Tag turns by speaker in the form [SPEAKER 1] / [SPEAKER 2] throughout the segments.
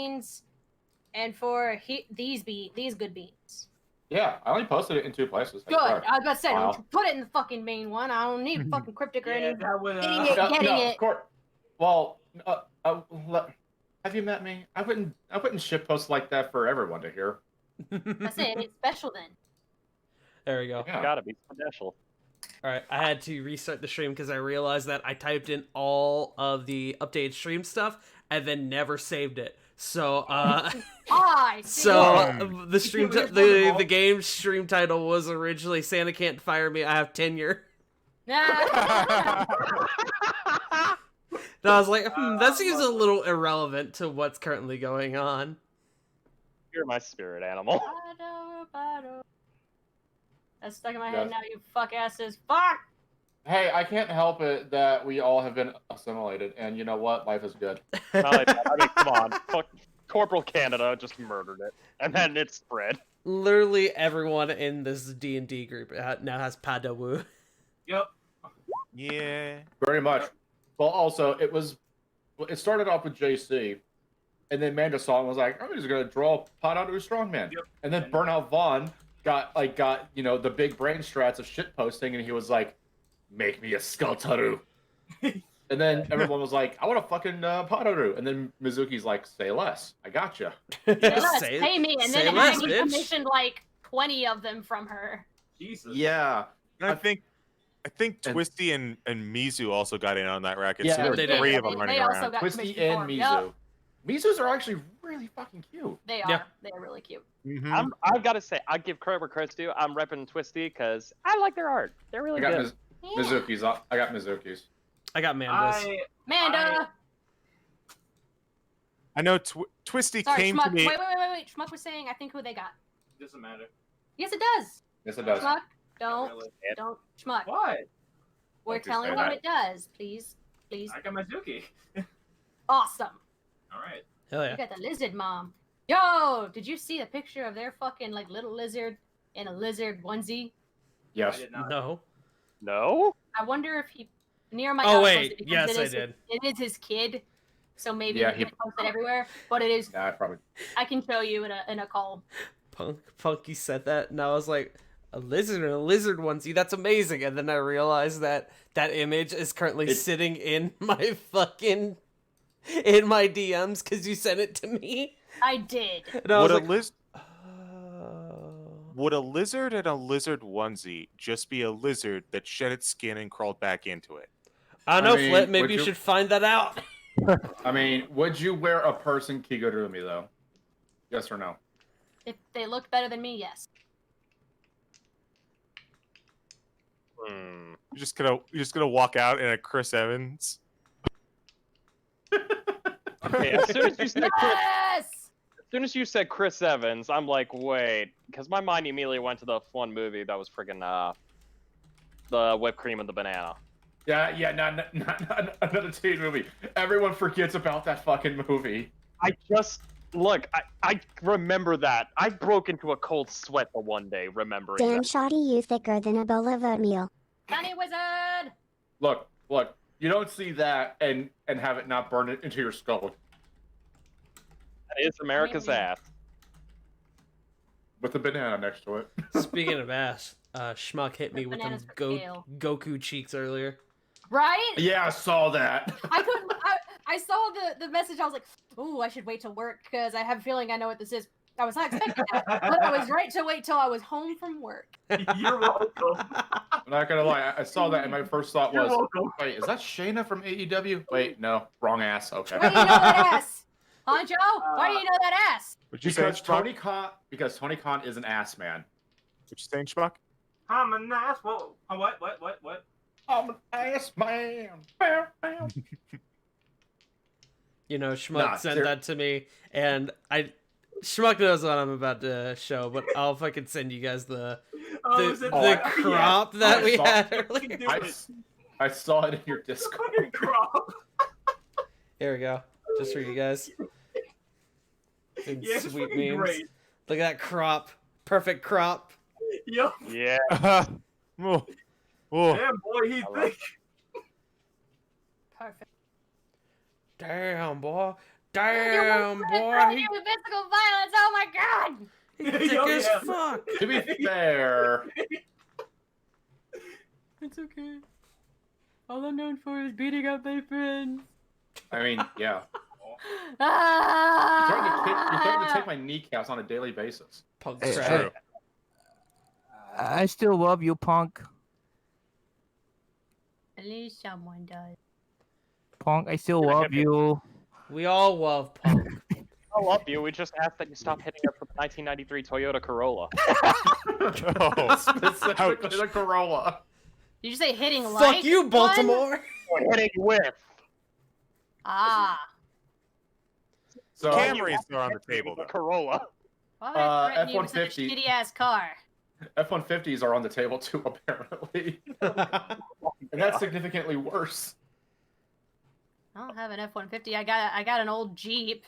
[SPEAKER 1] beans and for these good beans.
[SPEAKER 2] Yeah, I only posted it in 2 places.
[SPEAKER 1] Good. I was about to say,
[SPEAKER 2] Wow.
[SPEAKER 1] don't put it in the fucking main one. I don't need fucking cryptic or anything.
[SPEAKER 3] that would,
[SPEAKER 1] Getting it.
[SPEAKER 2] Of course. Well, have you met me? I wouldn't shitpost like that for everyone to hear.
[SPEAKER 1] I say it ain't special then.
[SPEAKER 4] There we go.
[SPEAKER 2] Yeah.
[SPEAKER 5] Gotta be special.
[SPEAKER 4] All right, I had to restart the stream because I realized that I typed in all of the updated stream stuff and then never saved it. So,
[SPEAKER 1] I see.
[SPEAKER 4] so the stream, the game stream title was originally "Santa Can't Fire Me. I Have Tenure." And I was like, that seems a little irrelevant to what's currently going on.
[SPEAKER 5] You're my spirit animal.
[SPEAKER 1] That's stuck in my head now, you fuck asses. Fuck!
[SPEAKER 2] Hey, I can't help it that we all have been assimilated, and you know what? Life is good.
[SPEAKER 5] Not like that. I mean, come on. Fuck. Corporal Canada just murdered it, and then it spread.
[SPEAKER 4] Literally everyone in this D&D group now has Padawu.
[SPEAKER 3] Yep.
[SPEAKER 6] Yeah.
[SPEAKER 2] Very much. Well, also, it started off with JC, and then Manda saw it and was like, I'm just gonna draw Padawu Strongman.
[SPEAKER 3] Yep.
[SPEAKER 2] And then Burnout Vaughn got the big brain strats of shit posting, and he was like, make me a Skultaru. And then everyone was like, I want a fucking Padaru. And then Mizuki's like, say less. I gotcha.
[SPEAKER 1] Pay me. And then
[SPEAKER 4] less,
[SPEAKER 1] he
[SPEAKER 4] bitch.
[SPEAKER 1] commissioned like 20 of them from her.
[SPEAKER 3] Jesus.
[SPEAKER 2] Yeah.
[SPEAKER 6] I think Twisty and Mizu also got in on that racket.
[SPEAKER 2] Yeah,
[SPEAKER 6] so there
[SPEAKER 4] they
[SPEAKER 6] were
[SPEAKER 4] did.
[SPEAKER 6] 3 of them running
[SPEAKER 1] They also
[SPEAKER 6] around.
[SPEAKER 1] got
[SPEAKER 2] Twisty
[SPEAKER 1] commissioned
[SPEAKER 2] and
[SPEAKER 1] for 'em.
[SPEAKER 2] Mizu.
[SPEAKER 1] Yep,
[SPEAKER 2] Mizus are actually really fucking cute.
[SPEAKER 1] they are.
[SPEAKER 4] Yeah.
[SPEAKER 1] They are really cute.
[SPEAKER 6] Mhm.
[SPEAKER 5] I've got to say, I give credit where credit's due. I'm repping Twisty because I like their art. They're
[SPEAKER 2] I
[SPEAKER 5] really
[SPEAKER 2] got
[SPEAKER 5] good.
[SPEAKER 2] Mizuki's. I got Mizuki's.
[SPEAKER 4] I got Manda's.
[SPEAKER 1] Manda!
[SPEAKER 6] I know Twisty
[SPEAKER 1] Sorry,
[SPEAKER 6] came
[SPEAKER 1] Schmuck.
[SPEAKER 6] to me.
[SPEAKER 1] Wait. Schmuck was saying, I think who they got.
[SPEAKER 3] Doesn't matter.
[SPEAKER 1] Yes, it does.
[SPEAKER 2] Yes, it does.
[SPEAKER 1] Schmuck, don't.
[SPEAKER 3] Really.
[SPEAKER 1] Schmuck.
[SPEAKER 3] What?
[SPEAKER 1] We're
[SPEAKER 2] Don't you
[SPEAKER 1] telling
[SPEAKER 2] say
[SPEAKER 1] you
[SPEAKER 2] that.
[SPEAKER 1] it does. Please.
[SPEAKER 3] I got Mizuki.
[SPEAKER 1] Awesome.
[SPEAKER 3] All right.
[SPEAKER 4] Hell
[SPEAKER 1] You
[SPEAKER 4] yeah.
[SPEAKER 1] got the lizard mom. Yo, did you see the picture of their fucking like little lizard in a lizard onesie?
[SPEAKER 3] I
[SPEAKER 2] Yes.
[SPEAKER 3] did not.
[SPEAKER 4] No.
[SPEAKER 5] No?
[SPEAKER 1] I wonder if he near my
[SPEAKER 4] Oh,
[SPEAKER 1] house
[SPEAKER 4] wait.
[SPEAKER 1] posted it because
[SPEAKER 4] Yes,
[SPEAKER 1] it
[SPEAKER 4] I
[SPEAKER 1] is-
[SPEAKER 4] did.
[SPEAKER 1] It is his kid, so maybe
[SPEAKER 2] Yeah,
[SPEAKER 1] he
[SPEAKER 2] he-
[SPEAKER 1] can't post it everywhere. But it is.
[SPEAKER 2] Yeah, I probably.
[SPEAKER 1] I can show you in a call.
[SPEAKER 4] Punky said that, and I was like, a lizard and a lizard onesie, that's amazing. And then I realized that that image is currently sitting in my DMs because you sent it to me.
[SPEAKER 1] I did.
[SPEAKER 4] And I was
[SPEAKER 6] Would
[SPEAKER 4] like,
[SPEAKER 6] would a lizard and a lizard onesie just be a lizard that shed its skin and crawled back into it?
[SPEAKER 4] I don't know,
[SPEAKER 2] I mean,
[SPEAKER 4] Flip, maybe
[SPEAKER 2] would
[SPEAKER 4] you
[SPEAKER 2] you-
[SPEAKER 4] should find that out.
[SPEAKER 2] I mean, would you wear a person Kigurumi though? Yes or no?
[SPEAKER 1] If they looked better than me, yes.
[SPEAKER 5] Hmm.
[SPEAKER 6] You're just gonna walk out in a Chris Evans.
[SPEAKER 5] Okay, as soon as you said Chris,
[SPEAKER 1] Yes.
[SPEAKER 5] as soon as you said Chris Evans, I'm like, wait, because my mind immediately went to the one movie that was friggin' the whipped cream and the banana.
[SPEAKER 2] Yeah, not another teen movie. Everyone forgets about that fucking movie.
[SPEAKER 5] I just look, I remember that. I broke into a cold sweat the one day remembering
[SPEAKER 7] Damn
[SPEAKER 5] that.
[SPEAKER 7] shoddy, you thicker than a bowl of oatmeal.
[SPEAKER 1] Sunny Wizard.
[SPEAKER 2] Look, you don't see that and have it not burn it into your skull
[SPEAKER 5] That is America's
[SPEAKER 1] Really?
[SPEAKER 5] ass.
[SPEAKER 2] with a banana next to it.
[SPEAKER 4] Speaking of ass, Schmuck hit me with them
[SPEAKER 1] Bananas for kale.
[SPEAKER 4] Goku cheeks earlier.
[SPEAKER 1] Right?
[SPEAKER 2] Yeah, I saw that.
[SPEAKER 1] I couldn't. I saw the message. I was like, "Ooh, I should wait till work because I have a feeling I know what this is." I was not expecting that, but I was right to wait till I was home from work.
[SPEAKER 3] You're welcome.
[SPEAKER 2] I'm not gonna lie, I saw that and my first thought
[SPEAKER 3] You're
[SPEAKER 2] was,
[SPEAKER 3] welcome.
[SPEAKER 2] wait, is that Shayna from AEW? Wait, no, wrong ass. Okay.
[SPEAKER 1] Why do you know that ass? Huh, Joe? Why do you know that ass?
[SPEAKER 6] Would you say
[SPEAKER 2] Because
[SPEAKER 6] Schmuck?
[SPEAKER 2] Tony Khan is an ass man.
[SPEAKER 6] What you saying, Schmuck?
[SPEAKER 3] I'm an ass. Whoa. Oh, what?
[SPEAKER 2] I'm an ass man. Bam, bam.
[SPEAKER 4] You know, Schmuck
[SPEAKER 2] Nah,
[SPEAKER 4] sent that to me, and Schmuck knows what I'm about to show, but I'll fucking send you guys the
[SPEAKER 3] is it
[SPEAKER 4] the crop that
[SPEAKER 2] I
[SPEAKER 4] we
[SPEAKER 2] saw-
[SPEAKER 4] had
[SPEAKER 3] Fucking
[SPEAKER 4] earlier.
[SPEAKER 3] do it.
[SPEAKER 2] I saw it in your
[SPEAKER 3] The
[SPEAKER 2] Discord.
[SPEAKER 3] fucking crop.
[SPEAKER 4] Here we go, just for you guys. Some
[SPEAKER 3] Yeah, it's
[SPEAKER 4] sweet
[SPEAKER 3] fucking
[SPEAKER 4] memes.
[SPEAKER 3] great.
[SPEAKER 4] Look at that crop, perfect crop.
[SPEAKER 3] Yo,
[SPEAKER 5] Yeah.
[SPEAKER 6] Oh. Oh.
[SPEAKER 3] damn boy, he thick.
[SPEAKER 1] Perfect.
[SPEAKER 4] Damn boy, Damn,
[SPEAKER 1] You're
[SPEAKER 4] boy.
[SPEAKER 1] you with physical violence. Oh my god.
[SPEAKER 4] He thick
[SPEAKER 3] Yo,
[SPEAKER 4] as
[SPEAKER 3] yeah.
[SPEAKER 4] fuck.
[SPEAKER 2] To be fair,
[SPEAKER 1] It's okay. All I'm known for is beating up my friends.
[SPEAKER 2] I mean, yeah.
[SPEAKER 1] Ah!
[SPEAKER 2] You're threatening to take my kneecaps on a daily basis.
[SPEAKER 4] Punk
[SPEAKER 8] Hey,
[SPEAKER 4] crap.
[SPEAKER 6] True.
[SPEAKER 8] I still love you, punk.
[SPEAKER 1] At least someone does.
[SPEAKER 8] Punk, I still love you.
[SPEAKER 4] We all love Punk.
[SPEAKER 5] I love you. We just asked that you stop hitting us with the 1993 Toyota Corolla.
[SPEAKER 6] Oh,
[SPEAKER 2] Specifically the Corolla.
[SPEAKER 1] Did you say hitting like
[SPEAKER 4] Fuck you,
[SPEAKER 1] one?
[SPEAKER 4] Baltimore.
[SPEAKER 5] We're hitting with.
[SPEAKER 1] Ah.
[SPEAKER 2] So
[SPEAKER 6] Camrys are on the table,
[SPEAKER 5] The
[SPEAKER 6] though.
[SPEAKER 5] Corolla.
[SPEAKER 1] Why would I threaten you with such a
[SPEAKER 2] F-150.
[SPEAKER 1] shitty ass car?
[SPEAKER 2] F-150s are on the table too, apparently, and that's significantly worse.
[SPEAKER 1] I don't have an F-150. I got an old Jeep.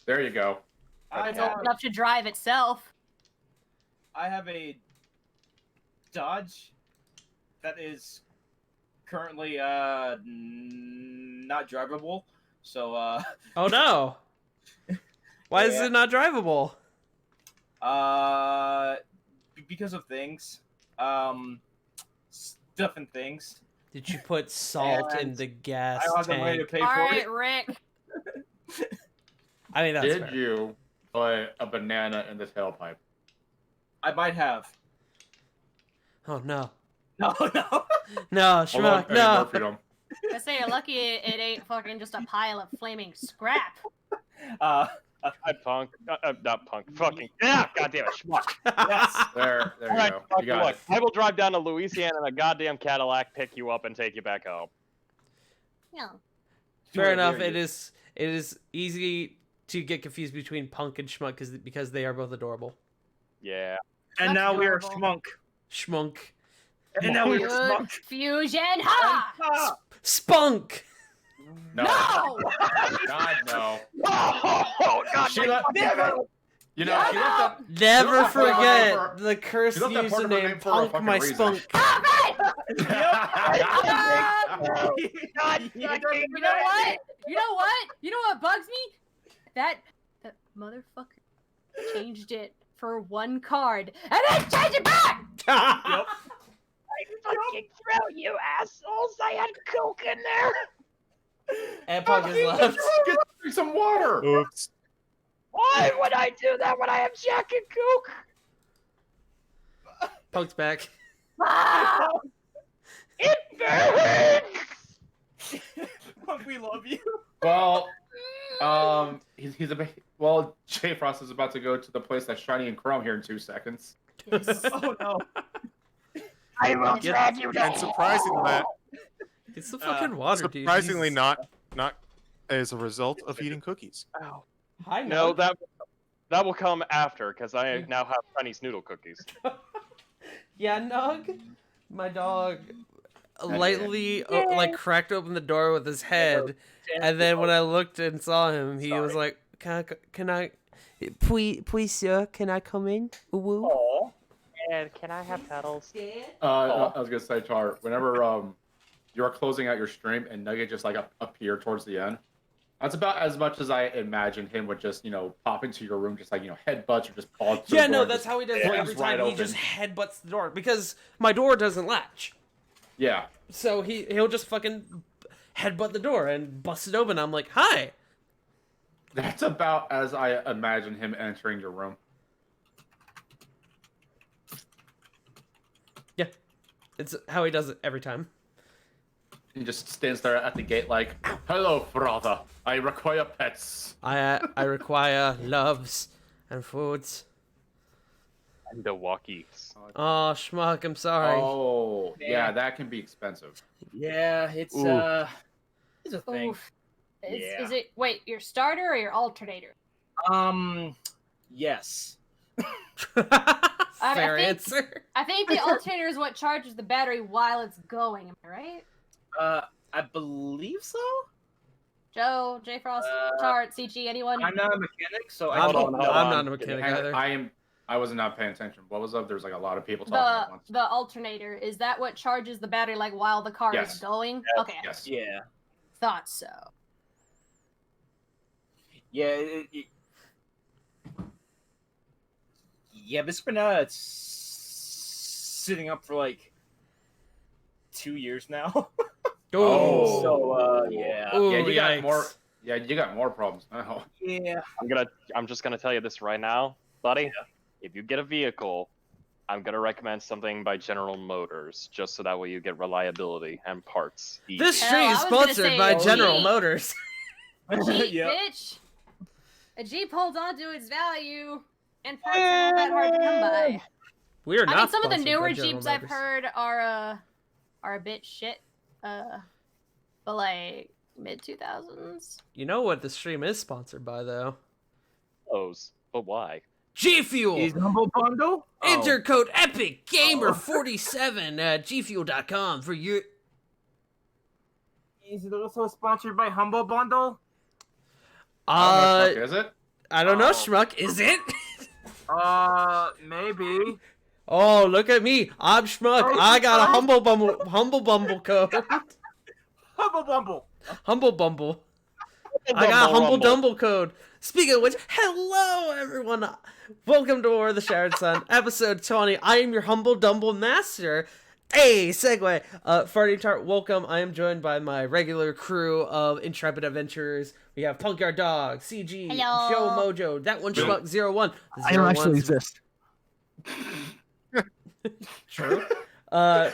[SPEAKER 2] There you go.
[SPEAKER 9] I
[SPEAKER 1] It's
[SPEAKER 9] have,
[SPEAKER 1] old enough to drive itself.
[SPEAKER 9] I have a Dodge that is currently not drivable. So
[SPEAKER 4] Oh no. Why is
[SPEAKER 9] Yeah.
[SPEAKER 4] it not drivable?
[SPEAKER 9] because of things, stuff and things.
[SPEAKER 4] Did you put salt in
[SPEAKER 9] And
[SPEAKER 4] the gas
[SPEAKER 9] I don't have the money to
[SPEAKER 4] tank?
[SPEAKER 9] pay
[SPEAKER 1] All
[SPEAKER 9] for
[SPEAKER 1] right,
[SPEAKER 9] it.
[SPEAKER 1] Rick.
[SPEAKER 4] I mean, that's
[SPEAKER 2] Did
[SPEAKER 4] fair.
[SPEAKER 2] you put a banana in the tailpipe?
[SPEAKER 9] I might have.
[SPEAKER 4] Oh no.
[SPEAKER 9] No, no.
[SPEAKER 4] No,
[SPEAKER 2] Hold on,
[SPEAKER 4] Schmuck,
[SPEAKER 2] Eddie
[SPEAKER 4] no.
[SPEAKER 2] Murphy them.
[SPEAKER 1] I say you're lucky it ain't fucking just a pile of flaming scrap.
[SPEAKER 5] Hi, Punk. Not Punk. Fucking. Yeah, goddamn it, schmuck.
[SPEAKER 9] Yes.
[SPEAKER 2] There you
[SPEAKER 5] All right,
[SPEAKER 2] go.
[SPEAKER 5] fuck
[SPEAKER 2] You got
[SPEAKER 5] look,
[SPEAKER 2] it.
[SPEAKER 5] I will drive down to Louisiana in a goddamn Cadillac, pick you up, and take you back home.
[SPEAKER 1] Yeah.
[SPEAKER 4] Fair enough.
[SPEAKER 9] Very
[SPEAKER 4] It is easy to get confused between Punk and Schmuck because they are both adorable.
[SPEAKER 5] Yeah.
[SPEAKER 9] And
[SPEAKER 1] That's
[SPEAKER 9] now we are
[SPEAKER 1] adorable.
[SPEAKER 9] Schmunk.
[SPEAKER 4] Schmunk.
[SPEAKER 9] And now we are
[SPEAKER 1] Good
[SPEAKER 9] Schmunk.
[SPEAKER 1] fusion. Ha!
[SPEAKER 9] Ah!
[SPEAKER 4] Spunk.
[SPEAKER 2] No.
[SPEAKER 1] No!
[SPEAKER 2] God no.
[SPEAKER 5] Oh, God,
[SPEAKER 2] She
[SPEAKER 5] my
[SPEAKER 2] left.
[SPEAKER 5] fucking-
[SPEAKER 2] You know, she left up.
[SPEAKER 4] Never
[SPEAKER 2] You left that part of her name
[SPEAKER 4] forget the cursed
[SPEAKER 2] you left that part of her name
[SPEAKER 4] username
[SPEAKER 2] for a
[SPEAKER 4] Punk
[SPEAKER 2] fucking
[SPEAKER 4] my
[SPEAKER 2] reason.
[SPEAKER 4] spunk.
[SPEAKER 1] You know what? You know what? You know what bugs me? That motherfucker changed it for one card and then changed it back!
[SPEAKER 9] Yep.
[SPEAKER 5] Fucking throw you assholes! I had coke in there.
[SPEAKER 4] And Punk is left.
[SPEAKER 2] Get drink some water.
[SPEAKER 6] Oops.
[SPEAKER 5] Why would I do that when I have Jack and Coke?
[SPEAKER 4] Punk's back.
[SPEAKER 1] Ah!
[SPEAKER 5] It burns.
[SPEAKER 9] We love you.
[SPEAKER 2] Well, he's a bit. Well, J Frost is about to go to the place that's shiny and chrome here in 2 seconds.
[SPEAKER 9] Oh no.
[SPEAKER 5] I will
[SPEAKER 4] Get-
[SPEAKER 5] drag you down.
[SPEAKER 6] And surprisingly,
[SPEAKER 4] It's the fucking water, dude.
[SPEAKER 6] surprisingly
[SPEAKER 4] Jesus.
[SPEAKER 6] not as a result of eating cookies.
[SPEAKER 4] Hi,
[SPEAKER 5] No,
[SPEAKER 4] Nog.
[SPEAKER 5] that will come after because I now have Chinese noodle cookies.
[SPEAKER 4] Yeah, Nog. My dog lightly like cracked open the door with his head, and then when I looked and saw him, he was like, "Can I, please, sir, can I come in?" Woo.
[SPEAKER 9] Aw.
[SPEAKER 5] And can I have petals?
[SPEAKER 2] I was gonna say, Tar, whenever you are closing out your stream and Nugget just like appear towards the end, that's about as much as I imagine him would just pop into your room, just like headbutts or just paws. to the
[SPEAKER 4] Yeah,
[SPEAKER 2] door
[SPEAKER 4] no,
[SPEAKER 2] and
[SPEAKER 4] that's
[SPEAKER 2] just
[SPEAKER 4] how he does it
[SPEAKER 2] flings
[SPEAKER 4] every
[SPEAKER 2] right
[SPEAKER 4] time. He
[SPEAKER 2] open.
[SPEAKER 4] just headbutts the door because my door doesn't latch.
[SPEAKER 2] Yeah.
[SPEAKER 4] So he'll just fucking headbutt the door and bust it open. I'm like, "Hi."
[SPEAKER 2] That's about as I imagine him entering your room.
[SPEAKER 4] Yeah, it's how he does it every time.
[SPEAKER 2] He just stands there at the gate like, "Hello, brother. I require pets."
[SPEAKER 4] I require loves and foods.
[SPEAKER 5] And the walkies.
[SPEAKER 4] Oh, Schmuck, I'm sorry.
[SPEAKER 2] Oh, yeah, that can be expensive.
[SPEAKER 9] Yeah, it's
[SPEAKER 6] Ooh.
[SPEAKER 9] it's a thing.
[SPEAKER 1] Oof.
[SPEAKER 9] Yeah.
[SPEAKER 1] Is it wait your starter or your alternator?
[SPEAKER 9] Yes.
[SPEAKER 4] Fair
[SPEAKER 1] think-
[SPEAKER 4] answer.
[SPEAKER 1] I think the alternator is what charges the battery while it's going. Am I right?
[SPEAKER 9] I believe so.
[SPEAKER 1] Joe, J Frost, Chart, CG, anyone?
[SPEAKER 9] I'm not a mechanic, so I
[SPEAKER 4] I'm,
[SPEAKER 9] don't know.
[SPEAKER 4] I'm not a mechanic either.
[SPEAKER 2] I was not paying attention. What was up? There's like a lot of people talking at once.
[SPEAKER 1] The alternator, is that what charges the battery like while the car
[SPEAKER 2] Yes.
[SPEAKER 1] is going?
[SPEAKER 9] Yes.
[SPEAKER 1] Okay.
[SPEAKER 2] Yes.
[SPEAKER 9] Yeah.
[SPEAKER 1] Thought so.
[SPEAKER 9] Yeah, yeah, but it's been sitting up for like 2 years now.
[SPEAKER 2] Oh.
[SPEAKER 9] So yeah.
[SPEAKER 4] Ooh,
[SPEAKER 2] Yeah, you got more.
[SPEAKER 4] yikes.
[SPEAKER 2] Yeah, you got more problems now.
[SPEAKER 9] Yeah.
[SPEAKER 5] I'm just gonna tell you this right now, buddy. If you get a vehicle, I'm gonna recommend something by General Motors, just so that way you get reliability and parts. easy.
[SPEAKER 4] This
[SPEAKER 1] Hell,
[SPEAKER 4] stream
[SPEAKER 1] I
[SPEAKER 4] is
[SPEAKER 1] was gonna
[SPEAKER 4] sponsored
[SPEAKER 1] say
[SPEAKER 4] by
[SPEAKER 1] a
[SPEAKER 4] General
[SPEAKER 1] Jeep.
[SPEAKER 4] Motors.
[SPEAKER 1] Jeep,
[SPEAKER 9] Yep.
[SPEAKER 1] bitch. A Jeep holds on to its value, and parts are not that hard to come by.
[SPEAKER 4] We are not
[SPEAKER 1] I mean, some of the
[SPEAKER 4] sponsored by
[SPEAKER 1] newer
[SPEAKER 4] General
[SPEAKER 1] Jeeps I've
[SPEAKER 4] Motors.
[SPEAKER 1] heard are a bit shit. But like mid 2000s.
[SPEAKER 4] You know what the stream is sponsored by, though?
[SPEAKER 5] Those, but why?
[SPEAKER 4] G Fuel.
[SPEAKER 8] Is Humble Bundle?
[SPEAKER 4] Enter code EPICGamer47 at gfuel.com for your.
[SPEAKER 3] Is it also sponsored by Humble Bundle?
[SPEAKER 2] I don't know, is it?
[SPEAKER 4] I don't know,
[SPEAKER 3] Oh.
[SPEAKER 4] Schmuck. Is it?
[SPEAKER 3] Maybe.
[SPEAKER 4] Oh, look at me. I'm Schmuck.
[SPEAKER 3] Oh,
[SPEAKER 4] I got a
[SPEAKER 3] sorry.
[SPEAKER 4] Humble Bumble code.
[SPEAKER 3] Humble Bumble.
[SPEAKER 4] Humble Bumble. I got a Humble Dumble code. Speaking of which, hello everyone. Welcome to War of the Shattered Sun, episode 20. I am your Humble Dumble master. Hey, segue. Farty Tart, welcome. I am joined by my regular crew of intrepid adventurers. We have Punkyard Dog, CG,
[SPEAKER 1] Hello.
[SPEAKER 4] Joe Mojo, that one Schmuck 01. The
[SPEAKER 8] I don't actually
[SPEAKER 4] 01's
[SPEAKER 8] exist.
[SPEAKER 4] True. That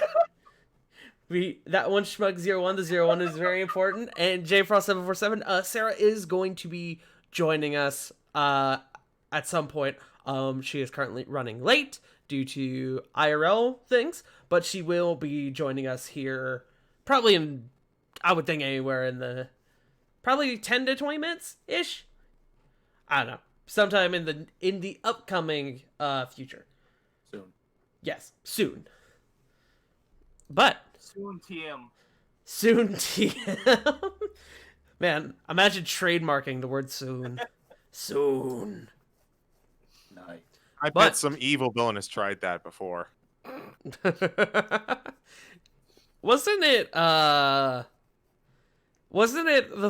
[SPEAKER 4] one Schmuck 01, the 01 is very important. And JFrost747, Sarah is going to be joining us at some point. She is currently running late due to IRL things, but she will be joining us here probably in, I would think, anywhere in the probably 10 to 20 minutes ish. I don't know. Sometime in the upcoming future.
[SPEAKER 2] Soon.
[SPEAKER 4] Yes, soon. But
[SPEAKER 3] Soon TM.
[SPEAKER 4] soon TM. Man, imagine trademarking the word soon. Soon.
[SPEAKER 2] Nice.
[SPEAKER 6] I
[SPEAKER 4] But-
[SPEAKER 6] bet some evil villain has tried that before.
[SPEAKER 4] Wasn't it the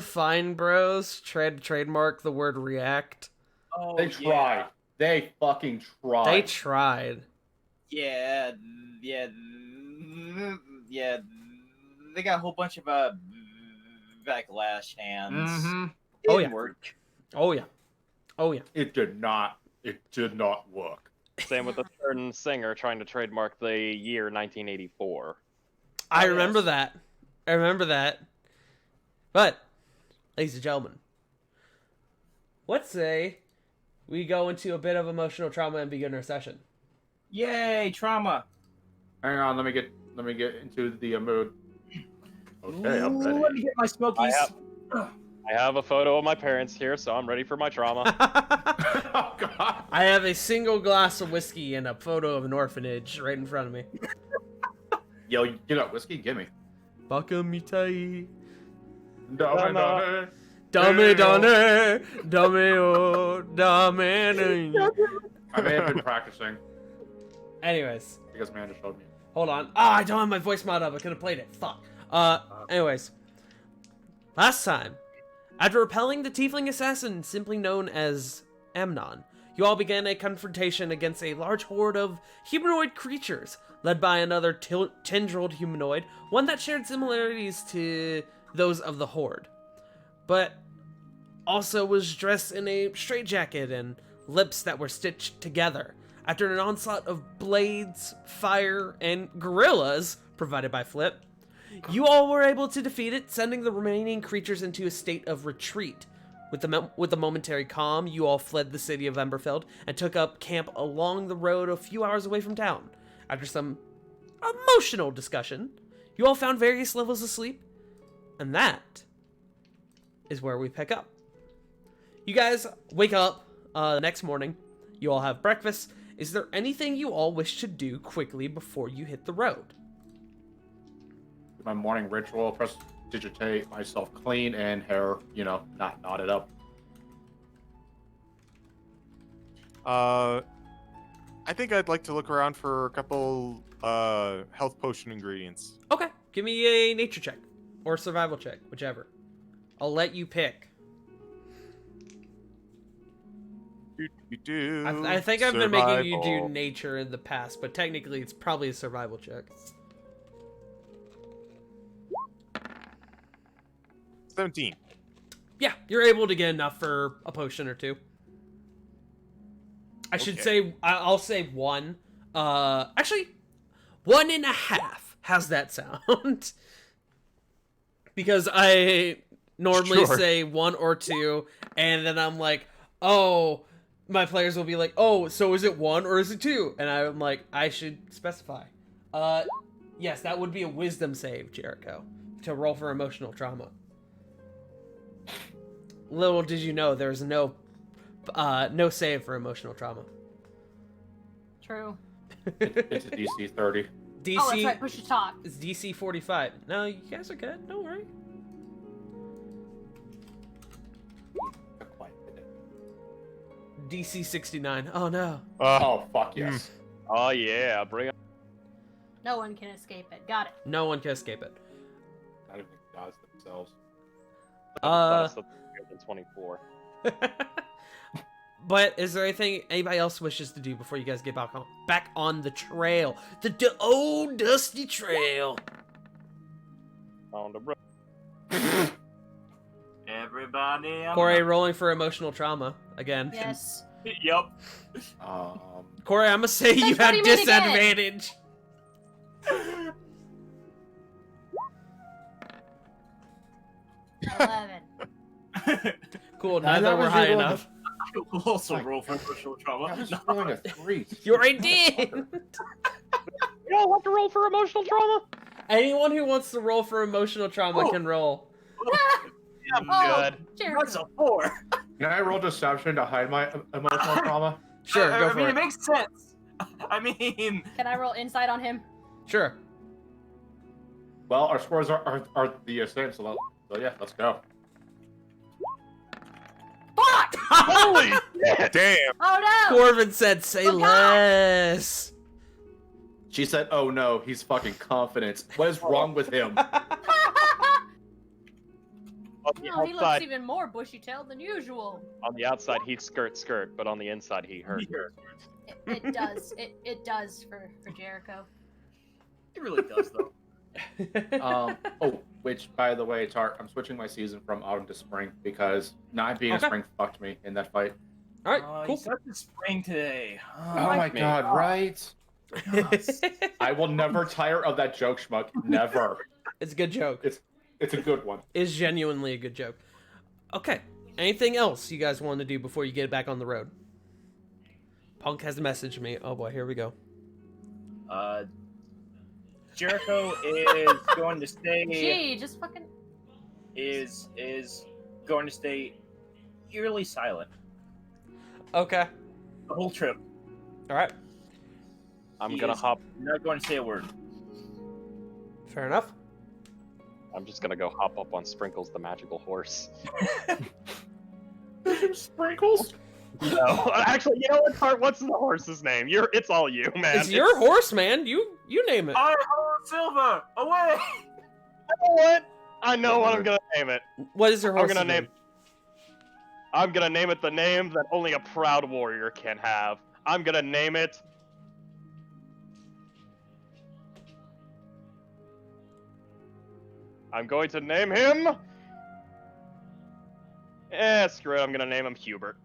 [SPEAKER 4] Fine Bros tried to trademark the word react?
[SPEAKER 9] Oh,
[SPEAKER 2] They tried. They fucking tried.
[SPEAKER 4] They tried.
[SPEAKER 9] Yeah, yeah. They got a whole bunch of backlash, and
[SPEAKER 3] Mm-hmm.
[SPEAKER 9] it
[SPEAKER 4] Oh,
[SPEAKER 9] didn't
[SPEAKER 4] yeah.
[SPEAKER 9] work.
[SPEAKER 4] Oh yeah. Oh yeah.
[SPEAKER 2] It did not. It did not work.
[SPEAKER 5] Same with a certain singer trying to trademark the year 1984.
[SPEAKER 4] I
[SPEAKER 9] Oh,
[SPEAKER 4] remember
[SPEAKER 9] yes.
[SPEAKER 4] that. I remember that. But, ladies and gentlemen, let's say we go into a bit of emotional trauma and begin our session.
[SPEAKER 9] Yay, trauma.
[SPEAKER 2] Hang on, let me get into the mood. Okay, I'm
[SPEAKER 9] Ooh,
[SPEAKER 2] ready.
[SPEAKER 9] let me get my smokies.
[SPEAKER 5] I have a photo of my parents here, so I'm ready for my trauma.
[SPEAKER 2] Oh god.
[SPEAKER 4] I have a single glass of whiskey and a photo of an orphanage right in front of me.
[SPEAKER 2] Yo, you got whiskey? Give me.
[SPEAKER 4] Baka mitai.
[SPEAKER 2] Dame, dame.
[SPEAKER 4] Dame dame. Dame o. Dame.
[SPEAKER 2] I may have been practicing
[SPEAKER 4] Anyways.
[SPEAKER 2] because Amanda showed me.
[SPEAKER 4] Hold on. Ah, I don't have my voice mod up. I could have played it. Fuck. Anyways. Last time, after repelling the tiefling assassin simply known as Amnon, you all began a confrontation against a large horde of humanoid creatures, led by another tendrilled humanoid, one that shared similarities to those of the horde, but also was dressed in a straitjacket and lips that were stitched together. After an onslaught of blades, fire, and gorillas provided by Flip, you all were able to defeat it, sending the remaining creatures into a state of retreat. With the momentary calm, you all fled the city of Emberfeld and took up camp along the road a few hours away from town. After some emotional discussion, you all found various levels of sleep, and that is where we pick up. You guys wake up the next morning. You all have breakfast. Is there anything you all wish to do quickly before you hit the road?
[SPEAKER 2] My morning ritual, prestidigitate myself clean and hair, not knotted up.
[SPEAKER 6] I think I'd like to look around for a couple health potion ingredients.
[SPEAKER 4] Okay, give me a nature check or survival check, whichever. I'll let you pick. I think I've been making you do nature in the past, but technically it's probably a survival check.
[SPEAKER 6] 17.
[SPEAKER 4] Yeah, you're able to get enough for a potion or two. I should say, I'll say 1. Actually, 1.5. How's that sound? Because I normally say 1 or 2, and then I'm like, oh, my players will be like, oh, so is it 1 or is it 2? And I'm like, I should specify. Yes, that would be a wisdom save, Jericho, to roll for emotional trauma. Little did you know, there's no save for emotional trauma.
[SPEAKER 1] True.
[SPEAKER 2] It's a DC 30.
[SPEAKER 4] DC,
[SPEAKER 1] Oh, that's right. Push to talk.
[SPEAKER 4] It's DC 45. No, you guys are good. Don't worry. DC 69. Oh no.
[SPEAKER 2] Oh fuck yes.
[SPEAKER 5] Oh yeah, bring it.
[SPEAKER 1] No one can escape it. Got it.
[SPEAKER 4] No one can escape it.
[SPEAKER 2] Not even the gods themselves.
[SPEAKER 5] That's the 24.
[SPEAKER 4] But is there anything anybody else wishes to do before you guys get back on the trail? The old dusty trail.
[SPEAKER 5] On the road.
[SPEAKER 3] Everybody.
[SPEAKER 4] Corey rolling for emotional trauma again.
[SPEAKER 1] Yes.
[SPEAKER 3] Yup.
[SPEAKER 4] Corey, I'm gonna say you have disadvantage. Cool, neither were high enough.
[SPEAKER 3] I will also roll for emotional trauma.
[SPEAKER 2] I was rolling a 3.
[SPEAKER 4] You already did!
[SPEAKER 5] You don't have to roll for emotional trauma.
[SPEAKER 4] Anyone who wants to roll for emotional trauma can roll.
[SPEAKER 5] I'm good.
[SPEAKER 3] That's a 4.
[SPEAKER 2] Can I roll deception to hide my emotional trauma?
[SPEAKER 4] Sure, go for
[SPEAKER 3] I mean,
[SPEAKER 4] it.
[SPEAKER 3] it makes sense. I mean...
[SPEAKER 1] Can I roll insight on him?
[SPEAKER 4] Sure.
[SPEAKER 2] Well, our scores are the same, so yeah, let's go.
[SPEAKER 1] Fuck!
[SPEAKER 5] Holy shit!
[SPEAKER 6] Damn.
[SPEAKER 1] Oh no!
[SPEAKER 4] Corvin said, say less.
[SPEAKER 2] She said, oh no, he's fucking confident. What is wrong with him?
[SPEAKER 5] On the
[SPEAKER 1] No, he looks
[SPEAKER 5] outside,
[SPEAKER 1] even more bushy-tailed than usual.
[SPEAKER 5] on the outside, he skirt, but on the inside, he hurt.
[SPEAKER 1] It does. It does for Jericho.
[SPEAKER 3] It really does, though.
[SPEAKER 2] Oh, which, by the way, Tart, I'm switching my season from autumn to spring because not being in spring fucked me in that fight.
[SPEAKER 4] All right, cool.
[SPEAKER 3] You such a spring today.
[SPEAKER 2] Oh my god, right? I will never tire of that joke, Schmuck. Never.
[SPEAKER 4] It's a good joke.
[SPEAKER 2] It's a good one.
[SPEAKER 4] It's genuinely a good joke. Okay. Anything else you guys want to do before you get back on the road? Punk has messaged me. Oh boy, here we go.
[SPEAKER 9] Jericho is going to stay.
[SPEAKER 1] Gee, just fucking.
[SPEAKER 9] Is going to stay eerily silent
[SPEAKER 4] Okay.
[SPEAKER 9] the whole trip.
[SPEAKER 4] All right.
[SPEAKER 5] I'm
[SPEAKER 9] He
[SPEAKER 5] gonna
[SPEAKER 9] is
[SPEAKER 5] hop.
[SPEAKER 9] Not going to say a word.
[SPEAKER 4] Fair enough.
[SPEAKER 5] I'm just gonna go hop up on Sprinkles, the magical horse.
[SPEAKER 2] Sprinkles?
[SPEAKER 5] No, actually, you know what, Tart? What's the horse's name? It's all you, man.
[SPEAKER 4] It's your horse, man. You name it.
[SPEAKER 3] Alright, Silva, away!
[SPEAKER 5] You know what? I know what I'm gonna name it.
[SPEAKER 4] What is your horse?
[SPEAKER 5] I'm gonna name it the name that only a proud warrior can have. I'm gonna name it. I'm going to name him. Screw it. I'm gonna name him Hubert.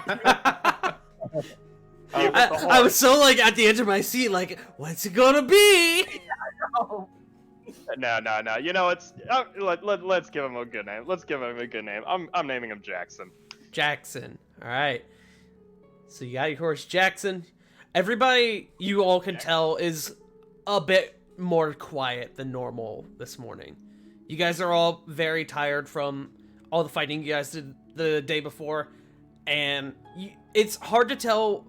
[SPEAKER 4] I was so like at the edge of my seat, like, what's it gonna be?
[SPEAKER 5] No. You know, it's let's give him a good name. Let's give him a good name. I'm naming him Jackson.
[SPEAKER 4] Jackson. All right. So you got your horse, Jackson. Everybody, you all can tell, is a bit more quiet than normal this morning. You guys are all very tired from all the fighting you guys did the day before, and it's hard to tell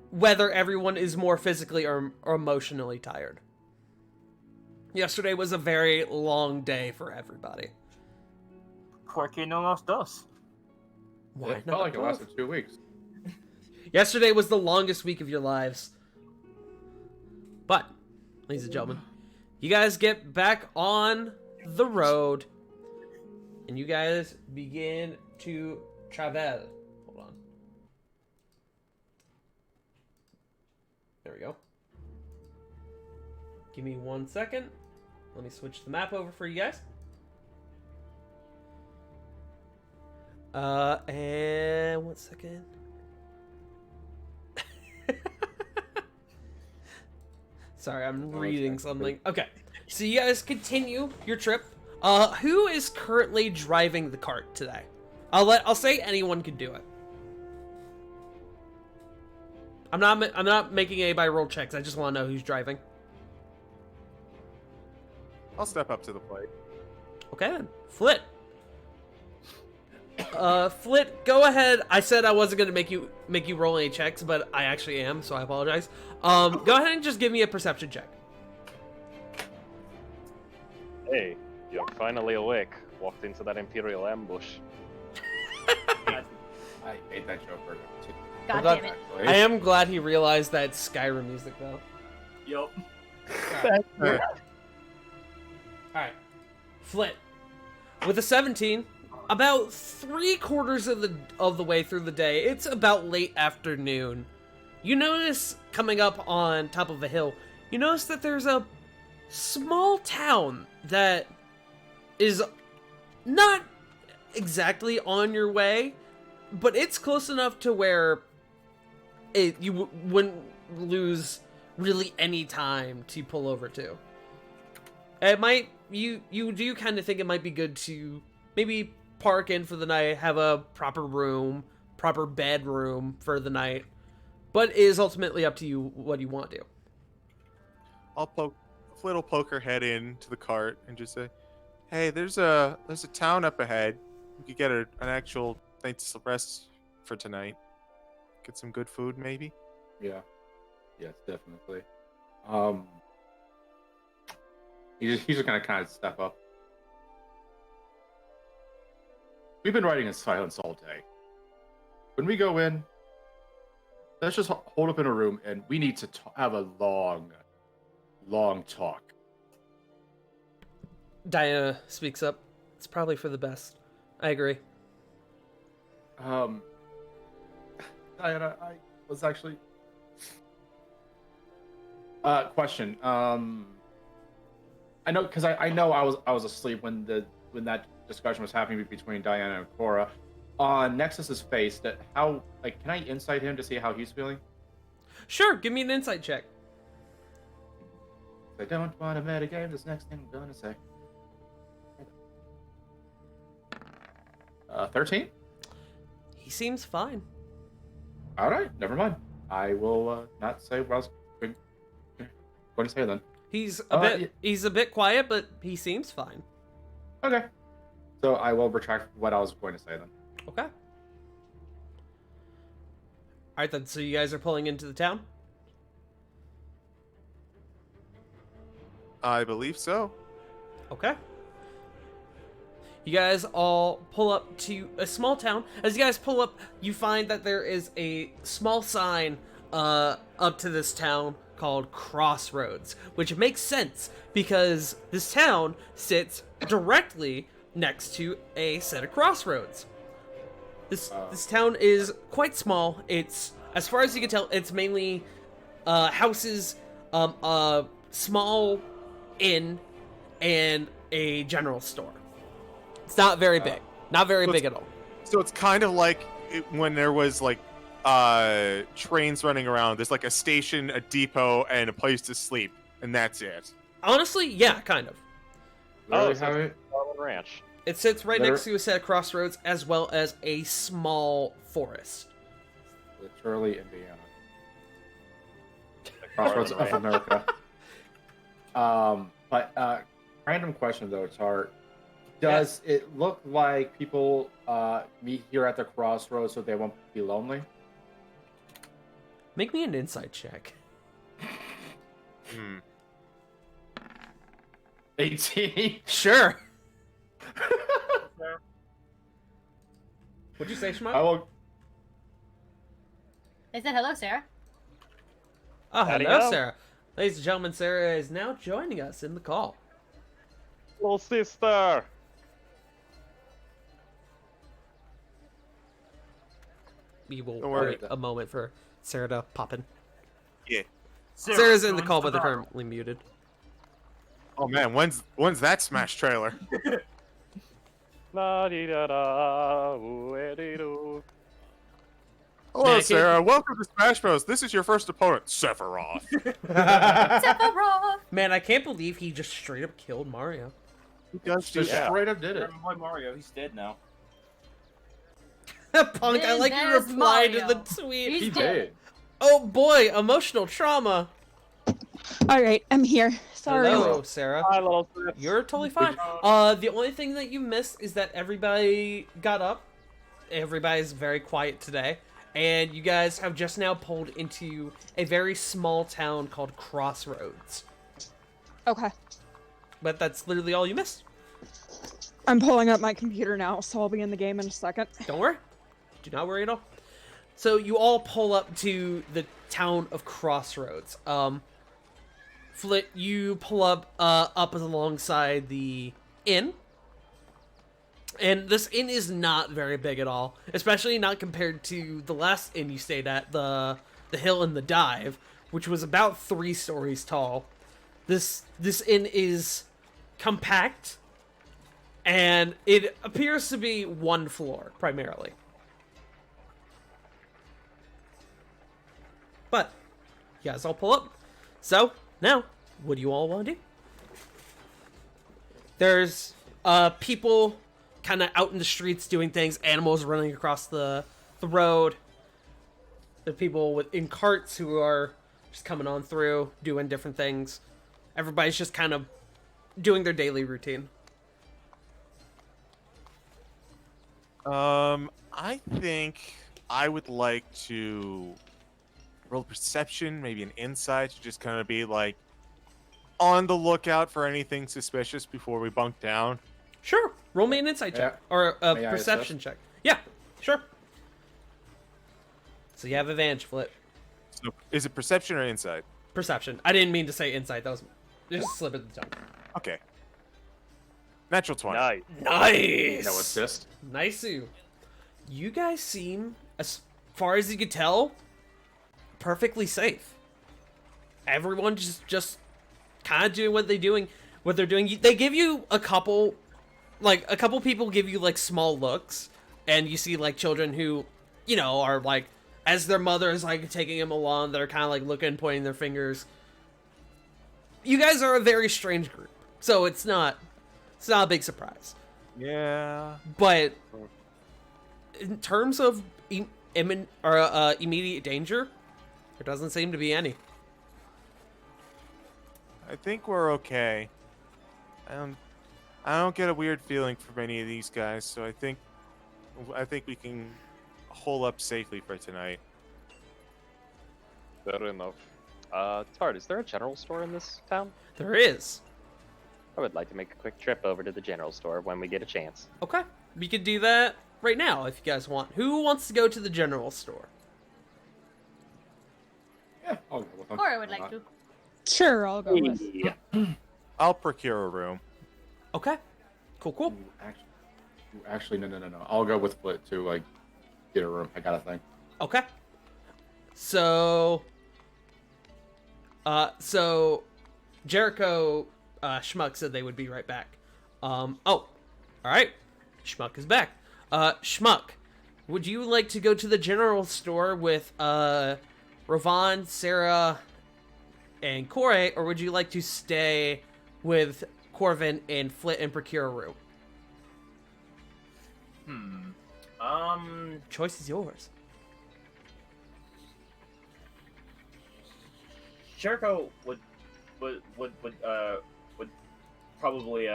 [SPEAKER 4] whether everyone is more physically or emotionally tired. Yesterday was a very long day for everybody.
[SPEAKER 3] Porque no nos dos.
[SPEAKER 4] Why
[SPEAKER 2] It
[SPEAKER 4] not
[SPEAKER 2] felt like it
[SPEAKER 4] both?
[SPEAKER 2] lasted 2 weeks.
[SPEAKER 4] Yesterday was the longest week of your lives. But, ladies and gentlemen, you guys get back on the road, and you guys begin to travel. Hold on. There we go. Give me 1 second. Let me switch the map over for you guys. And 1 second. Sorry, I'm reading something. Okay, so you guys continue your trip. Who is currently driving the cart today? I'll say anyone can do it. I'm not making anybody roll checks. I just want to know who's driving.
[SPEAKER 6] I'll step up to the plate.
[SPEAKER 4] Okay then, Flit. Flit, go ahead. I said I wasn't gonna make you roll any checks, but I actually am, so I apologize. Go ahead and just give me a perception check.
[SPEAKER 5] Hey, you're finally awake. Walked into that Imperial ambush.
[SPEAKER 2] I ate that joke for too.
[SPEAKER 1] God
[SPEAKER 4] glad-
[SPEAKER 1] damn it.
[SPEAKER 2] Actually.
[SPEAKER 4] I am glad he realized that Skyrim music though.
[SPEAKER 3] Yup.
[SPEAKER 4] Alright. Flit. With a 17, about 3/4 of the way through the day, it's about late afternoon. You notice coming up on top of a hill, you notice that there's a small town that is not exactly on your way, but it's close enough to where you wouldn't lose really any time to pull over to. It might you do kind of think it might be good to maybe park in for the night, have a proper bedroom for the night, but it is ultimately up to you what you want to do.
[SPEAKER 6] Flit will poke her head into the cart and just say, "Hey, there's a town up ahead. We could get an actual night's rest for tonight. Get some good food, maybe."
[SPEAKER 2] Yeah. Yes, definitely. He's just gonna kind of step up. We've been riding in silence all day. When we go in, let's just hold up in a room, and we need to have a long talk.
[SPEAKER 4] Diana speaks up. It's probably for the best. I agree.
[SPEAKER 2] Diana, I was actually. Question. I know because I know I was asleep when that discussion was happening between Diana and Cora. On Nexus's face, can I insight him to see how he's feeling?
[SPEAKER 4] Sure, give me an insight check.
[SPEAKER 2] I don't want to metagame. This next thing I'm gonna say. 13.
[SPEAKER 4] He seems fine.
[SPEAKER 2] All right, never mind. I will not say what I was going to say then.
[SPEAKER 4] He's
[SPEAKER 2] yeah.
[SPEAKER 4] he's a bit quiet, but he seems fine.
[SPEAKER 2] Okay. So I will retract what I was going to say then.
[SPEAKER 4] Okay. Alright then, so you guys are pulling into the town?
[SPEAKER 6] I believe so.
[SPEAKER 4] Okay. You guys all pull up to a small town. As you guys pull up, you find that there is a small sign up to this town called Crossroads, which makes sense because this town sits directly next to a set of crossroads. This town is quite small. It's, as far as you can tell, it's mainly houses, a small inn, and a general store. It's not very big. Not very big at all.
[SPEAKER 6] So it's kind of like when there was like trains running around. There's like a station, a depot, and a place to sleep, and that's it.
[SPEAKER 4] Honestly, yeah, kind of.
[SPEAKER 2] Literally
[SPEAKER 5] so
[SPEAKER 2] how
[SPEAKER 5] it's Darwin Ranch.
[SPEAKER 4] It sits right
[SPEAKER 2] There-
[SPEAKER 4] next to a set of crossroads as well as a small forest.
[SPEAKER 2] literally Indiana. Crossroads of America. But random question though, Tar. Does it look like people meet here at the crossroads so they won't be lonely?
[SPEAKER 4] Make me an insight check.
[SPEAKER 2] 18.
[SPEAKER 4] Sure. What'd you say,
[SPEAKER 2] I
[SPEAKER 4] Shmuck?
[SPEAKER 2] will.
[SPEAKER 1] They said hello, Sarah.
[SPEAKER 4] Oh,
[SPEAKER 5] Howdy
[SPEAKER 4] hello,
[SPEAKER 5] ho.
[SPEAKER 4] Sarah. Ladies and gentlemen, Sarah is now joining us in the call.
[SPEAKER 5] Little sister.
[SPEAKER 4] We will
[SPEAKER 6] Don't worry.
[SPEAKER 4] wait a moment for Sarah to pop in.
[SPEAKER 6] Yeah.
[SPEAKER 4] Sarah's in the
[SPEAKER 3] joins
[SPEAKER 4] call, but they're
[SPEAKER 3] battle.
[SPEAKER 4] currently muted.
[SPEAKER 6] Oh man, when's that Smash trailer?
[SPEAKER 5] La-dee-da-da, ooh-eh-dee-doo.
[SPEAKER 6] Hello,
[SPEAKER 4] Yeah,
[SPEAKER 6] Sarah. Welcome to Smash Bros. This is your first opponent, Sephiroth.
[SPEAKER 1] Sephiroth!
[SPEAKER 4] Man, I can't believe he just straight up killed Mario.
[SPEAKER 6] He does do
[SPEAKER 2] Just
[SPEAKER 6] that.
[SPEAKER 2] straight up did it.
[SPEAKER 3] Remember Mario, he's dead now.
[SPEAKER 4] Punk, I like your
[SPEAKER 1] There's
[SPEAKER 4] reply to the
[SPEAKER 1] Mario.
[SPEAKER 4] tweet.
[SPEAKER 1] He's
[SPEAKER 2] He
[SPEAKER 1] dead.
[SPEAKER 2] did.
[SPEAKER 4] Oh boy, emotional trauma.
[SPEAKER 10] All right, I'm here. Sorry.
[SPEAKER 4] Hello, Sarah.
[SPEAKER 5] Hi, little sis.
[SPEAKER 4] You're totally fine. The only thing that you missed is that everybody got up. Everybody's very quiet today. And you guys have just now pulled into a very small town called Crossroads.
[SPEAKER 10] Okay.
[SPEAKER 4] But that's literally all you missed.
[SPEAKER 10] I'm pulling up my computer now, so I'll be in the game in a second.
[SPEAKER 4] Don't worry. Do not worry at all. So you all pull up to the town of Crossroads. Flit, you pull up alongside the inn. And this inn is not very big at all, especially not compared to the last inn you stayed at, the Hill and the Dive, which was about 3 stories tall. This inn is compact, and it appears to be 1 floor primarily. But you guys all pull up. So now, what do you all want to do? There's people kind of out in the streets doing things, animals running across the road. There are people in carts who are just coming on through, doing different things. Everybody's just kind of doing their daily routine.
[SPEAKER 6] I think I would like to roll perception, maybe an insight, to just kind of be like on the lookout for anything suspicious before we bunk down.
[SPEAKER 4] Sure, roll me an insight check.
[SPEAKER 2] Yeah.
[SPEAKER 4] Or a
[SPEAKER 2] May I
[SPEAKER 4] perception
[SPEAKER 2] assist?
[SPEAKER 4] check. Yeah, sure. So you have advantage, Flip.
[SPEAKER 6] So, is it perception or insight?
[SPEAKER 4] Perception. I didn't mean to say insight. That was just a slip of the tongue.
[SPEAKER 6] Okay. Natural 20.
[SPEAKER 5] Nice.
[SPEAKER 4] Nice.
[SPEAKER 2] No assist.
[SPEAKER 4] Nice. You guys seem, as far as you could tell, perfectly safe. Everyone just kind of doing what they're doing. They give you a couple people give you like small looks, and you see like children who, you know, are like, as their mother is like taking them along, they're kind of like looking, pointing their fingers. You guys are a very strange group, so it's not a big surprise.
[SPEAKER 6] Yeah.
[SPEAKER 4] But in terms of immediate danger, there doesn't seem to be any.
[SPEAKER 6] I think we're okay. I don't get a weird feeling from any of these guys, so I think we can hole up safely for tonight.
[SPEAKER 5] Fair enough. Tard, is there a general store in this town?
[SPEAKER 4] There is.
[SPEAKER 5] I would like to make a quick trip over to the general store when we get a chance.
[SPEAKER 4] Okay. We could do that right now if you guys want. Who wants to go to the general store?
[SPEAKER 2] Yeah, I'll go with him.
[SPEAKER 1] Or I would
[SPEAKER 2] Why
[SPEAKER 1] like
[SPEAKER 2] not?
[SPEAKER 1] to.
[SPEAKER 10] Sure, I'll go with.
[SPEAKER 5] Yeah.
[SPEAKER 6] I'll procure a room.
[SPEAKER 4] Okay. Cool.
[SPEAKER 2] Actually, no. I'll go with Flit to like get a room. I got a thing.
[SPEAKER 4] Okay. So Jericho, Schmuck said they would be right back. All right. Schmuck is back. Schmuck, would you like to go to the general store with Ravon, Sarah, and Corey, or would you like to stay with Corvin and Flit and procure a room? Choice is yours.
[SPEAKER 9] Jericho would probably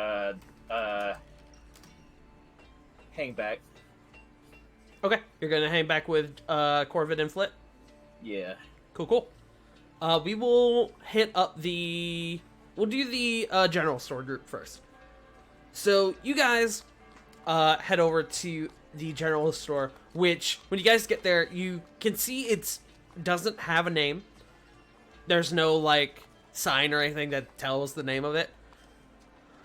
[SPEAKER 9] hang back.
[SPEAKER 4] Okay, you're gonna hang back with Corvin and Flit.
[SPEAKER 9] Yeah.
[SPEAKER 4] Cool. We will hit up the. We'll do the general store group first. So you guys head over to the general store, which when you guys get there, you can see it doesn't have a name. There's no like sign or anything that tells the name of it.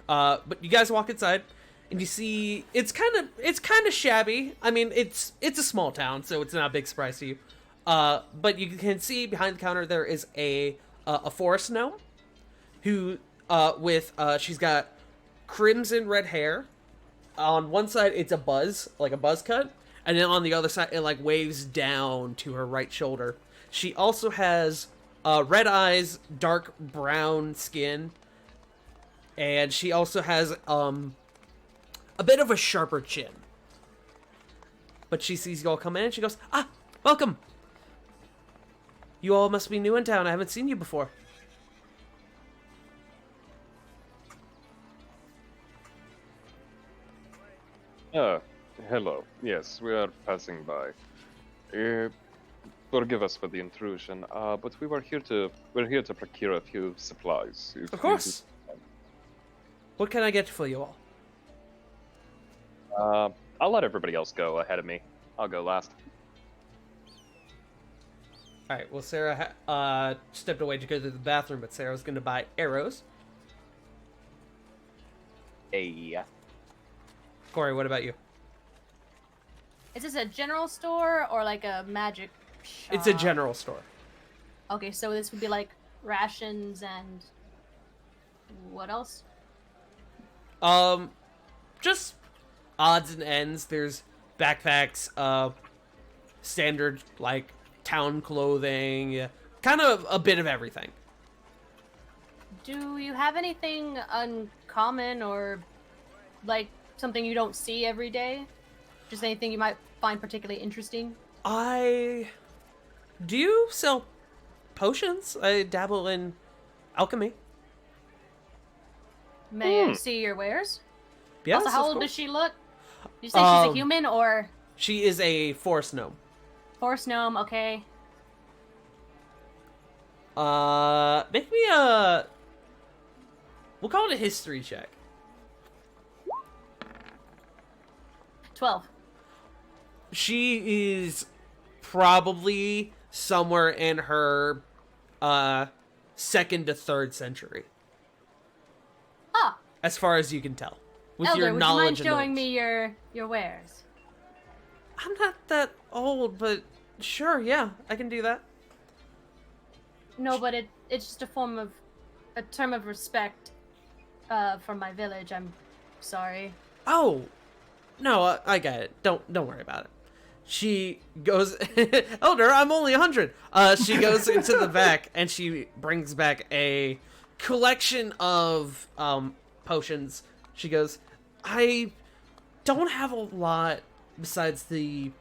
[SPEAKER 4] But you guys walk inside, and you see it's kind of shabby. I mean, it's a small town, so it's not a big surprise to you. But you can see behind the counter there is a a forest gnome who she's got crimson red hair. On one side it's a buzz, like a buzz cut, and then on the other side it like waves down to her right shoulder. She also has red eyes, dark brown skin, and she also has a bit of a sharper chin. But she sees you all come in and she goes, "Ah, welcome! You all must be new in town. I haven't seen you before."
[SPEAKER 5] Hello. Yes, we are passing by. Forgive us for the intrusion, but we're here to procure a few supplies.
[SPEAKER 4] Of course. What can I get for you all?
[SPEAKER 5] I'll let everybody else go ahead of me. I'll go last.
[SPEAKER 4] All right. Well, Sarah stepped away to go to the bathroom, but Sarah's going to buy arrows.
[SPEAKER 5] Hey.
[SPEAKER 4] Corey, what about you?
[SPEAKER 1] Is this a general store or like a magic shop?
[SPEAKER 4] It's a general store.
[SPEAKER 1] Okay, so this would be like rations and what else?
[SPEAKER 4] Just odds and ends. There's backpacks, standard like town clothing, kind of a bit of everything.
[SPEAKER 1] Do you have anything uncommon or like something you don't see every day? Just anything you might find particularly interesting?
[SPEAKER 4] I do sell potions. I dabble in alchemy.
[SPEAKER 1] May I see your wares?
[SPEAKER 4] Yes,
[SPEAKER 1] Also, how
[SPEAKER 4] of
[SPEAKER 1] old
[SPEAKER 4] course.
[SPEAKER 1] does she look? Did you say she's a human or
[SPEAKER 4] She is a forest gnome.
[SPEAKER 1] forest gnome? Okay.
[SPEAKER 4] Make me a... We'll call it a history check.
[SPEAKER 1] 12.
[SPEAKER 4] She is probably somewhere in her, 2nd to 3rd century.
[SPEAKER 1] Ah,
[SPEAKER 4] As far as you can tell. With
[SPEAKER 1] Elder,
[SPEAKER 4] your
[SPEAKER 1] would you
[SPEAKER 4] knowledge
[SPEAKER 1] mind showing
[SPEAKER 4] of
[SPEAKER 1] me your wares?
[SPEAKER 4] I'm not that old, but sure, yeah, I can do that.
[SPEAKER 1] No, but it's just a term of respect, from my village. I'm sorry.
[SPEAKER 4] Oh, no, I get it. Don't worry about it. She goes, Elder, I'm only 100. She goes into the back and she brings back a collection of potions. She goes, I don't have a lot besides the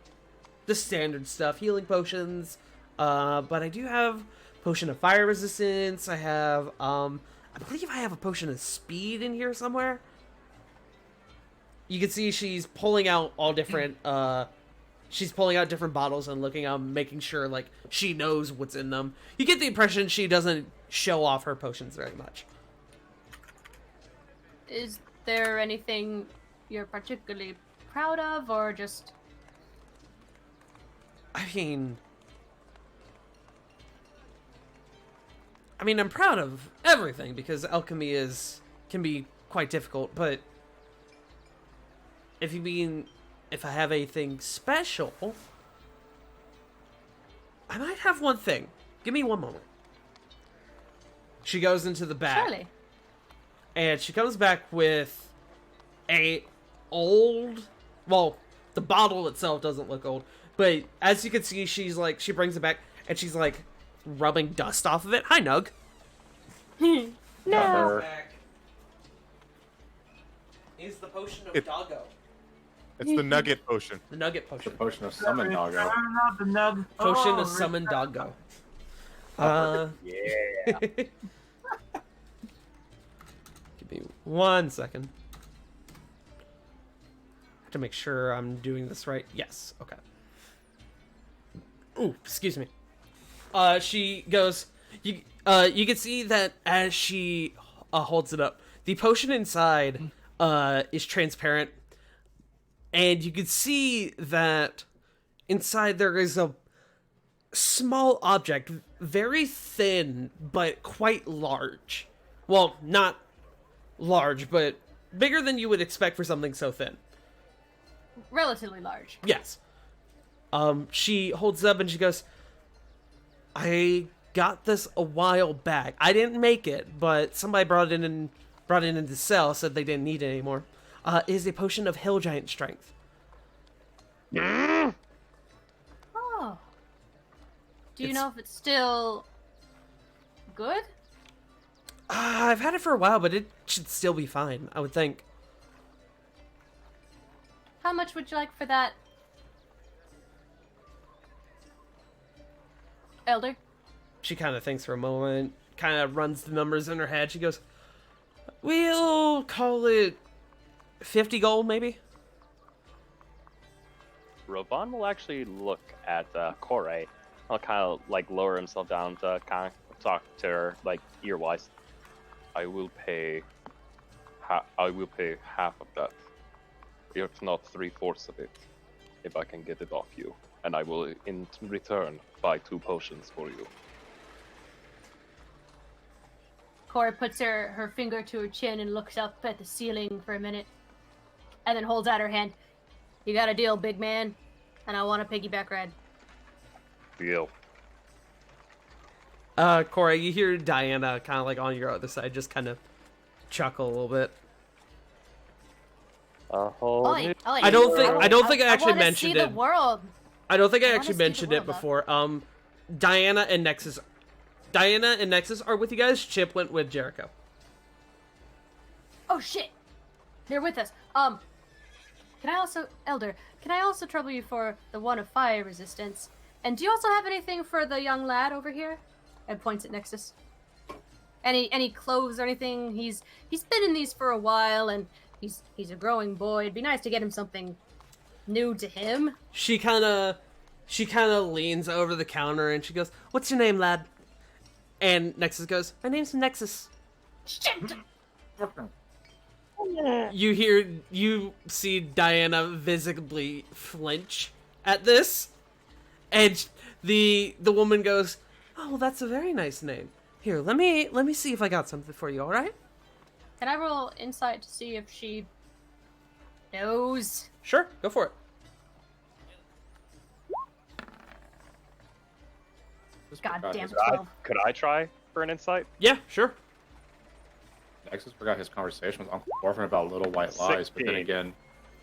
[SPEAKER 4] standard stuff, healing potions, but I do have potion of fire resistance. I have I believe I have a potion of speed in here somewhere. You can see she's pulling out all different she's pulling out different bottles and looking at them, making sure like she knows what's in them. You get the impression she doesn't show off her potions very much.
[SPEAKER 1] Is there anything you're particularly proud of, or just...
[SPEAKER 4] I mean, I'm proud of everything because alchemy can be quite difficult, but if you mean if I have anything special, I might have one thing. Give me one moment. She goes into the back.
[SPEAKER 1] Surely.
[SPEAKER 4] And she comes back with a old, well, the bottle itself doesn't look old, but as you can see, she brings it back and she's like rubbing dust off of it. Hi, Nug.
[SPEAKER 1] No.
[SPEAKER 4] Is the potion of
[SPEAKER 6] It-
[SPEAKER 4] doggo.
[SPEAKER 6] It's the nugget potion.
[SPEAKER 4] The nugget potion.
[SPEAKER 2] Potion of summon doggo.
[SPEAKER 3] The nug.
[SPEAKER 4] Potion
[SPEAKER 3] Oh,
[SPEAKER 4] of summon doggo.
[SPEAKER 2] Yeah.
[SPEAKER 4] Give me 1 second. Have to make sure I'm doing this right. Yes. Okay. Ooh, excuse me. She goes. You can see that as she holds it up, the potion inside is transparent, and you can see that inside there is a small object, very thin but quite large. Well, not large, but bigger than you would expect for something so thin.
[SPEAKER 1] Relatively large.
[SPEAKER 4] Yes. She holds it up and she goes, I got this a while back. I didn't make it, but somebody brought it in to sell, said they didn't need it anymore. It is a potion of hill giant strength.
[SPEAKER 1] Oh. Do you
[SPEAKER 4] It's-
[SPEAKER 1] know if it's still good?
[SPEAKER 4] I've had it for a while, but it should still be fine, I would think.
[SPEAKER 1] How much would you like for that, Elder?
[SPEAKER 4] She kind of thinks for a moment, kind of runs the numbers in her head. She goes, we'll call it 50 gold, maybe?
[SPEAKER 5] Rovan will actually look at Corey. I'll kind of like lower himself down to kind of talk to her like ear-wise. I will pay half of that, if not 3/4 of it, if I can get it off you, and I will in return buy 2 potions for you.
[SPEAKER 1] Cora puts her finger to her chin and looks up at the ceiling for a minute, and then holds out her hand. You got a deal, big man, and I want a piggyback ride.
[SPEAKER 5] Deal.
[SPEAKER 4] Corey, you hear Diana kind of like on your other side, just kind of chuckle a little bit.
[SPEAKER 1] Ollie,
[SPEAKER 4] I don't think I actually
[SPEAKER 1] wanna
[SPEAKER 4] mentioned
[SPEAKER 1] see
[SPEAKER 4] it.
[SPEAKER 1] the world.
[SPEAKER 4] I don't think I
[SPEAKER 1] wanna
[SPEAKER 4] actually
[SPEAKER 1] see the
[SPEAKER 4] mentioned it
[SPEAKER 1] world, huh?
[SPEAKER 4] before. Diana and Nexus are with you guys. Chip went with Jericho.
[SPEAKER 1] Oh shit! They're with us. Can I also, Elder? Can I also trouble you for the one of fire resistance? And do you also have anything for the young lad over here? And points at Nexus. Any clothes or anything? He's been in these for a while, and he's a growing boy. It'd be nice to get him something new to him.
[SPEAKER 4] She kind of leans over the counter and she goes, "What's your name, lad?" And Nexus goes, "My name's Nexus."
[SPEAKER 1] Shit!
[SPEAKER 4] You see Diana visibly flinch at this, and the woman goes, "Oh, that's a very nice name. Here, let me see if I got something for you. All right?"
[SPEAKER 1] Can I roll insight to see if she knows?
[SPEAKER 4] Sure, go for it.
[SPEAKER 1] God damn it,
[SPEAKER 2] His,
[SPEAKER 1] 12.
[SPEAKER 5] Could I try for an insight?
[SPEAKER 4] Yeah, sure.
[SPEAKER 2] Nexus forgot his conversation with Uncle Orphan about little white lies, but then
[SPEAKER 5] 16.
[SPEAKER 2] again,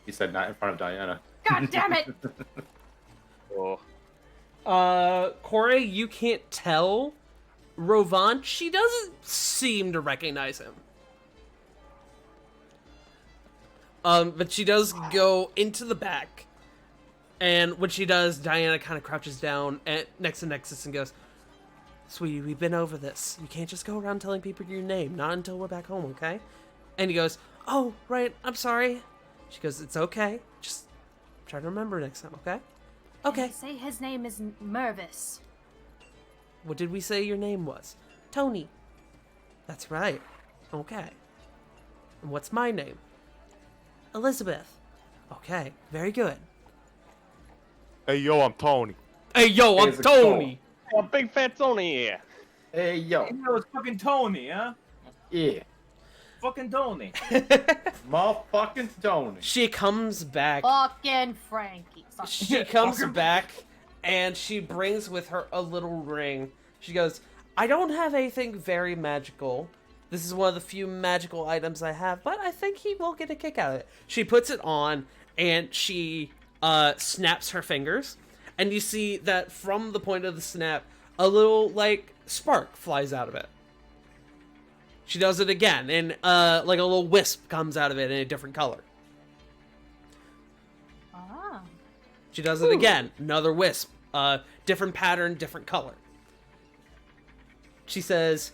[SPEAKER 2] he said not in front of Diana.
[SPEAKER 1] God damn it!
[SPEAKER 5] Oh,
[SPEAKER 4] Corey, you can't tell Rovan. She doesn't seem to recognize him. But she does go into the back, and when she does, Diana kind of crouches down next to Nexus and goes, "Sweetie, we've been over this. You can't just go around telling people your name, not until we're back home, okay?" And he goes, "Oh, right, I'm sorry." She goes, "It's okay. Just try to remember next time, okay?" "Okay."
[SPEAKER 1] They say his name is Mervis.
[SPEAKER 4] What did we say your name was? Tony. That's right. Okay. And what's my name? Elizabeth. Okay, very good.
[SPEAKER 6] Hey, yo, I'm Tony.
[SPEAKER 4] Hey, yo, I'm
[SPEAKER 2] Here's a
[SPEAKER 4] Tony.
[SPEAKER 5] a big fat Tony.
[SPEAKER 2] Hey, yo.
[SPEAKER 3] You know it's fucking Tony, huh?
[SPEAKER 2] Yeah.
[SPEAKER 3] Fucking Tony.
[SPEAKER 2] Motherfucking Tony.
[SPEAKER 4] She comes back.
[SPEAKER 1] Fucking Frankie. Sorry.
[SPEAKER 4] She comes back and she brings with her a little ring. She goes, "I don't have anything very magical. This is one of the few magical items I have, but I think he will get a kick out of it." She puts it on and she snaps her fingers. And you see that from the point of the snap, a little, like, spark flies out of it. She does it again, and like a little wisp comes out of it in a different color.
[SPEAKER 1] Ah.
[SPEAKER 4] She does it again, another wisp, different pattern, different color. She says,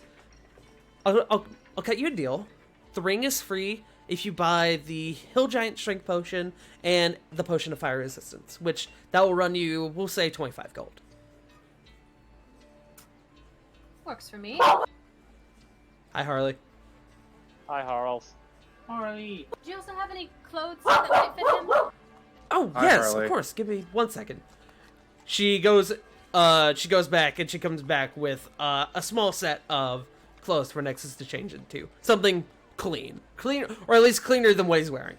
[SPEAKER 4] I'll cut you a deal. The ring is free if you buy the Hill Giant Strength Potion and the Potion of Fire Resistance, which that will run you, we'll say, 25 gold.
[SPEAKER 1] Works for me.
[SPEAKER 4] Hi, Harley.
[SPEAKER 5] Hi, Harles.
[SPEAKER 3] Harley.
[SPEAKER 1] Do you also have any clothes that might fit him?
[SPEAKER 4] Oh,
[SPEAKER 2] Hi,
[SPEAKER 4] yes,
[SPEAKER 2] Harley.
[SPEAKER 4] of course. Give me 1 second. She goes back and she comes back with a small set of clothes for Nexus to change into. Something clean, or at least cleaner than what he's wearing.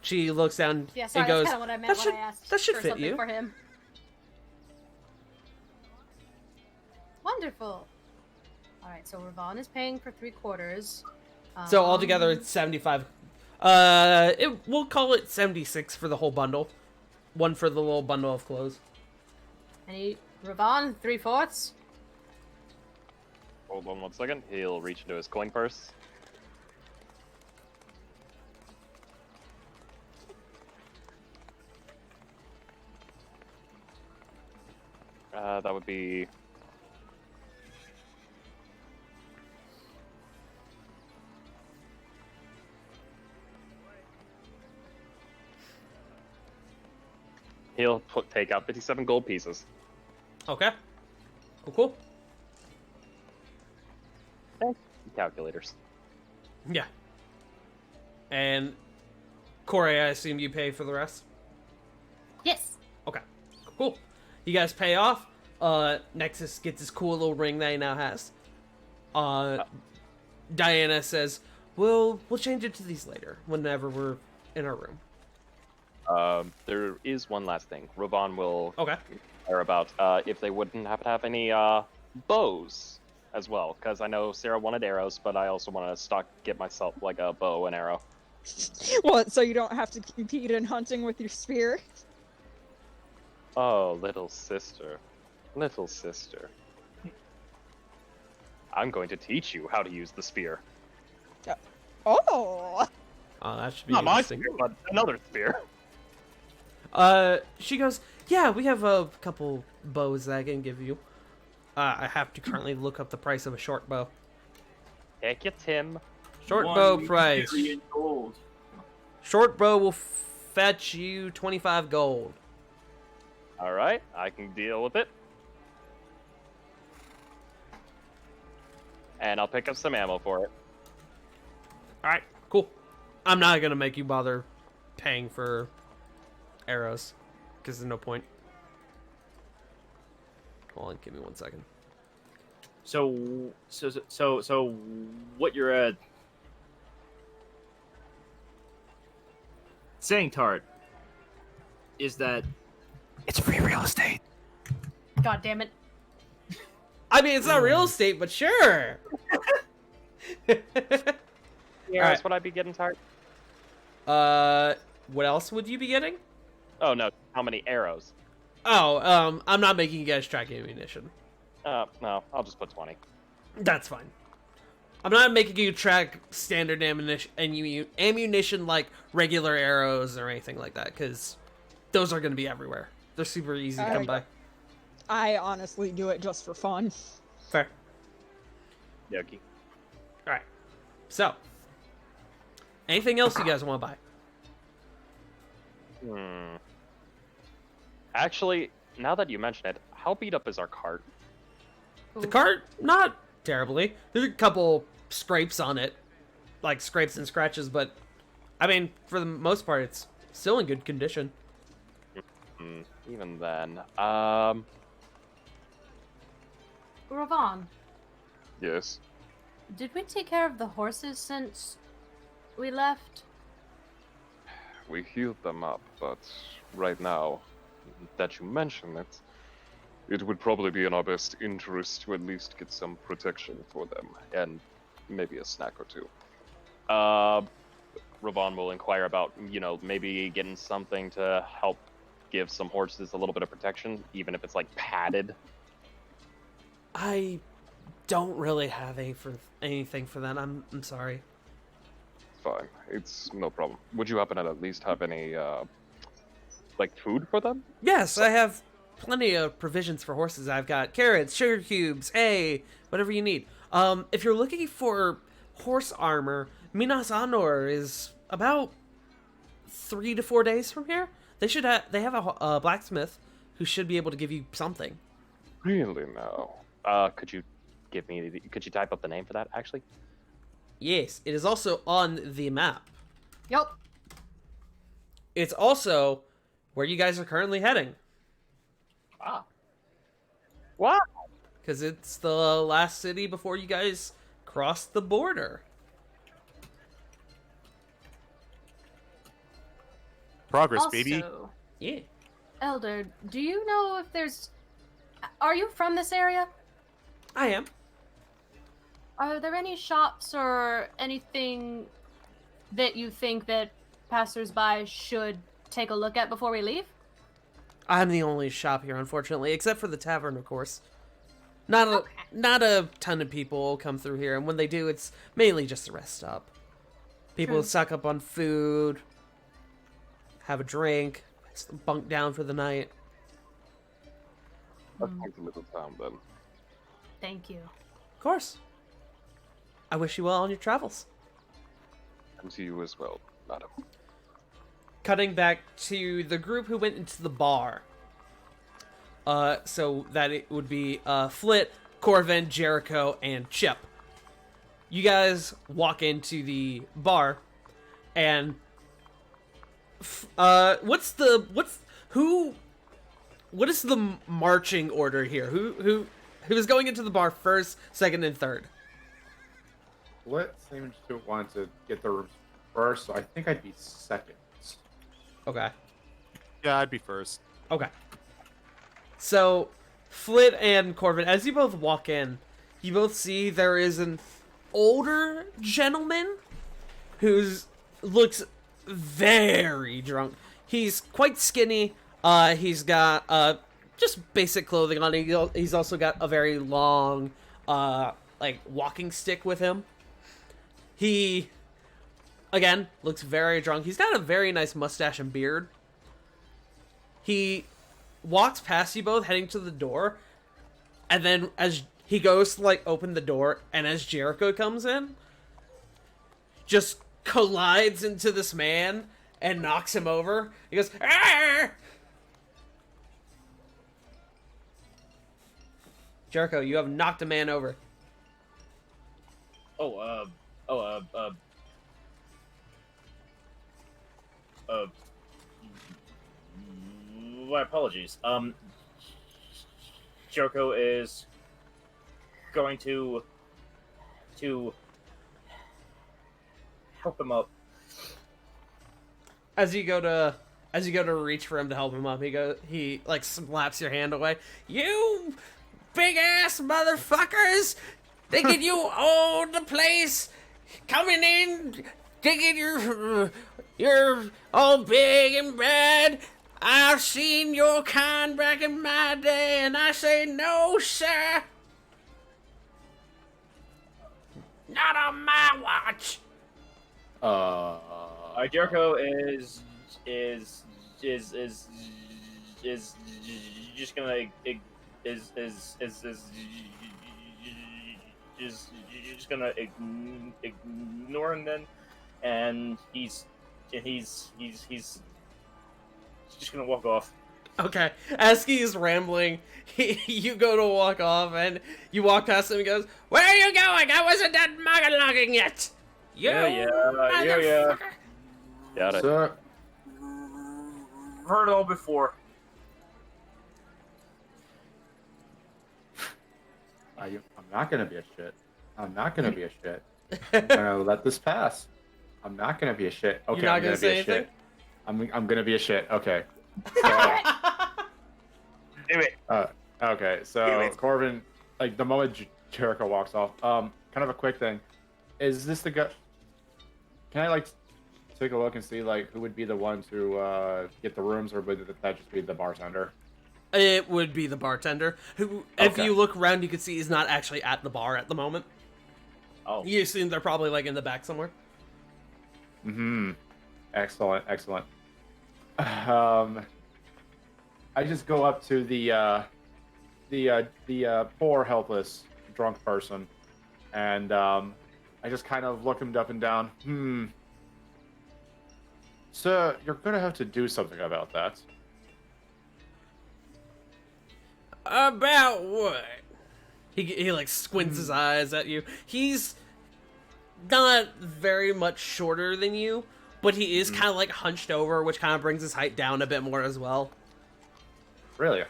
[SPEAKER 4] She looks down
[SPEAKER 1] Yeah, sorry,
[SPEAKER 4] and goes,
[SPEAKER 1] that's kind of what I meant
[SPEAKER 4] "That
[SPEAKER 1] when I asked
[SPEAKER 4] should
[SPEAKER 1] for
[SPEAKER 4] fit
[SPEAKER 1] something
[SPEAKER 4] you."
[SPEAKER 1] for him. Wonderful. All right, so Ravon is paying for 3/4.
[SPEAKER 4] So altogether, it's 75. We'll call it 76 for the whole bundle. One for the little bundle of clothes.
[SPEAKER 1] Ravon 3/4.
[SPEAKER 5] Hold on 1 second. He'll reach into his coin purse. That would be... He'll take out 57 gold pieces.
[SPEAKER 4] Okay. Cool.
[SPEAKER 5] Calculators.
[SPEAKER 4] Yeah. And Corey, I assume you pay for the rest?
[SPEAKER 1] Yes.
[SPEAKER 4] Okay. Cool. You guys pay off. Nexus gets his cool little ring that he now has. Diana says, we'll change it to these later, whenever we're in our room.
[SPEAKER 5] There is one last thing. Ravon will
[SPEAKER 4] Okay.
[SPEAKER 5] inquire about if they wouldn't happen to have any bows as well, because I know Sarah wanted arrows, but I also want to get myself like a bow and arrow.
[SPEAKER 10] What, so you don't have to compete in hunting with your spear?
[SPEAKER 5] Oh, little sister. Little sister. I'm going to teach you how to use the spear.
[SPEAKER 10] Oh!
[SPEAKER 4] That should be
[SPEAKER 5] Not my
[SPEAKER 4] interesting.
[SPEAKER 5] spear, but another spear.
[SPEAKER 4] She goes, yeah, we have a couple bows that I can give you. I have to currently look up the price of a short bow.
[SPEAKER 5] Heck ya, Tim.
[SPEAKER 4] Short
[SPEAKER 3] 1
[SPEAKER 4] bow price.
[SPEAKER 3] million gold.
[SPEAKER 4] Short bow will fetch you 25 gold.
[SPEAKER 5] Alright, I can deal with it. And I'll pick up some ammo for it.
[SPEAKER 4] Alright, cool. I'm not gonna make you bother paying for arrows, because there's no point. Hold on, give me 1 second.
[SPEAKER 9] So what you're saying, Tart, is that
[SPEAKER 8] It's free real estate.
[SPEAKER 1] God damn it.
[SPEAKER 4] I mean, it's not real estate, but sure.
[SPEAKER 5] Yeah,
[SPEAKER 4] Alright.
[SPEAKER 5] that's what I'd be getting tired.
[SPEAKER 4] What else would you be getting?
[SPEAKER 5] Oh no, how many arrows?
[SPEAKER 4] Oh, I'm not making you guys track ammunition.
[SPEAKER 5] No, I'll just put 20.
[SPEAKER 4] That's fine. I'm not making you track standard ammunition like regular arrows or anything like that, because those are going to be everywhere. They're super easy to come by.
[SPEAKER 10] I honestly do it just for fun.
[SPEAKER 4] Fair.
[SPEAKER 5] Yoki.
[SPEAKER 4] Alright. So, anything else you guys want to buy?
[SPEAKER 5] Actually, now that you mention it, how beat up is our cart?
[SPEAKER 4] The cart, not terribly. There's a couple scrapes on it. Like scrapes and scratches, but I mean, for the most part, it's still in good condition.
[SPEAKER 5] Even then,
[SPEAKER 1] Ravon,
[SPEAKER 5] yes.
[SPEAKER 1] did we take care of the horses since we left?
[SPEAKER 5] We healed them up, but right now that you mention it, it would probably be in our best interest to at least get some protection for them, and maybe a snack or two. Ravon will inquire about, maybe getting something to help give some horses a little bit of protection, even if it's like padded.
[SPEAKER 4] I don't really have anything for that. I'm sorry.
[SPEAKER 5] Fine, it's no problem. Would you happen to at least have any, like food for them?
[SPEAKER 4] Yes, I have plenty of provisions for horses. I've got carrots, sugar cubes, hay, whatever you need. If you're looking for horse armor, Minas Anor is about 3 to 4 days from here. They have a blacksmith who should be able to give you something.
[SPEAKER 5] Really now? Could you type up the name for that, actually?
[SPEAKER 4] Yes, it is also on the map.
[SPEAKER 1] Yup.
[SPEAKER 4] It's also where you guys are currently heading.
[SPEAKER 5] Ah. Wow.
[SPEAKER 4] Because it's the last city before you guys cross the border.
[SPEAKER 6] Progress,
[SPEAKER 1] Also,
[SPEAKER 6] baby.
[SPEAKER 4] Yeah.
[SPEAKER 1] Elder, do you know if there's... Are you from this area?
[SPEAKER 4] I am.
[SPEAKER 1] Are there any shops or anything that you think that passersby should take a look at before we leave?
[SPEAKER 4] I'm the only shop here, unfortunately, except for the tavern, of course. Not a ton of people come through here, and when they do, it's mainly just a rest stop. People
[SPEAKER 1] True.
[SPEAKER 4] stock up on food, have a drink, bunk down for the night.
[SPEAKER 5] Let's take the middle town then.
[SPEAKER 1] Thank you.
[SPEAKER 4] Of course. I wish you well on your travels.
[SPEAKER 5] And to you as well, madam.
[SPEAKER 4] Cutting back to the group who went into the bar. So that it would be Flit, Corvin, Jericho, and Chip. You guys walk into the bar, and what is the marching order here? Who's going into the bar first, second, and third?
[SPEAKER 2] Split seems to want to get the rooms first, so I think I'd be second.
[SPEAKER 4] Okay.
[SPEAKER 6] Yeah, I'd be first.
[SPEAKER 4] Okay. So, Flit and Corvin, as you both walk in, you both see there is an older gentleman who's looks very drunk. He's quite skinny. He's got just basic clothing on. He's also got a very long like walking stick with him. He again looks very drunk. He's got a very nice mustache and beard. He walks past you both, heading to the door, and then as he goes to like open the door, and as Jericho comes in, just collides into this man and knocks him over. He goes, "Arr!" Jericho, you have knocked a man over.
[SPEAKER 9] My apologies. Jericho is going to help him up.
[SPEAKER 4] As you go to reach for him to help him up, he like slaps your hand away. You big ass motherfuckers, thinking you own the place, coming in, thinking you're all big and bad. I've seen your kind back in my day, and I say no, sir. Not on my watch.
[SPEAKER 9] Jericho is just gonna just gonna ignore him then, and he's just gonna walk off.
[SPEAKER 4] Okay. As he's rambling, you go to walk off, and you walk past him and goes, "Where are you going? I wasn't done monologuing yet."
[SPEAKER 9] Yeah.
[SPEAKER 4] Motherfucker.
[SPEAKER 5] Got it.
[SPEAKER 2] Sir,
[SPEAKER 9] Heard it all before.
[SPEAKER 2] I'm not gonna be a shit. I'm not gonna be a shit. I'm gonna let this pass. I'm not gonna be a shit. Okay,
[SPEAKER 4] You're not
[SPEAKER 2] I'm
[SPEAKER 4] gonna
[SPEAKER 2] gonna be
[SPEAKER 4] say
[SPEAKER 2] a
[SPEAKER 4] anything?
[SPEAKER 2] shit. I'm gonna be a shit. Okay. So,
[SPEAKER 9] Do it.
[SPEAKER 2] okay, so Corvin, like the moment Jericho walks off, kind of a quick thing. Is this the guy? Can I like take a look and see like who would be the one to get the rooms, or would that just be the bartender?
[SPEAKER 4] It would be the bartender, who, if
[SPEAKER 2] Okay.
[SPEAKER 4] you look around, you can see is not actually at the bar at the moment.
[SPEAKER 9] Oh.
[SPEAKER 4] You assume they're probably like in the back somewhere.
[SPEAKER 2] Mm-hmm. Excellent. I just go up to the poor, helpless, drunk person, and I just kind of look him up and down. Sir, you're gonna have to do something about that.
[SPEAKER 4] About what? He like squints his eyes at you. He's not very much shorter than you, but he is kind of like hunched over, which kind of brings his height down a bit more as well.
[SPEAKER 2] Really?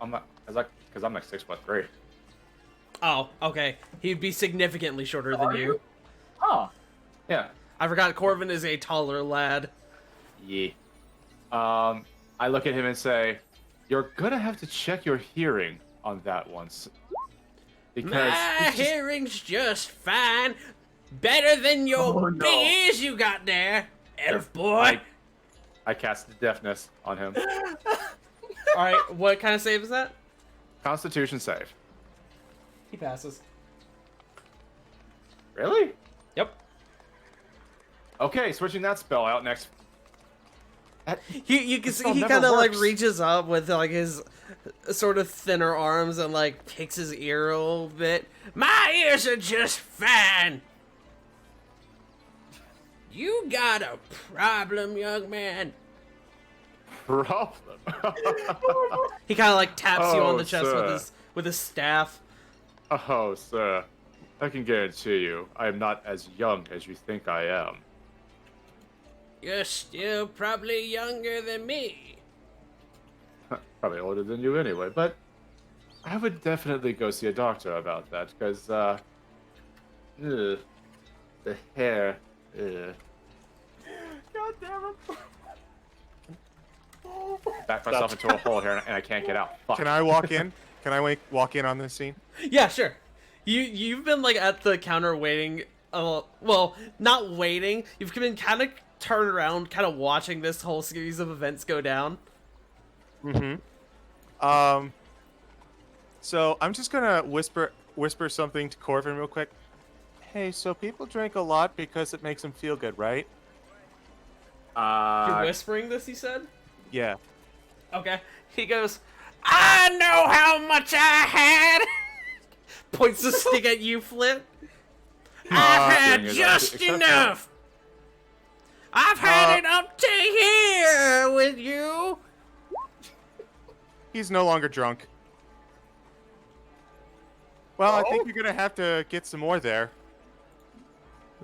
[SPEAKER 2] I'm not. Because I'm like 6'3".
[SPEAKER 4] Oh, okay. He'd be significantly shorter than you.
[SPEAKER 9] Huh.
[SPEAKER 2] Yeah.
[SPEAKER 4] I forgot Corvin is a taller lad.
[SPEAKER 2] Yeah. I look at him and say, "You're gonna have to check your hearing on that once." because
[SPEAKER 4] My hearing's just fine. Better than your big ears you got there, elf boy.
[SPEAKER 2] I cast deafness on him.
[SPEAKER 4] All right, what kind of save is that?
[SPEAKER 2] Constitution save.
[SPEAKER 4] He passes.
[SPEAKER 2] Really?
[SPEAKER 4] Yep.
[SPEAKER 2] Okay, switching that spell out next.
[SPEAKER 4] You can
[SPEAKER 2] This
[SPEAKER 4] see
[SPEAKER 2] spell
[SPEAKER 4] he
[SPEAKER 2] never
[SPEAKER 4] kind of like
[SPEAKER 2] works.
[SPEAKER 4] reaches up with like his sort of thinner arms and like picks his ear a little bit. My ears are just fine. You got a problem, young man.
[SPEAKER 2] Problem.
[SPEAKER 4] He kind of like taps you on
[SPEAKER 2] Oh,
[SPEAKER 4] the chest
[SPEAKER 2] sir.
[SPEAKER 4] with his staff.
[SPEAKER 2] Oh, sir. I can guarantee you, I am not as young as you think I am.
[SPEAKER 4] You're still probably younger than me.
[SPEAKER 2] Probably older than you anyway, but I would definitely go see a doctor about that, because, the hair,
[SPEAKER 3] God damn it.
[SPEAKER 2] back myself into a hole here and I can't get out. Fuck.
[SPEAKER 6] Can I walk in? Can I walk in on this scene?
[SPEAKER 4] Yeah, sure. You've been like at the counter waiting. Well, not waiting. You've been kind of turned around, kind of watching this whole series of events go down.
[SPEAKER 6] Mm-hmm. So I'm just gonna whisper something to Corvin real quick. Hey, so people drink a lot because it makes them feel good, right?
[SPEAKER 4] You're whispering this, he said?
[SPEAKER 6] Yeah.
[SPEAKER 4] Okay. He goes, I know how much I had! Points the stick at you, Flip. I've had
[SPEAKER 2] doing it
[SPEAKER 4] just
[SPEAKER 2] acceptable.
[SPEAKER 4] enough! I've had it up to here with you!
[SPEAKER 6] He's no longer drunk. Well, I think you're gonna have to get some more there.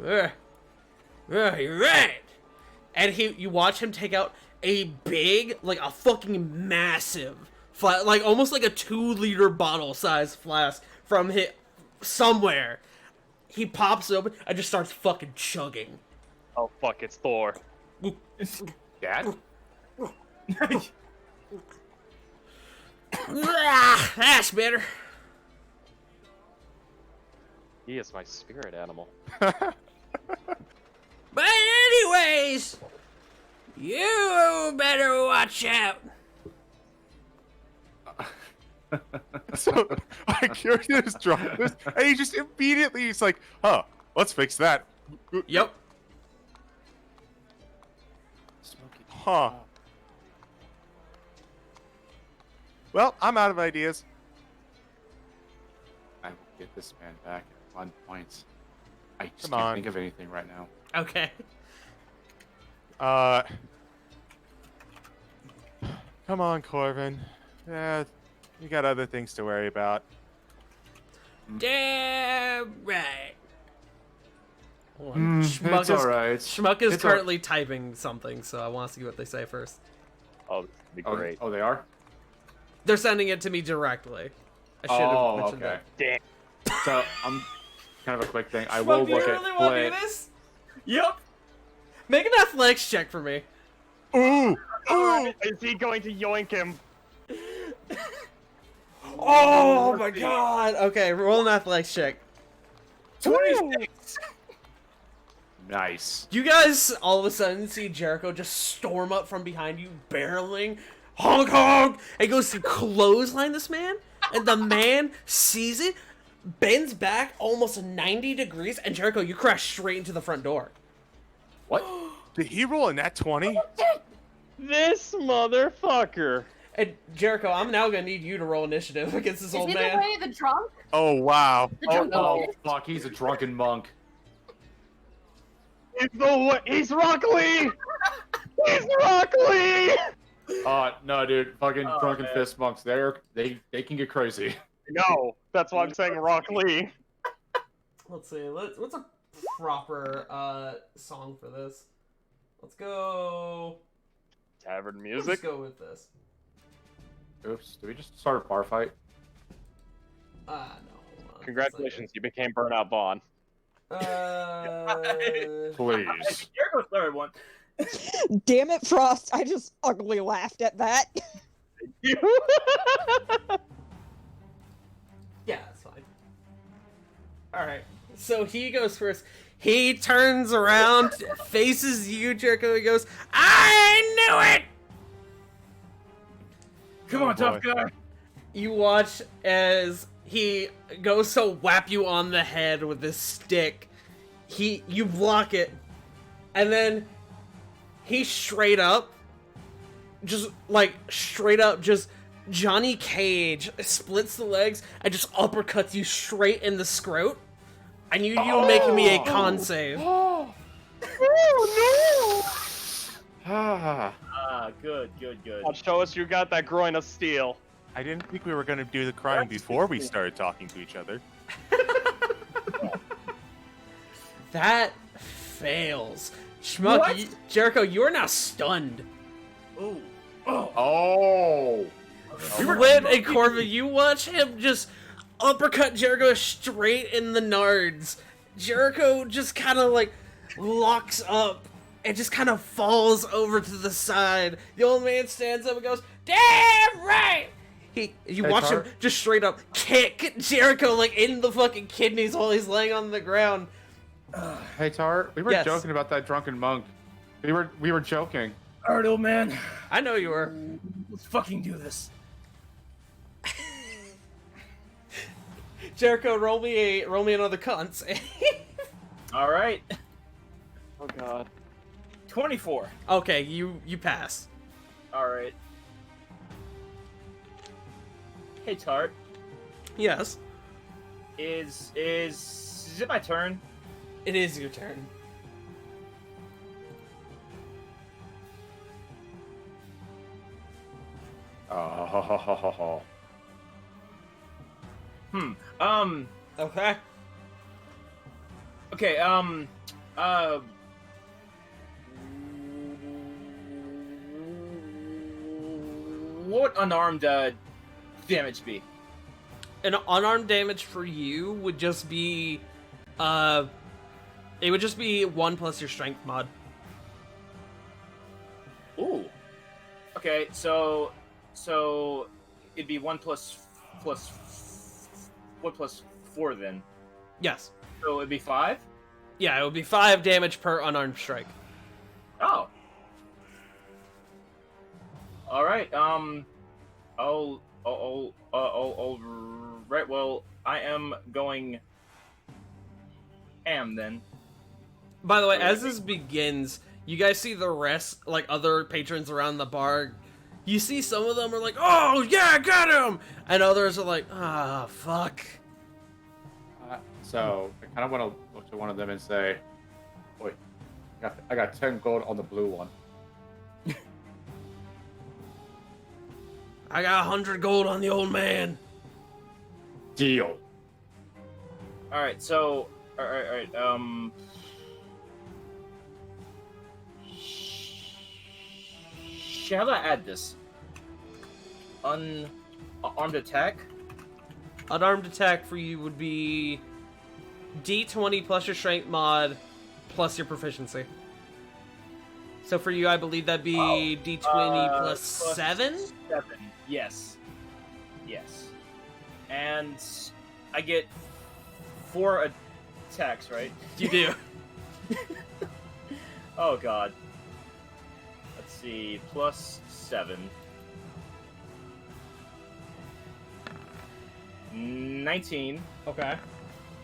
[SPEAKER 4] You're right. And you watch him take out a big, like a fucking massive, like almost like a 2-liter bottle size flask from somewhere. He pops open and just starts fucking chugging.
[SPEAKER 5] Oh fuck, it's Thor.
[SPEAKER 2] Dad?
[SPEAKER 4] That's better.
[SPEAKER 5] He is my spirit animal.
[SPEAKER 4] But anyways, you better watch out.
[SPEAKER 6] So Kyrgios dropped this, and he just immediately he's like, "Huh, let's fix that."
[SPEAKER 4] Yep.
[SPEAKER 6] Huh. Well, I'm out of ideas.
[SPEAKER 2] I will get this man back at 1 point. I just
[SPEAKER 6] Come
[SPEAKER 2] can't
[SPEAKER 6] on.
[SPEAKER 2] think of anything right now.
[SPEAKER 4] Okay.
[SPEAKER 6] Come on, Corvin. Yeah, you got other things to worry about.
[SPEAKER 4] Damn right. Hold on.
[SPEAKER 2] It's alright.
[SPEAKER 4] Schmuck is
[SPEAKER 2] It's
[SPEAKER 4] currently typing something, so I want to see what they say first.
[SPEAKER 5] Oh, this would be great.
[SPEAKER 2] Oh, they are?
[SPEAKER 4] They're sending it to me directly. I should have mentioned
[SPEAKER 2] okay.
[SPEAKER 5] Damn.
[SPEAKER 2] So, kind of a quick thing. I
[SPEAKER 4] that.
[SPEAKER 2] will
[SPEAKER 4] Schmuck, do you
[SPEAKER 2] look
[SPEAKER 4] really
[SPEAKER 2] at
[SPEAKER 4] want to
[SPEAKER 2] play.
[SPEAKER 4] do this?
[SPEAKER 3] Yep.
[SPEAKER 4] Make an athletics check for me.
[SPEAKER 6] Ooh! Ooh!
[SPEAKER 5] Is he going to yoink him?
[SPEAKER 4] Oh my god! Okay, roll an athletics check.
[SPEAKER 3] 26.
[SPEAKER 2] Nice.
[SPEAKER 4] You guys all of a sudden see Jericho just storm up from behind you, barreling, honk honk, and goes to clothesline this man, and the man sees it, bends back almost 90 degrees, and Jericho, you crash straight into the front door.
[SPEAKER 2] What?
[SPEAKER 6] Did he roll a nat 20?
[SPEAKER 5] This motherfucker.
[SPEAKER 4] And Jericho, I'm now gonna need you to roll initiative against this
[SPEAKER 1] Is
[SPEAKER 4] old
[SPEAKER 1] he
[SPEAKER 4] man.
[SPEAKER 1] the way the drunk?
[SPEAKER 6] Oh, wow.
[SPEAKER 1] The
[SPEAKER 2] Oh,
[SPEAKER 1] drunk
[SPEAKER 2] oh, fuck, he's a drunken monk.
[SPEAKER 5] He's Rock Lee! He's Rock Lee!
[SPEAKER 2] No, dude, fucking
[SPEAKER 3] Oh,
[SPEAKER 2] drunken
[SPEAKER 3] man.
[SPEAKER 2] fist monks, they can get crazy.
[SPEAKER 5] No, that's why I'm saying Rock Lee.
[SPEAKER 4] Let's see. What's a proper song for this? Let's go.
[SPEAKER 5] Tavern
[SPEAKER 4] Let's
[SPEAKER 5] music.
[SPEAKER 4] go with this.
[SPEAKER 2] Oops, did we just start a bar fight?
[SPEAKER 4] No. Hold on.
[SPEAKER 5] Congratulations, you became Burnout Vaughn.
[SPEAKER 2] Please.
[SPEAKER 3] Here goes the third one.
[SPEAKER 10] Damn it, Frost! I just ugly laughed at that.
[SPEAKER 4] Yeah, that's fine. So he goes first. He turns around, faces you, Jericho, and goes, I knew it!
[SPEAKER 3] Come
[SPEAKER 6] Oh,
[SPEAKER 3] on, tough
[SPEAKER 6] boy.
[SPEAKER 3] guy.
[SPEAKER 4] You watch as he goes to whap you on the head with this stick. You block it, and then he straight up just Johnny Cage splits the legs and just uppercuts you straight in the scrot. I need you making me a con save.
[SPEAKER 2] Ah.
[SPEAKER 3] Good.
[SPEAKER 5] I'll show us you got that groin of steel.
[SPEAKER 6] I didn't think we were going to do the crying before we started talking to each other.
[SPEAKER 4] That fails. Schmuck,
[SPEAKER 3] What?
[SPEAKER 4] Jericho, you are now stunned.
[SPEAKER 3] Ooh. Oh.
[SPEAKER 2] Oh.
[SPEAKER 4] Flint and Corbin, you watch him just uppercut Jericho straight in the nards. Jericho just kind of like locks up and just kind of falls over to the side. The old man stands up and goes, "Damn right!" You
[SPEAKER 2] Hey,
[SPEAKER 4] watch him
[SPEAKER 2] Tart.
[SPEAKER 4] just straight up kick Jericho like in the fucking kidneys while he's laying on the ground.
[SPEAKER 2] Hey Tar, we were
[SPEAKER 4] Yes.
[SPEAKER 2] joking about that drunken monk. We were joking.
[SPEAKER 3] All right, old man.
[SPEAKER 4] I know you were.
[SPEAKER 3] Let's fucking do this.
[SPEAKER 4] Jericho, roll me another con save.
[SPEAKER 3] All right.
[SPEAKER 5] Oh god.
[SPEAKER 3] 24.
[SPEAKER 4] Okay, you pass.
[SPEAKER 3] All right. Hey, Tart.
[SPEAKER 4] Yes,
[SPEAKER 3] Is it my turn?
[SPEAKER 4] it is your turn.
[SPEAKER 2] Oh.
[SPEAKER 4] Okay.
[SPEAKER 3] Okay, what would unarmed, damage be?
[SPEAKER 4] An unarmed damage for you would just be, it would just be 1 plus your strength mod.
[SPEAKER 3] Ooh. Okay, so it'd be 1 plus 4 then.
[SPEAKER 4] Yes.
[SPEAKER 3] So it'd be 5?
[SPEAKER 4] Yeah, it would be 5 damage per unarmed strike.
[SPEAKER 3] Oh. All right. Right. Well, I am going ham then.
[SPEAKER 4] By the way, as this begins, you guys see the rest, like other patrons around the bar. You see some of them are like, "Oh yeah, got him," and others are like, "Ah, fuck."
[SPEAKER 2] So I kind of want to look to one of them and say, "Boy, I got 10 gold on the blue one."
[SPEAKER 4] I got 100 gold on the old man.
[SPEAKER 2] Deal.
[SPEAKER 3] All right. So, all right. How do I add this? Armed attack.
[SPEAKER 4] Unarmed attack for you would be D20 plus your strength mod plus your proficiency. So for you, I believe that'd be D20 plus 7?
[SPEAKER 3] 7. Yes. And I get 4 attacks, right?
[SPEAKER 4] You do.
[SPEAKER 3] Oh god. Let's see. Plus 7. 19.
[SPEAKER 4] Okay.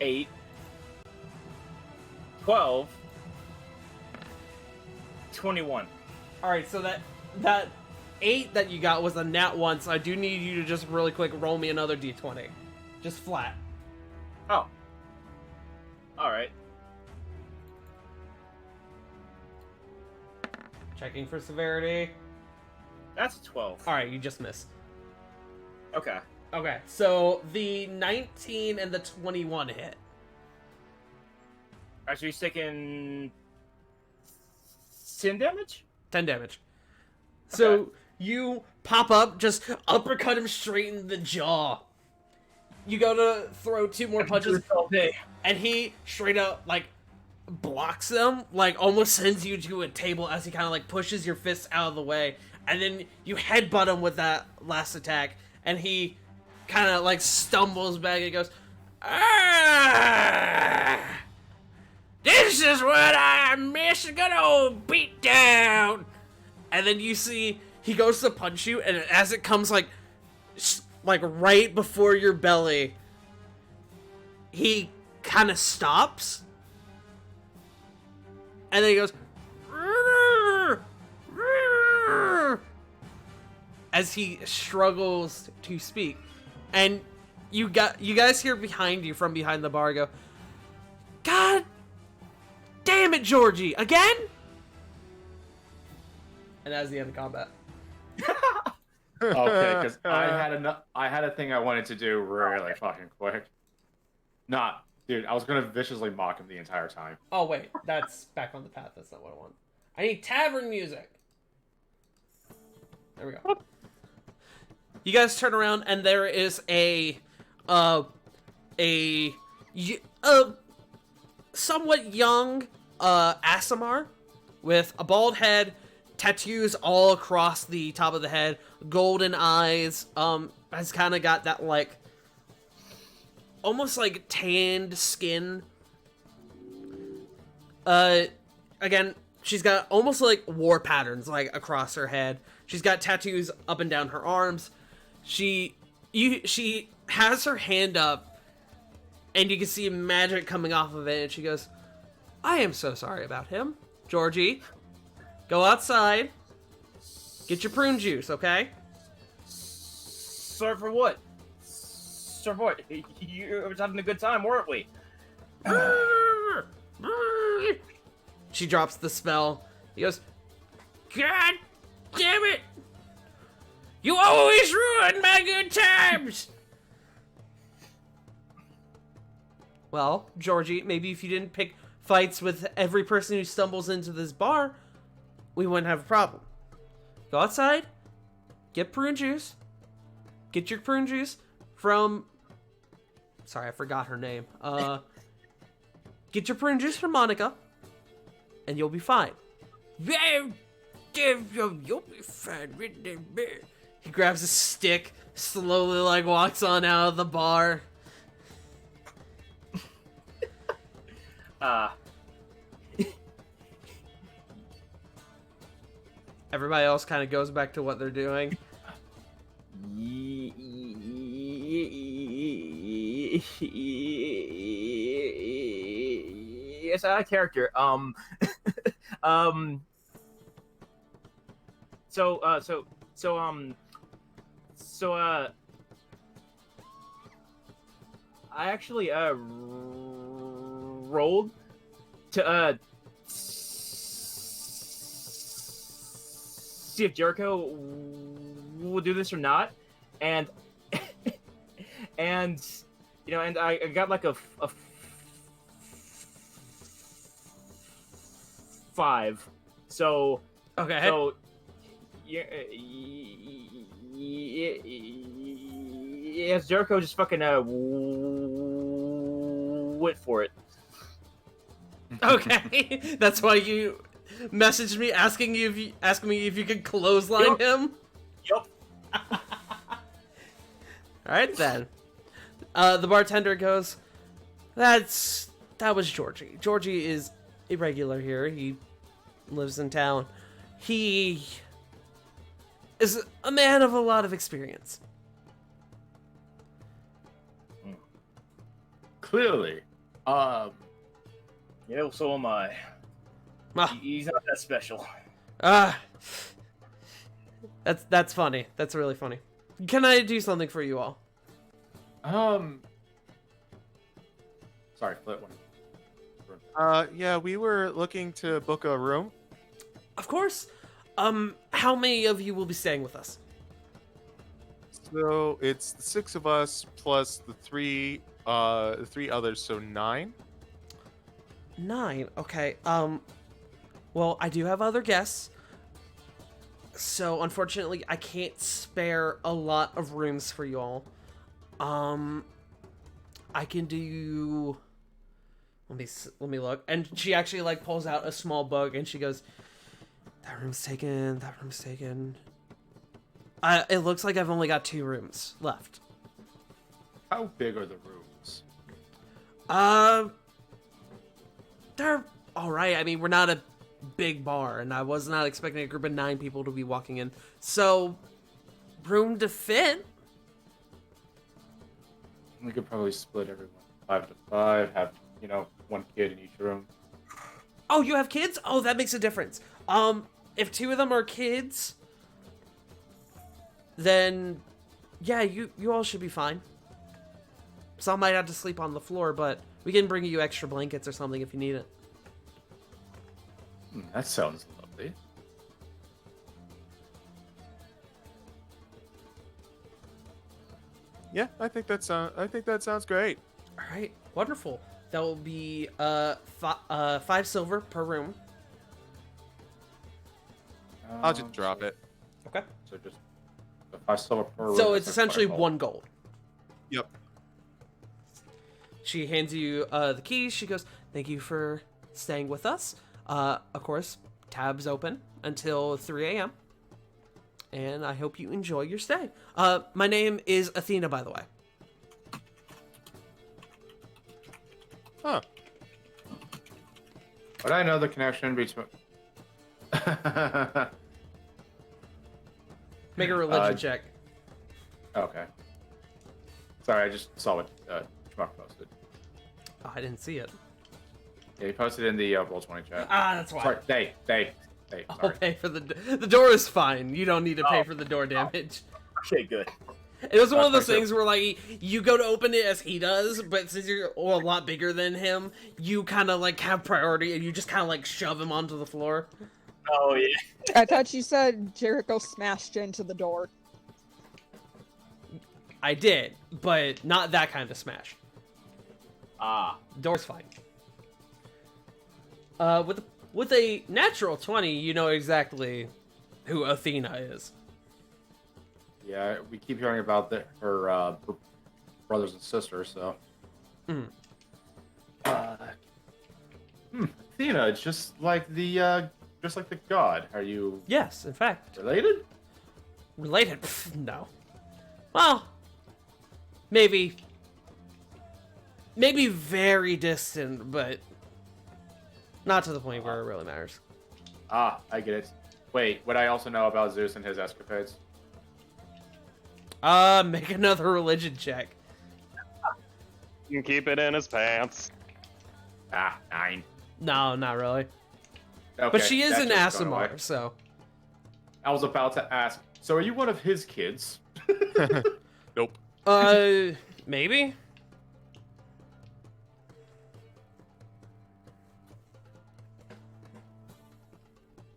[SPEAKER 3] 8. 12. 21.
[SPEAKER 4] Alright, so that 8 that you got was a nat 1, so I do need you to just really quick roll me another D20. Just flat.
[SPEAKER 3] Oh. Alright.
[SPEAKER 4] Checking for severity.
[SPEAKER 3] That's a 12.
[SPEAKER 4] Alright, you just miss.
[SPEAKER 3] Okay.
[SPEAKER 4] Okay, so the 19 and the 21 hit.
[SPEAKER 3] Alright, so he's taking 10 damage?
[SPEAKER 4] 10 damage. So
[SPEAKER 3] Okay.
[SPEAKER 4] you pop up, just uppercut him straight in the jaw. You go to throw 2 more punches,
[SPEAKER 3] all day.
[SPEAKER 4] and he straight up, like, blocks them, like, almost sends you to a table as he kind of, like, pushes your fists out of the way. And then you headbutt him with that last attack, and he kind of, like, stumbles back and goes, This is what I miss a good old beat down. And then you see he goes to punch you, and as it comes like right before your belly, he kind of stops, and then he goes as he struggles to speak, and you guys hear behind you from behind the bar go, "God damn it, Georgie, again!" And that's the end of combat.
[SPEAKER 2] Okay, because I had a thing I wanted to do really fucking quick. Dude, I was gonna viciously mock him the entire time.
[SPEAKER 4] Oh wait, that's back on the path. That's not what I want. I need tavern music. There we go. You guys turn around, and there is a somewhat young Aasimar with a bald head, tattoos all across the top of the head, golden eyes, has kind of got that like almost like tanned skin. Again, she's got almost like war patterns like across her head. She's got tattoos up and down her arms. She has her hand up, and you can see magic coming off of it, and she goes, "I am so sorry about him. Georgie, go outside. Get your prune juice, okay?"
[SPEAKER 9] Sorry for what? Sorry for what? You were having a good time, weren't we?
[SPEAKER 4] She drops the spell. He goes, "God damn it! You always ruin my good times!" Well, Georgie, maybe if you didn't pick fights with every person who stumbles into this bar, we wouldn't have a problem. Go outside, get prune juice, get your prune juice from... Sorry, I forgot her name. Get your prune juice from Monica, and you'll be fine. You'll be fine. He grabs a stick, slowly like walks on out of the bar. Everybody else kind of goes back to what they're doing.
[SPEAKER 9] Yes, out of character. I actually rolled to see if Jericho will do this or not, and and you know, and I got like a 5. So
[SPEAKER 4] okay.
[SPEAKER 9] So yes, Jericho just fucking went for it.
[SPEAKER 4] Okay, that's why you messaged me asking me if you could clothesline him.
[SPEAKER 9] Yup.
[SPEAKER 4] All right then. The bartender goes, That was Georgie. Georgie is irregular here. He lives in town. He is a man of a lot of experience.
[SPEAKER 2] Clearly.
[SPEAKER 9] Yeah, well, so am I.
[SPEAKER 4] Ah.
[SPEAKER 9] He's not that special.
[SPEAKER 4] That's funny. That's really funny. Can I do something for you all?
[SPEAKER 2] Sorry, Flit one.
[SPEAKER 6] Yeah, we were looking to book a room.
[SPEAKER 4] Of course. How many of you will be staying with us?
[SPEAKER 6] So it's the 6 of us plus the three others, so 9.
[SPEAKER 4] 9. Okay. Well, I do have other guests. So, unfortunately, I can't spare a lot of rooms for you all. I can do... Let me look. And she actually, like, pulls out a small book, and she goes, that room's taken, that room's taken. It looks like I've only got 2 rooms left.
[SPEAKER 2] How big are the rooms?
[SPEAKER 4] They're all right. I mean, we're not a big bar, and I was not expecting a group of 9 people to be walking in. So, room to fit.
[SPEAKER 2] We could probably split everyone 5 to 5. Have 1 kid in each room.
[SPEAKER 4] Oh, you have kids? Oh, that makes a difference. If 2 of them are kids, then yeah, you all should be fine. Some might have to sleep on the floor, but we can bring you extra blankets or something if you need it.
[SPEAKER 2] That sounds lovely.
[SPEAKER 6] Yeah, I think that sounds great.
[SPEAKER 4] All right, wonderful. That will be 5 silver per room.
[SPEAKER 6] I'll just drop it.
[SPEAKER 4] Okay.
[SPEAKER 2] So just 5 silver per room.
[SPEAKER 4] So it's
[SPEAKER 2] that's
[SPEAKER 4] essentially
[SPEAKER 2] 5 gold.
[SPEAKER 4] 1 gold.
[SPEAKER 6] Yep.
[SPEAKER 4] She hands you the keys. She goes, "Thank you for staying with us. Of course, tab's open until 3 a.m. And I hope you enjoy your stay. My name is Athena, by the way."
[SPEAKER 6] Huh.
[SPEAKER 2] But I know the connection between.
[SPEAKER 4] Make a religion check.
[SPEAKER 2] Okay. Sorry, I just saw what Schmuck posted.
[SPEAKER 4] Oh, I didn't see it.
[SPEAKER 2] Yeah, he posted in the Roll20 chat.
[SPEAKER 4] Ah, that's why.
[SPEAKER 2] Sorry, they.
[SPEAKER 4] I'll
[SPEAKER 2] Sorry.
[SPEAKER 4] pay for the door is fine. You don't need to pay for the door damage.
[SPEAKER 3] Okay, good.
[SPEAKER 4] It was one of those
[SPEAKER 2] Thank you.
[SPEAKER 4] things where, like, you go to open it as he does, but since you're a lot bigger than him, you kind of, like, have priority, and you just kind of, like, shove him onto the floor.
[SPEAKER 3] Oh yeah.
[SPEAKER 10] I thought you said Jericho smashed into the door.
[SPEAKER 4] I did, but not that kind of smash.
[SPEAKER 3] Ah.
[SPEAKER 4] Door's fine. With a natural 20, you know exactly who Athena is.
[SPEAKER 2] Yeah, we keep hearing about her brothers and sisters, so. Athena, just like the god. Are you
[SPEAKER 4] Yes, in fact.
[SPEAKER 2] related?
[SPEAKER 4] Related? Pff, no. Well, maybe very distant, but not to the point where it really matters.
[SPEAKER 2] Ah, I get it. Wait, would I also know about Zeus and his escapades?
[SPEAKER 4] Make another religion check.
[SPEAKER 5] You can keep it in his pants.
[SPEAKER 2] 9.
[SPEAKER 4] No, not really.
[SPEAKER 2] Okay,
[SPEAKER 4] But she is
[SPEAKER 2] that
[SPEAKER 4] an
[SPEAKER 2] joke's gone away.
[SPEAKER 4] Asimar, so.
[SPEAKER 2] I was about to ask. So, are you one of his kids?
[SPEAKER 6] Nope.
[SPEAKER 4] Maybe?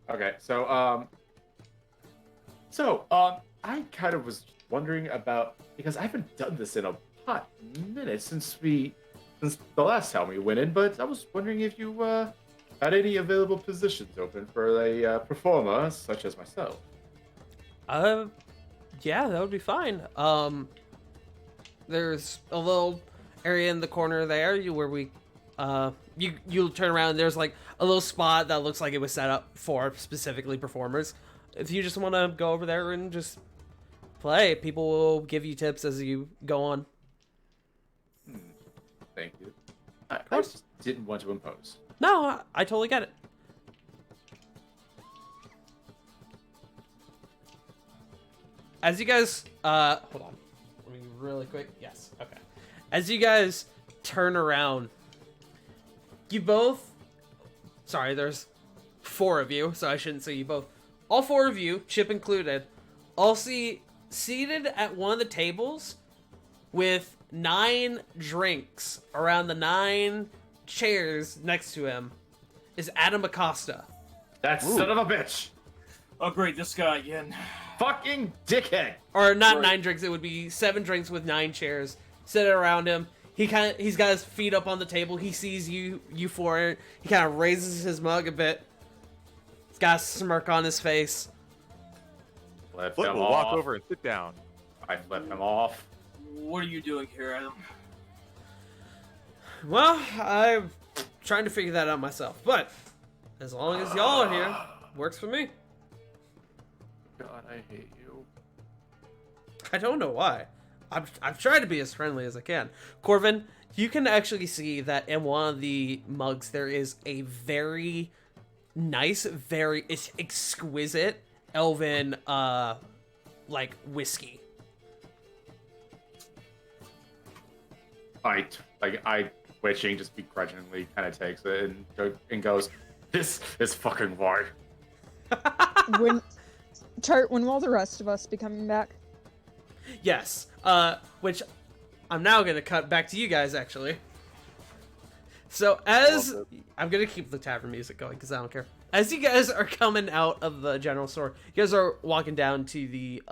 [SPEAKER 2] Okay, so I kind of was wondering about, because I haven't done this in a hot minute since the last time we went in, but I was wondering if you had any available positions open for a performer such as myself.
[SPEAKER 4] Yeah, that would be fine. There's a little area in the corner there where we, you'll turn around and there's like a little spot that looks like it was set up for specifically performers. If you just want to go over there and just play, people will give you tips as you go on.
[SPEAKER 2] Thank you. I just didn't want to impose.
[SPEAKER 4] No, I totally get it. As you guys, hold on. Let me really quick. Yes, okay. As you guys turn around, you both, sorry, there's 4 of you, so I shouldn't say you both. All 4 of you, Chip included, all see seated at one of the tables with 9 drinks around the 9 chairs next to him is Adam Acosta.
[SPEAKER 2] That son of a bitch!
[SPEAKER 9] Oh great, this guy again.
[SPEAKER 2] Fucking dickhead!
[SPEAKER 4] Or not
[SPEAKER 2] Right.
[SPEAKER 4] 9 drinks, it would be 7 drinks with 9 chairs sitting around him. He's got his feet up on the table. He sees you 4. He kind of raises his mug a bit. He's got a smirk on his face.
[SPEAKER 2] Flip
[SPEAKER 6] Flip
[SPEAKER 2] him
[SPEAKER 6] will
[SPEAKER 2] off.
[SPEAKER 6] walk over and sit down.
[SPEAKER 2] I flip him off.
[SPEAKER 9] What are you doing here, Adam?
[SPEAKER 4] Well, I'm trying to figure that out myself. But as long as y'all are here, works for me.
[SPEAKER 2] God, I hate you.
[SPEAKER 4] I don't know why. I've tried to be as friendly as I can. Corvin, you can actually see that in one of the mugs there is a very nice, very exquisite elven like whiskey.
[SPEAKER 2] I twitching just begrudgingly kind of takes it and goes, "This is fucking wine."
[SPEAKER 10] When when will the rest of us be coming back?
[SPEAKER 4] Yes. Which I'm now gonna cut back to you guys actually. So as I'm gonna keep the tavern music going because I don't care. As you guys are coming out of the general store, you guys are walking down to the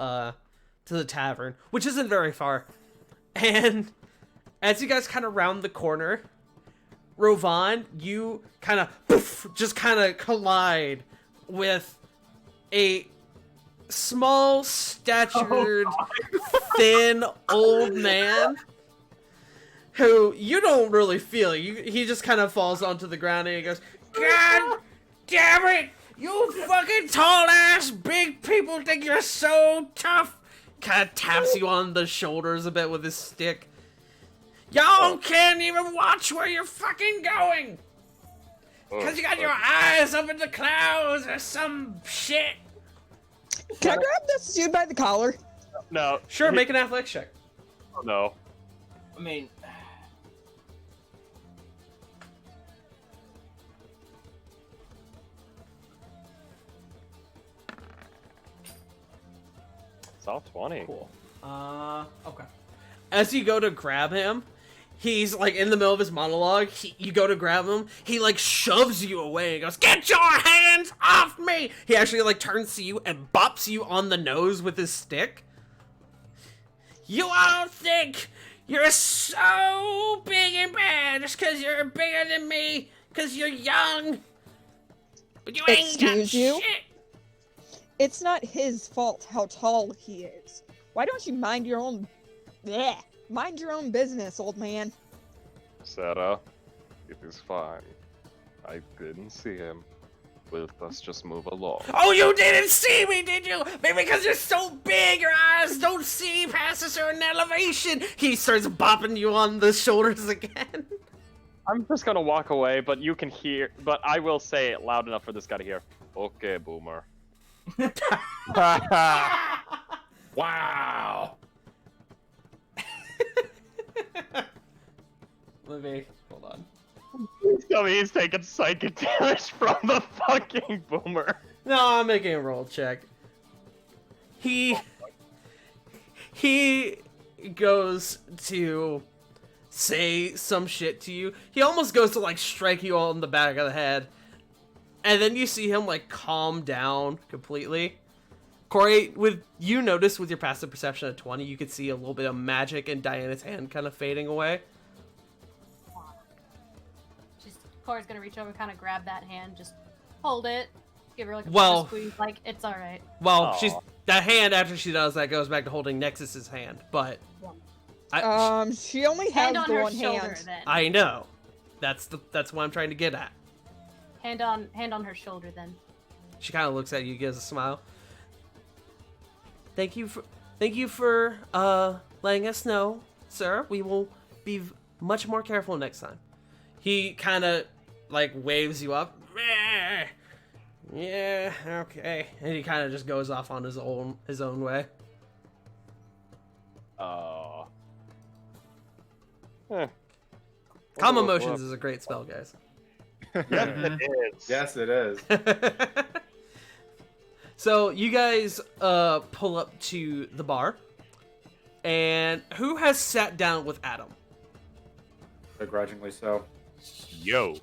[SPEAKER 4] tavern, which isn't very far. And as you guys kind of round the corner, Rovan, you kind of just kind of collide with a small statured, thin old man who you don't really feel. He just kind of falls onto the ground and he goes, "God damn it! You fucking tall ass big people think you're so tough!" Kind of taps you on the shoulders a bit with his stick. Y'all can't even watch where you're fucking going! Cause you got your eyes up in the clouds or some shit!
[SPEAKER 10] Can I grab this dude by the collar?
[SPEAKER 5] No.
[SPEAKER 4] Sure, make an athletics check.
[SPEAKER 5] Oh, no.
[SPEAKER 9] I mean,
[SPEAKER 5] It's all 20.
[SPEAKER 4] Cool. Okay. As you go to grab him, he's like in the middle of his monologue. You go to grab him, he like shoves you away and goes, "Get your hands off me!" He actually like turns to you and bops you on the nose with his stick. "You all think you're so big and bad just because you're bigger than me, because you're young. But you ain't done
[SPEAKER 10] Excuse you?
[SPEAKER 4] shit."
[SPEAKER 10] It's not his fault how tall he is. Why don't you mind your own... Bleh. Mind your own business, old man.
[SPEAKER 5] Sarah, it is fine. I didn't see him. Let's just move along.
[SPEAKER 4] Oh, you didn't see me, did you? Maybe because you're so big, your eyes don't see past a certain elevation. He starts bopping you on the shoulders again.
[SPEAKER 5] I'm just gonna walk away, but you can hear. But I will say it loud enough for this guy to hear. Okay, boomer.
[SPEAKER 2] Wow.
[SPEAKER 4] Let me hold on.
[SPEAKER 5] Please tell me he's taking psychic damage from the fucking boomer.
[SPEAKER 4] No, I'm making a roll check. He goes to say some shit to you. He almost goes to like strike you all in the back of the head. And then you see him like calm down completely. Corey, with you notice with your passive perception at 20, you could see a little bit of magic in Diana's hand kind of fading away.
[SPEAKER 1] Cora's gonna reach over, kind of grab that hand, just hold it, give her like a
[SPEAKER 4] Well-
[SPEAKER 1] squeeze, like it's all right.
[SPEAKER 4] Well,
[SPEAKER 5] Aw.
[SPEAKER 4] that hand after she does that goes back to holding Nexus's hand, but
[SPEAKER 10] She only has
[SPEAKER 1] Hand on
[SPEAKER 10] the
[SPEAKER 1] her
[SPEAKER 10] one
[SPEAKER 1] shoulder,
[SPEAKER 10] hand.
[SPEAKER 1] then.
[SPEAKER 4] I know. That's what I'm trying to get at.
[SPEAKER 1] Hand on her shoulder, then.
[SPEAKER 4] She kind of looks at you, gives a smile. Thank you for letting us know, sir. We will be much more careful next time. He kind of like waves you up. Yeah, okay. And he kind of just goes off on his own way. Calm Emotions is a great spell, guys.
[SPEAKER 5] Yes, it is.
[SPEAKER 2] Yes, it is.
[SPEAKER 4] So you guys pull up to the bar, and who has sat down with Adam?
[SPEAKER 2] Begrudgingly so.
[SPEAKER 6] Yo.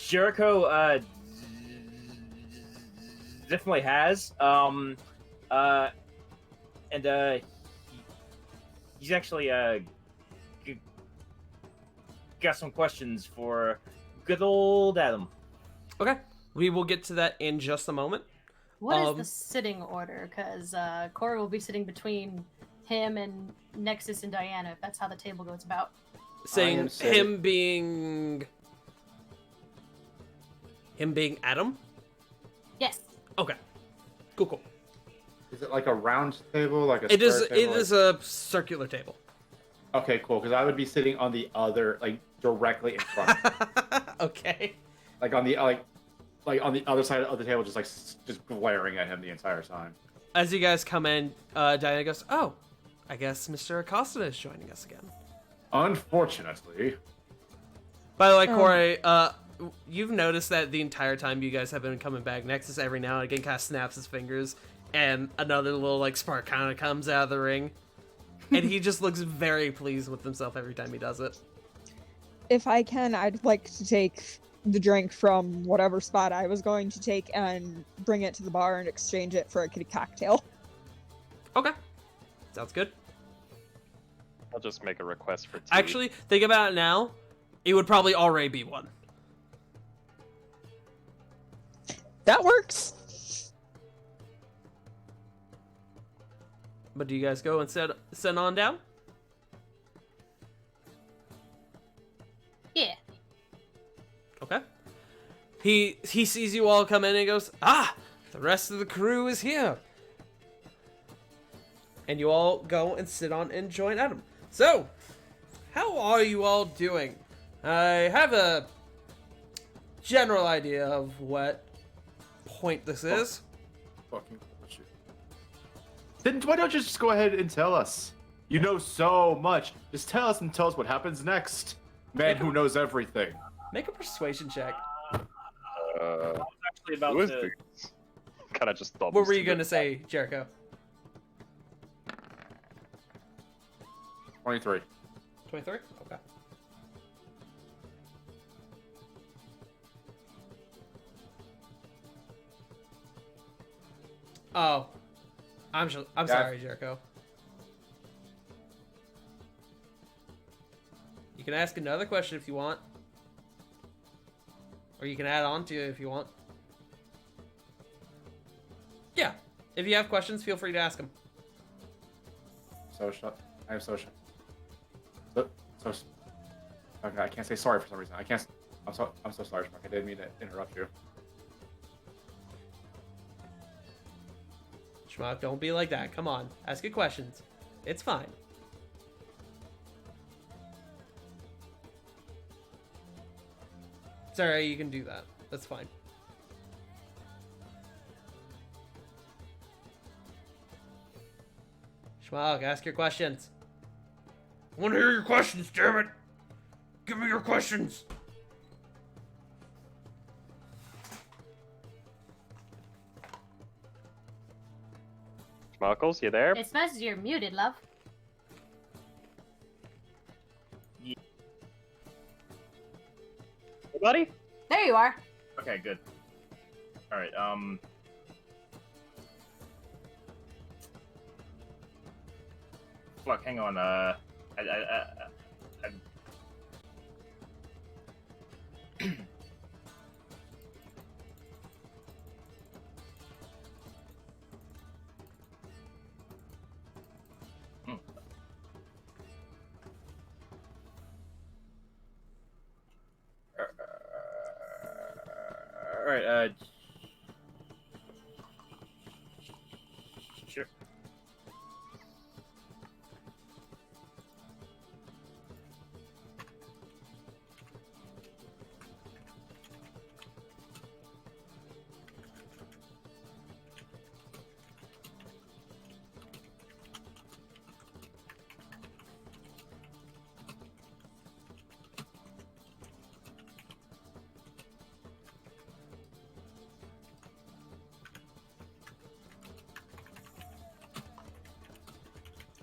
[SPEAKER 9] Jericho definitely has. He's actually got some questions for good old Adam.
[SPEAKER 4] Okay, we will get to that in just a moment.
[SPEAKER 1] What is the sitting order? Because Cora will be sitting between him and Nexus and Diana, if that's how the table goes about.
[SPEAKER 4] Saying him being Adam?
[SPEAKER 1] Yes.
[SPEAKER 4] Okay. Cool.
[SPEAKER 2] Is it like a round table, like a
[SPEAKER 4] It is.
[SPEAKER 2] square
[SPEAKER 4] It
[SPEAKER 2] table?
[SPEAKER 4] is a circular table.
[SPEAKER 2] Okay, cool. Because I would be sitting on the other, like directly in front,
[SPEAKER 4] Okay.
[SPEAKER 2] like on the like on the other side of the table, just like just glaring at him the entire time.
[SPEAKER 4] As you guys come in, Diana goes, "Oh, I guess Mr. Acosta is joining us again."
[SPEAKER 2] Unfortunately,
[SPEAKER 4] By the way, Corey, you've noticed that the entire time you guys have been coming back, Nexus every now and again kind of snaps his fingers, and another little like spark kind of comes out of the ring, and he just looks very pleased with himself every time he does it.
[SPEAKER 10] If I can, I'd like to take the drink from whatever spot I was going to take and bring it to the bar and exchange it for a kitty cocktail.
[SPEAKER 4] Okay, sounds good.
[SPEAKER 5] I'll just make a request for tea.
[SPEAKER 4] Actually, think about it now. It would probably already be one.
[SPEAKER 10] That works.
[SPEAKER 4] But do you guys go and send on down?
[SPEAKER 1] Yeah.
[SPEAKER 4] Okay. He sees you all come in and he goes, "Ah, the rest of the crew is here." And you all go and sit on and join Adam. So, how are you all doing? I have a general idea of what point this is.
[SPEAKER 2] fucking bullshit. Then why don't you just go ahead and tell us? You know so much. Just tell us and tell us what happens next. Man who knows everything.
[SPEAKER 4] Make a persuasion check.
[SPEAKER 3] Actually, about
[SPEAKER 5] Who is
[SPEAKER 3] to.
[SPEAKER 5] this? Kind of just doubles.
[SPEAKER 4] What were you
[SPEAKER 5] to
[SPEAKER 4] going to
[SPEAKER 5] the-
[SPEAKER 4] say, Jericho?
[SPEAKER 2] 23.
[SPEAKER 4] 23? Okay. Oh. I'm sorry, Jericho. You can ask another question if you want. Or you can add on to it if you want. Yeah. If you have questions, feel free to ask them.
[SPEAKER 2] Social. I have social. So. Okay, I can't say sorry for some reason. I can't. I'm so sorry, Schmuck. I didn't mean to interrupt you.
[SPEAKER 4] Schmuck, don't be like that. Come on. Ask your questions. It's fine. Sorry, you can do that. That's fine. Schmuck, ask your questions. I want to hear your questions, damn it! Give me your questions!
[SPEAKER 5] Schmuckles, you there?
[SPEAKER 1] It smells you're muted, love.
[SPEAKER 5] Hey, buddy?
[SPEAKER 1] There you are.
[SPEAKER 3] Okay, good. All right. Fuck. Hang on. All right. Sure.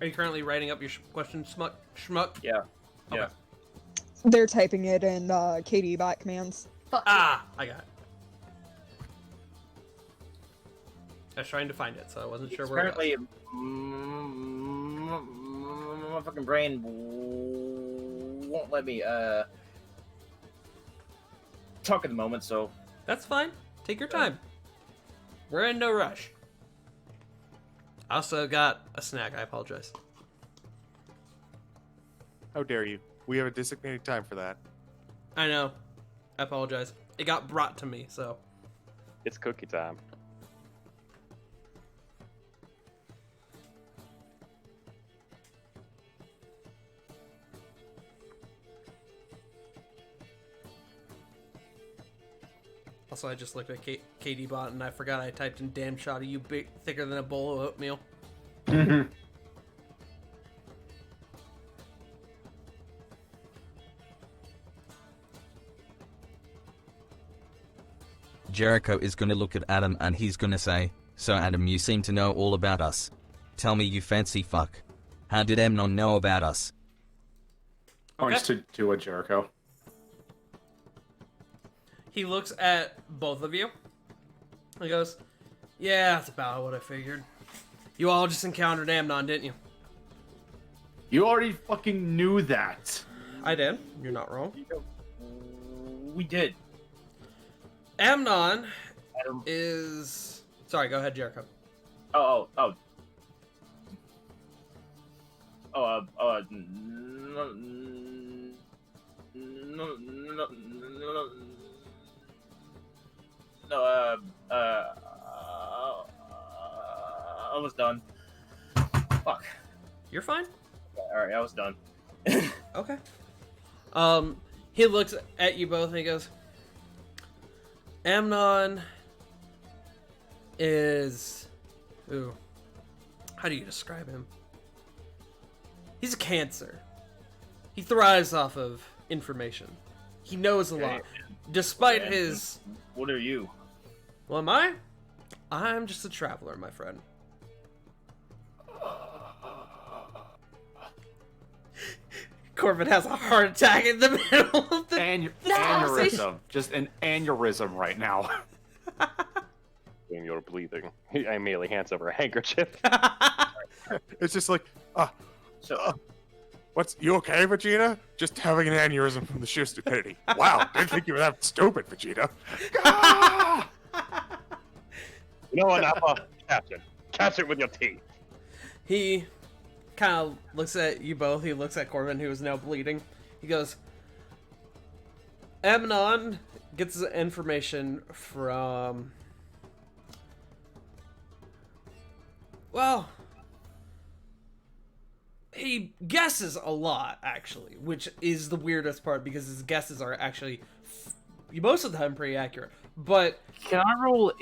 [SPEAKER 4] Are you currently writing up your questions, Schmuck?
[SPEAKER 3] Yeah.
[SPEAKER 4] Okay.
[SPEAKER 3] Yeah.
[SPEAKER 10] They're typing it in KD bot commands.
[SPEAKER 1] Fuck.
[SPEAKER 4] Ah, I got it. I was trying to find it, so I wasn't sure where it was.
[SPEAKER 3] Apparently, my fucking brain won't let me talk at the moment. So
[SPEAKER 4] That's fine. Take your time. We're in no rush. I also got a snack. I apologize.
[SPEAKER 6] How dare you? We have a designated time for that.
[SPEAKER 4] I know. I apologize. It got brought to me, so.
[SPEAKER 5] It's cookie time.
[SPEAKER 4] Also, I just looked at KD bot and I forgot I typed in damn shot of you big thicker than a bowl of oatmeal.
[SPEAKER 11] Jericho is gonna look at Adam and he's gonna say, "So Adam, you seem to know all about us. Tell me, you fancy fuck. How did Amnon know about us?"
[SPEAKER 2] Points to a Jericho.
[SPEAKER 4] He looks at both of you. He goes, "Yeah, that's about what I figured. You all just encountered Amnon, didn't you?"
[SPEAKER 2] You already fucking knew that.
[SPEAKER 4] I did. You're not wrong.
[SPEAKER 9] We did.
[SPEAKER 4] Amnon is... Sorry, go ahead, Jericho.
[SPEAKER 9] No, I was done. Fuck.
[SPEAKER 4] You're fine.
[SPEAKER 9] Alright, I was done.
[SPEAKER 4] Okay. He looks at you both and he goes, Amnon is... Ooh. How do you describe him? He's a cancer. He thrives off of information. He knows a lot. Despite his...
[SPEAKER 9] What are you?
[SPEAKER 4] Well, am I? I'm just a traveler, my friend. Corbin has a heart attack in the middle of the
[SPEAKER 2] aneurysm. Just an aneurysm right now.
[SPEAKER 5] When you're bleeding, he immediately hands over a handkerchief.
[SPEAKER 6] It's just like, what's you okay, Vegeta? Just having an aneurysm from the sheer stupidity. Wow, didn't think you were that stupid, Vegeta.
[SPEAKER 5] You know what, Appa? Catch it. Catch it with your teeth.
[SPEAKER 4] He kind of looks at you both. He looks at Corbin, who is now bleeding. He goes, Amnon gets his information from... Well, he guesses a lot, actually, which is the weirdest part because his guesses are actually most of the time pretty accurate. But
[SPEAKER 8] can I roll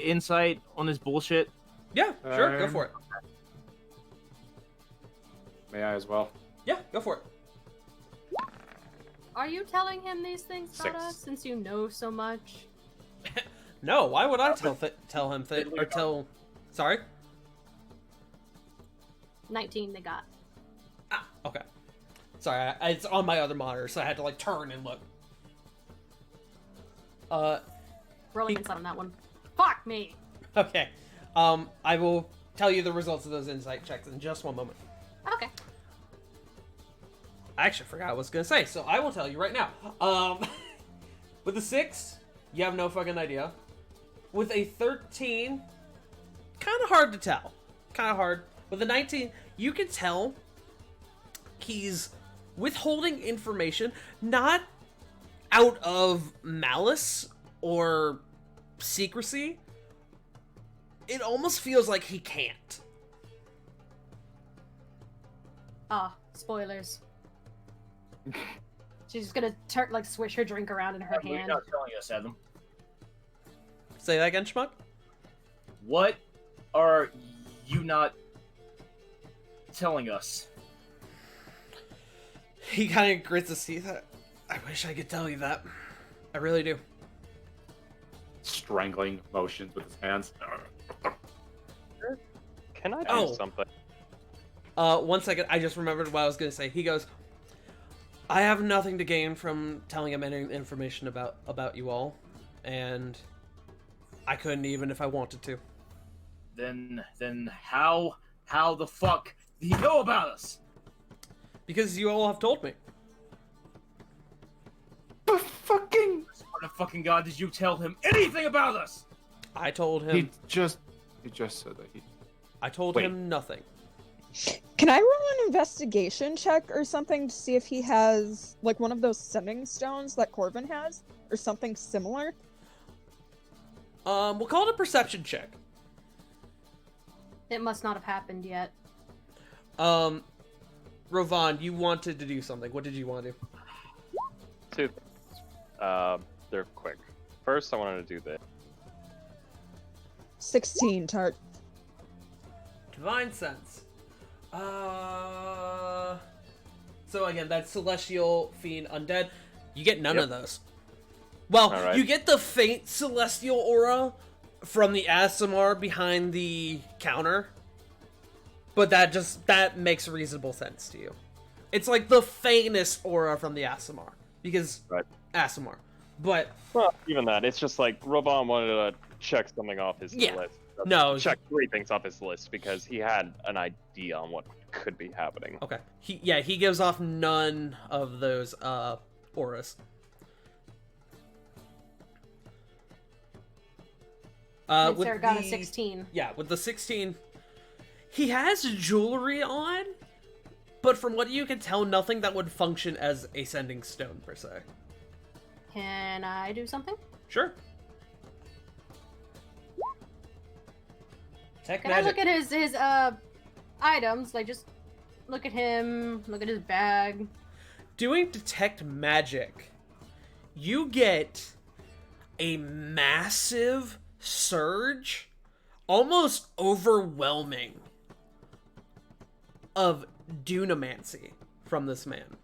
[SPEAKER 8] insight on this bullshit?
[SPEAKER 4] Yeah, sure, go for it.
[SPEAKER 2] May I as well?
[SPEAKER 4] Yeah, go for it.
[SPEAKER 1] Are you telling him these things about
[SPEAKER 2] 6.
[SPEAKER 1] us since you know so much?
[SPEAKER 4] No, why would I tell him or tell? Sorry.
[SPEAKER 1] 19 they got.
[SPEAKER 4] Ah, okay. Sorry, it's on my other monitor, so I had to like turn and look.
[SPEAKER 1] Rolling insight on that one. Fuck me.
[SPEAKER 4] Okay. I will tell you the results of those insight checks in just one moment.
[SPEAKER 1] Okay.
[SPEAKER 4] I actually forgot what I was gonna say, so I will tell you right now. With a 6, you have no fucking idea. With a 13, kind of hard to tell. Kind of hard. With a 19, you can tell he's withholding information, not out of malice or secrecy. It almost feels like he can't.
[SPEAKER 1] Ah, spoilers. She's gonna swish her drink around in her
[SPEAKER 9] You're
[SPEAKER 1] hand.
[SPEAKER 9] not telling us, Adam.
[SPEAKER 4] Say that again, Schmuck?
[SPEAKER 9] What are you not telling us?
[SPEAKER 4] He kind of grits his teeth. I wish I could tell you that. I really do.
[SPEAKER 2] Strangling motions with his hands.
[SPEAKER 5] Can I do something?
[SPEAKER 4] 1 second. I just remembered what I was going to say. He goes, I have nothing to gain from telling him any information about you all, and I couldn't even if I wanted to.
[SPEAKER 9] Then how the fuck do you know about us?
[SPEAKER 4] Because you all have told me.
[SPEAKER 9] What the fucking god did you tell him anything about us?
[SPEAKER 4] I told him.
[SPEAKER 2] He just said that he.
[SPEAKER 4] I told him nothing.
[SPEAKER 10] Can I roll an investigation check or something to see if he has, like, one of those sending stones that Corbin has? Or something similar?
[SPEAKER 4] We'll call it a perception check.
[SPEAKER 1] It must not have happened yet.
[SPEAKER 4] Rovan, you wanted to do something. What did you want to do?
[SPEAKER 5] 2 things. They're quick. first I wanted to do this.
[SPEAKER 10] 16, Tart.
[SPEAKER 4] Divine Sense. So again, that's Celestial, Fiend, Undead. You get none of those. Well,
[SPEAKER 5] Alright.
[SPEAKER 4] you get the faint Celestial aura from the ASMR behind the counter. But that makes reasonable sense to you. It's like the faintest aura from the ASMR. Because ASMR. But
[SPEAKER 5] Well, even that, it's just like Robon wanted to check something off his
[SPEAKER 4] Yeah.
[SPEAKER 5] list.
[SPEAKER 4] No.
[SPEAKER 5] Check 3 things off his list because he had an idea on what could be happening.
[SPEAKER 4] okay. He gives off none of those auras.
[SPEAKER 1] And
[SPEAKER 4] with
[SPEAKER 1] Sarah got a
[SPEAKER 4] the-
[SPEAKER 1] 16.
[SPEAKER 4] Yeah, with the 16, he has jewelry on, but from what you can tell, nothing that would function as a sending stone, per se.
[SPEAKER 1] Can I do something?
[SPEAKER 4] Sure. Tech
[SPEAKER 1] Can
[SPEAKER 4] magic.
[SPEAKER 1] I look at his items? Like, just look at him, look at his bag.
[SPEAKER 4] Doing detect magic, you get a massive surge, almost overwhelming, of dunamancy from this man.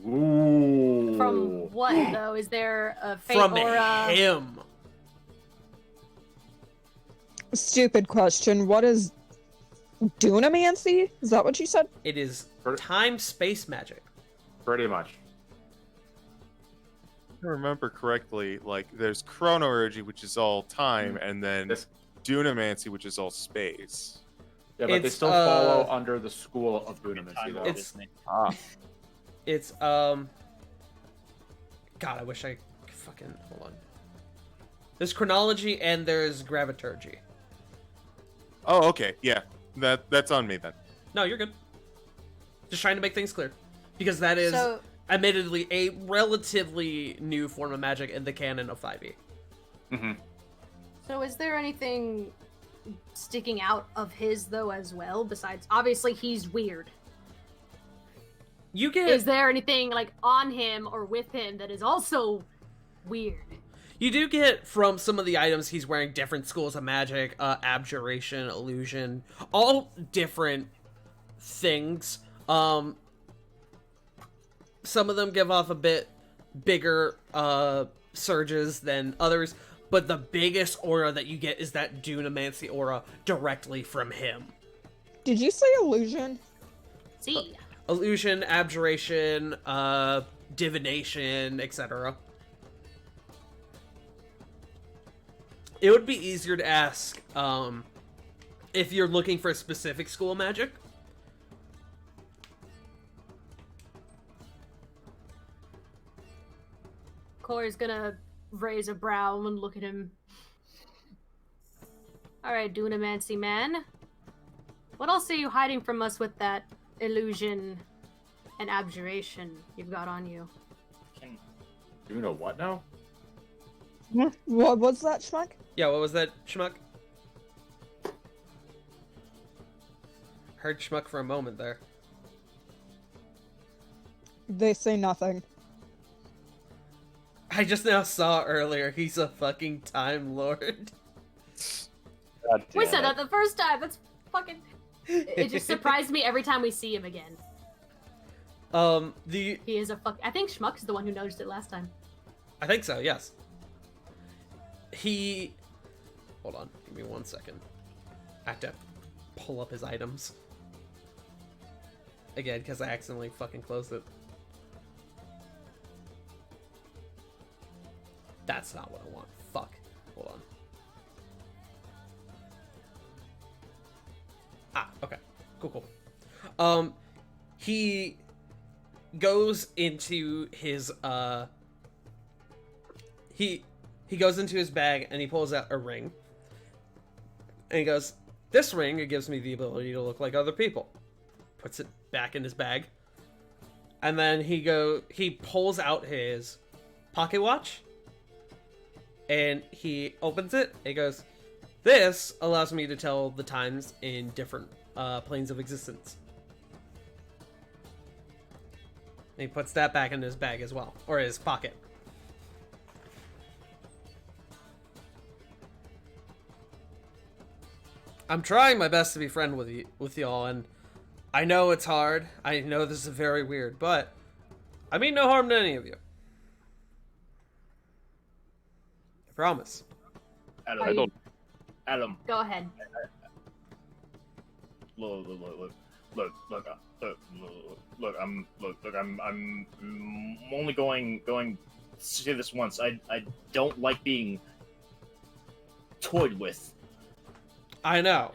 [SPEAKER 2] Ooh.
[SPEAKER 1] From what, though? Is there a fate
[SPEAKER 4] From
[SPEAKER 1] aura?
[SPEAKER 4] him.
[SPEAKER 10] Stupid question. What is dunamancy? Is that what you said?
[SPEAKER 4] It is time-space magic.
[SPEAKER 2] Pretty much.
[SPEAKER 6] If I remember correctly, like there's chronorgy, which is all time, and then dunamancy, which is all space.
[SPEAKER 2] Yeah, but they
[SPEAKER 4] It's,
[SPEAKER 2] still follow under the school of Dunamancy, though.
[SPEAKER 4] It's God, I wish I could fucking hold on. There's chronology and there's graviturgy.
[SPEAKER 6] Oh, okay, yeah, that's on me then.
[SPEAKER 4] No, you're good. Just trying to make things clear, because that is
[SPEAKER 1] So-
[SPEAKER 4] admittedly a relatively new form of magic in the canon of 5e.
[SPEAKER 2] Mm-hmm.
[SPEAKER 1] So is there anything sticking out of his, though, as well? Besides, obviously, he's weird.
[SPEAKER 4] You get...
[SPEAKER 1] Is there anything, like, on him or with him that is also weird?
[SPEAKER 4] You do get from some of the items he's wearing different schools of magic, abjuration, illusion, all different things. Some of them give off a bit bigger surges than others, but the biggest aura that you get is that dunamancy aura directly from him.
[SPEAKER 10] Did you say illusion?
[SPEAKER 1] See.
[SPEAKER 4] Illusion, abjuration, divination, etc. It would be easier to ask if you're looking for a specific school of magic.
[SPEAKER 1] Corey's gonna raise a brow and look at him. Alright, Dunamancy man. What else are you hiding from us with that illusion and abjuration you've got on you?
[SPEAKER 2] Do you know what now?
[SPEAKER 10] What was that, Schmuck?
[SPEAKER 4] Yeah, what was that, Schmuck? Heard Schmuck for a moment there.
[SPEAKER 10] They say nothing.
[SPEAKER 4] I just now saw earlier he's a fucking Time Lord.
[SPEAKER 1] We said that the first time. That's fucking. It just surprised me every time we see him again.
[SPEAKER 4] He
[SPEAKER 1] is a fuck. I think Schmuck is the one who noticed it last time.
[SPEAKER 4] I think so, yes. Hold on, give me 1 second. I have to pull up his items. Again, because I accidentally fucking closed it. That's not what I want. Fuck. Hold on. Ah, okay. Cool. He goes into his, He goes into his bag and he pulls out a ring. And he goes, "This ring, it gives me the ability to look like other people." Puts it back in his bag. And then he pulls out his pocket watch. And he opens it. He goes, "This allows me to tell the times in different planes of existence." And he puts that back in his bag as well. Or his pocket. I'm trying my best to be friend with y'all, and I know it's hard. I know this is very weird, but I mean no harm to any of you. I promise.
[SPEAKER 3] Adam,
[SPEAKER 1] Are you-
[SPEAKER 3] Adam,
[SPEAKER 1] Go ahead.
[SPEAKER 3] I'm only going to say this once. I don't like being toyed with.
[SPEAKER 4] I know.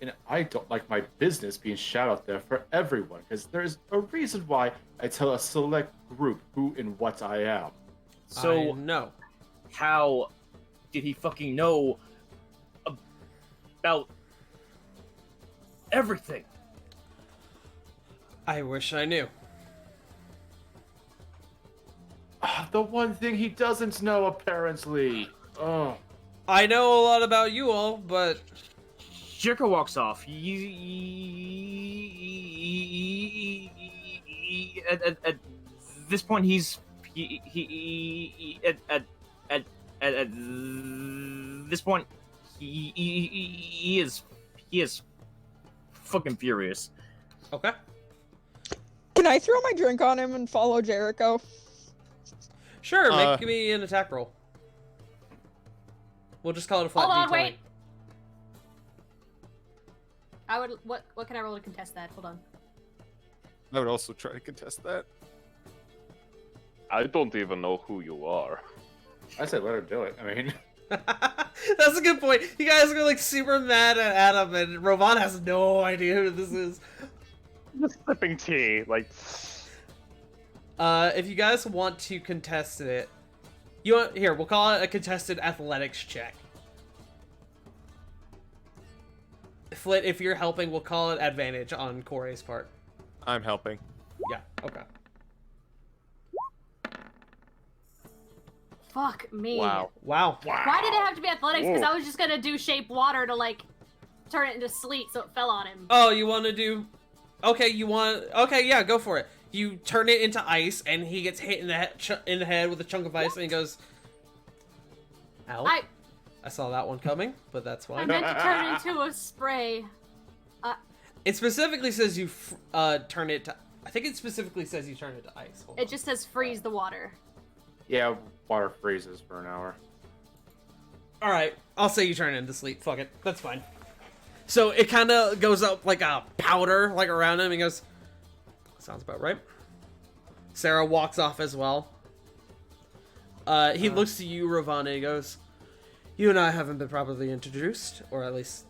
[SPEAKER 2] And I don't like my business being shot out there for everyone, because there's a reason why I tell a select group who and what I am.
[SPEAKER 3] So
[SPEAKER 4] I know.
[SPEAKER 3] how did he fucking know about everything?
[SPEAKER 4] I wish I knew.
[SPEAKER 2] The one thing he doesn't know, apparently. Oh.
[SPEAKER 4] I know a lot about you all, but
[SPEAKER 3] Jericho walks off. At this point, he's at this point he is fucking furious.
[SPEAKER 4] okay.
[SPEAKER 10] Can I throw my drink on him and follow Jericho?
[SPEAKER 4] Sure, make me an attack roll. We'll just call it a flat
[SPEAKER 1] Hold on,
[SPEAKER 4] D20.
[SPEAKER 1] wait. I would. What can I roll to contest that? Hold on.
[SPEAKER 6] I would also try to contest that.
[SPEAKER 5] I don't even know who you are.
[SPEAKER 2] I said let her do it. I mean,
[SPEAKER 4] That's a good point. You guys are like super mad at Adam, and Rovan has no idea who this is.
[SPEAKER 5] Just sipping tea, like.
[SPEAKER 4] If you guys want to contest it, here, we'll call it a contested athletics check. Flit, if you're helping, we'll call it advantage on Corey's part.
[SPEAKER 6] I'm helping.
[SPEAKER 4] Yeah, okay.
[SPEAKER 1] Fuck me.
[SPEAKER 5] Wow.
[SPEAKER 4] Wow.
[SPEAKER 1] Why did it have to be athletics? Because
[SPEAKER 5] Whoa.
[SPEAKER 1] I was just gonna do shape water to like turn it into sleet, so it fell on him.
[SPEAKER 4] Oh, you want to do... Okay, Okay, yeah, go for it. You turn it into ice, and he gets hit in the head with a chunk of ice, and he goes... Ow. I saw that one coming, but that's
[SPEAKER 1] I
[SPEAKER 4] fine.
[SPEAKER 1] meant to turn it into a spray.
[SPEAKER 4] It specifically says you turn it to... I think it specifically says you turn it to ice. Hold
[SPEAKER 1] It
[SPEAKER 4] on.
[SPEAKER 1] just says freeze the water.
[SPEAKER 2] yeah, water freezes for an hour.
[SPEAKER 4] Alright, I'll say you turn it into sleep. Fuck it. That's fine. So it kind of goes up like a powder, like around him. He goes, sounds about right. Sarah walks off as well. He looks to you, Ravana, and he goes, you and I haven't been properly introduced, or at least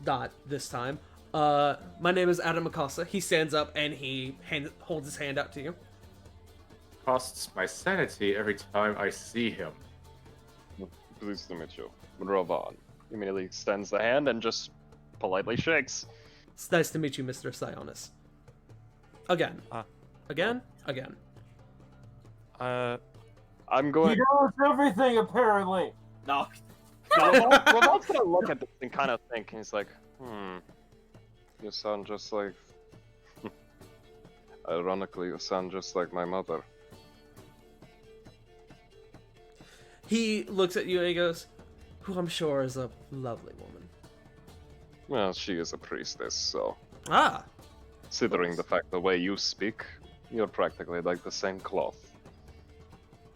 [SPEAKER 4] not this time. My name is Adam Acosta. He stands up and he holds his hand out to you.
[SPEAKER 2] Costs my sanity every time I see him.
[SPEAKER 5] Pleased to meet you. Rovan immediately extends the hand and just politely shakes.
[SPEAKER 4] It's nice to meet you, Mr. Sionis. Again. Again?
[SPEAKER 5] I'm going.
[SPEAKER 9] knows everything, apparently.
[SPEAKER 3] No.
[SPEAKER 5] Ravan's gonna look at this and kind of think. He's like, you sound just like. Ironically, you sound just like my mother.
[SPEAKER 4] He looks at you and he goes, who I'm sure is a lovely woman.
[SPEAKER 5] Well, she is a priestess, so.
[SPEAKER 4] Ah,
[SPEAKER 5] Considering the fact the way you speak, you're practically like the same cloth.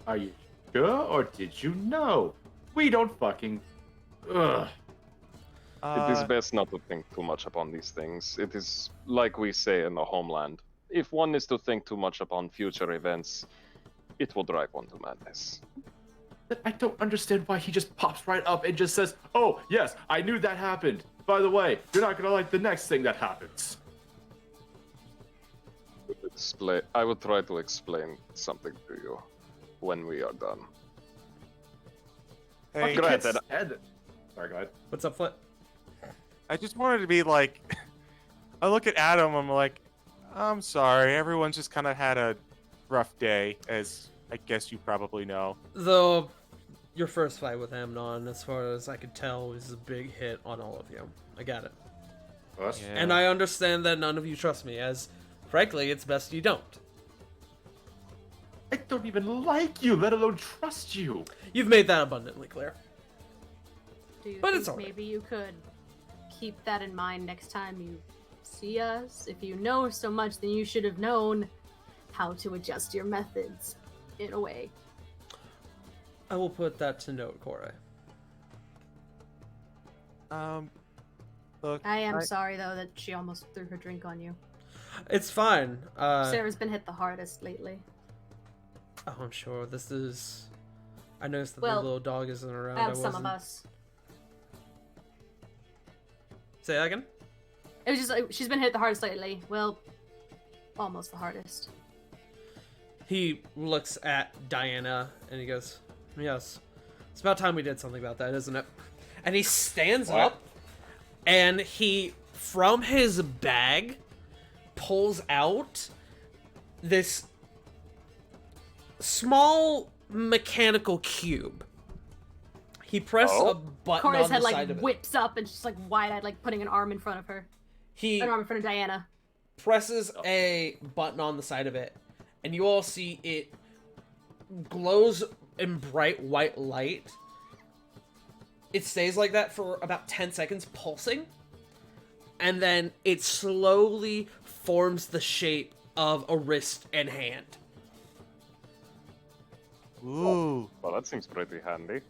[SPEAKER 2] Are you sure, or did you know? We don't fucking. Ugh.
[SPEAKER 5] It is best not to think too much upon these things. It is like we say in the homeland. If one is to think too much upon future events, it will drive one to madness.
[SPEAKER 2] I don't understand why he just pops right up and just says, "Oh yes, I knew that happened. By the way, you're not gonna like the next thing that happens."
[SPEAKER 5] I will try to explain something to you when we are done.
[SPEAKER 6] Hey,
[SPEAKER 2] Fucking kid
[SPEAKER 5] granted.
[SPEAKER 2] said- Sorry, go ahead.
[SPEAKER 4] what's up, Flit?
[SPEAKER 6] I just wanted to be like, I look at Adam, I'm like, I'm sorry, everyone's just kind of had a rough day, as I guess you probably know.
[SPEAKER 4] Though, your first fight with Amnon, as far as I could tell, was a big hit on all of you. I got it.
[SPEAKER 2] Us?
[SPEAKER 6] Yeah.
[SPEAKER 4] And I understand that none of you trust me, as, frankly, it's best you don't.
[SPEAKER 2] I don't even like you, let alone trust you.
[SPEAKER 4] You've made that abundantly clear.
[SPEAKER 1] Do you
[SPEAKER 4] But
[SPEAKER 1] think
[SPEAKER 4] it's alright.
[SPEAKER 1] maybe you could keep that in mind next time you see us. If you know so much, then you should have known how to adjust your methods in a way.
[SPEAKER 4] I will put that to note, Corey.
[SPEAKER 6] Look,
[SPEAKER 1] I am sorry, though, that she almost threw her drink on you.
[SPEAKER 4] It's fine.
[SPEAKER 1] Sarah's been hit the hardest lately.
[SPEAKER 4] Oh, I'm sure. This is... I noticed that
[SPEAKER 1] Well,
[SPEAKER 4] the little dog isn't around.
[SPEAKER 1] Some of us.
[SPEAKER 4] Say that again?
[SPEAKER 1] It was just like, she's been hit the hardest lately. Well, almost the hardest.
[SPEAKER 4] He looks at Diana and he goes, yes. It's about time we did something about that, isn't it? And he stands up and he, from his bag, pulls out this small mechanical cube. He presses a button
[SPEAKER 1] Cora's
[SPEAKER 4] on
[SPEAKER 1] head
[SPEAKER 4] the
[SPEAKER 1] like
[SPEAKER 4] side of it.
[SPEAKER 1] whips up and she's like wide-eyed, like putting an arm in front of her. An arm in front of Diana.
[SPEAKER 4] Presses a button on the side of it, and you all see it glows in bright white light. It stays like that for about 10 seconds, pulsing, and then it slowly forms the shape of a wrist and hand.
[SPEAKER 6] Ooh.
[SPEAKER 5] Well, that seems pretty handy.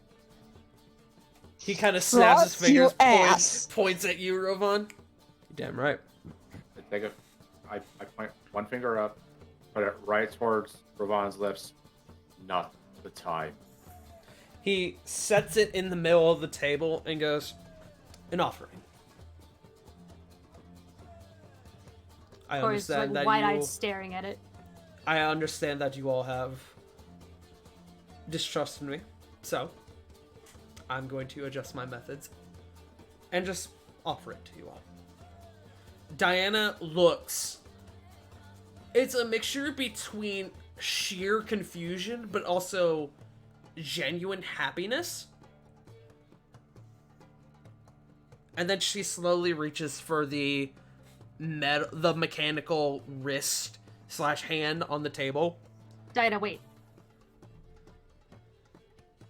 [SPEAKER 4] He kind of snaps his
[SPEAKER 10] Thrust your
[SPEAKER 4] fingers,
[SPEAKER 10] ass.
[SPEAKER 4] points at you, Rovan. Damn right.
[SPEAKER 2] I point one finger up, put it right towards Ravon's lips. Not the time.
[SPEAKER 4] He sets it in the middle of the table and goes, an offering. I
[SPEAKER 1] Cora's
[SPEAKER 4] understand
[SPEAKER 1] like
[SPEAKER 4] that
[SPEAKER 1] wide-eyed
[SPEAKER 4] you...
[SPEAKER 1] staring at it.
[SPEAKER 4] I understand that you all have distrust in me, so I'm going to adjust my methods and just offer it to you all. Diana looks... It's a mixture between sheer confusion, but also genuine happiness. And then she slowly reaches for the mechanical wrist / hand on the table.
[SPEAKER 1] Diana, wait.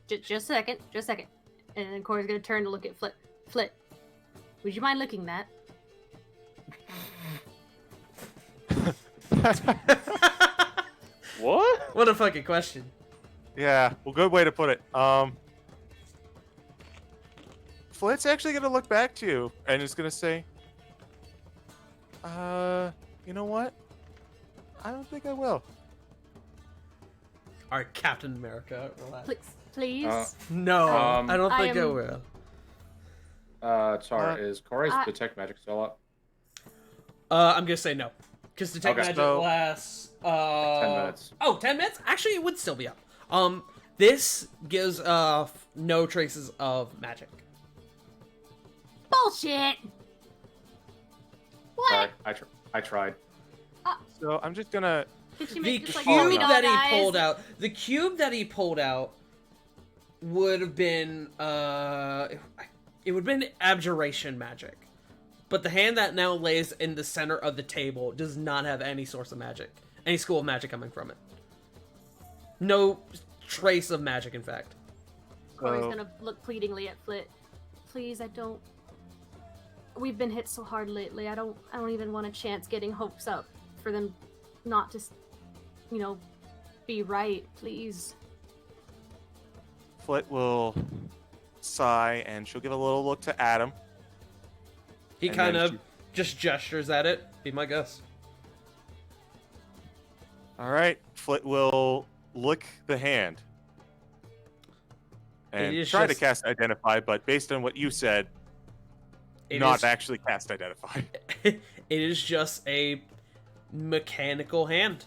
[SPEAKER 1] Just a second. And then Cora's gonna turn to look at Flit. Flit, would you mind licking that?
[SPEAKER 5] What?
[SPEAKER 4] What a fucking question.
[SPEAKER 6] Yeah, well, good way to put it. Flit's actually gonna look back to you and is gonna say, you know what? I don't think I will.
[SPEAKER 4] Alright, Captain America, relax.
[SPEAKER 1] Please?
[SPEAKER 4] No, I don't think I
[SPEAKER 1] am-
[SPEAKER 4] will.
[SPEAKER 2] Sorry, is Corey's detect magic still up?
[SPEAKER 4] I'm gonna say no. Because Detect
[SPEAKER 2] Okay,
[SPEAKER 4] Magic
[SPEAKER 2] so-
[SPEAKER 4] lasts...
[SPEAKER 2] 10 minutes.
[SPEAKER 4] Oh, 10 minutes? Actually, it would still be up. This gives no traces of magic.
[SPEAKER 1] Bullshit! What?
[SPEAKER 2] Sorry, I tried.
[SPEAKER 6] So I'm just gonna...
[SPEAKER 1] Did she
[SPEAKER 4] The
[SPEAKER 1] make just like
[SPEAKER 4] cube
[SPEAKER 1] puppy dog
[SPEAKER 4] that he
[SPEAKER 1] eyes?
[SPEAKER 4] pulled out... The cube that he pulled out would have been, it would have been abjuration magic. But the hand that now lays in the center of the table does not have any source of magic. Any school of magic coming from it. No trace of magic, in fact.
[SPEAKER 1] Corey's gonna look pleadingly at Flit. Please, I don't... We've been hit so hard lately. I don't even want a chance getting hopes up for them not to, be right. Please.
[SPEAKER 6] Flit will sigh and she'll give a little look to Adam.
[SPEAKER 4] He
[SPEAKER 6] And
[SPEAKER 4] kind
[SPEAKER 6] then
[SPEAKER 4] of
[SPEAKER 6] she-
[SPEAKER 4] just gestures at it. Be my guess.
[SPEAKER 6] All right, Flit will lick the hand and
[SPEAKER 4] is
[SPEAKER 6] try to
[SPEAKER 4] just-
[SPEAKER 6] cast Identify, but based on what you said,
[SPEAKER 4] It
[SPEAKER 6] not
[SPEAKER 4] is-
[SPEAKER 6] actually cast Identify.
[SPEAKER 4] It is just a mechanical hand.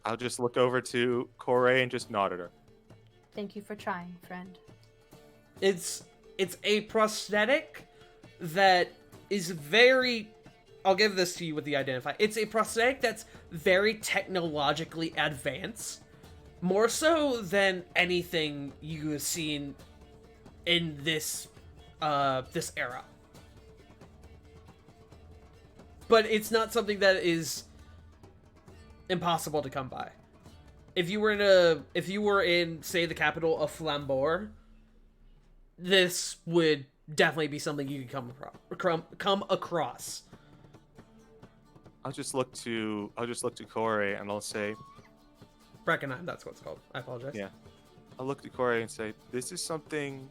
[SPEAKER 6] I'll just look over to Corey and just nod at her.
[SPEAKER 1] Thank you for trying, friend.
[SPEAKER 4] It's a prosthetic that is very... I'll give this to you with the Identify. It's a prosthetic that's very technologically advanced. More so than anything you have seen in this this era. But it's not something that is impossible to come by. If you were in say the capital of Flambour, this would definitely be something you could come across.
[SPEAKER 6] I'll just look to Corey and I'll say,
[SPEAKER 4] Breckenheim, that's what it's called. I apologize.
[SPEAKER 6] Yeah. I'll look to Corey and say, this is something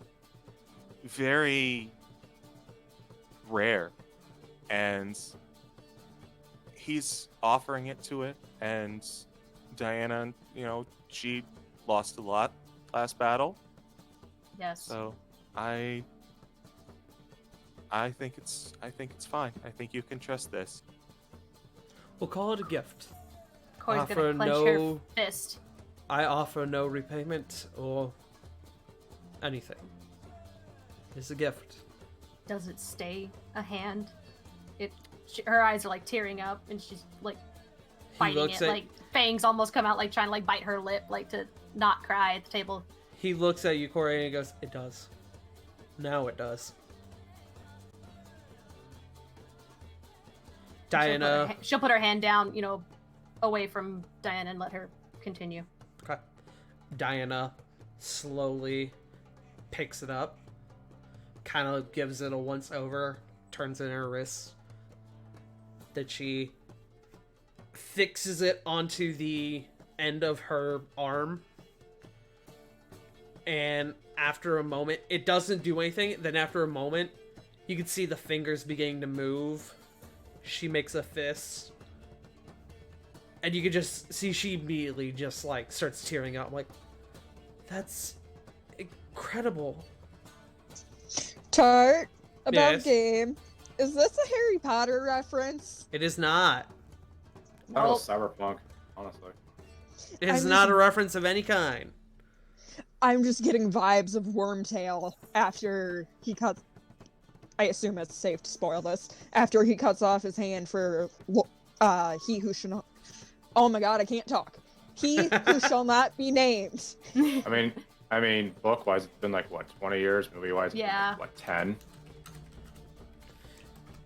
[SPEAKER 6] very rare, and he's offering it to it. And Diana, she lost a lot last battle,
[SPEAKER 1] Yes.
[SPEAKER 6] so I think it's fine. I think you can trust this.
[SPEAKER 4] We'll call it a gift.
[SPEAKER 1] Corey's
[SPEAKER 4] offer
[SPEAKER 1] gonna clench her fist.
[SPEAKER 4] I offer no repayment or anything. It's a gift.
[SPEAKER 1] Does it stay a hand? Her eyes are like tearing up, and she's like biting it. Like fangs almost come out, like trying to like bite her lip, like to not cry at the table.
[SPEAKER 4] He looks at you, Corey, and he goes, "It does. Now it does." Diana.
[SPEAKER 1] She'll put her hand down, away from Diana and let her continue.
[SPEAKER 4] Okay. Diana slowly picks it up, kind of gives it a once over, turns in her wrist. Then she fixes it onto the end of her arm. And after a moment, it doesn't do anything. Then after a moment, you can see the fingers beginning to move. She makes a fist. And you can just see she immediately just like starts tearing up. I'm like, that's incredible.
[SPEAKER 10] Tart, about
[SPEAKER 4] Yes?
[SPEAKER 10] game. Is this a Harry Potter reference?
[SPEAKER 4] It is not.
[SPEAKER 2] That was Cyberpunk, honestly.
[SPEAKER 4] It is
[SPEAKER 10] I'm
[SPEAKER 4] not
[SPEAKER 10] just-
[SPEAKER 4] a reference of any kind.
[SPEAKER 10] I'm just getting vibes of Wormtail after he cuts. I assume it's safe to spoil this. After he cuts off his hand for he who shall not. Oh my god, I can't talk. He who shall not be named.
[SPEAKER 2] I mean, book-wise, it's been like, what, 20 years? Movie-wise,
[SPEAKER 1] Yeah.
[SPEAKER 2] it's been like, what, 10?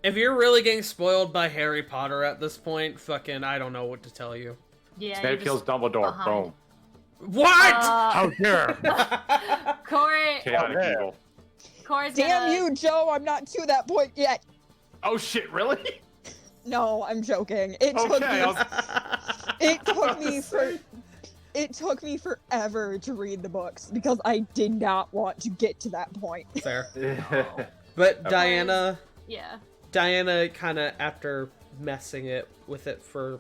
[SPEAKER 4] If you're really getting spoiled by Harry Potter at this point, fucking, I don't know what to tell you.
[SPEAKER 1] Yeah.
[SPEAKER 2] Snape kills Dumbledore.
[SPEAKER 1] behind.
[SPEAKER 2] Boom.
[SPEAKER 4] What?
[SPEAKER 2] How dare!
[SPEAKER 1] Corey.
[SPEAKER 2] Chaotic evil.
[SPEAKER 1] Corey's
[SPEAKER 10] Damn
[SPEAKER 1] gonna...
[SPEAKER 10] you, Joe! I'm not to that point yet.
[SPEAKER 2] Oh shit! Really?
[SPEAKER 10] No, I'm joking. It took
[SPEAKER 2] Okay.
[SPEAKER 10] me. It took me forever to read the books because I did not want to get to that point.
[SPEAKER 4] Fair. But
[SPEAKER 2] Okay.
[SPEAKER 4] Diana kind of, after messing with it for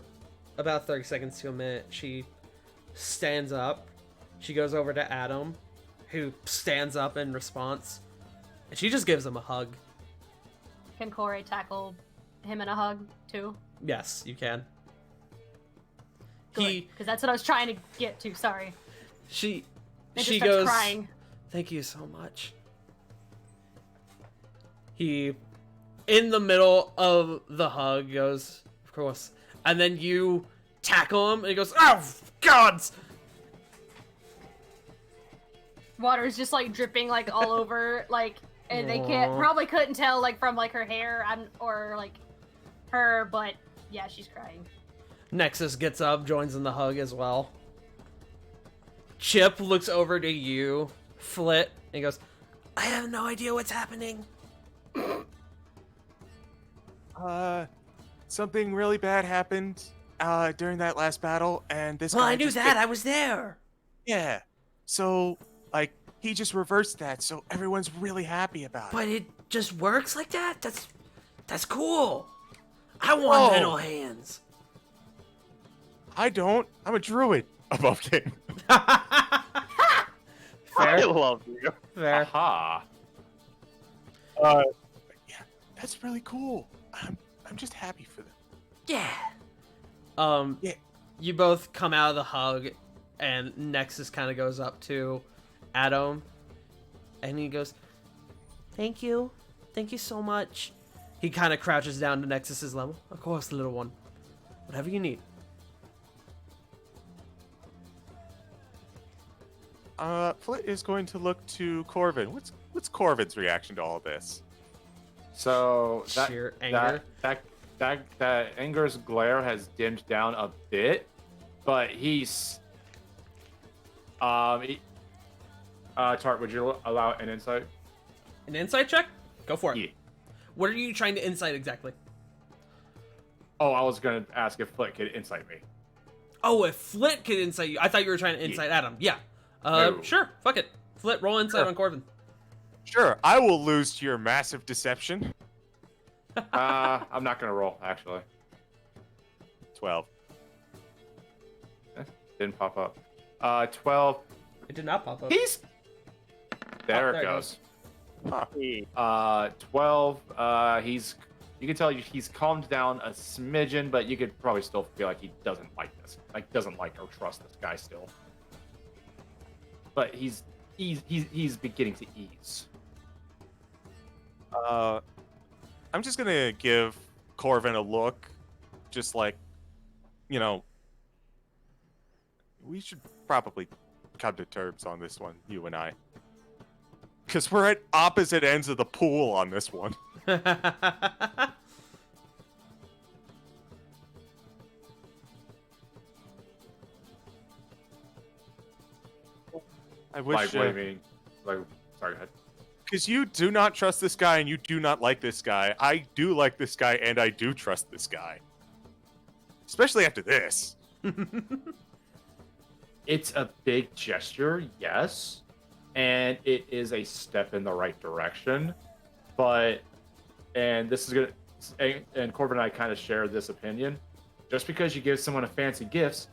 [SPEAKER 4] about 30 seconds to a minute, she stands up. She goes over to Adam, who stands up in response, and she just gives him a hug.
[SPEAKER 1] Can Corey tackle him in a hug too?
[SPEAKER 4] Yes, you can.
[SPEAKER 1] Because that's what I was trying to get to. Sorry.
[SPEAKER 4] She
[SPEAKER 1] And
[SPEAKER 4] she
[SPEAKER 1] just starts
[SPEAKER 4] goes,
[SPEAKER 1] crying.
[SPEAKER 4] "Thank you so much." He, in the middle of the hug, goes, "Of course," and then you tackle him, and he goes, "Oh God!"
[SPEAKER 1] Water is just like dripping like all over, like, and they
[SPEAKER 4] Aw.
[SPEAKER 1] probably couldn't tell like from like her hair or like her, but yeah, she's crying.
[SPEAKER 4] Nexus gets up, joins in the hug as well. Chip looks over to you, Flit, and he goes, "I have no idea what's happening."
[SPEAKER 6] Something really bad happened during that last battle, and this
[SPEAKER 4] Well,
[SPEAKER 6] guy
[SPEAKER 4] I knew
[SPEAKER 6] just
[SPEAKER 4] that. I was there.
[SPEAKER 6] Yeah. So, like, he just reversed that, so everyone's really happy about it.
[SPEAKER 4] But it just works like that? That's cool. I want
[SPEAKER 6] Whoa.
[SPEAKER 4] little hands.
[SPEAKER 6] I don't. I'm a druid. Above king.
[SPEAKER 5] I
[SPEAKER 4] Fair.
[SPEAKER 5] love you.
[SPEAKER 4] Fair.
[SPEAKER 2] Aha.
[SPEAKER 6] Yeah, that's really cool. I'm just happy for them.
[SPEAKER 4] Yeah.
[SPEAKER 6] Yeah.
[SPEAKER 4] You both come out of the hug, and Nexus kind of goes up to Adam, and he goes, "Thank you. Thank you so much." He kind of crouches down to Nexus's level. "Of course, little one. Whatever you need."
[SPEAKER 6] Flit is going to look to Corvin. What's Corvin's reaction to all this?
[SPEAKER 2] So that
[SPEAKER 4] Sheer anger.
[SPEAKER 2] that anger's glare has dimmed down a bit, but he's Tart, would you allow an insight?
[SPEAKER 4] An insight check? Go for it.
[SPEAKER 2] Yeah.
[SPEAKER 4] What are you trying to insight exactly?
[SPEAKER 2] Oh, I was gonna ask if Flit could insight me.
[SPEAKER 4] Oh, if Flit could insight you. I thought you were trying to insight Adam. Yeah.
[SPEAKER 2] No.
[SPEAKER 4] Sure. Fuck it. Flit, roll insight
[SPEAKER 6] Sure.
[SPEAKER 4] on Corvin.
[SPEAKER 6] Sure, I will lose to your massive deception.
[SPEAKER 2] I'm not gonna roll actually.
[SPEAKER 6] 12.
[SPEAKER 2] Didn't pop up. 12.
[SPEAKER 4] It did not pop up.
[SPEAKER 2] He's. There
[SPEAKER 4] there
[SPEAKER 2] it
[SPEAKER 4] it
[SPEAKER 2] goes.
[SPEAKER 3] Hey,
[SPEAKER 2] 12. He's. You can tell he's calmed down a smidgen, but you could probably still feel like he doesn't like this. Like doesn't like or trust this guy still. But he's beginning to ease.
[SPEAKER 6] I'm just gonna give Corvin a look, just like, you know, we should probably come to terms on this one, you and I. Because we're at opposite ends of the pool on this one. I wish.
[SPEAKER 2] Like, what do you mean? Like, sorry, go ahead.
[SPEAKER 6] Because you do not trust this guy and you do not like this guy. I do like this guy and I do trust this guy. Especially after this.
[SPEAKER 2] It's a big gesture, yes, and it is a step in the right direction. But, and this is gonna, and Corbin and I kind of share this opinion. Just because you give someone a fancy gift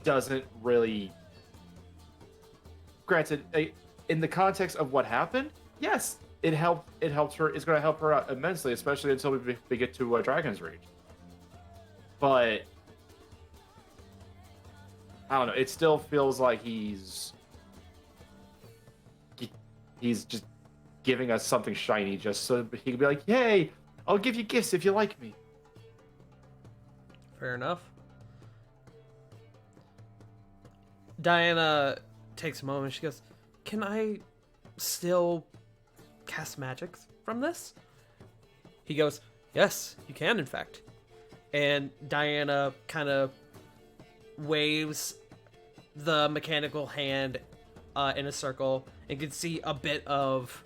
[SPEAKER 2] doesn't really. Granted, in the context of what happened, yes, it helped. It helped her. It's going to help her out immensely, especially until we get to Dragon's Reach. But I don't know. It still feels like he's just giving us something shiny, just so he can be like, "Yay! I'll give you gifts if you like me."
[SPEAKER 4] Fair enough. Diana takes a moment. She goes, "Can I still cast magic from this?" He goes, "Yes, you can, in fact." And Diana kind of waves the mechanical hand in a circle, and can see a bit of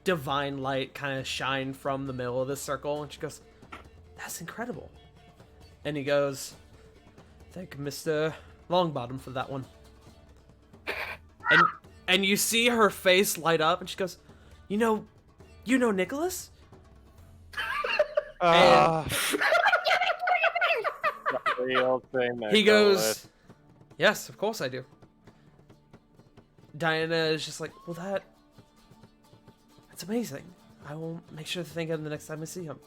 [SPEAKER 4] divine light kind of shine from the middle of the circle. And she goes, "That's incredible." And he goes, "Thank Mr. Longbottom for that one." And you see her face light up, and she goes, you know Nicholas?"
[SPEAKER 5] Real thing,
[SPEAKER 4] He goes, "Yes, of course I do." Diana is just like, "Well, that's amazing. I will make sure to thank him the next time I see him."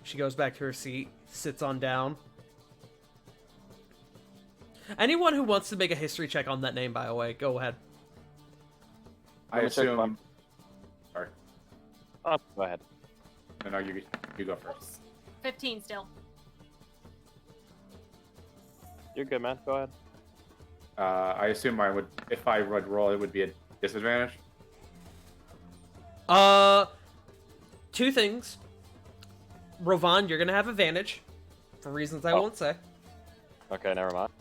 [SPEAKER 4] She goes back to her seat, sits on down. Anyone who wants to make a history check on that name, by the way, go ahead.
[SPEAKER 2] I
[SPEAKER 5] Let me check
[SPEAKER 2] assume. Sorry.
[SPEAKER 5] Oh, go ahead.
[SPEAKER 2] No, you go first.
[SPEAKER 1] 15 still.
[SPEAKER 5] You're good, man. Go ahead.
[SPEAKER 2] I assume I would, if I would roll, it would be a disadvantage.
[SPEAKER 4] Two things. Rovan, you're gonna have advantage, for reasons I won't say.
[SPEAKER 5] Okay, never mind.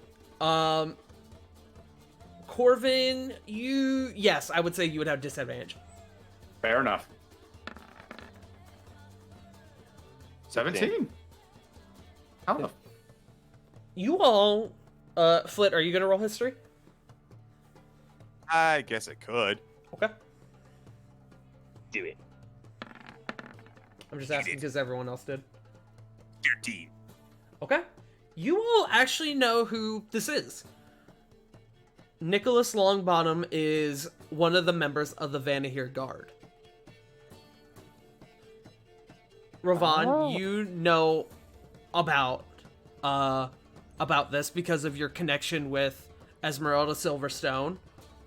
[SPEAKER 4] Corvin, yes, I would say you would have disadvantage.
[SPEAKER 2] Fair enough. 17. How the?
[SPEAKER 4] You all, Flit, are you gonna roll history?
[SPEAKER 6] I guess it could.
[SPEAKER 4] Okay.
[SPEAKER 3] do it.
[SPEAKER 4] I'm just asking because everyone else did.
[SPEAKER 6] 13.
[SPEAKER 4] Okay. You all actually know who this is. Nicholas Longbottom is one of the members of the Vanahir Guard. Rovan, you know about this because of your connection with Esmeralda Silverstone,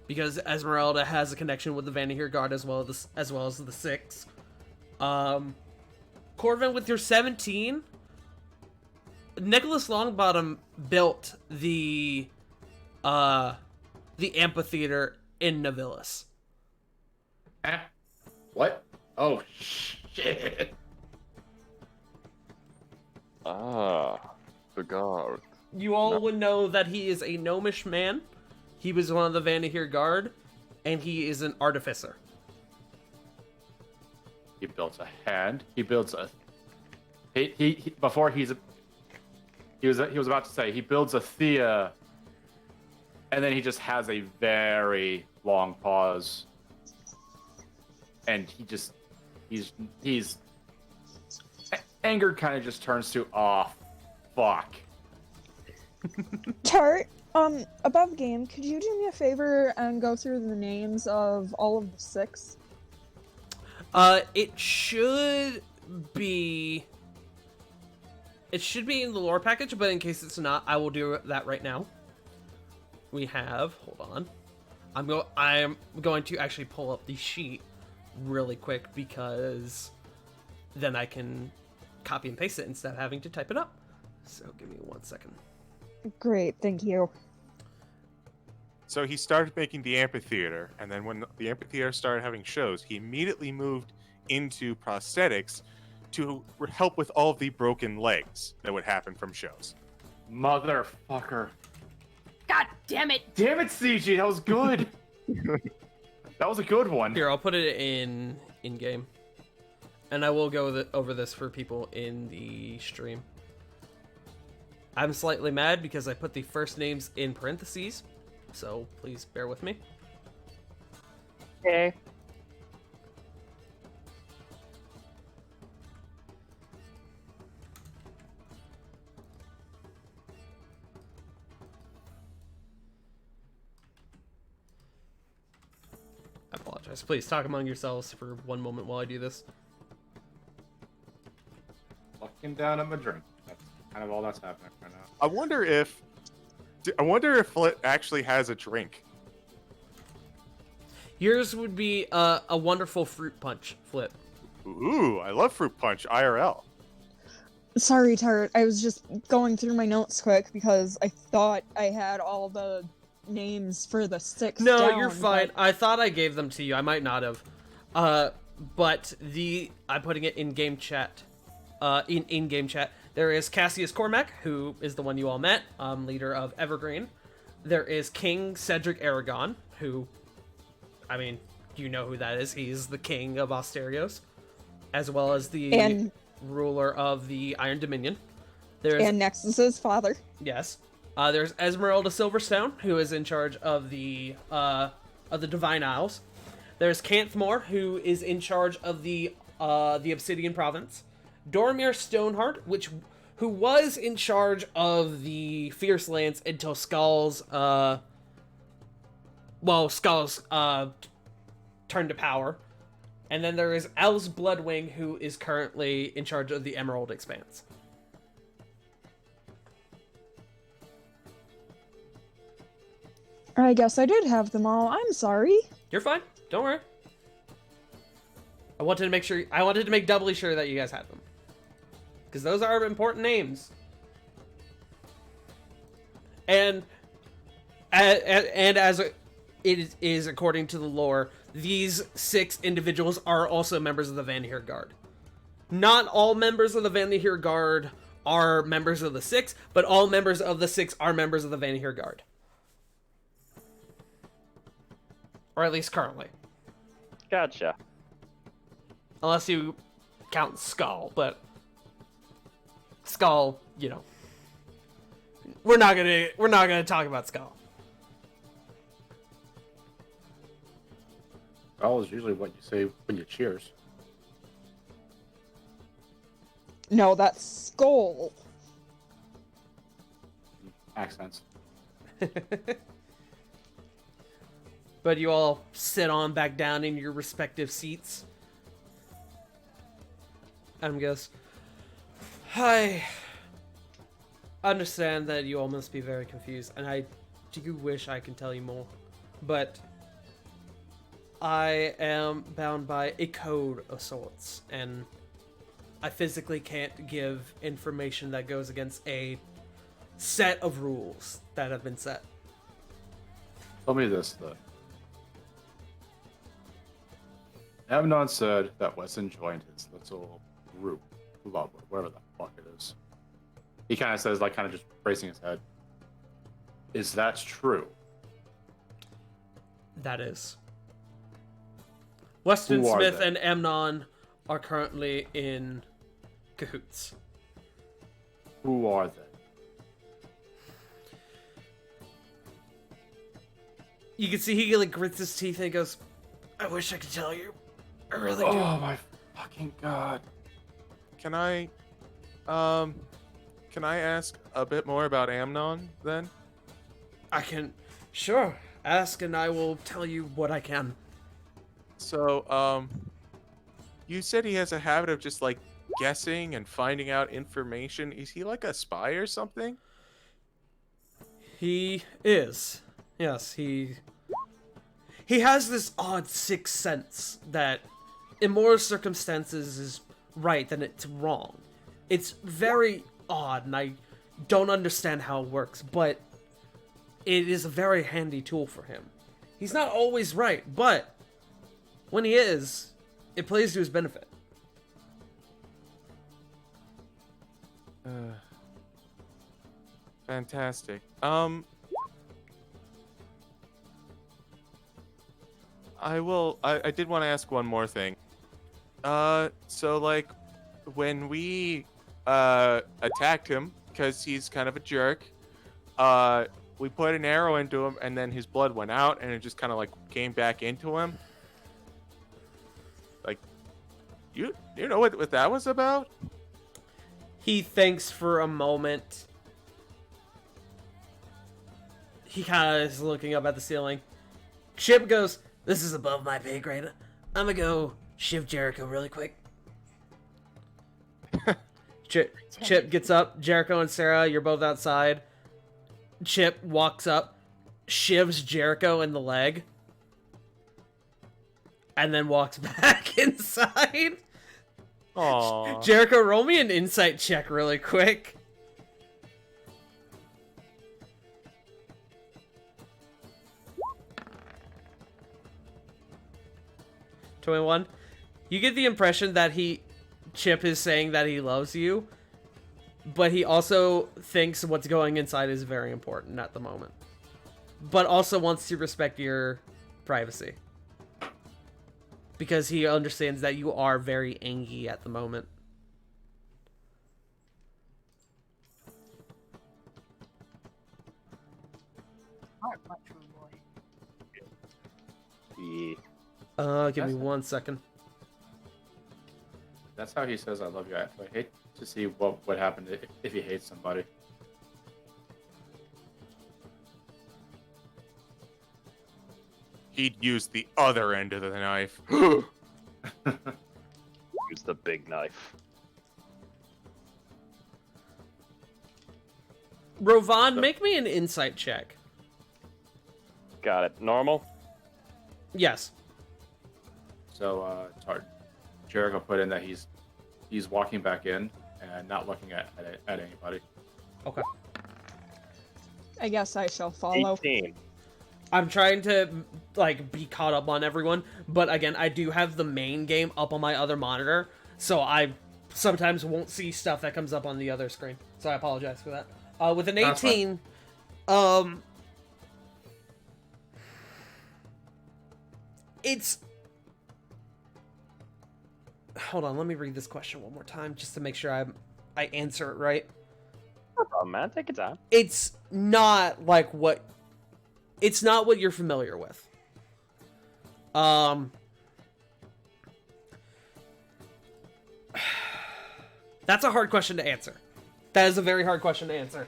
[SPEAKER 4] because Esmeralda has a connection with the Vanahir Guard as well as the Six. Corvin, with your 17, Nicholas Longbottom built the amphitheater in Navilis.
[SPEAKER 2] What? Oh shit!
[SPEAKER 5] Ah, the guard.
[SPEAKER 4] You all would know that he is a gnomish man. He was one of the Vanahir Guard, and he is an artificer.
[SPEAKER 2] He builds a hand. He builds a. He before he was about to say he builds a Thea, and then he just has a very long pause, and he's anger kind of just turns to fuck.
[SPEAKER 10] Tart, above game, could you do me a favor and go through the names of all of the 6?
[SPEAKER 4] It should be in the lore package, but in case it's not, I will do that right now. We have, hold on. I'm going to actually pull up the sheet really quick because then I can copy and paste it instead of having to type it up. So give me 1 second.
[SPEAKER 10] Great, thank you.
[SPEAKER 6] So he started making the amphitheater, and then when the amphitheater started having shows, he immediately moved into prosthetics to help with all of the broken legs that would happen from shows.
[SPEAKER 2] Motherfucker.
[SPEAKER 1] God damn it!
[SPEAKER 2] Damn it, CG, that was good. That was a good one.
[SPEAKER 4] Here, I'll put it in game, and I will go over this for people in the stream. I'm slightly mad because I put the first names in parentheses, so please bear with me.
[SPEAKER 5] Okay.
[SPEAKER 4] I apologize. Please talk among yourselves for 1 moment while I do this.
[SPEAKER 2] Looking down at my drink. That's kind of all that's happening right now.
[SPEAKER 6] I wonder if Flit actually has a drink.
[SPEAKER 4] Yours would be a wonderful fruit punch, Flip.
[SPEAKER 6] Ooh, I love fruit punch IRL.
[SPEAKER 10] Sorry, Tart, I was just going through my notes quick because I thought I had all the names for the 6
[SPEAKER 4] No,
[SPEAKER 10] down,
[SPEAKER 4] you're fine.
[SPEAKER 10] but-
[SPEAKER 4] I thought I gave them to you. I might not have. But I'm putting it in game chat. In game chat, there is Cassius Cormac, who is the one you all met, leader of Evergreen. There is King Cedric Aragon, who, I mean, you know who that is. He's the king of Asterios, as well as the ruler of the Iron Dominion.
[SPEAKER 10] And Nexus's father.
[SPEAKER 4] Yes. There's Esmeralda Silverstone, who is in charge of the Divine Isles. There's Canthmore, who is in charge of the Obsidian Province. Dormir Stoneheart, who was in charge of the Fierce Lance until Skull's turned to power. And then there is Els Bloodwing, who is currently in charge of the Emerald Expanse.
[SPEAKER 10] I guess I did have them all. I'm sorry.
[SPEAKER 4] You're fine. Don't worry. I wanted to make doubly sure that you guys had them. Because those are important names. And as it is according to the lore, these 6 individuals are also members of the Vanahir Guard. Not all members of the Vanahir Guard are members of the 6, but all members of the 6 are members of the Vanahir Guard. Or at least currently.
[SPEAKER 5] Gotcha.
[SPEAKER 4] Unless you count Skull, but Skull, you know. We're not gonna talk about Skull.
[SPEAKER 2] Skull is usually what you say when you cheers.
[SPEAKER 10] No, that's Skull.
[SPEAKER 2] Accents.
[SPEAKER 4] But you all sit on back down in your respective seats. Adam goes, I understand that you all must be very confused, and I do wish I can tell you more, but I am bound by a code of sorts, and I physically can't give information that goes against a set of rules that have been set.
[SPEAKER 2] Tell me this, though. Amnon said that Wesson joined his little group, whatever the fuck it is. He kind of says, like, kind of just bracing his head. Is that true?
[SPEAKER 4] That is. Weston
[SPEAKER 2] Who are
[SPEAKER 4] Smith
[SPEAKER 2] they?
[SPEAKER 4] and Amnon are currently in cahoots.
[SPEAKER 2] Who are they?
[SPEAKER 4] You can see he like grits his teeth and he goes, I wish I could tell you. I really do.
[SPEAKER 2] Oh my fucking god.
[SPEAKER 6] Can I ask a bit more about Amnon then?
[SPEAKER 4] I can, sure, ask and I will tell you what I can.
[SPEAKER 6] So, you said he has a habit of just like guessing and finding out information. Is he like a spy or something?
[SPEAKER 4] He is. Yes, he has this odd sixth sense that in more circumstances is right than it's wrong. It's very odd, and I don't understand how it works, but it is a very handy tool for him. He's not always right, but when he is, it plays to his benefit.
[SPEAKER 6] Fantastic. I did want to ask one more thing. So like, when we attacked him, because he's kind of a jerk, we put an arrow into him, and then his blood went out, and it just kind of like came back into him. Like, you know what that was about?
[SPEAKER 4] He thinks for a moment. He kind of is looking up at the ceiling. Chip goes, this is above my pay grade. I'm gonna go shiv Jericho really quick. Chip gets up. Jericho and Sarah, you're both outside. Chip walks up, shivs Jericho in the leg, and then walks back inside.
[SPEAKER 6] Aww.
[SPEAKER 4] Jericho, roll me an insight check really quick. $21. You get the impression that Chip is saying that he loves you, but he also thinks what's going inside is very important at the moment. But also wants to respect your privacy. Because he understands that you are very angry at the moment.
[SPEAKER 5] Yeah.
[SPEAKER 4] Give me 1 second.
[SPEAKER 2] That's how he says I love you. I hate to see what would happen if he hates somebody.
[SPEAKER 6] He'd use the other end of the knife.
[SPEAKER 5] Use the big knife.
[SPEAKER 4] Rovan, make me an insight check.
[SPEAKER 5] Got it. Normal?
[SPEAKER 4] Yes.
[SPEAKER 2] So, Jericho put in that he's walking back in and not looking at anybody.
[SPEAKER 4] Okay.
[SPEAKER 10] I guess I shall follow.
[SPEAKER 5] 18.
[SPEAKER 4] I'm trying to, like, be caught up on everyone, but again, I do have the main game up on my other monitor, so I sometimes won't see stuff that comes up on the other screen. So I apologize for that. With an 18, it's... Hold on, let me read this question one more time, just to make sure I answer it right.
[SPEAKER 5] No problem, man. Take your time.
[SPEAKER 4] It's not like what... It's not what you're familiar with. That's a hard question to answer. That is a very hard question to answer.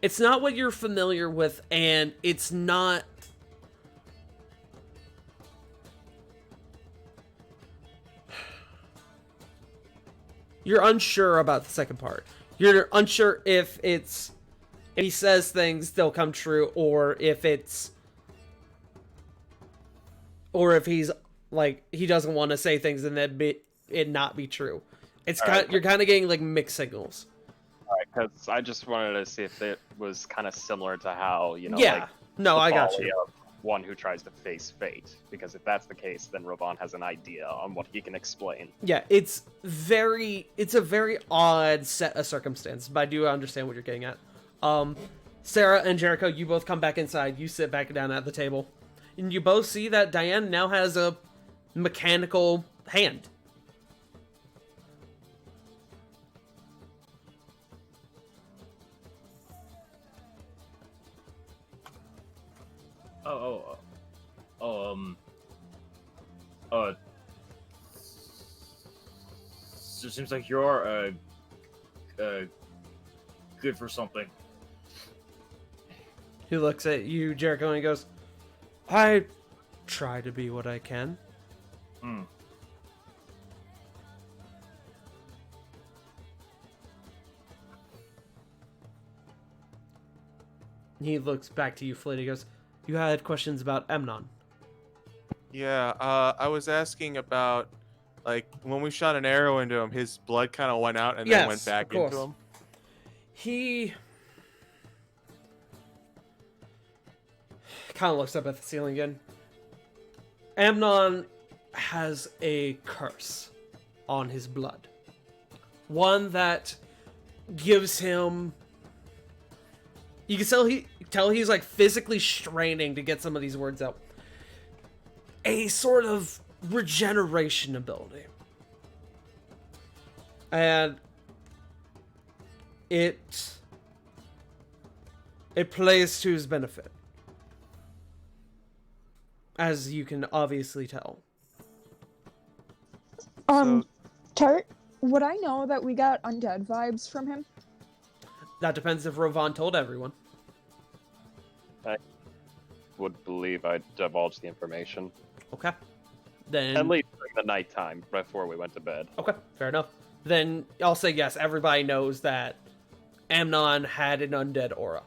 [SPEAKER 4] It's not what you're familiar with, and it's not... You're unsure about the second part. You're unsure if it's... If he says things, they'll come true, or if it's... Or if he's, like, he doesn't want to say things and then it not be true. It's kind. You're kind of getting, like, mixed signals.
[SPEAKER 5] Alright, because I just wanted to see if it was kind of similar to how, you know,
[SPEAKER 4] Yeah.
[SPEAKER 5] like...
[SPEAKER 4] No,
[SPEAKER 5] the
[SPEAKER 4] I got
[SPEAKER 5] folly
[SPEAKER 4] you.
[SPEAKER 5] of one who tries to face fate. Because if that's the case, then Rovan has an idea on what he can explain.
[SPEAKER 4] Yeah, it's a very odd set of circumstances, but I do understand what you're getting at. Sarah and Jericho, you both come back inside. You sit back down at the table. And you both see that Diane now has a mechanical hand.
[SPEAKER 9] So it seems like you're good for something.
[SPEAKER 4] He looks at you, Jericho, and he goes, I try to be what I can. He looks back to you, Flit. He goes, you had questions about Emnon.
[SPEAKER 6] Yeah, I was asking about, like, when we shot an arrow into him, his blood kind of went out and then went back into him.
[SPEAKER 4] He kind of looks up at the ceiling again. Amnon has a curse on his blood. One that gives him... You can tell he's like physically straining to get some of these words out. A sort of regeneration ability. And it plays to his benefit. As you can obviously tell.
[SPEAKER 10] Tart, would I know that we got undead vibes from him?
[SPEAKER 4] That depends if Rovan told everyone.
[SPEAKER 5] I would believe I divulged the information.
[SPEAKER 4] Okay. Then
[SPEAKER 5] At least during the nighttime, before we went to bed.
[SPEAKER 4] Okay, fair enough. Then I'll say yes, everybody knows that Amnon had an undead aura.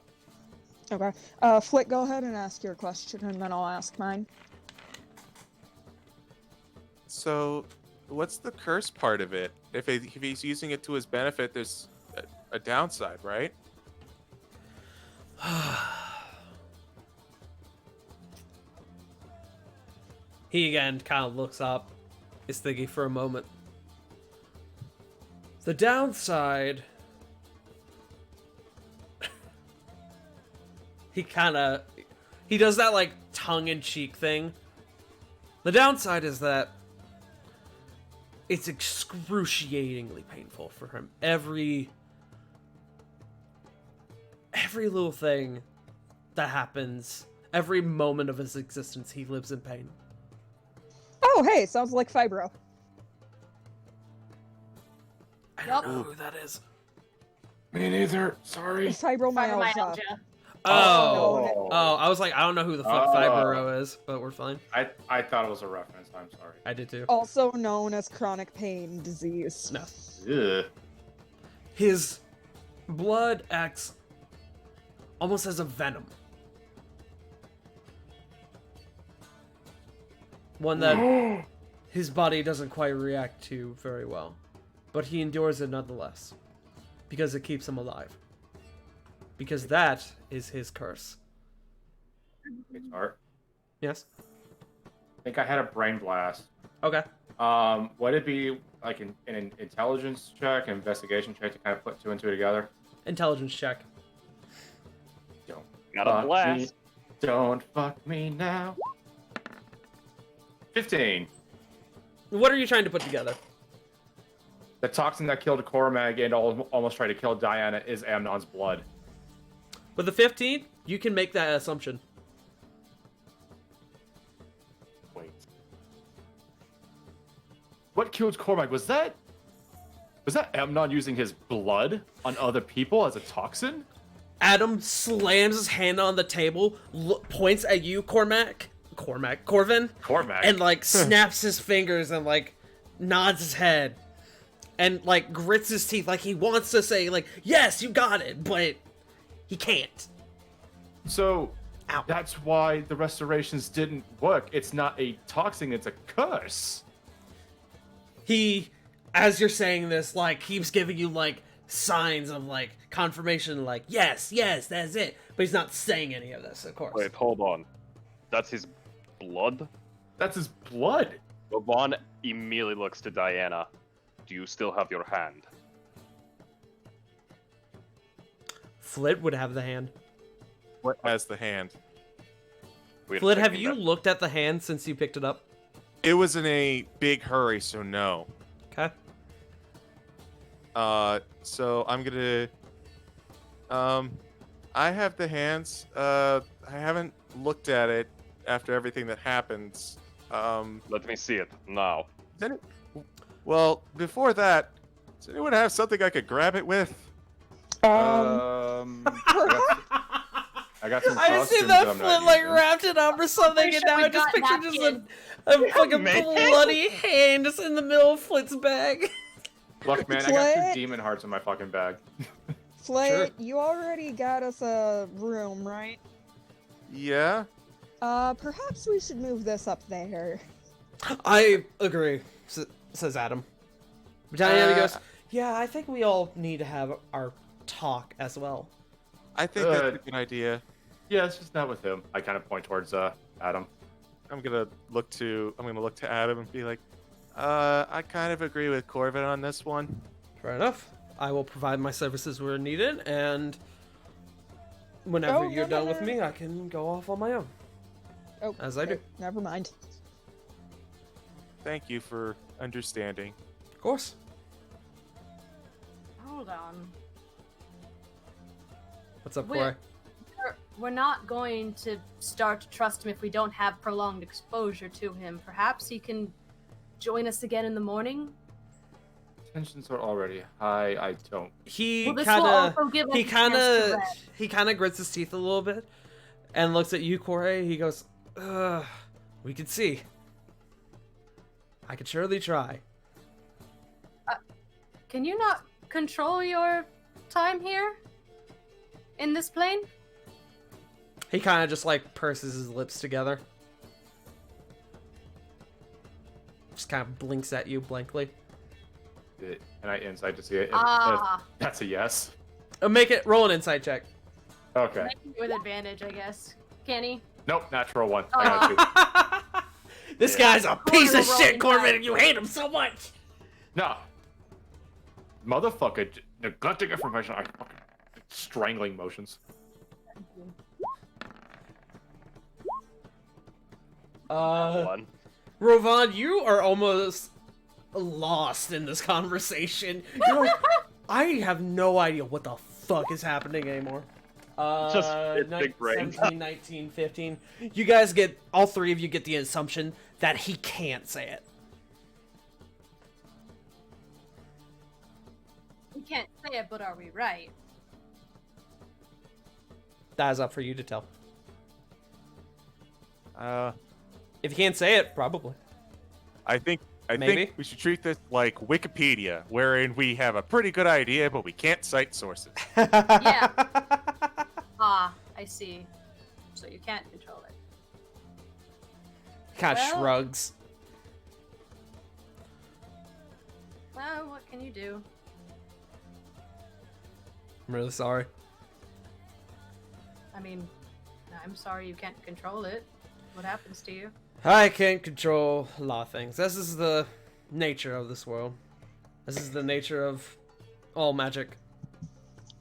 [SPEAKER 10] Okay. Flick, go ahead and ask your question, and then I'll ask mine.
[SPEAKER 6] So, what's the curse part of it? If he's using it to his benefit, there's a downside, right?
[SPEAKER 4] He again kind of looks up, is thinking for a moment. The downside... He does that like tongue-in-cheek thing. The downside is that it's excruciatingly painful for him. Every little thing that happens, every moment of his existence, he lives in pain.
[SPEAKER 10] Oh, hey, sounds like Fibro.
[SPEAKER 4] I don't know who that is.
[SPEAKER 2] Me neither. Sorry.
[SPEAKER 10] Fibromyalgia.
[SPEAKER 4] Oh, I was like, I don't know who the fuck Fibro is, but we're fine.
[SPEAKER 2] I thought it was a reference. I'm sorry.
[SPEAKER 4] I did too.
[SPEAKER 10] Also known as chronic pain disease.
[SPEAKER 4] No.
[SPEAKER 2] Ugh.
[SPEAKER 4] His blood acts almost as a venom. One that his body doesn't quite react to very well. But he endures it nonetheless. Because it keeps him alive. Because that is his curse.
[SPEAKER 2] It's art.
[SPEAKER 4] Yes?
[SPEAKER 2] I think I had a brain blast.
[SPEAKER 4] Okay.
[SPEAKER 2] Would it be like an intelligence check, an investigation check to kind of put two and two together?
[SPEAKER 4] Intelligence check.
[SPEAKER 5] Got a blast.
[SPEAKER 2] Don't fuck me now. 15.
[SPEAKER 4] What are you trying to put together?
[SPEAKER 2] The toxin that killed Cormac and almost tried to kill Diana is Amnon's blood.
[SPEAKER 4] With the 15, you can make that assumption.
[SPEAKER 2] Wait. What killed Cormac? Was that Amnon using his blood on other people as a toxin?
[SPEAKER 4] Adam slams his hand on the table, points at you, Corvin, and like snaps his fingers and like nods his head and like grits his teeth like he wants to say like, yes, you got it, but he can't.
[SPEAKER 2] So
[SPEAKER 4] Ow.
[SPEAKER 2] That's why the restorations didn't work. It's not a toxin, it's a curse.
[SPEAKER 4] He, as you're saying this, like keeps giving you like signs of like confirmation, like yes, that's it, but he's not saying any of this, of course.
[SPEAKER 5] Wait, hold on. That's his blood?
[SPEAKER 2] That's his blood.
[SPEAKER 5] Rovan immediately looks to Diana. Do you still have your hand?
[SPEAKER 4] Flit would have the hand.
[SPEAKER 6] What has the hand?
[SPEAKER 5] We're
[SPEAKER 4] Flint, have
[SPEAKER 5] checking
[SPEAKER 4] you
[SPEAKER 5] that.
[SPEAKER 4] looked at the hand since you picked it up?
[SPEAKER 6] It was in a big hurry, so no.
[SPEAKER 4] Okay.
[SPEAKER 6] So I'm gonna. I have the hands. I haven't looked at it after everything that happens.
[SPEAKER 5] Let me see it now.
[SPEAKER 6] Well, before that, does anyone have something I could grab it with?
[SPEAKER 2] I got some
[SPEAKER 4] I just see
[SPEAKER 2] costumes
[SPEAKER 4] that
[SPEAKER 2] I'm not
[SPEAKER 4] Flint like
[SPEAKER 2] using.
[SPEAKER 4] wrapped it up or something, and
[SPEAKER 1] sure
[SPEAKER 4] now
[SPEAKER 1] we
[SPEAKER 4] I just
[SPEAKER 1] got
[SPEAKER 4] picture just a fucking
[SPEAKER 3] Man.
[SPEAKER 4] bloody hand just in the middle of Flint's bag.
[SPEAKER 2] Look, man, I got
[SPEAKER 10] Flint.
[SPEAKER 2] 2 demon hearts in my fucking bag.
[SPEAKER 10] Flint, you already got us a room, right?
[SPEAKER 6] Yeah.
[SPEAKER 10] Perhaps we should move this up there.
[SPEAKER 4] I agree, says Adam. Battalion
[SPEAKER 6] Uh,
[SPEAKER 4] goes, yeah, I think we all need to have our talk as well.
[SPEAKER 6] I think that's a good idea.
[SPEAKER 2] Yeah, it's just not with him. I kind of point towards Adam.
[SPEAKER 6] I'm gonna look to Adam and be like, I kind of agree with Corvin on this one.
[SPEAKER 4] Fair enough. I will provide my services where needed, and whenever
[SPEAKER 10] Oh,
[SPEAKER 4] you're
[SPEAKER 10] no,
[SPEAKER 4] done
[SPEAKER 10] no,
[SPEAKER 4] with
[SPEAKER 10] no.
[SPEAKER 4] me, I can go off on my own.
[SPEAKER 10] Oh,
[SPEAKER 4] As I do.
[SPEAKER 10] okay, never mind.
[SPEAKER 6] Thank you for understanding.
[SPEAKER 4] Of course.
[SPEAKER 1] Hold on.
[SPEAKER 4] What's up,
[SPEAKER 1] We're-
[SPEAKER 4] Corey?
[SPEAKER 1] We're not going to start to trust him if we don't have prolonged exposure to him. Perhaps he can join us again in the morning?
[SPEAKER 2] Tensions are already high. I don't.
[SPEAKER 4] He
[SPEAKER 1] Well, this will
[SPEAKER 4] kind
[SPEAKER 1] also
[SPEAKER 4] of
[SPEAKER 1] give us
[SPEAKER 4] he
[SPEAKER 1] a chance
[SPEAKER 4] kind
[SPEAKER 1] to
[SPEAKER 4] of
[SPEAKER 1] rest.
[SPEAKER 4] he kind of grits his teeth a little bit and looks at you, Corey. He goes, we could see. I could surely try.
[SPEAKER 1] Can you not control your time here? In this plane?
[SPEAKER 4] He kind of just like purses his lips together. Just kind of blinks at you blankly.
[SPEAKER 2] And I insight to see it.
[SPEAKER 1] Ah.
[SPEAKER 2] That's a yes.
[SPEAKER 4] Make it roll an insight check.
[SPEAKER 2] Okay.
[SPEAKER 1] With advantage, I guess. Can he?
[SPEAKER 2] Nope, natural 1. I got 2.
[SPEAKER 4] This
[SPEAKER 2] Yeah.
[SPEAKER 4] guy's a piece of
[SPEAKER 1] Rolling
[SPEAKER 4] shit, Corbin,
[SPEAKER 1] die.
[SPEAKER 4] and you hate him so much.
[SPEAKER 2] No. Motherfucker, neglecting information. I fucking strangling motions.
[SPEAKER 5] One.
[SPEAKER 4] Rovan, you are almost lost in this conversation. You're like, I have no idea what the fuck is happening anymore.
[SPEAKER 5] Just it's big brain.
[SPEAKER 4] 17, 19, 15. You guys get, all three of you get the assumption that he can't say it.
[SPEAKER 1] We can't say it, but are we right?
[SPEAKER 4] That is up for you to tell.
[SPEAKER 6] Uh,
[SPEAKER 4] If you can't say it, probably.
[SPEAKER 6] I think
[SPEAKER 4] Maybe.
[SPEAKER 6] we should treat this like Wikipedia, wherein we have a pretty good idea, but we can't cite sources.
[SPEAKER 1] Yeah. Ah, I see. So you can't control it.
[SPEAKER 4] Kind of
[SPEAKER 1] Well-
[SPEAKER 4] shrugs.
[SPEAKER 1] Well, what can you do?
[SPEAKER 4] I'm really sorry.
[SPEAKER 1] I mean, I'm sorry you can't control it. What happens to you?
[SPEAKER 4] I can't control a lot of things. This is the nature of this world. This is the nature of all magic.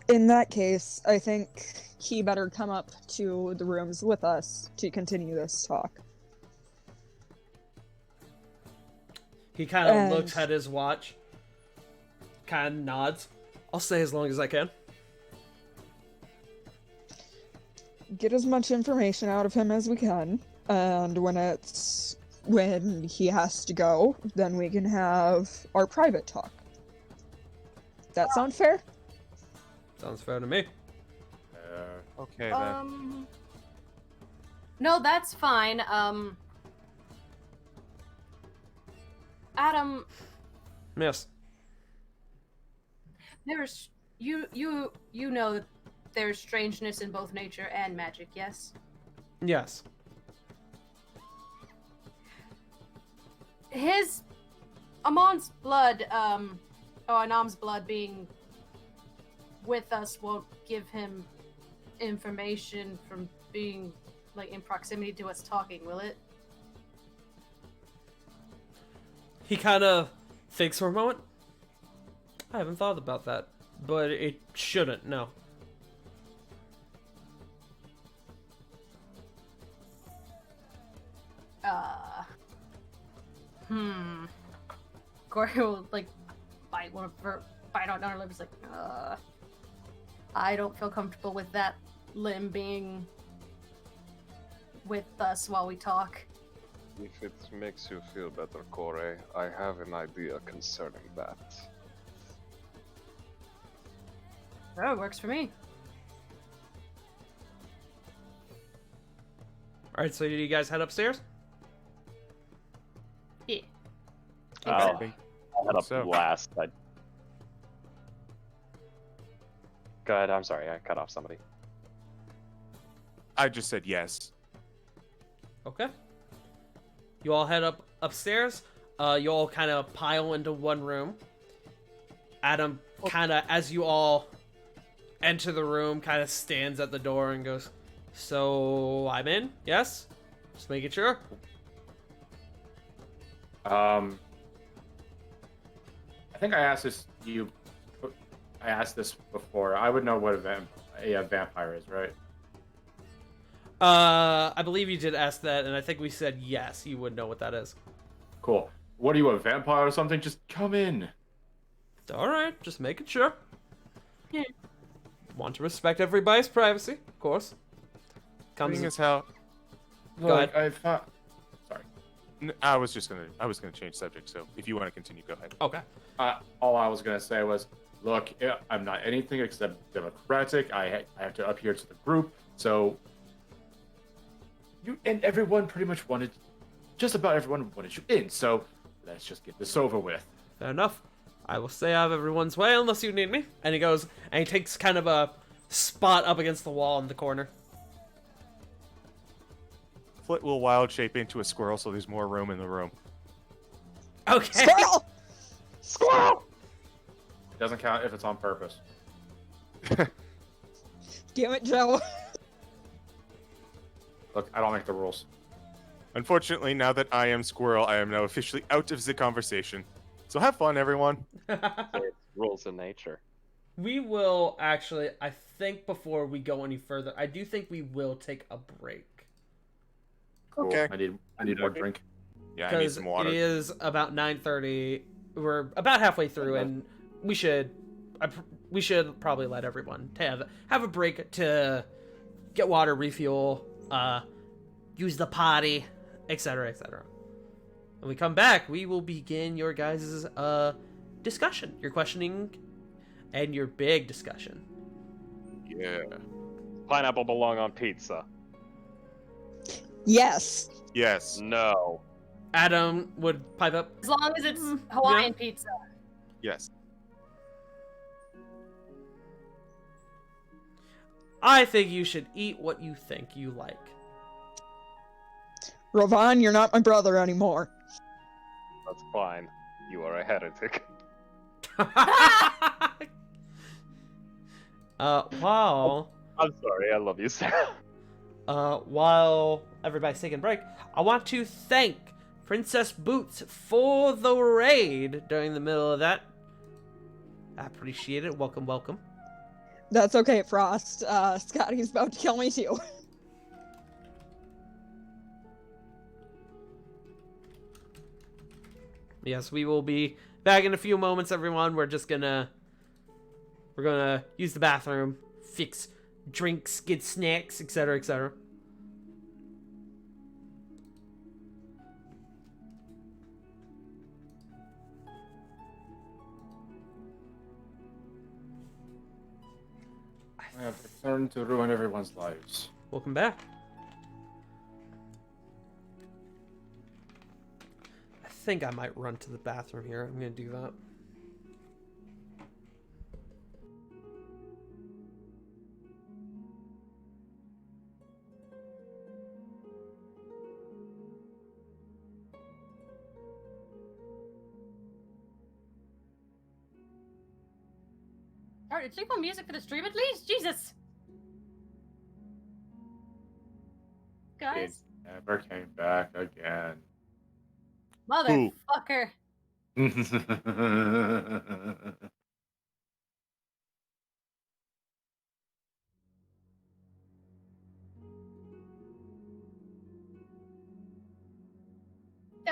[SPEAKER 10] In that case, I think he better come up to the rooms with us to continue this talk.
[SPEAKER 4] He kind of
[SPEAKER 10] And-
[SPEAKER 4] looks at his watch, kind of nods. I'll stay as long as I can.
[SPEAKER 10] Get as much information out of him as we can, and when he has to go, then we can have our private talk. That sound fair?
[SPEAKER 4] Sounds fair to me.
[SPEAKER 6] Okay then.
[SPEAKER 1] No, that's fine. Adam,
[SPEAKER 4] Yes.
[SPEAKER 1] there's you know that there's strangeness in both nature and magic, yes?
[SPEAKER 4] Yes.
[SPEAKER 1] His Amon's blood, Anam's blood being with us won't give him information from being like in proximity to us talking, will it?
[SPEAKER 4] He kind of thinks for a moment. I haven't thought about that, but it shouldn't, no.
[SPEAKER 1] Corey will like bite on her lip. He's like, I don't feel comfortable with that limb being with us while we talk.
[SPEAKER 5] If it makes you feel better, Corey, I have an idea concerning that.
[SPEAKER 1] Oh, it works for me.
[SPEAKER 4] All right, so you guys head upstairs?
[SPEAKER 1] Yeah.
[SPEAKER 5] Oh,
[SPEAKER 6] I
[SPEAKER 5] I
[SPEAKER 6] think
[SPEAKER 5] head up
[SPEAKER 6] so.
[SPEAKER 5] last. Go ahead, I'm sorry, I cut off somebody.
[SPEAKER 6] I just said yes.
[SPEAKER 4] Okay. You all head upstairs. You all kind of pile into one room. Adam kind of, as you all enter the room, kind of stands at the door and goes, "So I'm in? Yes? Just making sure."
[SPEAKER 2] I think I asked this before. I would know what a vampire is, right?
[SPEAKER 4] I believe you did ask that, and I think we said yes. You would know what that is.
[SPEAKER 2] Cool. What are you, a vampire or something? Just come in.
[SPEAKER 4] All right, just making sure.
[SPEAKER 1] Yeah.
[SPEAKER 4] Want to respect everybody's privacy, of course.
[SPEAKER 6] Seeing as how
[SPEAKER 4] Go ahead.
[SPEAKER 2] I thought. Sorry.
[SPEAKER 6] I was gonna change subject. So if you want to continue, go ahead.
[SPEAKER 4] Okay.
[SPEAKER 2] All I was gonna say was, look, I'm not anything except democratic. I have to adhere to the group. So you and everyone pretty much wanted, just about everyone wanted you in. So let's just get this over with.
[SPEAKER 4] Fair enough. I will stay out of everyone's way unless you need me. And he goes, and he takes kind of a spot up against the wall in the corner.
[SPEAKER 6] Flit will wild shape into a squirrel, so there's more room in the room.
[SPEAKER 4] Okay.
[SPEAKER 10] Squirrel! Squirrel!
[SPEAKER 2] It doesn't count if it's on purpose.
[SPEAKER 10] Damn it, Joe.
[SPEAKER 2] Look, I don't make the rules.
[SPEAKER 6] Unfortunately, now that I am squirrel, I am now officially out of the conversation. So have fun, everyone.
[SPEAKER 5] It's rules in nature.
[SPEAKER 4] We will actually, I think before we go any further, I do think we will take a break.
[SPEAKER 2] Cool.
[SPEAKER 6] Okay.
[SPEAKER 2] I need more drink.
[SPEAKER 6] Yeah, I need
[SPEAKER 4] Because
[SPEAKER 6] some water.
[SPEAKER 4] it is about 9:30. We're about halfway through, and we should probably let everyone have a break to get water, refuel, use the potty, etc., etc. When we come back, we will begin your guys' discussion, your questioning, and your big discussion.
[SPEAKER 6] Yeah.
[SPEAKER 5] Pineapple belong on pizza.
[SPEAKER 10] Yes.
[SPEAKER 6] Yes.
[SPEAKER 5] No.
[SPEAKER 4] Adam would pipe up.
[SPEAKER 1] As long as it's Hawaiian pizza.
[SPEAKER 6] Yes.
[SPEAKER 4] I think you should eat what you think you like.
[SPEAKER 10] Rovan, you're not my brother anymore.
[SPEAKER 5] That's fine. You are a heretic.
[SPEAKER 4] While
[SPEAKER 5] I'm sorry, I love you, Sarah.
[SPEAKER 4] while everybody's taking a break, I want to thank Princess Boots for the raid during the middle of that. I appreciate it. Welcome, welcome.
[SPEAKER 10] That's okay, Frost. Scotty's about to kill me too.
[SPEAKER 4] Yes, we will be back in a few moments, everyone. We're gonna use the bathroom, fix drinks, get snacks, etc., etc.
[SPEAKER 2] I have returned to ruin everyone's lives.
[SPEAKER 4] Welcome back. I think I might run to the bathroom here. I'm gonna do that.
[SPEAKER 1] Alright, take more music for the stream at least. Jesus.
[SPEAKER 2] It
[SPEAKER 1] Guys.
[SPEAKER 2] never came back again.
[SPEAKER 1] Motherfucker.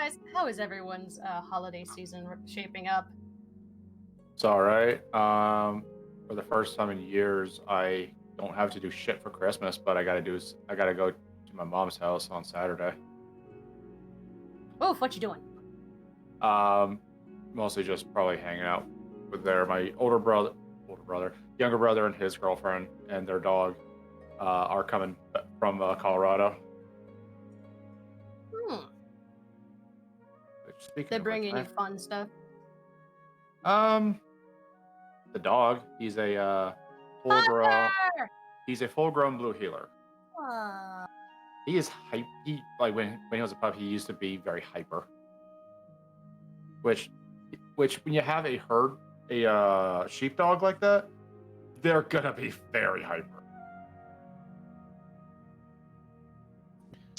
[SPEAKER 1] guys, how is everyone's holiday season shaping up?
[SPEAKER 2] It's all right. For the first time in years, I don't have to do shit for Christmas, but I gotta go to my mom's house on Saturday.
[SPEAKER 1] Oh, what you doing?
[SPEAKER 2] Mostly just probably hanging out with my younger brother and his girlfriend and their dog are coming from Colorado. Speaking
[SPEAKER 1] They're
[SPEAKER 2] of which,
[SPEAKER 1] bringing you fun stuff.
[SPEAKER 2] the dog, he's a full-grown. He's a full-grown blue heeler. He is hype. He when he was a pup, he used to be very hyper. Which when you have a sheepdog like that, they're gonna be very hyper.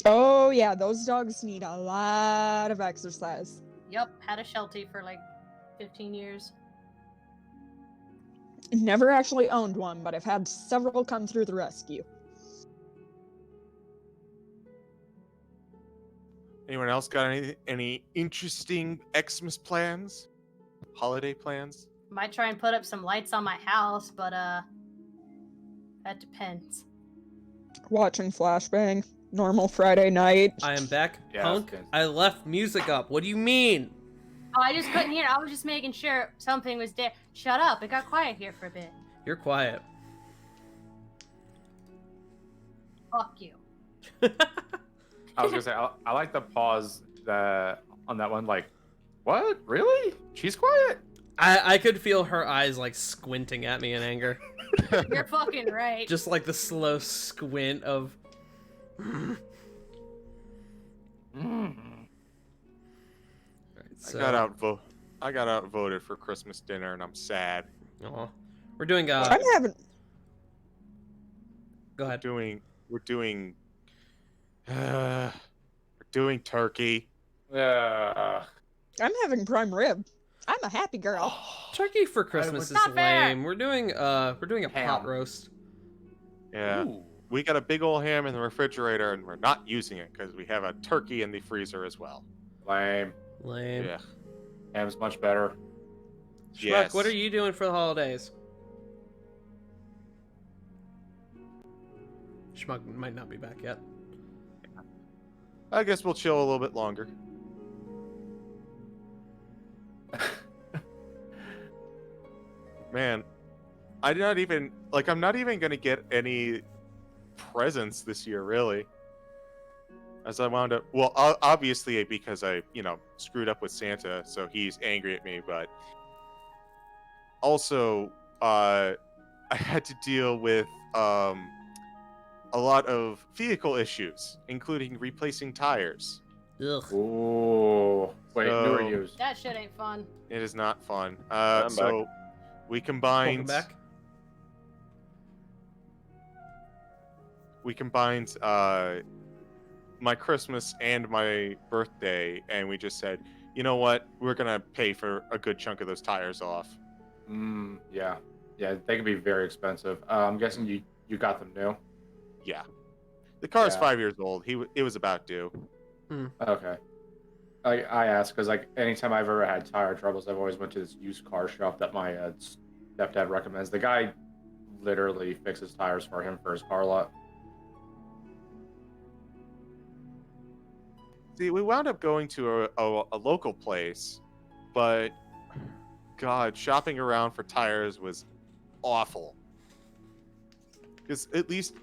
[SPEAKER 10] Oh yeah, those dogs need a lot of exercise.
[SPEAKER 1] Yep, had a Sheltie for like 15 years.
[SPEAKER 10] Never actually owned one, but I've had several come through the rescue.
[SPEAKER 6] Anyone else got any interesting Xmas plans? Holiday plans?
[SPEAKER 1] Might try and put up some lights on my house, but that depends.
[SPEAKER 10] Watching Flashbang, normal Friday night.
[SPEAKER 4] I am back,
[SPEAKER 2] Yeah,
[SPEAKER 4] punk.
[SPEAKER 2] okay.
[SPEAKER 4] I left music up. What do you mean?
[SPEAKER 1] Oh, I just couldn't hear. I was just making sure something was there. Shut up! It got quiet here for a bit.
[SPEAKER 4] You're quiet.
[SPEAKER 1] Fuck you.
[SPEAKER 2] I was gonna say I like the pause on that one. Like, what? Really? She's quiet.
[SPEAKER 4] I could feel her eyes like squinting at me in anger.
[SPEAKER 1] You're fucking right.
[SPEAKER 4] Just like the slow squint of.
[SPEAKER 6] I got outvoted for Christmas dinner, and I'm sad.
[SPEAKER 4] Aw. We're doing
[SPEAKER 10] I'm having.
[SPEAKER 4] Go ahead.
[SPEAKER 6] We're doing turkey.
[SPEAKER 10] I'm having prime rib. I'm a happy girl.
[SPEAKER 4] Turkey for Christmas is
[SPEAKER 1] Not fair.
[SPEAKER 4] lame. We're doing a
[SPEAKER 2] Ham.
[SPEAKER 4] pot roast.
[SPEAKER 6] Yeah.
[SPEAKER 2] Ooh.
[SPEAKER 6] We got a big old ham in the refrigerator, and we're not using it because we have a turkey in the freezer as well.
[SPEAKER 2] Lame.
[SPEAKER 4] Lame.
[SPEAKER 6] Yeah.
[SPEAKER 2] Ham's much better.
[SPEAKER 4] Schmuck,
[SPEAKER 6] Yes.
[SPEAKER 4] what are you doing for the holidays? Schmuck might not be back yet.
[SPEAKER 6] I guess we'll chill a little bit longer. Man, I'm not even gonna get any presents this year, really. As I wound up, well, obviously because I, screwed up with Santa, so he's angry at me. But also, I had to deal with a lot of vehicle issues, including replacing tires.
[SPEAKER 4] Ugh.
[SPEAKER 2] Ooh. Wait,
[SPEAKER 6] So-
[SPEAKER 2] newer used.
[SPEAKER 1] That shit ain't fun.
[SPEAKER 6] It is not fun.
[SPEAKER 5] I'm
[SPEAKER 6] So we
[SPEAKER 4] Welcome
[SPEAKER 6] combined.
[SPEAKER 4] back.
[SPEAKER 6] We combined my Christmas and my birthday, and we just said, you know what, we're gonna pay for a good chunk of those tires off.
[SPEAKER 2] Yeah. Yeah, they can be very expensive. I'm guessing you got them new.
[SPEAKER 6] Yeah, the car's
[SPEAKER 2] Yeah.
[SPEAKER 6] 5 years old. It was about due.
[SPEAKER 2] Okay. I asked because anytime I've ever had tire troubles, I've always went to this used car shop that my stepdad recommends. The guy literally fixes tires for him for his car lot.
[SPEAKER 6] See, we wound up going to a local place, but God, shopping around for tires was awful. Because at least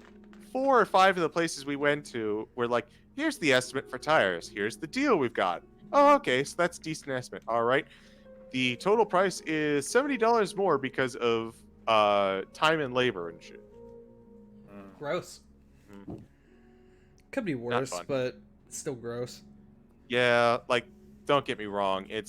[SPEAKER 6] 4 or 5 of the places we went to were like, here's the estimate for tires. Here's the deal we've got. Oh, okay, so that's a decent estimate. All right. The total price is $70 more because of time and labor and shit.
[SPEAKER 4] Gross.
[SPEAKER 6] Mhm.
[SPEAKER 4] Could be worse,
[SPEAKER 6] fun.
[SPEAKER 4] but it's still gross.
[SPEAKER 6] Yeah, like, don't get me wrong. It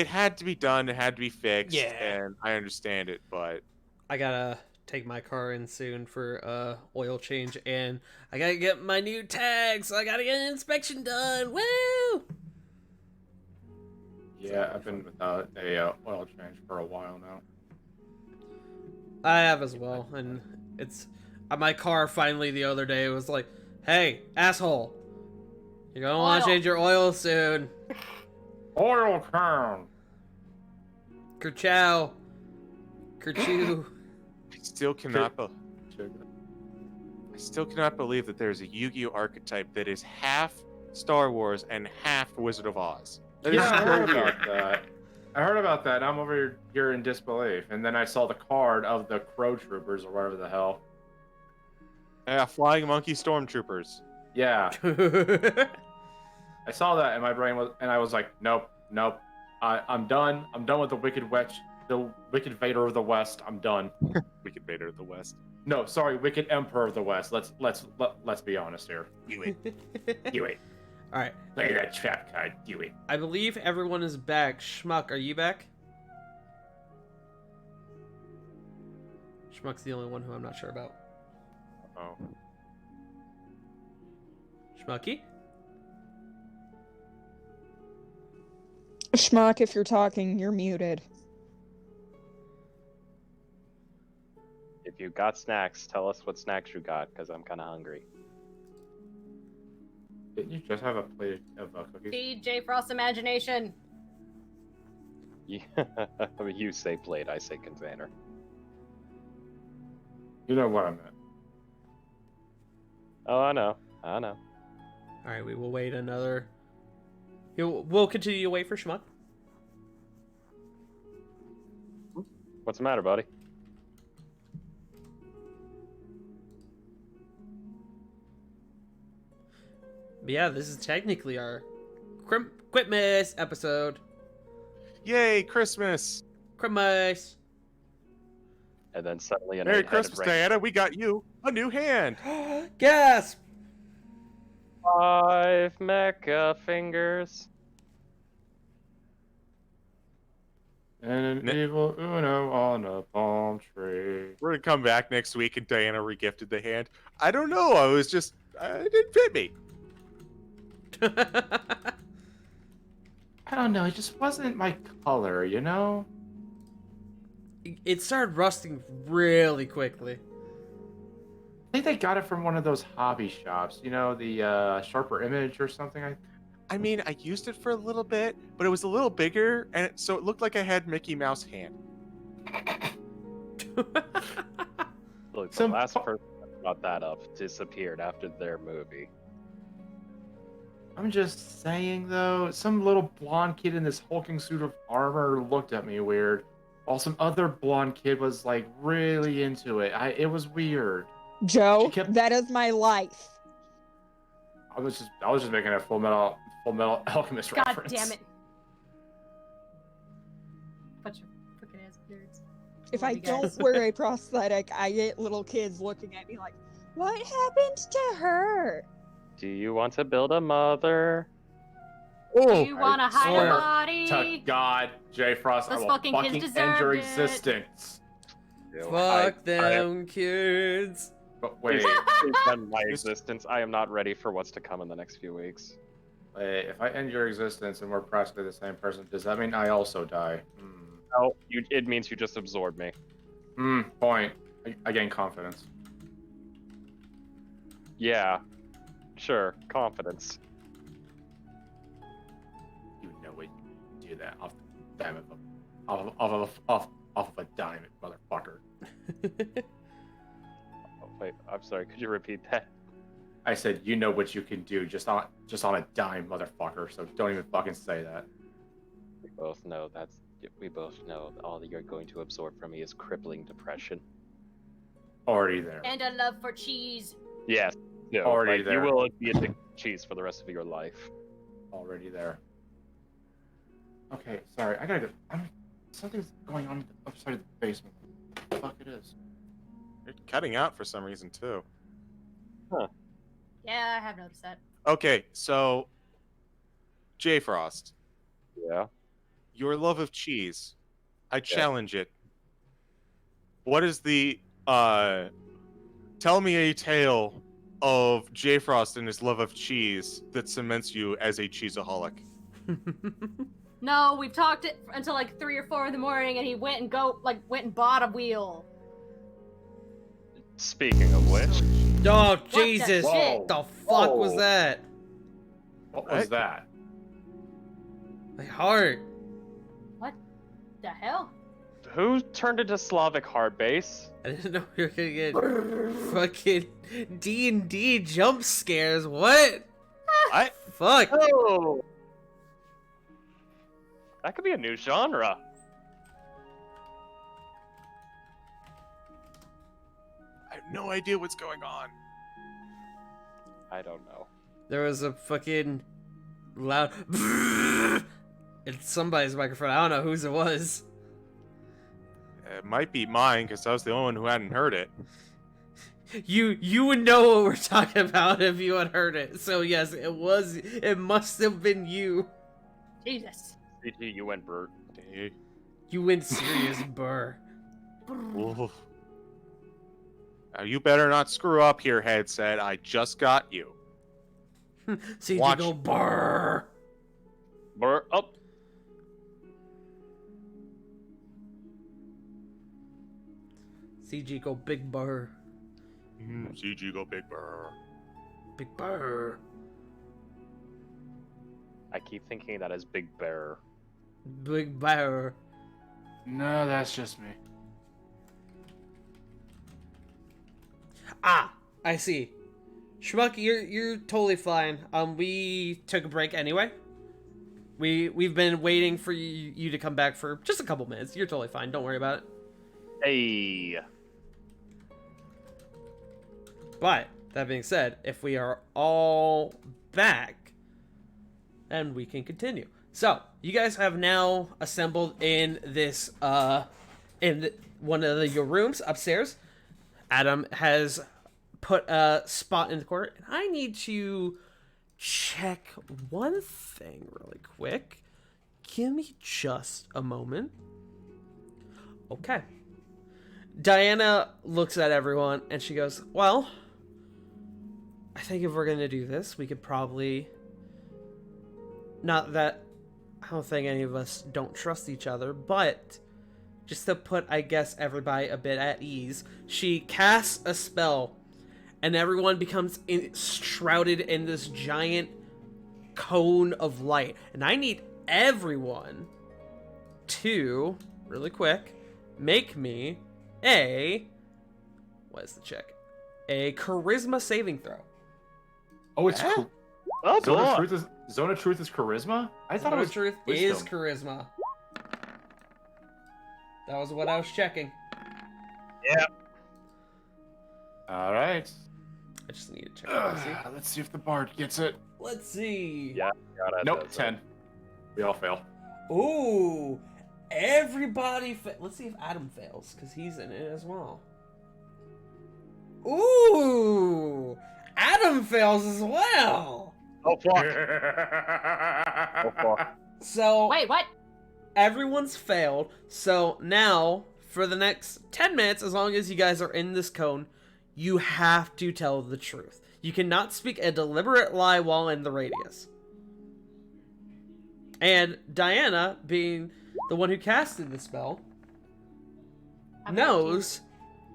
[SPEAKER 6] had to be done. It had to be fixed.
[SPEAKER 4] Yeah.
[SPEAKER 6] And I understand it, but
[SPEAKER 4] I gotta take my car in soon for oil change, and I gotta get my new tags. So I gotta get an inspection done. Woo!
[SPEAKER 2] Yeah, I've been without a oil change for a while now.
[SPEAKER 4] I have as well, and it's my car finally the other day was like, "Hey, asshole, You're gonna want to
[SPEAKER 1] Oil.
[SPEAKER 4] change your oil soon.
[SPEAKER 2] Oil crown.
[SPEAKER 4] Kerchow. Kerchew.
[SPEAKER 6] I still cannot believe that there's a Yu-Gi-Oh archetype that is half Star Wars and half Wizard of Oz. That is
[SPEAKER 2] Yeah, I
[SPEAKER 6] so
[SPEAKER 2] heard
[SPEAKER 6] weird.
[SPEAKER 2] about that. I heard about that. I'm over here in disbelief. And then I saw the card of the Crow Troopers or whatever the hell.
[SPEAKER 6] Yeah, flying monkey stormtroopers.
[SPEAKER 2] Yeah, I saw that and my brain was, and I was like, nope. I'm done. I'm done with the Wicked Vader of the West. I'm done.
[SPEAKER 6] Wicked Vader of the West.
[SPEAKER 2] No, sorry, Wicked Emperor of the West. Let's be honest here. Do it.
[SPEAKER 4] All right.
[SPEAKER 2] Play that trap card. Do it.
[SPEAKER 4] I believe everyone is back. Schmuck, are you back? Schmuck's the only one who I'm not sure about.
[SPEAKER 6] Oh.
[SPEAKER 4] Schmucky?
[SPEAKER 10] Schmuck, if you're talking, you're muted.
[SPEAKER 5] If you got snacks, tell us what snacks you got, because I'm kind of hungry.
[SPEAKER 2] Didn't you just have a plate of cookies?
[SPEAKER 1] Feed J Frost imagination.
[SPEAKER 5] Yeah. You say plate, I say container.
[SPEAKER 2] You know what I meant.
[SPEAKER 5] Oh, I know.
[SPEAKER 4] All right, we will wait another. We'll continue to wait for Schmuck.
[SPEAKER 5] What's the matter, buddy?
[SPEAKER 4] But yeah, this is technically our Quitmas episode.
[SPEAKER 6] Yay, Christmas!
[SPEAKER 4] Christmas.
[SPEAKER 5] And then suddenly an
[SPEAKER 6] Merry
[SPEAKER 5] eight-headed
[SPEAKER 6] Christmas,
[SPEAKER 5] rain-
[SPEAKER 6] Diana. We got you a new hand.
[SPEAKER 4] Gasp!
[SPEAKER 5] 5 mecha fingers.
[SPEAKER 2] And an evil Uno on a palm tree.
[SPEAKER 6] We're gonna come back next week and Diana regifted the hand. I don't know. It didn't fit me.
[SPEAKER 2] I don't know. It just wasn't my color, you know?
[SPEAKER 4] It started rusting really quickly.
[SPEAKER 2] I think they got it from one of those hobby shops. You know, the Sharper Image or something.
[SPEAKER 6] I mean, I used it for a little bit, but it was a little bigger, and so it looked like I had Mickey Mouse hand.
[SPEAKER 5] Look, the
[SPEAKER 2] Some
[SPEAKER 5] last
[SPEAKER 2] po-
[SPEAKER 5] person that brought that up disappeared after their movie.
[SPEAKER 2] I'm just saying, though, some little blonde kid in this hulking suit of armor looked at me weird, while some other blonde kid was, like, really into it. It was weird.
[SPEAKER 10] Joe,
[SPEAKER 2] She kept-
[SPEAKER 10] that is my life.
[SPEAKER 2] I was just making a Full Metal Alchemist
[SPEAKER 1] God
[SPEAKER 2] reference.
[SPEAKER 1] damn it. Bunch of freaking ass nerds.
[SPEAKER 10] If
[SPEAKER 1] Love
[SPEAKER 10] I
[SPEAKER 1] you guys.
[SPEAKER 10] don't wear a prosthetic, I get little kids looking at me like, what happened to her?
[SPEAKER 5] Do you want to build a mother?
[SPEAKER 1] Do you want to
[SPEAKER 2] I
[SPEAKER 1] hide
[SPEAKER 2] swear
[SPEAKER 1] a body?
[SPEAKER 2] To God, J Frost,
[SPEAKER 1] Those
[SPEAKER 2] I will
[SPEAKER 1] fucking kids
[SPEAKER 2] fucking end
[SPEAKER 1] deserved
[SPEAKER 2] your
[SPEAKER 1] it.
[SPEAKER 2] existence.
[SPEAKER 4] Fuck them kids.
[SPEAKER 2] But wait,
[SPEAKER 5] End my existence. I am not ready for what's to come in the next few weeks.
[SPEAKER 2] if I end your existence and we're practically the same person, does that mean I also die?
[SPEAKER 5] No, it means you just absorb me.
[SPEAKER 2] Point. I gain confidence.
[SPEAKER 5] Yeah, sure, confidence.
[SPEAKER 2] You know it. Do that off the dime of a dime, motherfucker.
[SPEAKER 5] Oh, wait, I'm sorry. Could you repeat that?
[SPEAKER 2] I said, you know what you can do just on a dime, motherfucker. So don't even fucking say that.
[SPEAKER 5] We both know all that you're going to absorb from me is crippling depression.
[SPEAKER 2] Already there.
[SPEAKER 1] And a love for cheese.
[SPEAKER 5] Yes. No,
[SPEAKER 2] Already
[SPEAKER 5] like,
[SPEAKER 2] there.
[SPEAKER 5] You will be addicted to cheese for the rest of your life.
[SPEAKER 2] Already there. Okay, sorry. I gotta go. Something's going on upside of the basement. What the fuck it is?
[SPEAKER 6] You're cutting out for some reason too.
[SPEAKER 1] Yeah, I have noticed that.
[SPEAKER 6] Okay, so J Frost,
[SPEAKER 5] Yeah.
[SPEAKER 6] your love of cheese, I challenge it. What is the tell me a tale of J Frost and his love of cheese that cements you as a cheeseaholic?
[SPEAKER 1] No, we've talked it until like 3 or 4 in the morning, and he went and bought a wheel.
[SPEAKER 5] Speaking of which,
[SPEAKER 4] Oh,
[SPEAKER 1] the
[SPEAKER 4] Jesus.
[SPEAKER 1] shit?
[SPEAKER 4] What the fuck was
[SPEAKER 2] Whoa.
[SPEAKER 4] that?
[SPEAKER 2] What was
[SPEAKER 6] Right.
[SPEAKER 2] that?
[SPEAKER 4] My heart.
[SPEAKER 1] What the hell?
[SPEAKER 5] Who turned into Slavic heart base?
[SPEAKER 4] I didn't know we were gonna get fucking D&D jump scares. What?
[SPEAKER 6] What?
[SPEAKER 4] Fuck.
[SPEAKER 5] Oh, that could be a new genre.
[SPEAKER 6] I have no idea what's going on.
[SPEAKER 5] I don't know.
[SPEAKER 4] There was a fucking loud in somebody's microphone. I don't know whose it was.
[SPEAKER 6] It might be mine because I was the only one who hadn't heard it.
[SPEAKER 4] You would know what we're talking about if you had heard it. So yes, it was. It must have been you.
[SPEAKER 1] Jesus.
[SPEAKER 5] CG, you went Bert.
[SPEAKER 6] Eh,
[SPEAKER 4] You went serious, burr.
[SPEAKER 6] oof. Now you better not screw up here, headset. I just got you.
[SPEAKER 4] So you
[SPEAKER 6] Watch.
[SPEAKER 4] go burr.
[SPEAKER 5] Bert up.
[SPEAKER 4] CG go big burr.
[SPEAKER 6] CG go big burr.
[SPEAKER 4] Big burr.
[SPEAKER 5] I keep thinking that is Big Bear.
[SPEAKER 4] Big burr.
[SPEAKER 2] No, that's just me.
[SPEAKER 4] Ah, I see. Schmuck, you're totally fine. We took a break anyway. We've been waiting for you to come back for just a couple minutes. You're totally fine. Don't worry about it.
[SPEAKER 5] Hey.
[SPEAKER 4] But that being said, if we are all back, then we can continue. So you guys have now assembled in this one of your rooms upstairs. Adam has put a spot in the corner, and I need to check one thing really quick. Give me just a moment. Okay. Diana looks at everyone and she goes, well, I think if we're going to do this, we could probably... Not that I don't think any of us don't trust each other, but just to put, I guess, everybody a bit at ease, she casts a spell and everyone becomes shrouded in this giant cone of light. And I need everyone to, really quick, make me what is the check? A charisma saving throw.
[SPEAKER 2] Oh, it's
[SPEAKER 5] Oh,
[SPEAKER 2] Zone of
[SPEAKER 5] boy.
[SPEAKER 2] Truth is Zone of Truth is charisma? I thought it was
[SPEAKER 4] Truth
[SPEAKER 2] wisdom.
[SPEAKER 4] is charisma. That was what I was checking.
[SPEAKER 2] All right.
[SPEAKER 4] I just need to check. Let's see.
[SPEAKER 2] Let's see if the bard gets it.
[SPEAKER 4] Let's see.
[SPEAKER 5] Yeah. Got it.
[SPEAKER 2] Nope,
[SPEAKER 5] That's
[SPEAKER 2] 10. We all fail.
[SPEAKER 4] Ooh, everybody. Let's see if Adam fails because he's in it as well. Ooh, Adam fails as well.
[SPEAKER 5] Oh fuck. Oh fuck.
[SPEAKER 4] So
[SPEAKER 1] Wait, what?
[SPEAKER 4] everyone's failed. So now, for the next 10 minutes, as long as you guys are in this cone, you have to tell the truth. You cannot speak a deliberate lie while in the radius. And Diana, being the one who casted the spell,
[SPEAKER 1] I'm
[SPEAKER 4] knows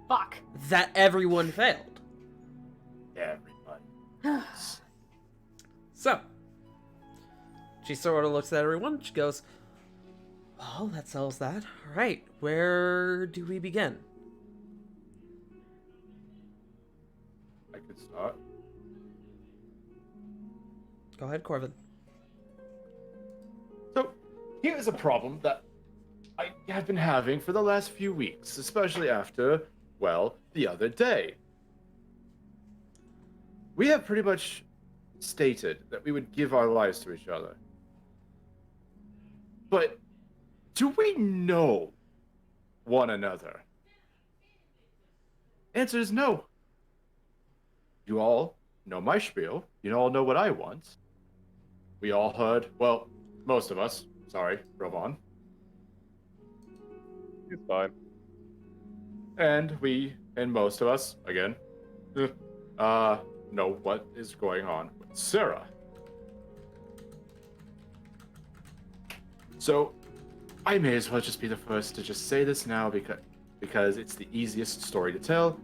[SPEAKER 1] Fuck.
[SPEAKER 4] that everyone failed.
[SPEAKER 2] Everybody.
[SPEAKER 4] So, she sort of looks at everyone. She goes, well, that settles that. All right, where do we begin?
[SPEAKER 2] I could start.
[SPEAKER 4] Go ahead, Corvin.
[SPEAKER 2] So, here's a problem that I have been having for the last few weeks, especially after, well, the other day. We have pretty much stated that we would give our lives to each other. But do we know one another? Answer is no. You all know my spiel. You all know what I want. We all heard, well, most of us. Sorry, Rovan.
[SPEAKER 5] He's fine.
[SPEAKER 2] And we, and most of us, again, know what is going on with Sarah. So, I may as well just be the first to just say this now because it's the easiest story to tell.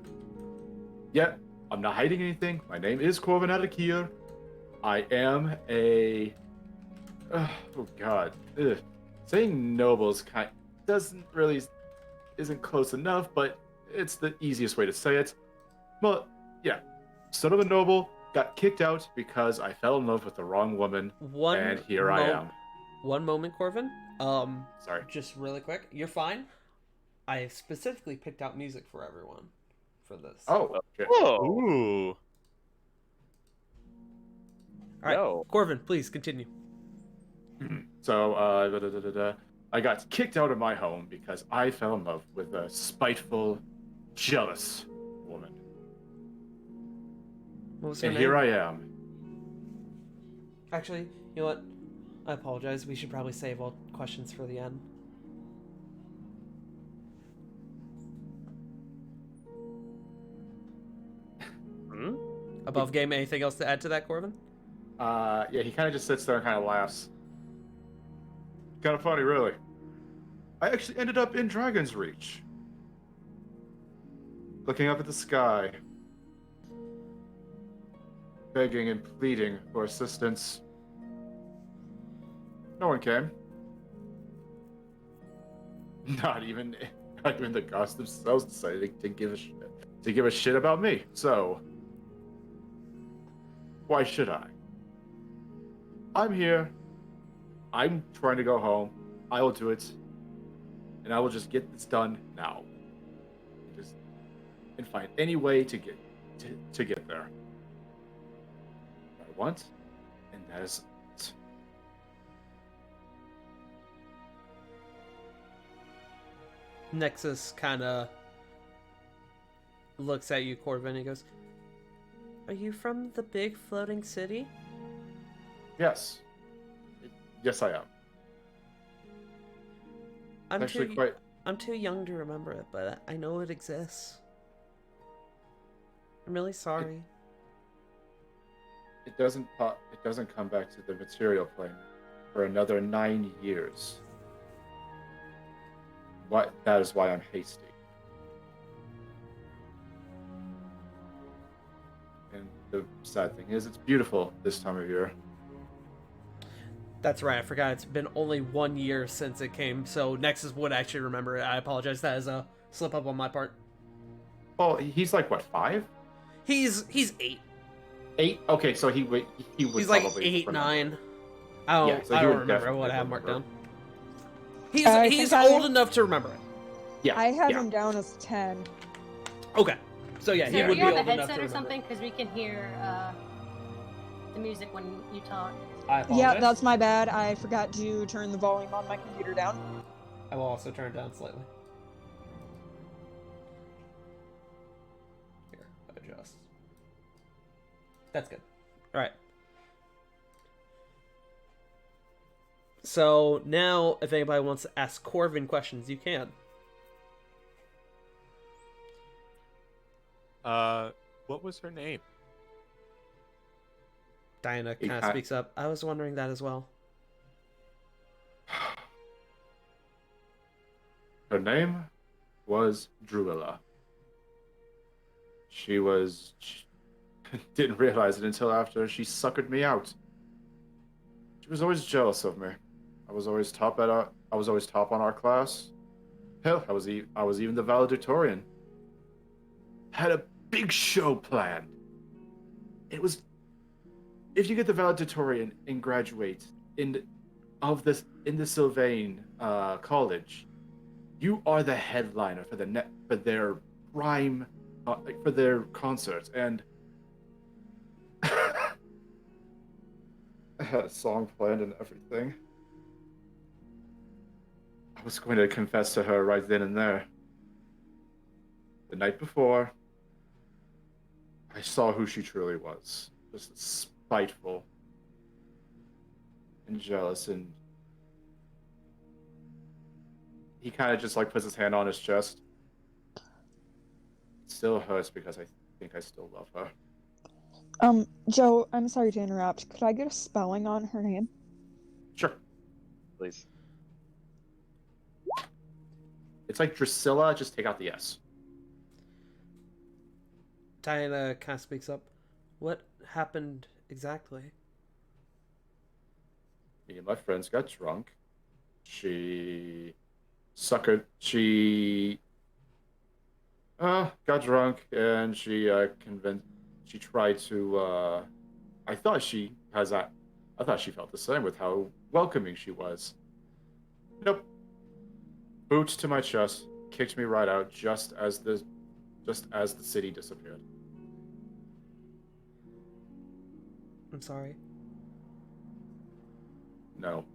[SPEAKER 2] Yeah, I'm not hiding anything. My name is Corvin Adakir. I am a. Oh God. Ugh. Saying nobles isn't close enough, but it's the easiest way to say it. But yeah, son of a noble, got kicked out because I fell in love with the wrong woman, and here I am.
[SPEAKER 4] One moment, Corvin.
[SPEAKER 2] Sorry.
[SPEAKER 4] Just really quick. You're fine. I have specifically picked out music for everyone for this.
[SPEAKER 2] Oh, okay.
[SPEAKER 5] Whoa.
[SPEAKER 6] Ooh.
[SPEAKER 4] All right,
[SPEAKER 5] No.
[SPEAKER 4] Corvin, please continue.
[SPEAKER 2] So, I got kicked out of my home because I fell in love with a spiteful, jealous woman.
[SPEAKER 4] What was her
[SPEAKER 2] And
[SPEAKER 4] name?
[SPEAKER 2] here I am.
[SPEAKER 4] Actually, you know what? I apologize. We should probably save all questions for the end.
[SPEAKER 5] Hmm?
[SPEAKER 4] Above game, anything else to add to that, Corvin?
[SPEAKER 2] Yeah, he kind of just sits there and kind of laughs. Kind of funny, really. I actually ended up in Dragon's Reach. Looking up at the sky. Begging and pleading for assistance. No one came. Not even the gods themselves decided to give a shit about me. So why should I? I'm here. I'm trying to go home. I will do it. And I will just get this done now. And find any way to get there. What I want, and that is it.
[SPEAKER 4] Nexus kind of looks at you, Corvin, and he goes, "Are you from the big floating city?"
[SPEAKER 2] Yes. Yes, I am.
[SPEAKER 4] I'm
[SPEAKER 2] Actually,
[SPEAKER 4] too, I'm too young to remember it, but I know it exists. I'm really sorry.
[SPEAKER 2] It doesn't come back to the material plane for another 9 years. That is why I'm hasty. And the sad thing is, it's beautiful this time of year.
[SPEAKER 4] That's right, I forgot it's been only 1 year since it came, so Nexus would actually remember it. I apologize, that is a slip up on my part.
[SPEAKER 2] Oh, he's like what, 5?
[SPEAKER 4] He's 8.
[SPEAKER 2] 8? Okay, so he would
[SPEAKER 4] He's like
[SPEAKER 2] probably
[SPEAKER 4] 8,
[SPEAKER 2] remember.
[SPEAKER 4] 9. I don't,
[SPEAKER 2] Yeah, so
[SPEAKER 4] I
[SPEAKER 2] he
[SPEAKER 4] don't
[SPEAKER 2] would
[SPEAKER 4] remember what
[SPEAKER 2] definitely
[SPEAKER 4] I have marked down.
[SPEAKER 2] remember.
[SPEAKER 4] He's
[SPEAKER 10] think
[SPEAKER 4] old enough to remember it.
[SPEAKER 2] Yeah.
[SPEAKER 10] I have
[SPEAKER 2] yeah.
[SPEAKER 10] him down as 10.
[SPEAKER 4] Okay. So yeah, he
[SPEAKER 1] Sarah,
[SPEAKER 4] would
[SPEAKER 1] do
[SPEAKER 4] be
[SPEAKER 1] you have
[SPEAKER 4] old
[SPEAKER 1] a
[SPEAKER 4] enough to
[SPEAKER 1] headset or
[SPEAKER 4] remember.
[SPEAKER 1] something? Because we can hear the music when you talk.
[SPEAKER 4] I apologize.
[SPEAKER 10] Yeah, that's my bad. I forgot to turn the volume on my computer down.
[SPEAKER 4] I will also turn it down slightly. Here, adjust. That's good. Alright. So now, if anybody wants to ask Corvin questions, you can.
[SPEAKER 6] What was her name?
[SPEAKER 4] Diana kind of speaks up. I was wondering that as well.
[SPEAKER 2] Her name was Druilla. She didn't realize it until after she suckered me out. She was always jealous of me. I was always top on our class. Hell, I was even the valedictorian. Had a big show planned. It was, if you get the valedictorian and graduate in the Sylvain college, you are the headliner for their prime for their concerts, and I had a song planned and everything. I was going to confess to her right then and there. The night before, I saw who she truly was. Just spiteful and jealous, and he kind of just like puts his hand on his chest. It still hurts because I think I still love her.
[SPEAKER 10] Joe, I'm sorry to interrupt. Could I get a spelling on her name?
[SPEAKER 2] Sure.
[SPEAKER 5] Please.
[SPEAKER 2] It's like Drusilla, just take out the S.
[SPEAKER 4] Diana kind of speaks up. What happened exactly?
[SPEAKER 2] me and my friends got drunk. She got drunk and she tried to I thought she felt the same with how welcoming she was. Nope. Boots to my chest, kicked me right out just as the city disappeared.
[SPEAKER 4] I'm sorry.
[SPEAKER 2] No.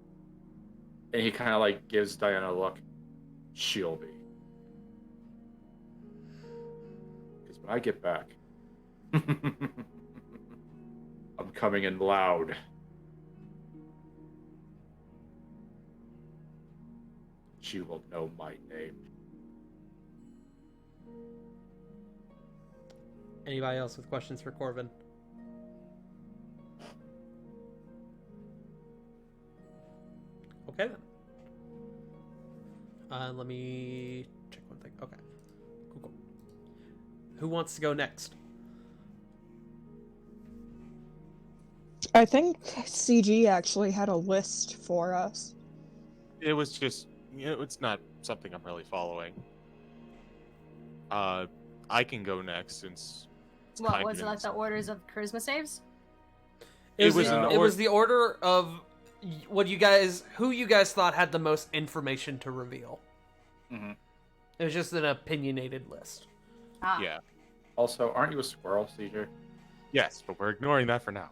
[SPEAKER 2] And he kind of like gives Diana a look. She'll be. Because when I get back, I'm coming in loud. She will know my name.
[SPEAKER 4] Anybody else with questions for Corvin? Okay then. Let me check one thing. Okay. Cool. Who wants to go next?
[SPEAKER 10] I think CG actually had a list for us.
[SPEAKER 6] It was just, it's not something I'm really following. I can go next since.
[SPEAKER 1] What was it, like the orders of charisma saves?
[SPEAKER 4] It was the order of who you guys thought had the most information to reveal.
[SPEAKER 2] Mm-hmm.
[SPEAKER 4] It was just an opinionated list.
[SPEAKER 1] Ah.
[SPEAKER 6] Yeah.
[SPEAKER 2] Also, aren't you a squirrel, CJ?
[SPEAKER 6] Yes, but we're ignoring that for now.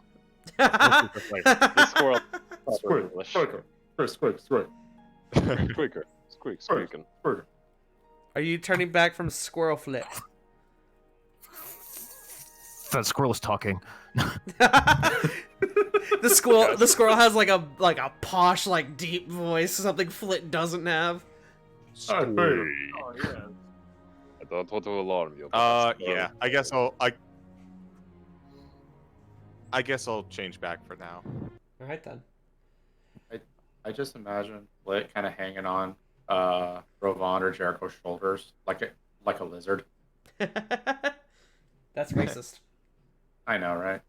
[SPEAKER 5] The squirrel.
[SPEAKER 2] Squeaker.
[SPEAKER 4] Are you turning back from squirrel flip?
[SPEAKER 8] That squirrel is talking.
[SPEAKER 4] The squirrel has like a posh, like deep voice, something Flit doesn't have.
[SPEAKER 5] Oh, yeah. I don't want to alarm you.
[SPEAKER 6] Yeah. I guess I'll change back for now.
[SPEAKER 4] All right then.
[SPEAKER 2] I just imagine Flit kind of hanging on Rovan or Jericho's shoulders like a lizard.
[SPEAKER 4] That's racist.
[SPEAKER 2] I know, right?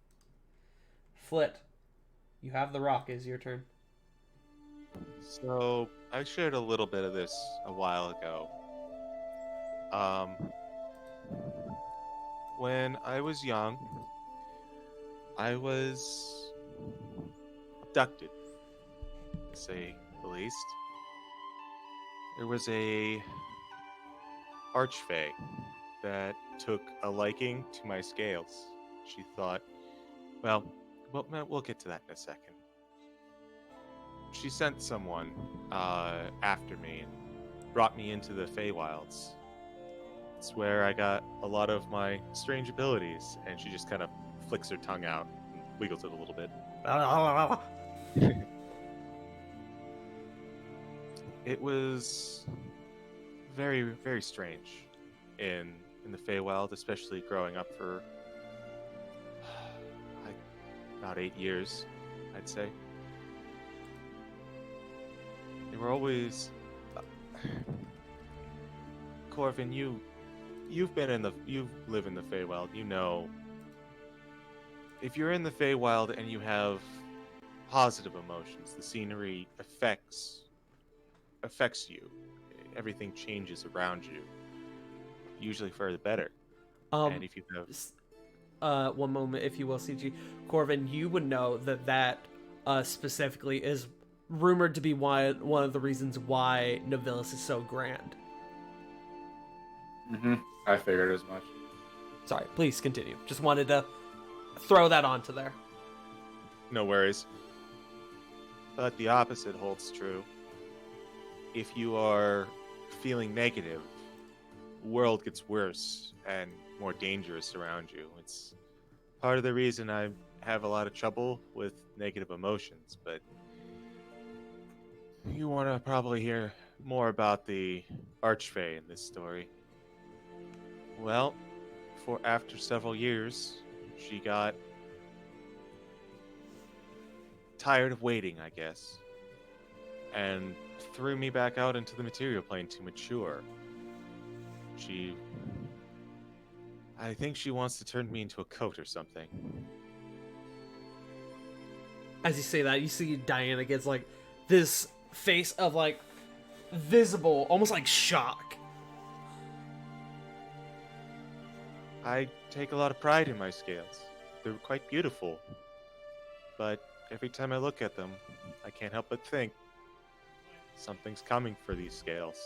[SPEAKER 4] Flit, you have the rock. Is your turn.
[SPEAKER 6] So I shared a little bit of this a while ago. When I was young, I was abducted, to say the least. There was a archfey that took a liking to my scales. She thought, well, we'll get to that in a second. She sent someone after me and brought me into the Feywilds. It's where I got a lot of my strange abilities, and she just kind of flicks her tongue out and wiggles it a little bit. It was very, very strange in the Feywild, especially growing up for about 8 years, I'd say. They were always Corvin, you live in the Feywild. You know, if you're in the Feywild and you have positive emotions, the scenery affects you. Everything changes around you, usually for the better. And if you have
[SPEAKER 4] one moment, if you will, CG Corvin, you would know that specifically is rumored to be one of the reasons why Novilus is so grand.
[SPEAKER 2] Mm-hmm. I figured as much.
[SPEAKER 4] Sorry, please continue. Just wanted to throw that onto there.
[SPEAKER 6] No worries. But the opposite holds true. If you are feeling negative, the world gets worse and more dangerous around you. It's part of the reason I have a lot of trouble with negative emotions, but you want to probably hear more about the Archfey in this story. Well, after several years, she got tired of waiting, I guess, and threw me back out into the material plane to mature. I think she wants to turn me into a coat or something.
[SPEAKER 4] As you say that, you see Diana gets like this face of like visible, almost like shock.
[SPEAKER 6] I take a lot of pride in my scales. They're quite beautiful. But every time I look at them, I can't help but think something's coming for these scales,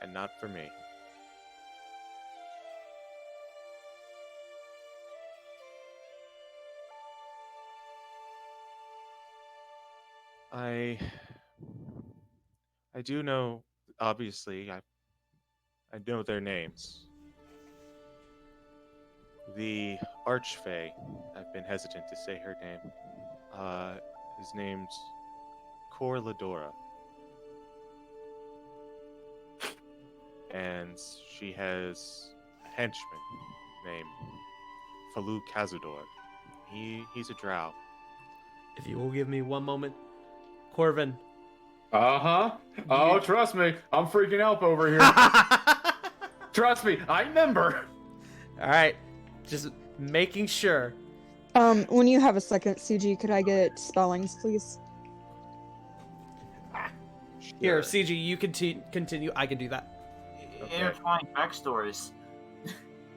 [SPEAKER 6] and not for me. I do know, obviously, I know their names. The Archfey, I've been hesitant to say her name. His name's Cor Ladora. And she has a henchman named Falu Kazador. He's a drow.
[SPEAKER 4] If you will give me one moment, Corvin.
[SPEAKER 2] Oh, trust me, I'm freaking out over here. Trust me, I remember.
[SPEAKER 4] All right, just making sure.
[SPEAKER 10] When you have a second, CG, could I get spellings, please?
[SPEAKER 4] Here, CG, you continue. I can do that.
[SPEAKER 9] Intertwining backstories.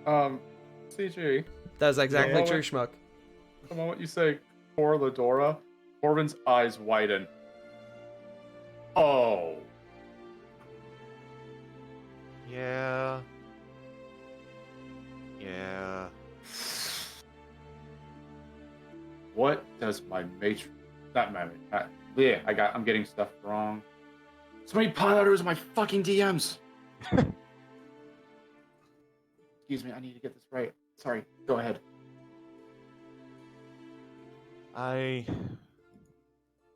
[SPEAKER 2] CG.
[SPEAKER 4] That's exactly
[SPEAKER 2] Yeah.
[SPEAKER 4] true, Schmuck.
[SPEAKER 2] The moment you say Cor Ladora, Corvin's eyes widen. Oh.
[SPEAKER 6] Yeah.
[SPEAKER 2] What does my matron... Not my... I'm getting stuff wrong. So many pilots in my fucking DMs. Excuse me, I need to get this right. Sorry, go ahead.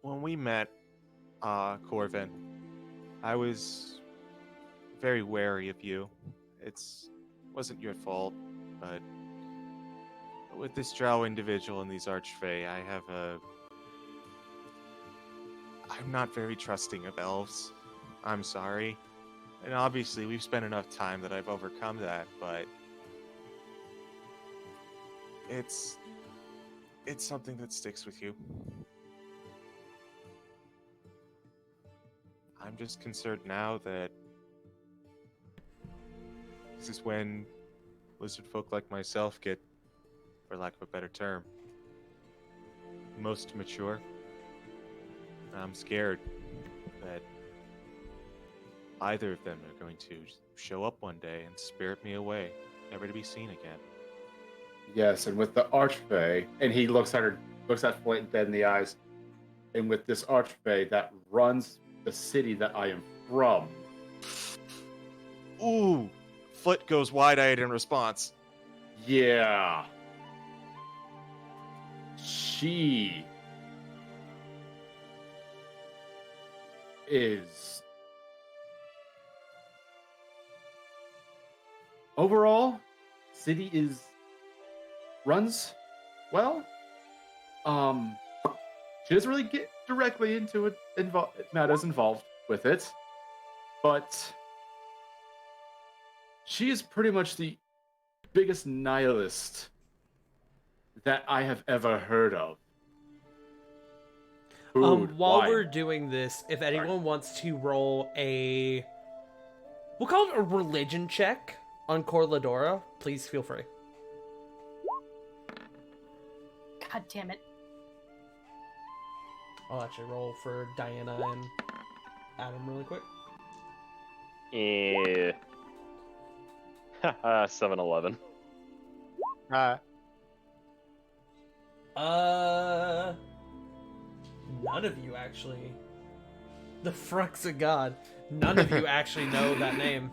[SPEAKER 6] When we met, Corvin, I was very wary of you. Wasn't your fault, but with this drow individual and these archfey, I'm not very trusting of elves. I'm sorry. And obviously, we've spent enough time that I've overcome that, but it's something that sticks with you. I'm just concerned now that this is when lizard folk like myself get, for lack of a better term, most mature. I'm scared that either of them are going to show up one day and spirit me away, never to be seen again.
[SPEAKER 2] Yes, and with the Archfey, and he looks at Flint dead in the eyes, and with this Archfey that runs the city that I am from.
[SPEAKER 6] Ooh! Foot goes wide-eyed in response.
[SPEAKER 2] Yeah. She is overall, city runs well. She doesn't really get directly into it, matters involved with it, but she is pretty much the biggest nihilist that I have ever heard of. Food,
[SPEAKER 4] While
[SPEAKER 2] wine.
[SPEAKER 4] we're doing this, if anyone wants to roll we'll call it a religion check on Cor Ladora, please feel free.
[SPEAKER 1] God damn it.
[SPEAKER 4] I'll actually roll for Diana and Adam really quick.
[SPEAKER 5] Yeah. 7-11.
[SPEAKER 4] None of you actually. The Frux of God. None of you actually know that name.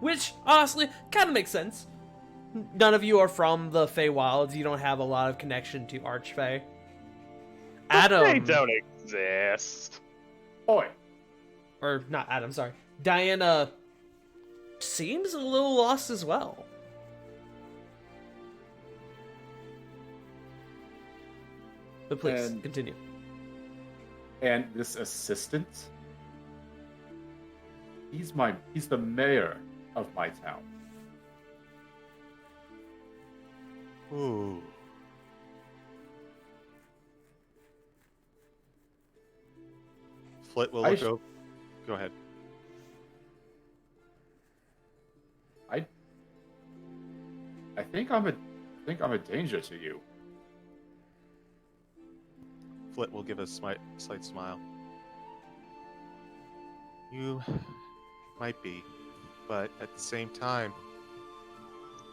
[SPEAKER 4] Which, honestly, kind of makes sense. None of you are from the Feywilds. You don't have a lot of connection to Archfey. Adam.
[SPEAKER 5] They don't exist.
[SPEAKER 2] Oi.
[SPEAKER 4] Or, not Adam, sorry. Diana seems a little lost as well. But please, continue.
[SPEAKER 2] And this assistant, he's the mayor of my town.
[SPEAKER 6] Ooh. Flit will
[SPEAKER 2] I
[SPEAKER 6] look
[SPEAKER 2] sh-
[SPEAKER 6] over. Go ahead.
[SPEAKER 2] I think I'm a danger to you.
[SPEAKER 6] Flit will give a slight smile. You might be, but at the same time,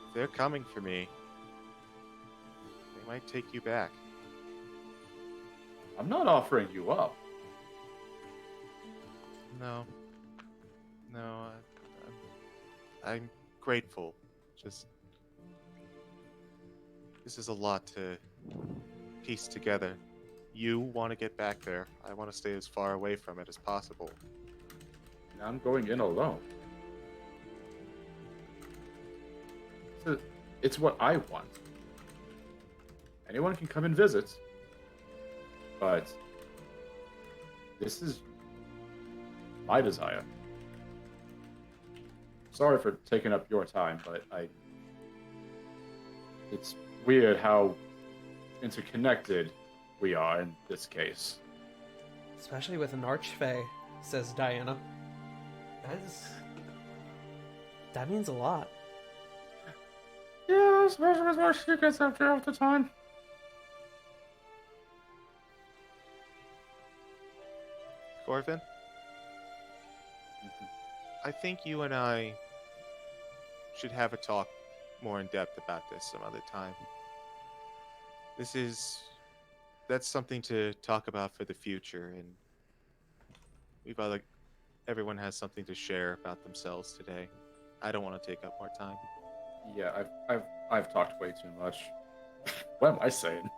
[SPEAKER 6] if they're coming for me. They might take you back.
[SPEAKER 2] I'm not offering you up.
[SPEAKER 6] No. I'm grateful. Just this is a lot to piece together. You want to get back there. I want to stay as far away from it as possible.
[SPEAKER 2] I'm going in alone. It's what I want. Anyone can come and visit, but this is my desire. Sorry for taking up your time, but it's weird how interconnected we are in this case.
[SPEAKER 4] Especially with an archfey, says Diana. That means a lot.
[SPEAKER 2] Yeah, especially with our secrets after half the time.
[SPEAKER 6] Corvin? I think you and I should have a talk more in depth about this some other time. That's something to talk about for the future, and everyone has something to share about themselves today. I don't want to take up more time.
[SPEAKER 2] Yeah, I've talked way too much. What am I saying?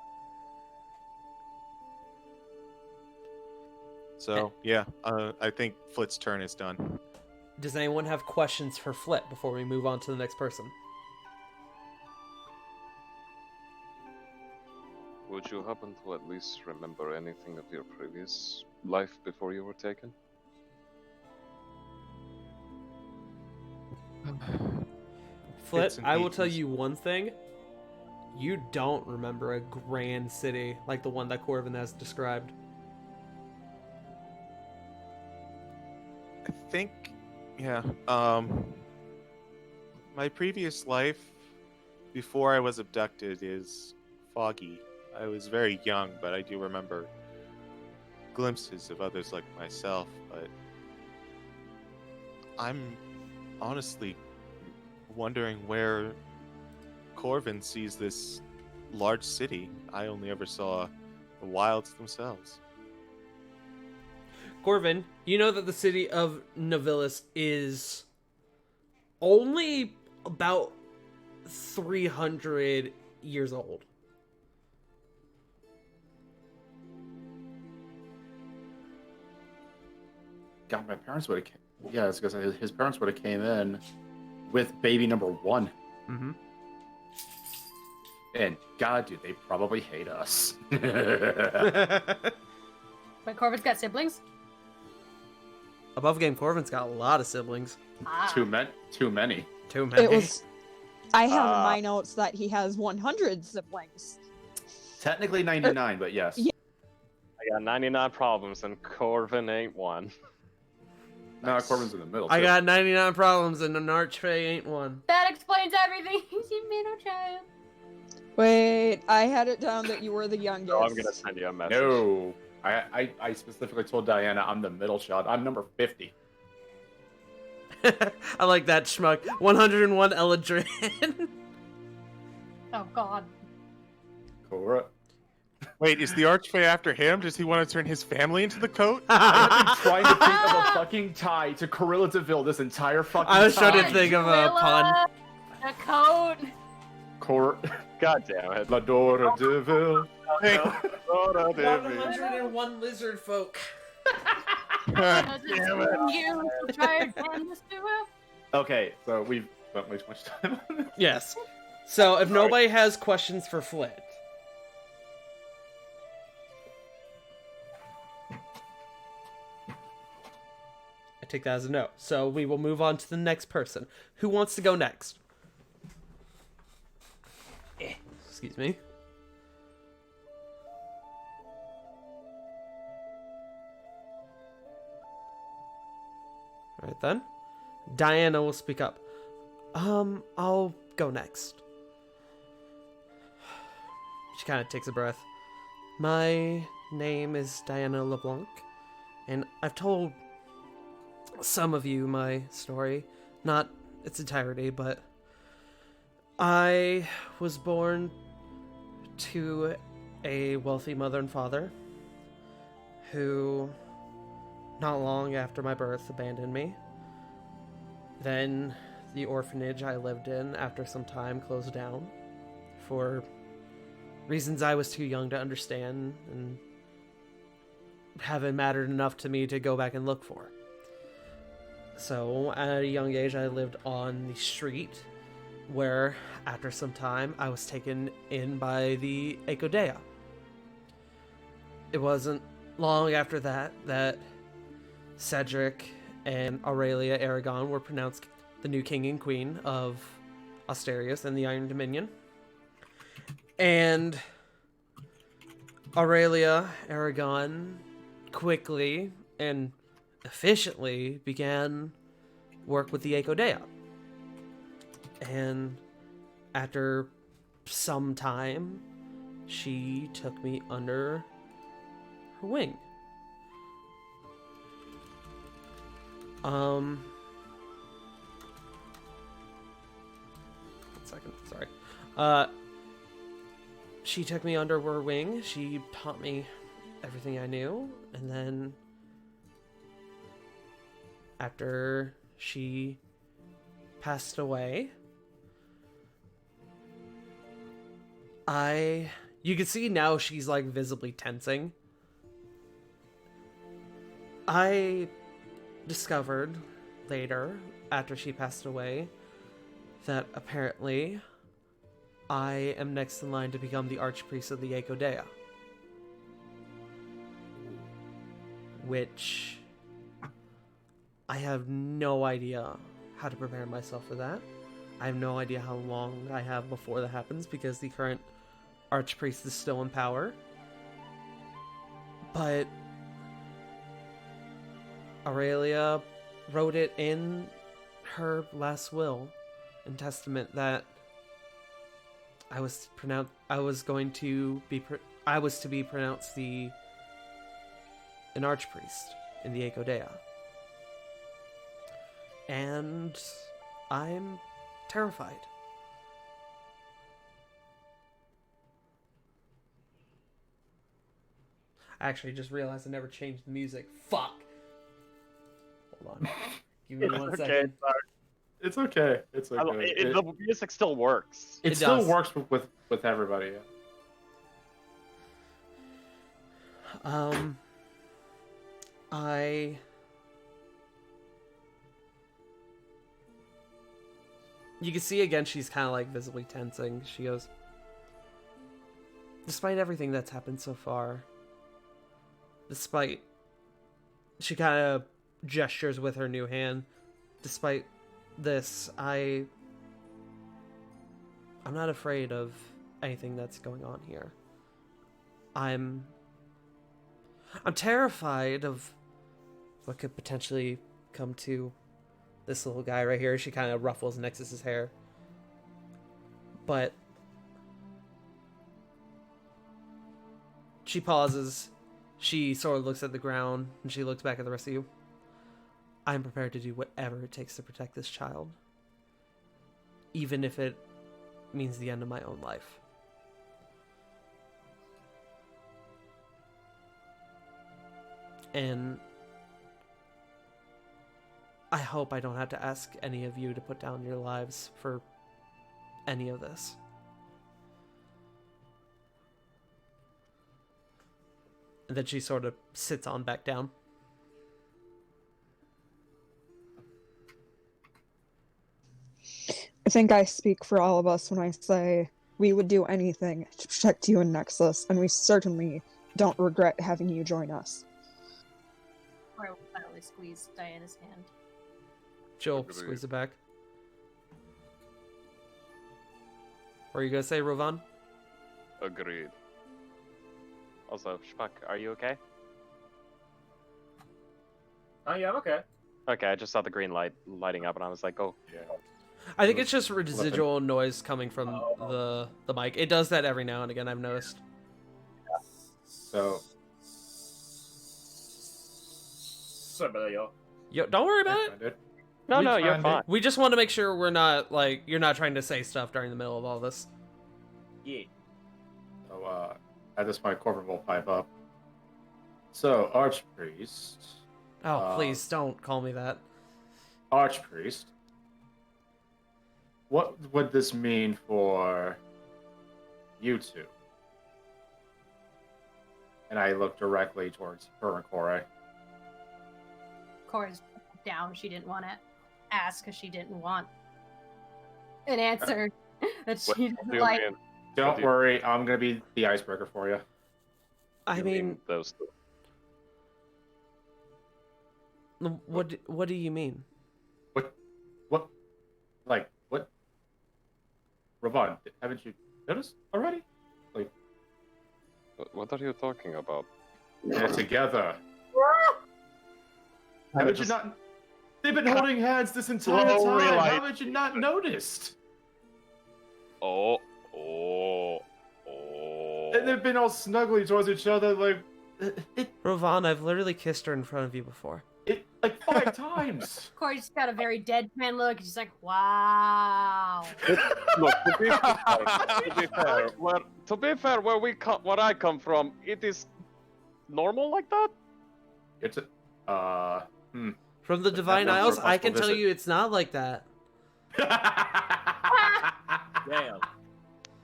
[SPEAKER 6] So yeah, I think Flit's turn is done.
[SPEAKER 4] Does anyone have questions for Flit before we move on to the next person?
[SPEAKER 5] Would you happen to at least remember anything of your previous life before you were taken?
[SPEAKER 4] Flit,
[SPEAKER 6] Bits and
[SPEAKER 4] I will tell
[SPEAKER 6] pieces.
[SPEAKER 4] you one thing. You don't remember a grand city like the one that Corvin has described.
[SPEAKER 6] I think, yeah. My previous life, before I was abducted, is foggy. I was very young, but I do remember glimpses of others like myself. But I'm honestly wondering where Corvin sees this large city. I only ever saw the wilds themselves.
[SPEAKER 4] Corvin, you know that the city of Navilis is only about 300 years old.
[SPEAKER 2] God, my parents would have. Yeah, it's because his parents would have came in with baby number 1.
[SPEAKER 4] Mm-hmm.
[SPEAKER 2] And God, dude, they probably hate us.
[SPEAKER 1] Wait, Corvin's got siblings?
[SPEAKER 4] Above Game Corvin's got a lot of siblings.
[SPEAKER 1] Ah.
[SPEAKER 2] Too many.
[SPEAKER 4] Too many.
[SPEAKER 10] It was. I have in my notes that he has 100 siblings.
[SPEAKER 2] Technically 99, but yes.
[SPEAKER 10] Yeah.
[SPEAKER 5] I got 99 problems and Corvin ain't one.
[SPEAKER 2] No, Corbin's in the middle.
[SPEAKER 4] I
[SPEAKER 2] too.
[SPEAKER 4] got 99 problems and an archfey ain't one.
[SPEAKER 1] That explains everything. He's a middle child.
[SPEAKER 10] Wait, I had it down that you were the youngest.
[SPEAKER 5] So I'm gonna send you a message.
[SPEAKER 2] No. I specifically told Diana I'm the middle child. I'm number 50.
[SPEAKER 4] I like that schmuck. 101 Eladrin.
[SPEAKER 1] Oh, God.
[SPEAKER 2] Cora.
[SPEAKER 6] Wait, is the Archfey after him? Does he want to turn his family into the coat?
[SPEAKER 2] I've been trying to think of a fucking tie to Corilla DeVille this entire fucking time.
[SPEAKER 4] I was trying to think of a pun.
[SPEAKER 1] A coat.
[SPEAKER 5] God damn it.
[SPEAKER 2] La Dora DeVille.
[SPEAKER 4] 101 lizard folk.
[SPEAKER 1] Does it seem you to try again, this duo?
[SPEAKER 2] Okay, so we've spent way too much time on this.
[SPEAKER 4] Yes. So if nobody has questions for Flit. I take that as a no. So we will move on to the next person. Who wants to go next? Excuse me. Alright then. Diana will speak up. I'll go next. She kind of takes a breath. My name is Diana LeBlanc, and I've told some of you my story. Not its entirety, but I was born to a wealthy mother and father who, not long after my birth, abandoned me. Then the orphanage I lived in after some time closed down for reasons I was too young to understand and haven't mattered enough to me to go back and look for. So at a young age I lived on the street where after some time I was taken in by the Ekodea. It wasn't long after that Cedric and Aurelia Aragon were pronounced the new king and queen of Asterius and the Iron Dominion. And Aurelia Aragon quickly and efficiently began work with the Ekodea. And after some time, she took me under her wing. One second, sorry. She took me under her wing. She taught me everything I knew, and then after she passed away, you can see now she's like visibly tensing. I discovered later, after she passed away, that apparently I am next in line to become the Archpriest of the Ekodea. Which I have no idea how to prepare myself for that. I have no idea how long I have before that happens because the current Archpriest is still in power. But Aurelia wrote it in her last will and testament that I was to be pronounced an archpriest in the Ekodea. And I'm terrified. I actually just realized I never changed the music. Fuck! Hold on. Give me one second.
[SPEAKER 5] Sorry.
[SPEAKER 2] It's okay. It's okay.
[SPEAKER 5] The music still works.
[SPEAKER 2] It still
[SPEAKER 4] does.
[SPEAKER 2] works with everybody. Yeah.
[SPEAKER 4] You can see again she's kind of like visibly tensing. She goes, despite everything that's happened so far, she kind of gestures with her new hand, despite this, I'm not afraid of anything that's going on here. I'm terrified of what could potentially come to this little guy right here. She kind of ruffles Nexus's hair. But she pauses. She sort of looks at the ground, and she looks back at the rest of you. I'm prepared to do whatever it takes to protect this child. Even if it means the end of my own life. And I hope I don't have to ask any of you to put down your lives for any of this. And then she sort of sits on back down.
[SPEAKER 10] I think I speak for all of us when I say we would do anything to protect you and Nexus, and we certainly don't regret having you join us.
[SPEAKER 1] Or I will finally squeeze Diana's hand.
[SPEAKER 4] Jill, squeeze it back. What are you gonna say, Rovan?
[SPEAKER 5] Agreed. Also, Shpuck, are you okay?
[SPEAKER 9] Oh yeah, I'm okay.
[SPEAKER 5] Okay, I just saw the green light lighting up, and I was like, oh.
[SPEAKER 2] Yeah.
[SPEAKER 4] I think it's just residual noise coming from the mic. It does that every now and again, I've noticed.
[SPEAKER 2] So
[SPEAKER 9] Sorry about that, y'all.
[SPEAKER 4] Yo, don't worry about it.
[SPEAKER 5] No,
[SPEAKER 2] We
[SPEAKER 5] no, you're
[SPEAKER 2] planned it.
[SPEAKER 5] fine.
[SPEAKER 4] We just want to make sure we're not, like, you're not trying to say stuff during the middle of all this.
[SPEAKER 9] Yeah.
[SPEAKER 2] So, at this point, Corporate will pipe up. So, Archpriest.
[SPEAKER 4] Oh, please don't call me that.
[SPEAKER 2] Archpriest. What would this mean for you two? And I look directly towards her and Corey.
[SPEAKER 1] Cora's down. She didn't want to ask because she didn't want an answer that
[SPEAKER 5] What
[SPEAKER 1] she
[SPEAKER 5] do
[SPEAKER 1] didn't
[SPEAKER 5] you
[SPEAKER 1] like.
[SPEAKER 5] mean?
[SPEAKER 2] Don't
[SPEAKER 5] do you-
[SPEAKER 2] worry, I'm gonna be the icebreaker for you.
[SPEAKER 4] I
[SPEAKER 5] You
[SPEAKER 4] mean,
[SPEAKER 5] those two.
[SPEAKER 4] what do you mean?
[SPEAKER 2] What? Like, what? Ravon, haven't you noticed already? Like,
[SPEAKER 5] What are you talking about?
[SPEAKER 2] they're together.
[SPEAKER 5] I
[SPEAKER 2] Haven't you
[SPEAKER 5] just-
[SPEAKER 2] not? They've been holding hands this entire time.
[SPEAKER 5] Slowly, like-
[SPEAKER 2] How haven't you not noticed?
[SPEAKER 5] Oh.
[SPEAKER 2] And they've been all snuggly towards each other, like,
[SPEAKER 4] Rovan, I've literally kissed her in front of you before.
[SPEAKER 2] like 5 times.
[SPEAKER 1] Corey's got a very deadpan look. She's like, wow.
[SPEAKER 5] Look, to be fair, where I come from, it is normal like that.
[SPEAKER 2] It's
[SPEAKER 4] From the Divine
[SPEAKER 2] that
[SPEAKER 4] Isles,
[SPEAKER 2] was a
[SPEAKER 4] I can
[SPEAKER 2] possible
[SPEAKER 4] tell
[SPEAKER 2] visit.
[SPEAKER 4] you it's not like that.
[SPEAKER 9] Damn.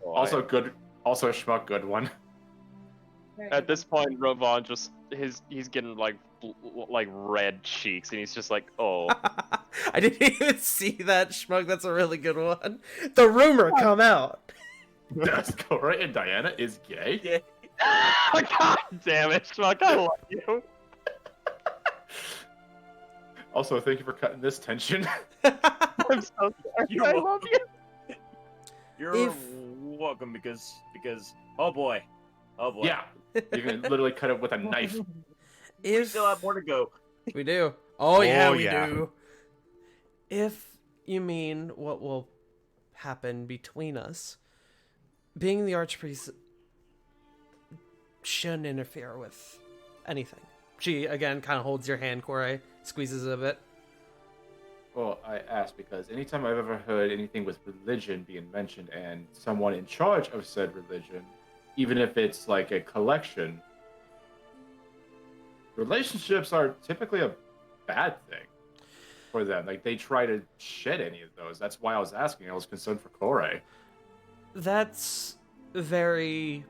[SPEAKER 2] Also good. Also schmuck, good one.
[SPEAKER 1] Very
[SPEAKER 5] At
[SPEAKER 1] good
[SPEAKER 5] this point, Rovan just he's getting like red cheeks, and he's just like, oh.
[SPEAKER 4] I didn't even see that, Schmug. That's a really good one. The rumor come out.
[SPEAKER 2] That's Corey and Diana is gay.
[SPEAKER 9] Yeah.
[SPEAKER 5] God damn it, Schmuck, I love you.
[SPEAKER 2] Also, thank you for cutting this tension.
[SPEAKER 5] I'm so sorry.
[SPEAKER 9] You're
[SPEAKER 5] I
[SPEAKER 9] welcome.
[SPEAKER 5] love you.
[SPEAKER 9] You're welcome because oh boy.
[SPEAKER 2] Yeah, you can literally cut it with a knife.
[SPEAKER 9] We
[SPEAKER 4] If
[SPEAKER 9] still have more to go.
[SPEAKER 4] we do. Oh yeah,
[SPEAKER 6] Oh,
[SPEAKER 4] we
[SPEAKER 6] yeah.
[SPEAKER 4] do. If you mean what will happen between us, being the Archpriest shouldn't interfere with anything. She, again, kind of holds your hand, Corey, squeezes it a bit.
[SPEAKER 2] Well, I asked because anytime I've ever heard anything with religion being mentioned and someone in charge of said religion, even if it's like a collection, relationships are typically a bad thing for them. Like, they try to shed any of those. That's why I was asking. I was concerned for Corey.
[SPEAKER 4] That's very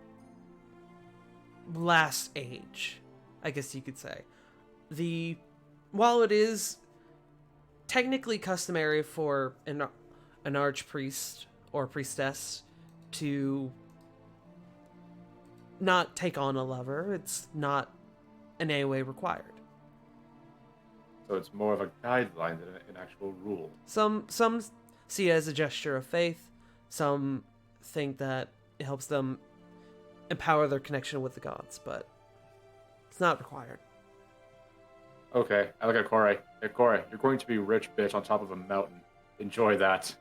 [SPEAKER 4] last age, I guess you could say. While it is technically customary for an archpriest or priestess to not take on a lover, it's not in any way required.
[SPEAKER 2] So it's more of a guideline than an actual rule.
[SPEAKER 4] Some see it as a gesture of faith. Some think that it helps them empower their connection with the gods, but it's not required.
[SPEAKER 2] Okay, I look at Corey. Hey, Corey, you're going to be rich, bitch, on top of a mountain. Enjoy that.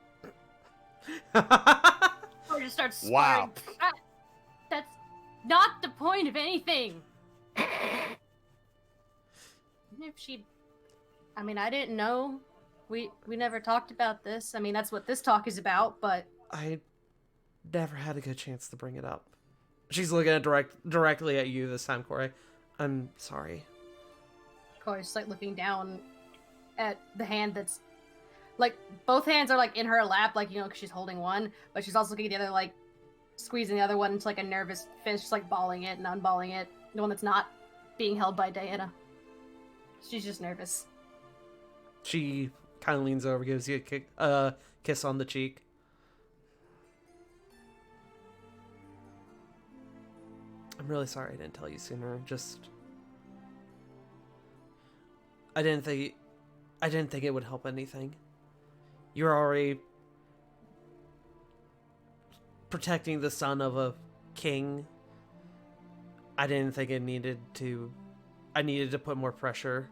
[SPEAKER 1] Corey just starts
[SPEAKER 6] Wow.
[SPEAKER 1] swearing. That's not the point of anything. If she, I mean, I didn't know. We never talked about this. I mean, that's what this talk is about. But
[SPEAKER 4] I never had a good chance to bring it up. She's looking at directly at you this time, Corey. I'm sorry.
[SPEAKER 1] Corey's just like looking down at the hand that's like both hands are like in her lap, like, you know, 'cause she's holding one, but she's also looking at the other, like squeezing the other one into like a nervous fist, just like balling it and unballing it. The one that's not being held by Diana. She's just nervous.
[SPEAKER 4] She kind of leans over, gives you a kiss on the cheek. I'm really sorry I didn't tell you sooner. I didn't think it would help anything. You're already protecting the son of a king. I didn't think I needed to put more pressure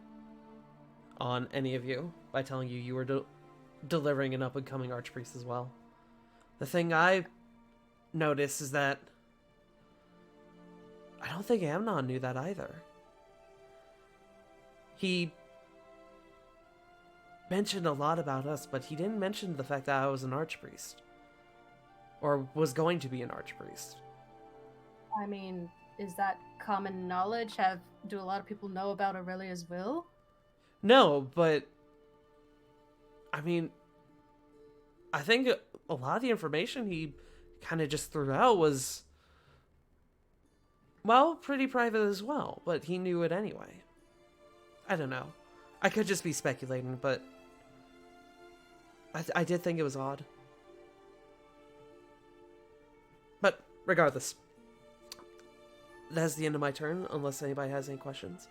[SPEAKER 4] on any of you by telling you were delivering an up-and-coming archpriest as well. The thing I noticed is that I don't think Amnon knew that either. He mentioned a lot about us, but he didn't mention the fact that I was an archpriest. Or was going to be an archpriest.
[SPEAKER 1] I mean, is that common knowledge? Do a lot of people know about Aurelia's will?
[SPEAKER 4] No, but I mean, I think a lot of the information he kind of just threw out was, well, pretty private as well, but he knew it anyway. I don't know. I could just be speculating, but I did think it was odd. But regardless, that's the end of my turn, unless anybody has any questions.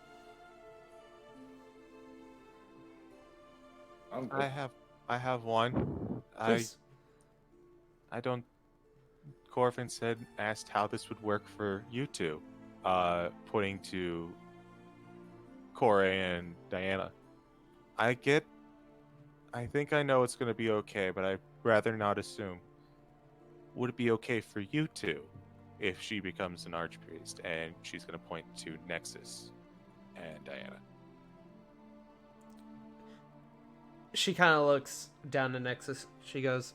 [SPEAKER 6] I have one.
[SPEAKER 4] Please.
[SPEAKER 6] I don't. Corvin asked how this would work for you two, putting to Corey and Diana. I think I know it's going to be okay, but I'd rather not assume. Would it be okay for you two if she becomes an archpriest and she's going to point to Nexus and Diana?
[SPEAKER 4] She kind of looks down to Nexus. She goes,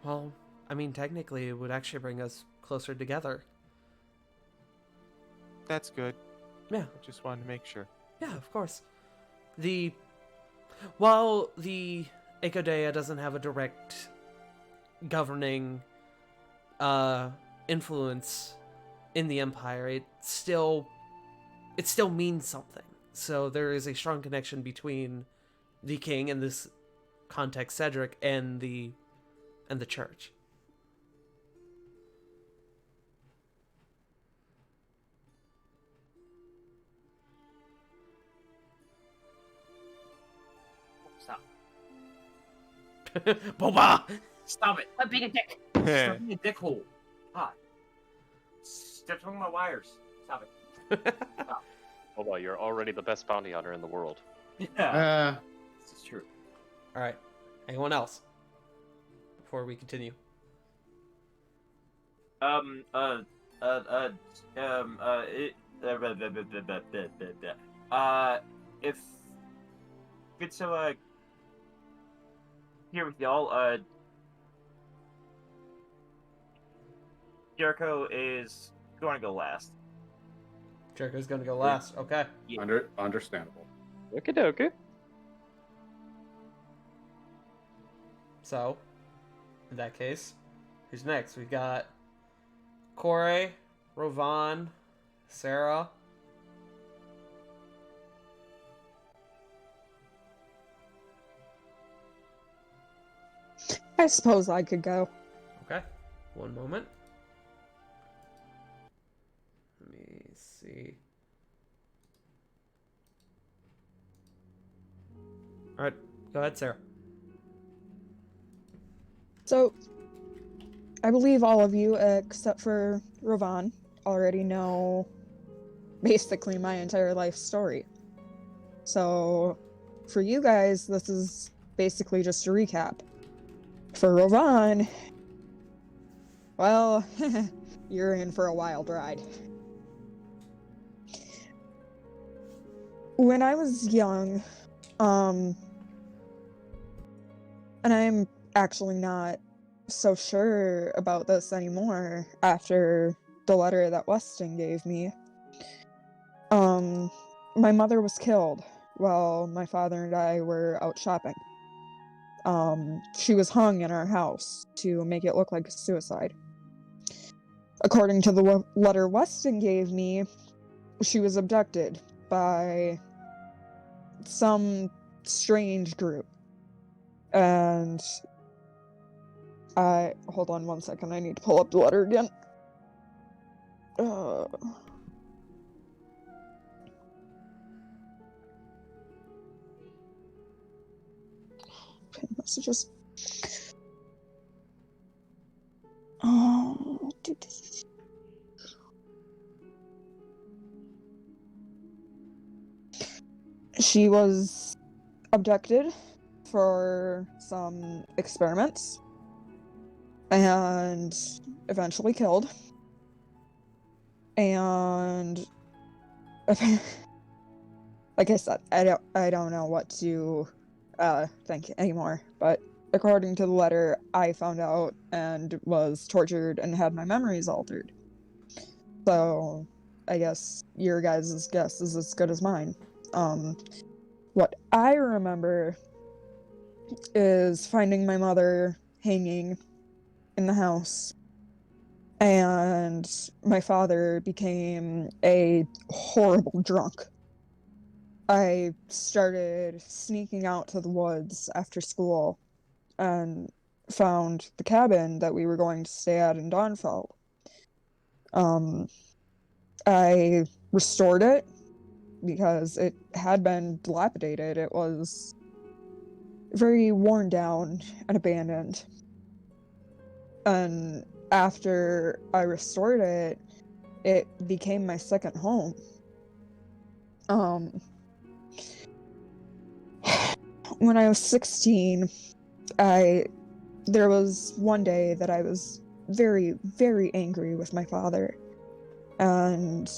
[SPEAKER 4] well, I mean, technically, it would actually bring us closer together.
[SPEAKER 6] That's good.
[SPEAKER 4] Yeah.
[SPEAKER 6] I just wanted to make sure.
[SPEAKER 4] Yeah, of course. While the Ekodea doesn't have a direct governing influence in the Empire, it still means something. So there is a strong connection between the king, in this context Cedric, and the church.
[SPEAKER 9] Stop.
[SPEAKER 4] Boba!
[SPEAKER 9] Stop it.
[SPEAKER 1] I'm being a dick.
[SPEAKER 9] Stop being a dickhole. God. Stop talking about wires. Stop it.
[SPEAKER 5] Oh boy, you're already the best bounty hunter in the world.
[SPEAKER 9] Yeah. This is true.
[SPEAKER 4] All right. Anyone else? Before we continue.
[SPEAKER 9] If it's so, here with y'all, Jericho is going to go last.
[SPEAKER 4] Jericho's gonna go last. Okay.
[SPEAKER 9] Yeah.
[SPEAKER 2] Understandable.
[SPEAKER 5] Okie dokie.
[SPEAKER 4] So, in that case, who's next? We got Corey, Rovan, Sarah.
[SPEAKER 10] I suppose I could go.
[SPEAKER 4] Okay. One moment. Let me see. All right. Go ahead, Sarah.
[SPEAKER 10] So, I believe all of you, except for Rovan, already know basically my entire life story. So, for you guys, this is basically just a recap. For Rovan, well, you're in for a wild ride. When I was young, and I'm actually not so sure about this anymore after the letter that Weston gave me. My mother was killed while my father and I were out shopping. She was hung in our house to make it look like a suicide. According to the letter Weston gave me, she was abducted by some strange group. And hold on one second, I need to pull up the letter again. Pin messages. She was abducted for some experiments and eventually killed. And like I said, I don't know what to think anymore, but according to the letter, I found out and was tortured and had my memories altered. So I guess your guys' guess is as good as mine. What I remember is finding my mother hanging in the house, and my father became a horrible drunk. I started sneaking out to the woods after school and found the cabin that we were going to stay at in Dawnfell. I restored it because it had been dilapidated. It was very worn down and abandoned. And after I restored it, it became my second home. When I was 16, there was one day that I was very, very angry with my father. And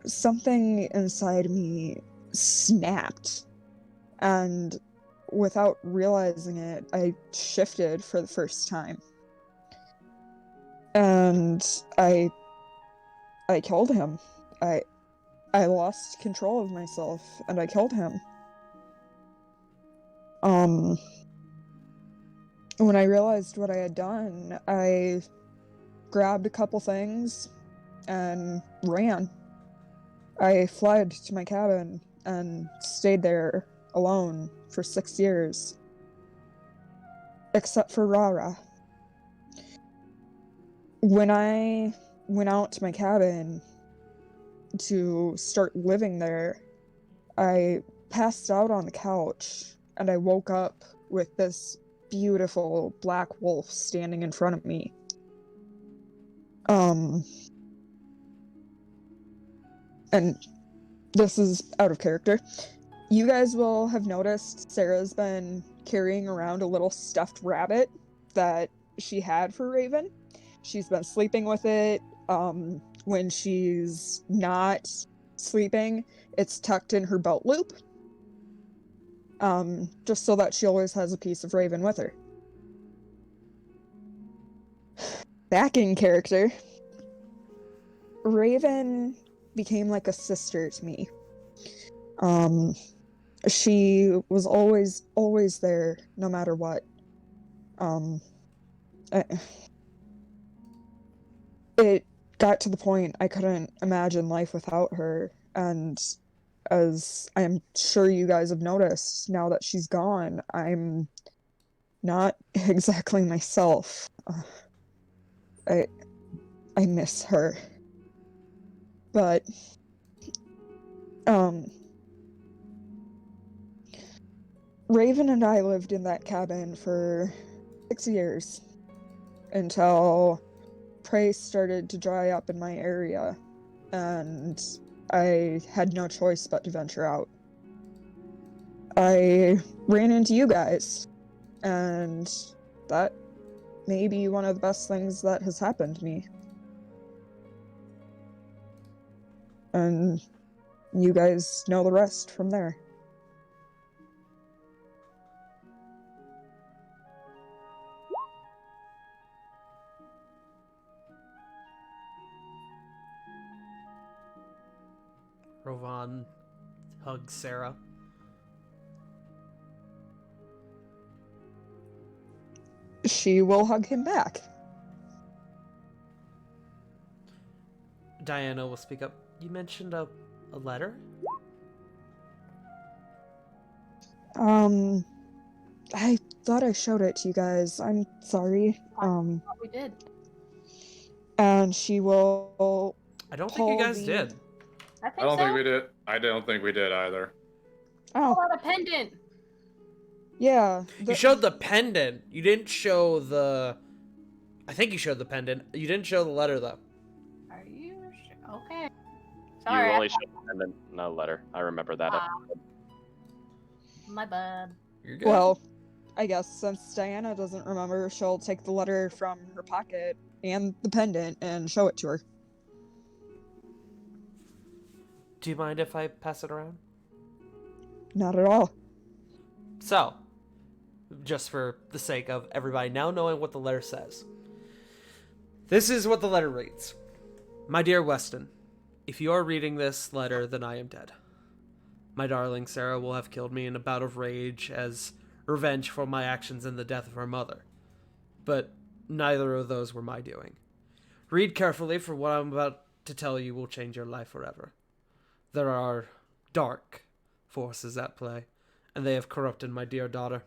[SPEAKER 10] something inside me snapped. And without realizing it, I shifted for the first time. And I killed him. I lost control of myself and I killed him. When I realized what I had done, I grabbed a couple things and ran. I fled to my cabin and stayed there alone for 6 years. Except for Rara. When I went out to my cabin to start living there, I passed out on the couch and I woke up with this beautiful black wolf standing in front of me. And this is out of character. You guys will have noticed Sarah's been carrying around a little stuffed rabbit that she had for Raven. She's been sleeping with it. When she's not sleeping, it's tucked in her belt loop. Just so that she always has a piece of Raven with her. Back in character, Raven became like a sister to me. She was always there, no matter what. It got to the point I couldn't imagine life without her, and as I'm sure you guys have noticed, now that she's gone, I'm not exactly myself. I miss her. But, Raven and I lived in that cabin for 6 years until prey started to dry up in my area, and I had no choice but to venture out. I ran into you guys, and that may be one of the best things that has happened to me. And you guys know the rest from there.
[SPEAKER 4] Rovan hugs Sarah.
[SPEAKER 10] She will hug him back.
[SPEAKER 4] Diana will speak up. You mentioned a letter?
[SPEAKER 10] I thought I showed it to you guys. I'm sorry.
[SPEAKER 1] We did.
[SPEAKER 10] And she will.
[SPEAKER 4] I don't think you guys did.
[SPEAKER 1] I think
[SPEAKER 2] I don't
[SPEAKER 1] so.
[SPEAKER 2] think we did. I don't think we did either.
[SPEAKER 10] Oh,
[SPEAKER 1] What a pendant.
[SPEAKER 10] yeah.
[SPEAKER 4] You showed the pendant. You didn't show the... I think you showed the pendant. You didn't show the letter, though.
[SPEAKER 1] Are you sure? Okay. Sorry.
[SPEAKER 5] You only showed and then no letter. I remember that.
[SPEAKER 1] My bad.
[SPEAKER 4] You're good.
[SPEAKER 10] Well, I guess since Diana doesn't remember, she'll take the letter from her pocket and the pendant and show it to her.
[SPEAKER 4] Do you mind if I pass it around?
[SPEAKER 10] Not at all.
[SPEAKER 4] So, just for the sake of everybody now knowing what the letter says, this is what the letter reads. My dear Weston, if you are reading this letter, then I am dead. My darling Sarah will have killed me in a bout of rage as revenge for my actions and the death of her mother. But neither of those were my doing. Read carefully, for what I'm about to tell you will change your life forever. There are dark forces at play, and they have corrupted my dear daughter.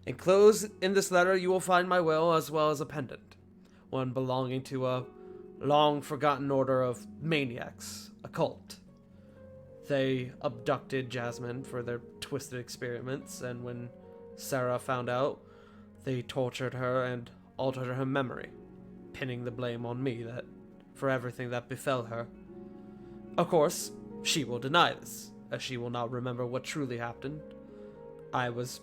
[SPEAKER 4] Enclosed in this letter you will find my will as well as a pendant, one belonging to a long-forgotten order of maniacs, a cult. They abducted Jasmine for their twisted experiments, and when Sarah found out, they tortured her and altered her memory, pinning the blame on me for everything that befell her. Of course, she will deny this, as she will not remember what truly happened. I was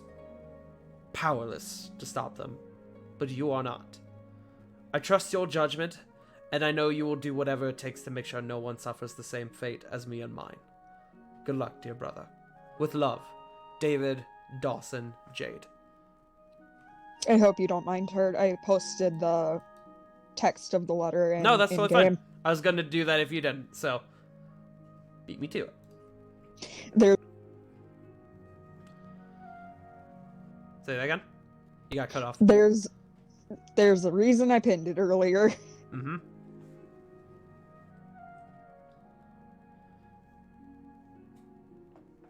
[SPEAKER 4] powerless to stop them, but you are not. I trust your judgment, and I know you will do whatever it takes to make sure no one suffers the same fate as me and mine. Good luck, dear brother. With love, David Dawson Jade.
[SPEAKER 10] I hope you don't mind her. I posted the text of the letter
[SPEAKER 4] No, that's
[SPEAKER 10] in
[SPEAKER 4] totally
[SPEAKER 10] game.
[SPEAKER 4] fine. I was going to do that if you didn't, so beat me to it.
[SPEAKER 10] There.
[SPEAKER 4] Say that again? You got cut off.
[SPEAKER 10] There's a reason I pinned it earlier.
[SPEAKER 4] Mm-hmm.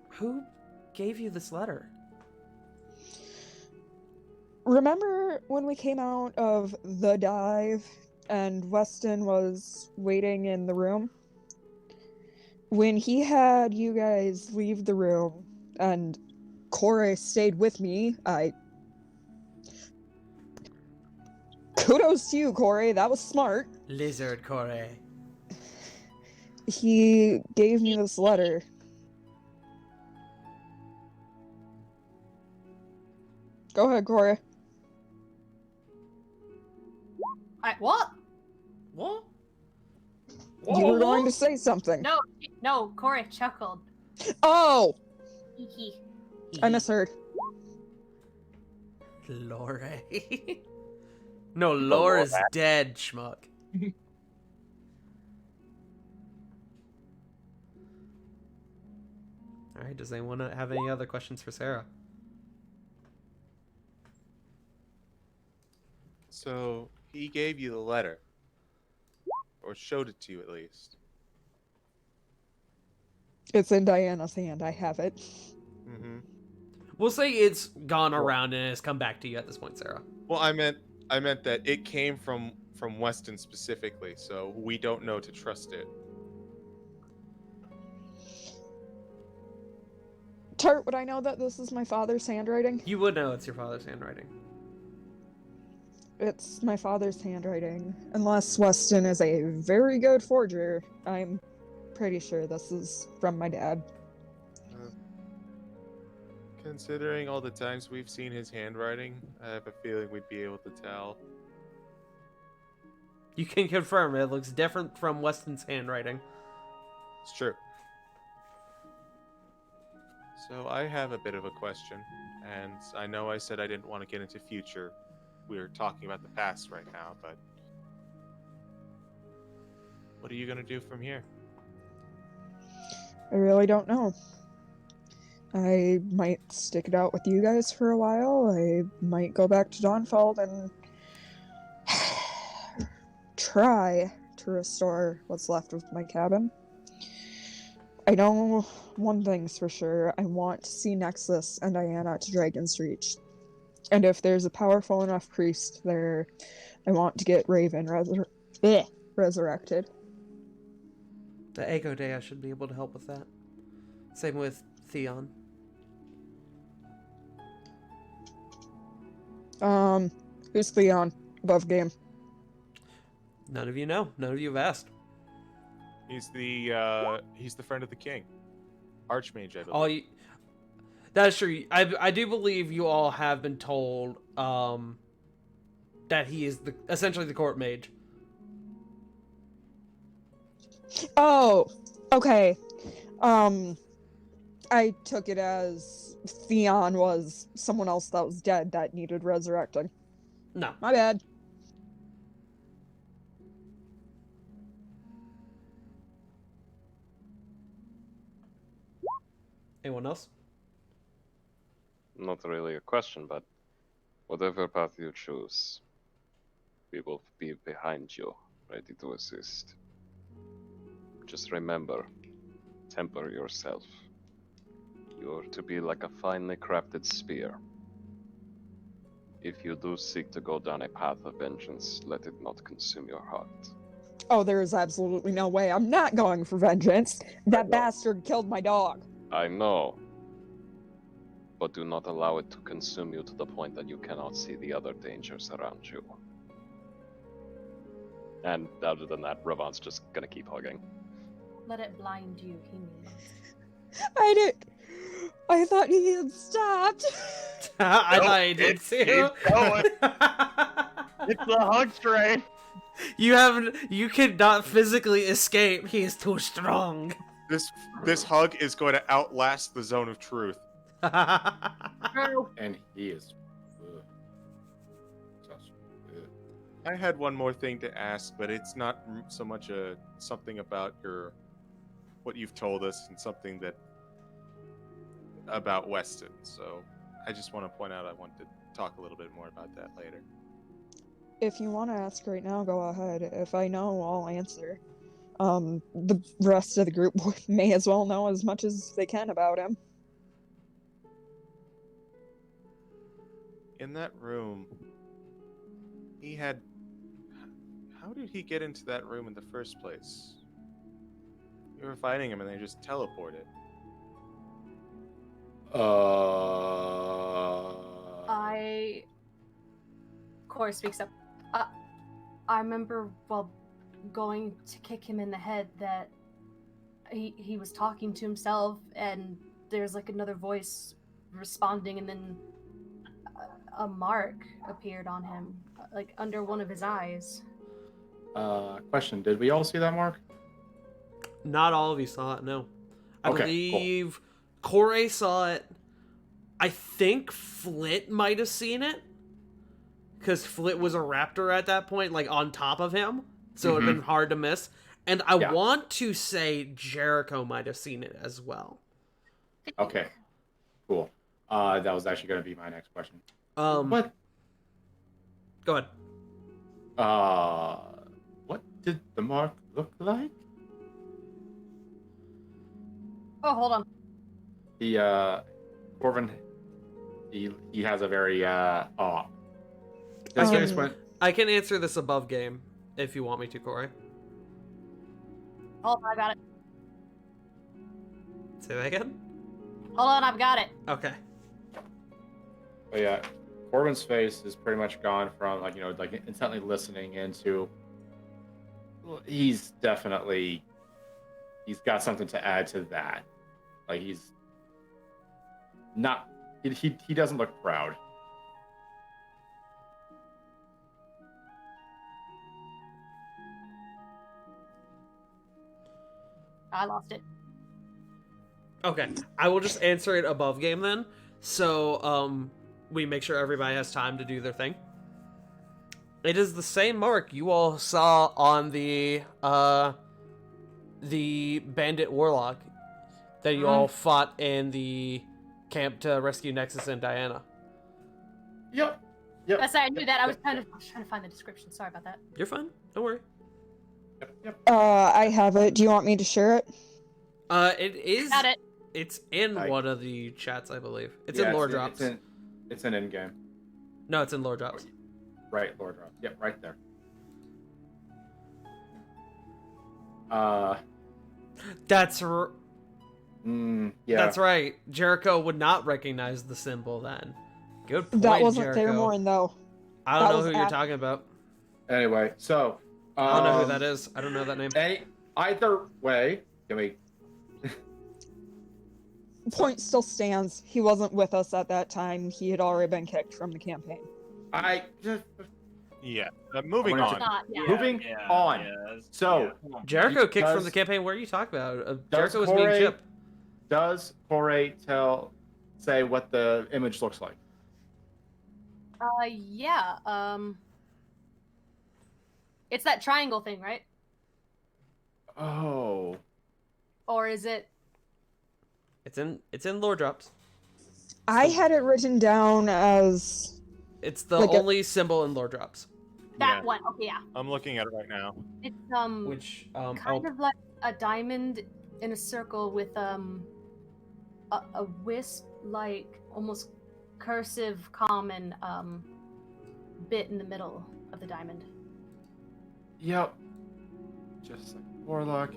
[SPEAKER 4] Who gave you this letter?
[SPEAKER 10] Remember when we came out of the dive and Weston was waiting in the room? When he had you guys leave the room and Corey stayed with me, kudos to you, Corey. That was smart.
[SPEAKER 4] Lizard Corey.
[SPEAKER 10] He gave me this letter. Go ahead, Corey.
[SPEAKER 1] What?
[SPEAKER 4] What?
[SPEAKER 10] You were going to say something.
[SPEAKER 1] No, Corey chuckled.
[SPEAKER 10] Oh!
[SPEAKER 1] Hee
[SPEAKER 10] I misheard.
[SPEAKER 4] Lore. No, Lore is dead, schmuck. Alright, does anyone have any other questions for Sarah?
[SPEAKER 6] So he gave you the letter, or showed it to you at least.
[SPEAKER 10] It's in Diana's hand. I have it.
[SPEAKER 6] Mm-hmm.
[SPEAKER 4] We'll say it's gone around and has come back to you at this point, Sarah.
[SPEAKER 6] Well, I meant that it came from Weston specifically, so we don't know to trust it.
[SPEAKER 10] Tart, would I know that this is my father's handwriting?
[SPEAKER 4] You would know it's your father's handwriting.
[SPEAKER 10] It's my father's handwriting. Unless Weston is a very good forger, I'm pretty sure this is from my dad.
[SPEAKER 6] Considering all the times we've seen his handwriting, I have a feeling we'd be able to tell.
[SPEAKER 4] You can confirm it looks different from Weston's handwriting.
[SPEAKER 6] It's true. So I have a bit of a question, and I know I said I didn't want to get into future. We're talking about the past right now, but what are you going to do from here?
[SPEAKER 10] I really don't know. I might stick it out with you guys for a while. I might go back to Dawnfeld and try to restore what's left of my cabin. I know one thing's for sure. I want to see Nexus and Diana to Dragon's Reach. And if there's a powerful enough priest there, I want to get Raven resurrected.
[SPEAKER 4] The Echo Day, I should be able to help with that. Same with Theon.
[SPEAKER 10] Who's Theon? Above game.
[SPEAKER 4] None of you know. None of you have asked.
[SPEAKER 6] He's the friend of the king. Archmage, I believe.
[SPEAKER 4] All you... That's true. I do believe you all have been told that he is essentially the court mage.
[SPEAKER 10] Oh, okay. I took it as Theon was someone else that was dead that needed resurrecting.
[SPEAKER 4] No.
[SPEAKER 10] My bad.
[SPEAKER 4] Anyone else?
[SPEAKER 5] Not really a question, but whatever path you choose, we will be behind you, ready to assist. Just remember, temper yourself. You're to be like a finely crafted spear. If you do seek to go down a path of vengeance, let it not consume your heart.
[SPEAKER 10] Oh, there is absolutely no way. I'm not going for vengeance. That bastard killed my dog.
[SPEAKER 5] I know. But do not allow it to consume you to the point that you cannot see the other dangers around you. And other than that, Ravon's just gonna keep hugging.
[SPEAKER 1] Let it blind you, he means.
[SPEAKER 10] I thought he had stopped.
[SPEAKER 4] I thought he did too.
[SPEAKER 5] It's the hug train.
[SPEAKER 4] You cannot physically escape. He is too strong.
[SPEAKER 6] This hug is going to outlast the zone of truth.
[SPEAKER 2] And he is.
[SPEAKER 6] I had one more thing to ask, but it's not so much something about what you've told us and something that about Weston. So I just want to point out I want to talk a little bit more about that later.
[SPEAKER 10] If you want to ask right now, go ahead. If I know, I'll answer. The rest of the group may as well know as much as they can about him.
[SPEAKER 6] In that room, how did he get into that room in the first place? We were fighting him and they just teleported.
[SPEAKER 1] Cora speaks up. I remember, going to kick him in the head that he was talking to himself, and there's like another voice responding, and then a mark appeared on him, like under one of his eyes.
[SPEAKER 2] Question: did we all see that mark?
[SPEAKER 4] Not all of you saw it. No, I
[SPEAKER 2] Okay,
[SPEAKER 4] believe Corey saw it. I think Flit might have seen it, because Flit was a raptor at that point, like on top of him, so it would have been hard to miss. And I want to say Jericho might have seen it as well.
[SPEAKER 2] Okay, cool. That was actually going to be my next question.
[SPEAKER 4] What? Go ahead.
[SPEAKER 2] What did the mark look like?
[SPEAKER 1] Oh, hold on.
[SPEAKER 2] Corvin, he has a very His face went.
[SPEAKER 4] I can answer this above game if you want me to, Corey.
[SPEAKER 1] Hold on, I got it.
[SPEAKER 4] Say that again?
[SPEAKER 1] Hold on, I've got it.
[SPEAKER 4] Okay.
[SPEAKER 2] But yeah, Corbin's face is pretty much gone from like intently listening into. He's got something to add to that. Like he's not. He doesn't look proud.
[SPEAKER 1] I lost it.
[SPEAKER 4] Okay, I will just answer it above game then. So, we make sure everybody has time to do their thing. It is the same mark you all saw on the bandit warlock that you all fought in the camp to rescue Nexus and Diana.
[SPEAKER 2] Yep.
[SPEAKER 1] Yes, I knew that. I was trying to find the description. Sorry about that.
[SPEAKER 4] You're fine. Don't worry.
[SPEAKER 2] Yep.
[SPEAKER 10] I have it. Do you want me to share it?
[SPEAKER 4] It is.
[SPEAKER 1] Got it.
[SPEAKER 4] It's in one of the chats, I believe. It's in lore drops.
[SPEAKER 2] It's in in-game.
[SPEAKER 4] No, it's in lore drops.
[SPEAKER 2] Right, lore drops. Yep, right there.
[SPEAKER 4] That's
[SPEAKER 2] yeah.
[SPEAKER 4] That's right. Jericho would not recognize the symbol then. Good point,
[SPEAKER 10] That wasn't
[SPEAKER 4] Jericho.
[SPEAKER 10] Theramorn, though.
[SPEAKER 4] I don't know who you're talking about.
[SPEAKER 2] Anyway, so
[SPEAKER 4] I don't know who that is. I don't know that name.
[SPEAKER 2] Either way, can we?
[SPEAKER 10] point still stands. He wasn't with us at that time. He had already been kicked from the campaign.
[SPEAKER 2] I just
[SPEAKER 6] Yeah. Moving
[SPEAKER 2] I'm
[SPEAKER 6] on.
[SPEAKER 2] gonna
[SPEAKER 1] Not, yeah.
[SPEAKER 2] Moving on. So,
[SPEAKER 4] Jericho kicked from
[SPEAKER 2] does-
[SPEAKER 4] the campaign. What are you talking about?
[SPEAKER 2] does
[SPEAKER 4] Jericho was being
[SPEAKER 2] Corey-
[SPEAKER 4] chipped.
[SPEAKER 2] Does Corey say what the image looks like?
[SPEAKER 1] Yeah. It's that triangle thing, right?
[SPEAKER 2] Oh.
[SPEAKER 1] Or is it?
[SPEAKER 4] It's in lore drops.
[SPEAKER 10] I had it written down as
[SPEAKER 4] It's the
[SPEAKER 10] Like a-
[SPEAKER 4] only symbol in lore drops.
[SPEAKER 1] That
[SPEAKER 6] Yeah.
[SPEAKER 1] one. Okay, yeah.
[SPEAKER 6] I'm looking at it right now.
[SPEAKER 1] It's
[SPEAKER 4] Which
[SPEAKER 1] kind of like a diamond in a circle with a wisp like almost cursive common bit in the middle of the diamond.
[SPEAKER 2] Yep. Just like Warlock.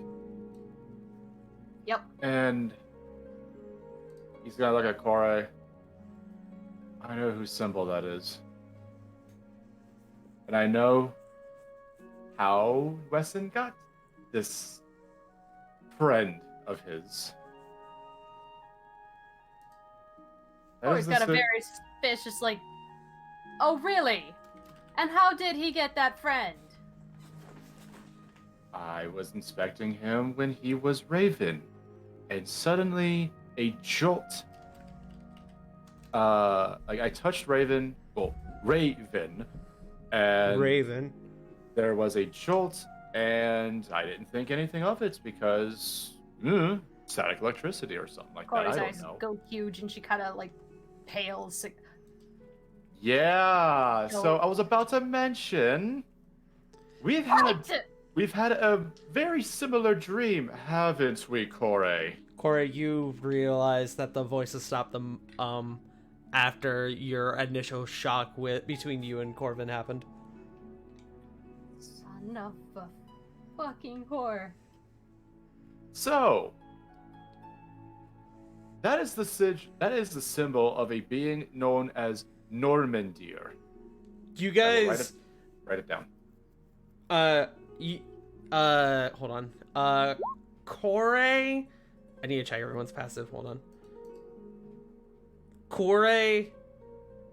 [SPEAKER 1] Yep.
[SPEAKER 2] And he's gonna look at Corey. I know whose symbol that is. And I know how Wesson got this friend of his. That
[SPEAKER 1] Or
[SPEAKER 2] is
[SPEAKER 1] he's got a
[SPEAKER 2] the sy-
[SPEAKER 1] very suspicious like. Oh really? And how did he get that friend?
[SPEAKER 2] I was inspecting him when he was Raven, and suddenly a jolt. I touched Raven, and
[SPEAKER 4] Raven.
[SPEAKER 2] there was a jolt, and I didn't think anything of it because static electricity or something like that.
[SPEAKER 1] Corey's
[SPEAKER 2] I
[SPEAKER 1] eyes
[SPEAKER 2] don't know.
[SPEAKER 1] go huge, and she kind of like pales. Like,
[SPEAKER 2] Yeah. So
[SPEAKER 1] No.
[SPEAKER 2] I was about to mention we've had a very similar dream, haven't we, Corey?
[SPEAKER 4] Corey, you realize that the voices stopped them after your initial shock between you and Corvin happened.
[SPEAKER 1] Son of a fucking whore.
[SPEAKER 2] So that is the symbol of a being known as Normandir.
[SPEAKER 4] You
[SPEAKER 2] I will
[SPEAKER 4] guys
[SPEAKER 2] write it down.
[SPEAKER 4] hold on. Corey, I need to check everyone's passive. Hold on. Corey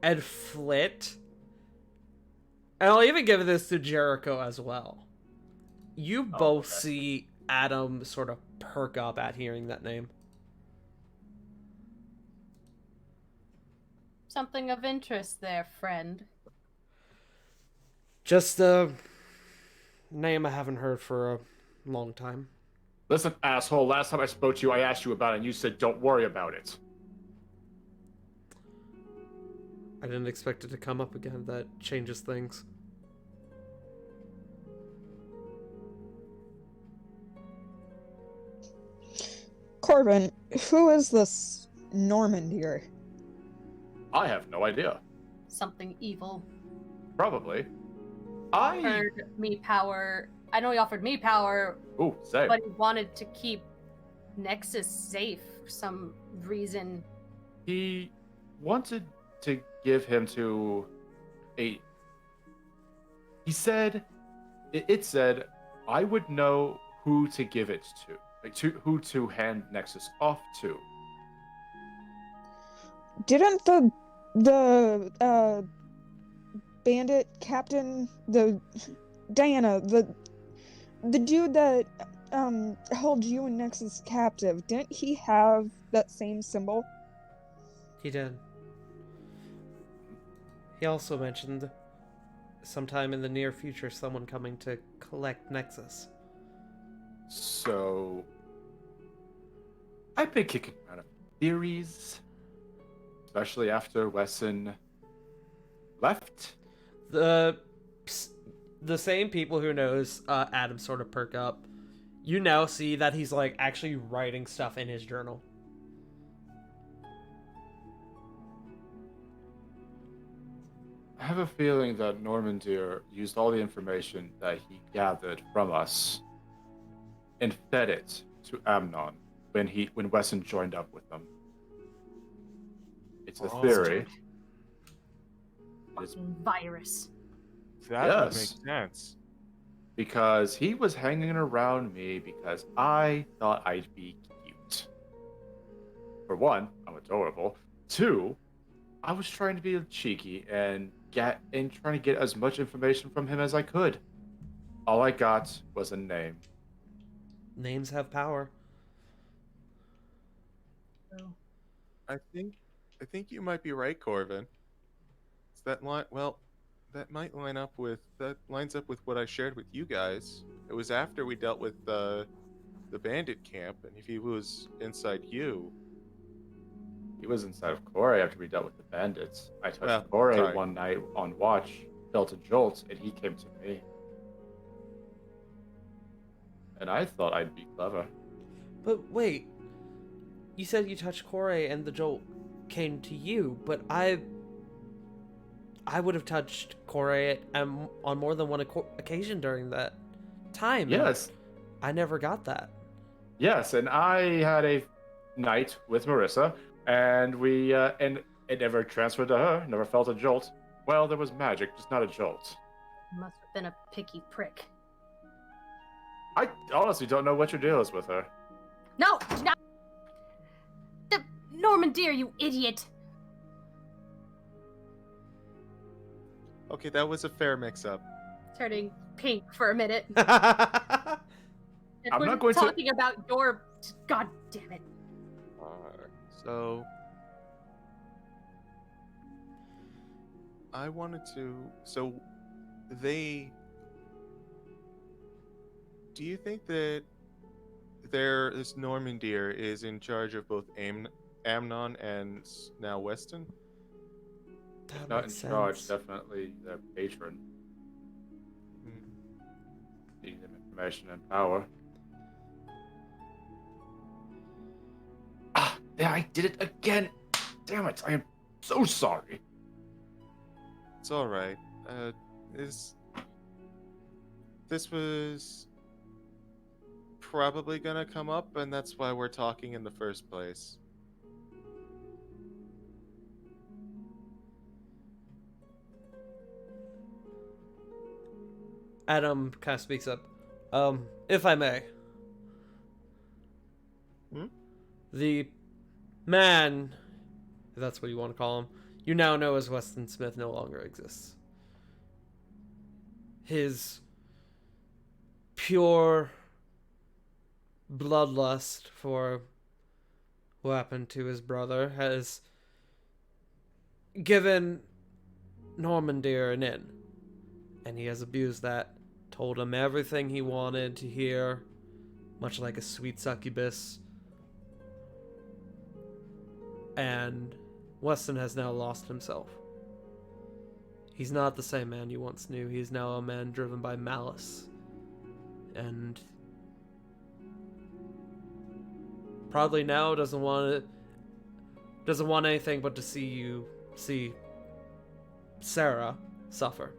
[SPEAKER 4] and Flit, and I'll even give this to Jericho as well. You both
[SPEAKER 9] okay.
[SPEAKER 4] see Adam sort of perk up at hearing that name.
[SPEAKER 1] Something of interest there, friend.
[SPEAKER 4] Just a name I haven't heard for a long time.
[SPEAKER 2] Listen, asshole, last time I spoke to you, I asked you about it, and you said don't worry about it.
[SPEAKER 4] I didn't expect it to come up again. That changes things.
[SPEAKER 10] Corbin, who is this Normandir?
[SPEAKER 2] I have no idea.
[SPEAKER 1] Something evil.
[SPEAKER 2] Probably.
[SPEAKER 1] Offered me power. I know he offered me power,
[SPEAKER 2] Ooh, same.
[SPEAKER 1] but he wanted to keep Nexus safe for some reason.
[SPEAKER 2] He wanted to give him to a. He said, it said, I would know who to give it to, like who to hand Nexus off to.
[SPEAKER 10] Didn't the bandit captain, Diana, the dude that held you and Nexus captive, didn't he have that same symbol?
[SPEAKER 4] He did. He also mentioned sometime in the near future someone coming to collect Nexus.
[SPEAKER 2] So I've been kicking around a theories, especially after Wesson left.
[SPEAKER 4] The same people who knows Adam sort of perk up. You now see that he's like actually writing stuff in his journal.
[SPEAKER 2] I have a feeling that Normandir used all the information that he gathered from us and fed it to Amnon when Wesson joined up with them. It's a theory. It's
[SPEAKER 1] Fucking virus.
[SPEAKER 6] That would make
[SPEAKER 2] Yes.
[SPEAKER 6] sense.
[SPEAKER 2] because he was hanging around me because I thought I'd be cute. for one, I'm adorable. Two, I was trying to be cheeky and trying to get as much information from him as I could. All I got was a name.
[SPEAKER 4] Names have power.
[SPEAKER 6] I think you might be right, Corvin. That lines up with what I shared with you guys. It was after we dealt with the bandit camp, and if he was inside you,
[SPEAKER 2] He was inside of Corey after we dealt with the bandits. I touched
[SPEAKER 6] Well,
[SPEAKER 2] Corey
[SPEAKER 6] sorry.
[SPEAKER 2] one night on watch, felt a jolt, and he came to me. And I thought I'd be clever.
[SPEAKER 4] But wait, you said you touched Corey and the jolt came to you, but I would have touched Corey on more than one occasion during that time.
[SPEAKER 2] Yes.
[SPEAKER 4] I never got that.
[SPEAKER 2] Yes, and I had a night with Marissa, and and it never transferred to her, never felt a jolt. Well, there was magic, just not a jolt.
[SPEAKER 1] Must have been a picky prick.
[SPEAKER 2] I honestly don't know what your deal is with her.
[SPEAKER 1] No! Norman Deer, you idiot!
[SPEAKER 6] okay, that was a fair mix-up.
[SPEAKER 1] Turning pink for a minute.
[SPEAKER 2] I'm
[SPEAKER 1] We're
[SPEAKER 2] not going to-
[SPEAKER 1] talking about your... God damn it.
[SPEAKER 6] So I wanted to. So they. Do you think that this Normandier is in charge of both Amnon and now Weston?
[SPEAKER 4] That
[SPEAKER 2] Not in
[SPEAKER 4] makes
[SPEAKER 2] charge,
[SPEAKER 4] sense.
[SPEAKER 2] definitely their patron. Needing them information and power. Ah, there, I did it again! Damn it, I am so sorry.
[SPEAKER 6] It's all right. This was probably gonna come up, and that's why we're talking in the first place.
[SPEAKER 4] Adam kind of speaks up. If I may. The man, if that's what you want to call him, you now know as Weston Smith no longer exists. His pure bloodlust for what happened to his brother has given Normandier an in. And he has abused that, told him everything he wanted to hear, much like a sweet succubus. And Weston has now lost himself. He's not the same man you once knew. He's now a man driven by malice. And probably now doesn't want anything but to see Sarah suffer.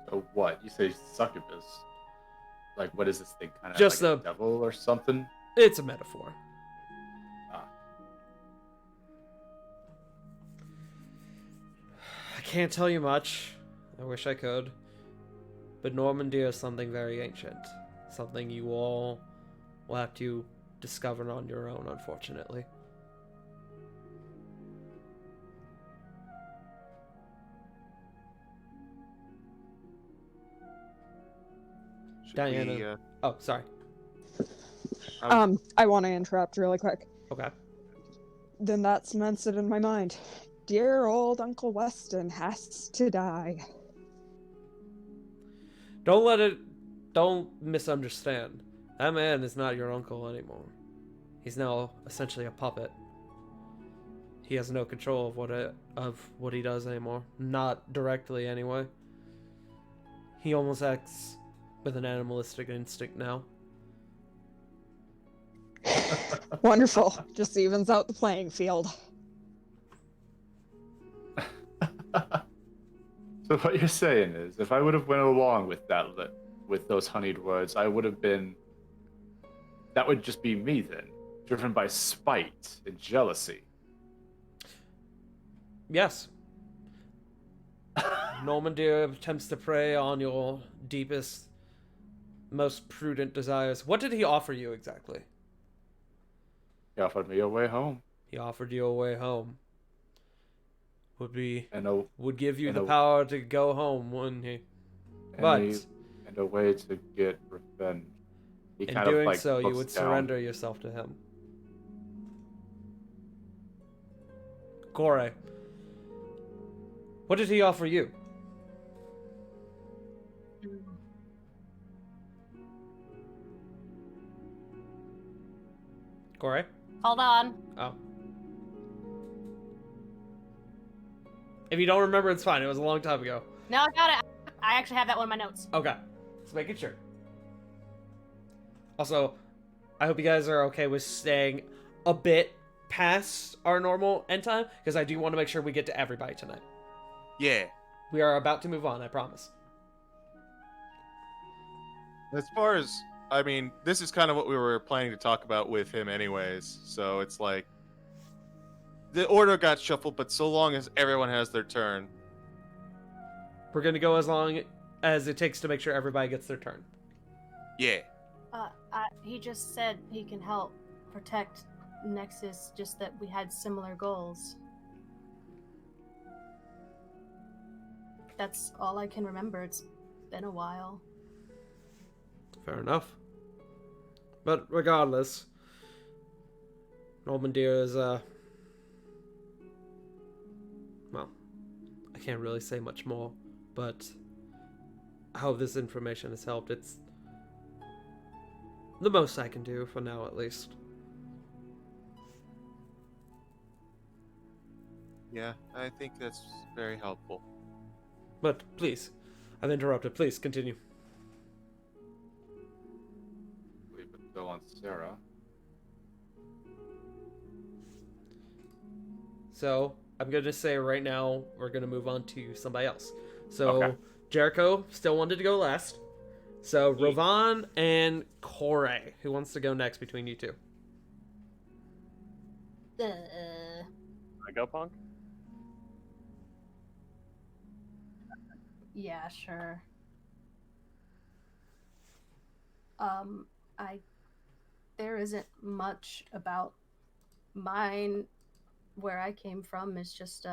[SPEAKER 2] So what? You say succubus? Like, what is this thing? Kind of
[SPEAKER 4] Just
[SPEAKER 2] like a
[SPEAKER 4] a-
[SPEAKER 2] devil or something?
[SPEAKER 4] It's a metaphor.
[SPEAKER 2] Ah.
[SPEAKER 4] I can't tell you much. I wish I could. But Normandy is something very ancient. Something you all will have to discover on your own, unfortunately.
[SPEAKER 6] Should
[SPEAKER 4] Diana.
[SPEAKER 6] we,
[SPEAKER 4] Oh, sorry.
[SPEAKER 10] I want to interrupt really quick.
[SPEAKER 4] Okay.
[SPEAKER 10] Then that cements it in my mind. Dear old Uncle Weston has to die.
[SPEAKER 4] Don't misunderstand. That man is not your uncle anymore. He's now essentially a puppet. He has no control of what he does anymore. Not directly, anyway. He almost acts with an animalistic instinct now.
[SPEAKER 10] Wonderful. Just evens out the playing field.
[SPEAKER 2] So what you're saying is, if I would have went along with with those honeyed words, I would have been. That would just be me then, driven by spite and jealousy.
[SPEAKER 4] Yes. Normandir attempts to prey on your deepest, most prudent desires. What did he offer you exactly?
[SPEAKER 2] He offered me a way home.
[SPEAKER 4] He offered you a way home.
[SPEAKER 2] And
[SPEAKER 4] would give you
[SPEAKER 2] and
[SPEAKER 4] the
[SPEAKER 2] a-
[SPEAKER 4] power to go home, wouldn't he?
[SPEAKER 2] and a way to get revenge. He
[SPEAKER 4] In
[SPEAKER 2] kind of,
[SPEAKER 4] doing
[SPEAKER 2] like,
[SPEAKER 4] so, you
[SPEAKER 2] looks
[SPEAKER 4] would
[SPEAKER 2] down.
[SPEAKER 4] surrender yourself to him. Kore, what did he offer you? Kore?
[SPEAKER 1] Hold on.
[SPEAKER 4] Oh. If you don't remember, it's fine. It was a long time ago.
[SPEAKER 1] No, I got it. I actually have that one in my notes.
[SPEAKER 4] Okay. Just making sure. Also, I hope you guys are okay with staying a bit past our normal end time, because I do want to make sure we get to everybody tonight.
[SPEAKER 6] Yeah.
[SPEAKER 4] We are about to move on, I promise.
[SPEAKER 6] As far as, I mean, this is kind of what we were planning to talk about with him anyways, so it's like, the order got shuffled, but so long as everyone has their turn.
[SPEAKER 4] We're going to go as long as it takes to make sure everybody gets their turn.
[SPEAKER 6] Yeah.
[SPEAKER 1] He just said he can help protect Nexus, just that we had similar goals. That's all I can remember. It's been a while.
[SPEAKER 4] Fair enough. But regardless, Normandir is, well, I can't really say much more, but I hope this information has helped. It's the most I can do for now, at least.
[SPEAKER 6] Yeah, I think that's very helpful.
[SPEAKER 4] But please, I've interrupted. Please continue.
[SPEAKER 2] We put Bill on Sarah.
[SPEAKER 4] So I'm gonna say right now we're gonna move on to somebody else. So
[SPEAKER 2] Okay.
[SPEAKER 4] Jericho still wanted to go last. So Rovan and Kore, who wants to go next between you two?
[SPEAKER 5] I go, Punk?
[SPEAKER 1] Yeah, sure. There isn't much about mine where I came from. It's just,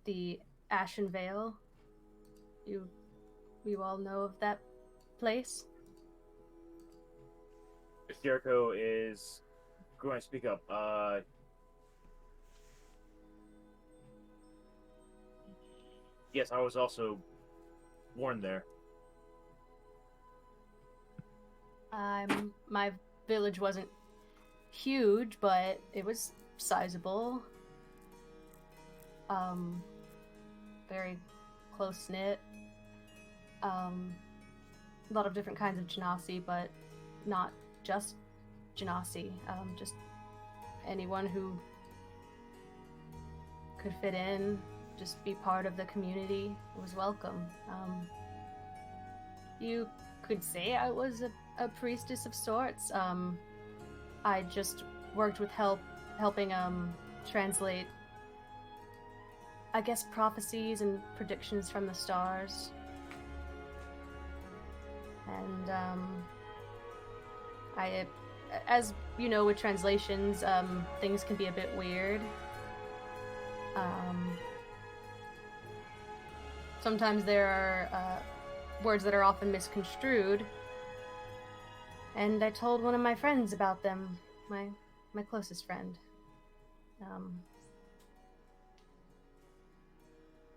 [SPEAKER 1] the Ashen Vale. You all know of that place?
[SPEAKER 9] Jericho is going to speak up. Yes, I was also born there.
[SPEAKER 1] My village wasn't huge, but it was sizable. Very close-knit. A lot of different kinds of Genasi, but not just Genasi. Just anyone who could fit in, just be part of the community was welcome. You could say I was a priestess of sorts. I just worked with helping translate, I guess, prophecies and predictions from the stars. And as you know, with translations, things can be a bit weird. Sometimes there are words that are often misconstrued. And I told one of my friends about them, my closest friend.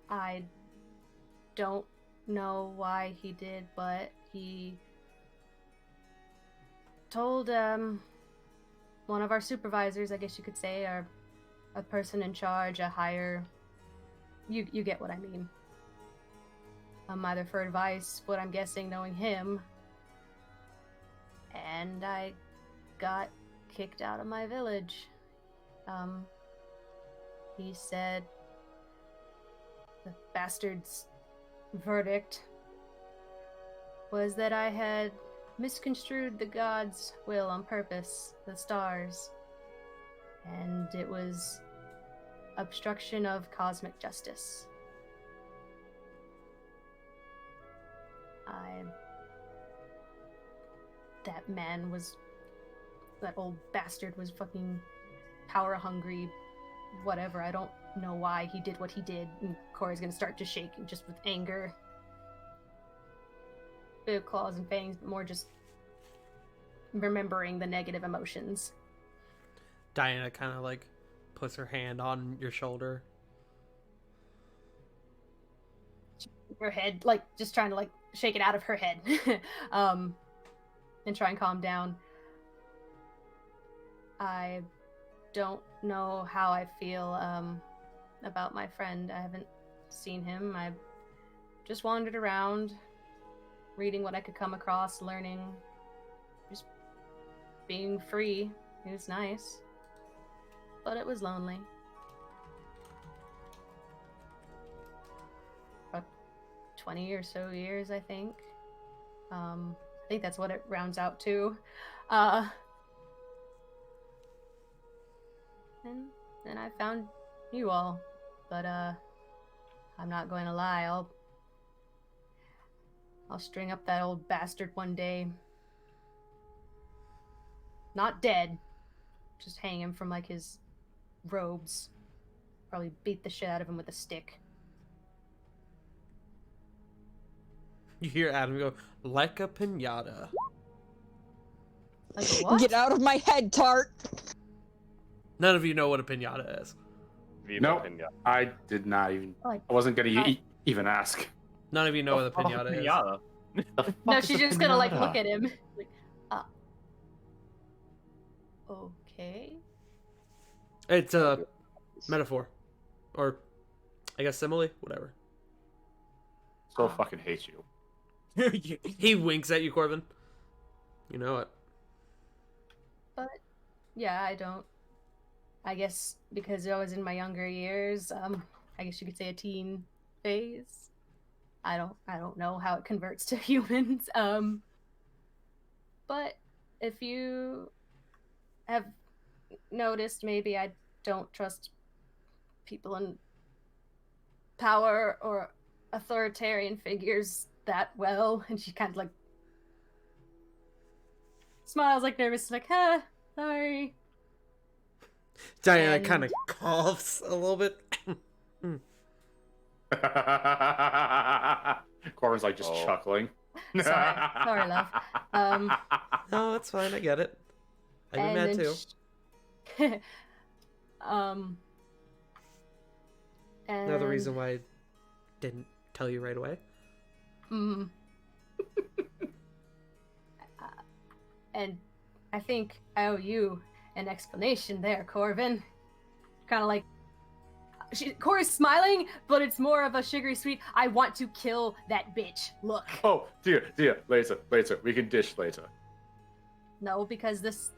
[SPEAKER 1] I don't know why he did, but he told one of our supervisors, I guess you could say, or a person in charge, a higher, you get what I mean. Either for advice, what I'm guessing, knowing him, and I got kicked out of my village. He said the bastard's verdict was that I had misconstrued the gods' will on purpose, the stars, and it was obstruction of cosmic justice. That old bastard was fucking power hungry, whatever. I don't know why he did what he did. And Corey's gonna start to shake just with anger. Bit of claws and fangs, but more just remembering the negative emotions.
[SPEAKER 4] Diana kind of like puts her hand on your shoulder.
[SPEAKER 1] Her head, like, just trying to like shake it out of her head. And try and calm down. I don't know how I feel about my friend. I haven't seen him. I've just wandered around, reading what I could come across, learning, just being free. It was nice, but it was lonely. About 20 or so years, I think. I think that's what it rounds out to. And then I found you all, but I'm not going to lie. I'll string up that old bastard one day. Not dead, just hang him from like his robes. Probably beat the shit out of him with a stick.
[SPEAKER 4] You hear Adam go, like a piñata.
[SPEAKER 1] Like what?
[SPEAKER 10] Get out of my head, Tart!
[SPEAKER 4] None of you know what a piñata is.
[SPEAKER 5] Viva
[SPEAKER 2] Nope.
[SPEAKER 5] Pinga.
[SPEAKER 2] I did not even.
[SPEAKER 1] Like,
[SPEAKER 2] I wasn't gonna
[SPEAKER 1] I-
[SPEAKER 2] even ask.
[SPEAKER 4] None of you know what a piñata is.
[SPEAKER 9] Pinata.
[SPEAKER 1] no, she's just gonna like look at him. Like, okay.
[SPEAKER 4] It's a metaphor. Or, I guess simile? Whatever.
[SPEAKER 2] So fucking hate you.
[SPEAKER 4] He winks at you, Corbin. You know it.
[SPEAKER 1] But yeah, I guess because I was in my younger years, I guess you could say a teen phase. I don't know how it converts to humans. But if you have noticed, maybe I don't trust people in power or authoritarian figures that well. And she kind of like smiles, like nervous, like, sorry.
[SPEAKER 4] Diana
[SPEAKER 1] And-
[SPEAKER 4] kind of coughs a little bit.
[SPEAKER 2] Corbin's like just
[SPEAKER 5] Oh.
[SPEAKER 2] chuckling.
[SPEAKER 1] Sorry, love.
[SPEAKER 4] No, it's fine. I get it. I'd be
[SPEAKER 1] And
[SPEAKER 4] mad
[SPEAKER 1] then
[SPEAKER 4] too. Another
[SPEAKER 1] and-
[SPEAKER 4] reason why I didn't tell you right away.
[SPEAKER 1] Mm. And I think I owe you an explanation there, Corvin. Kind of like Corey's smiling, but it's more of a sugary sweet. I want to kill that bitch. Look.
[SPEAKER 2] Oh, dear, later. We can dish later.
[SPEAKER 1] No, because this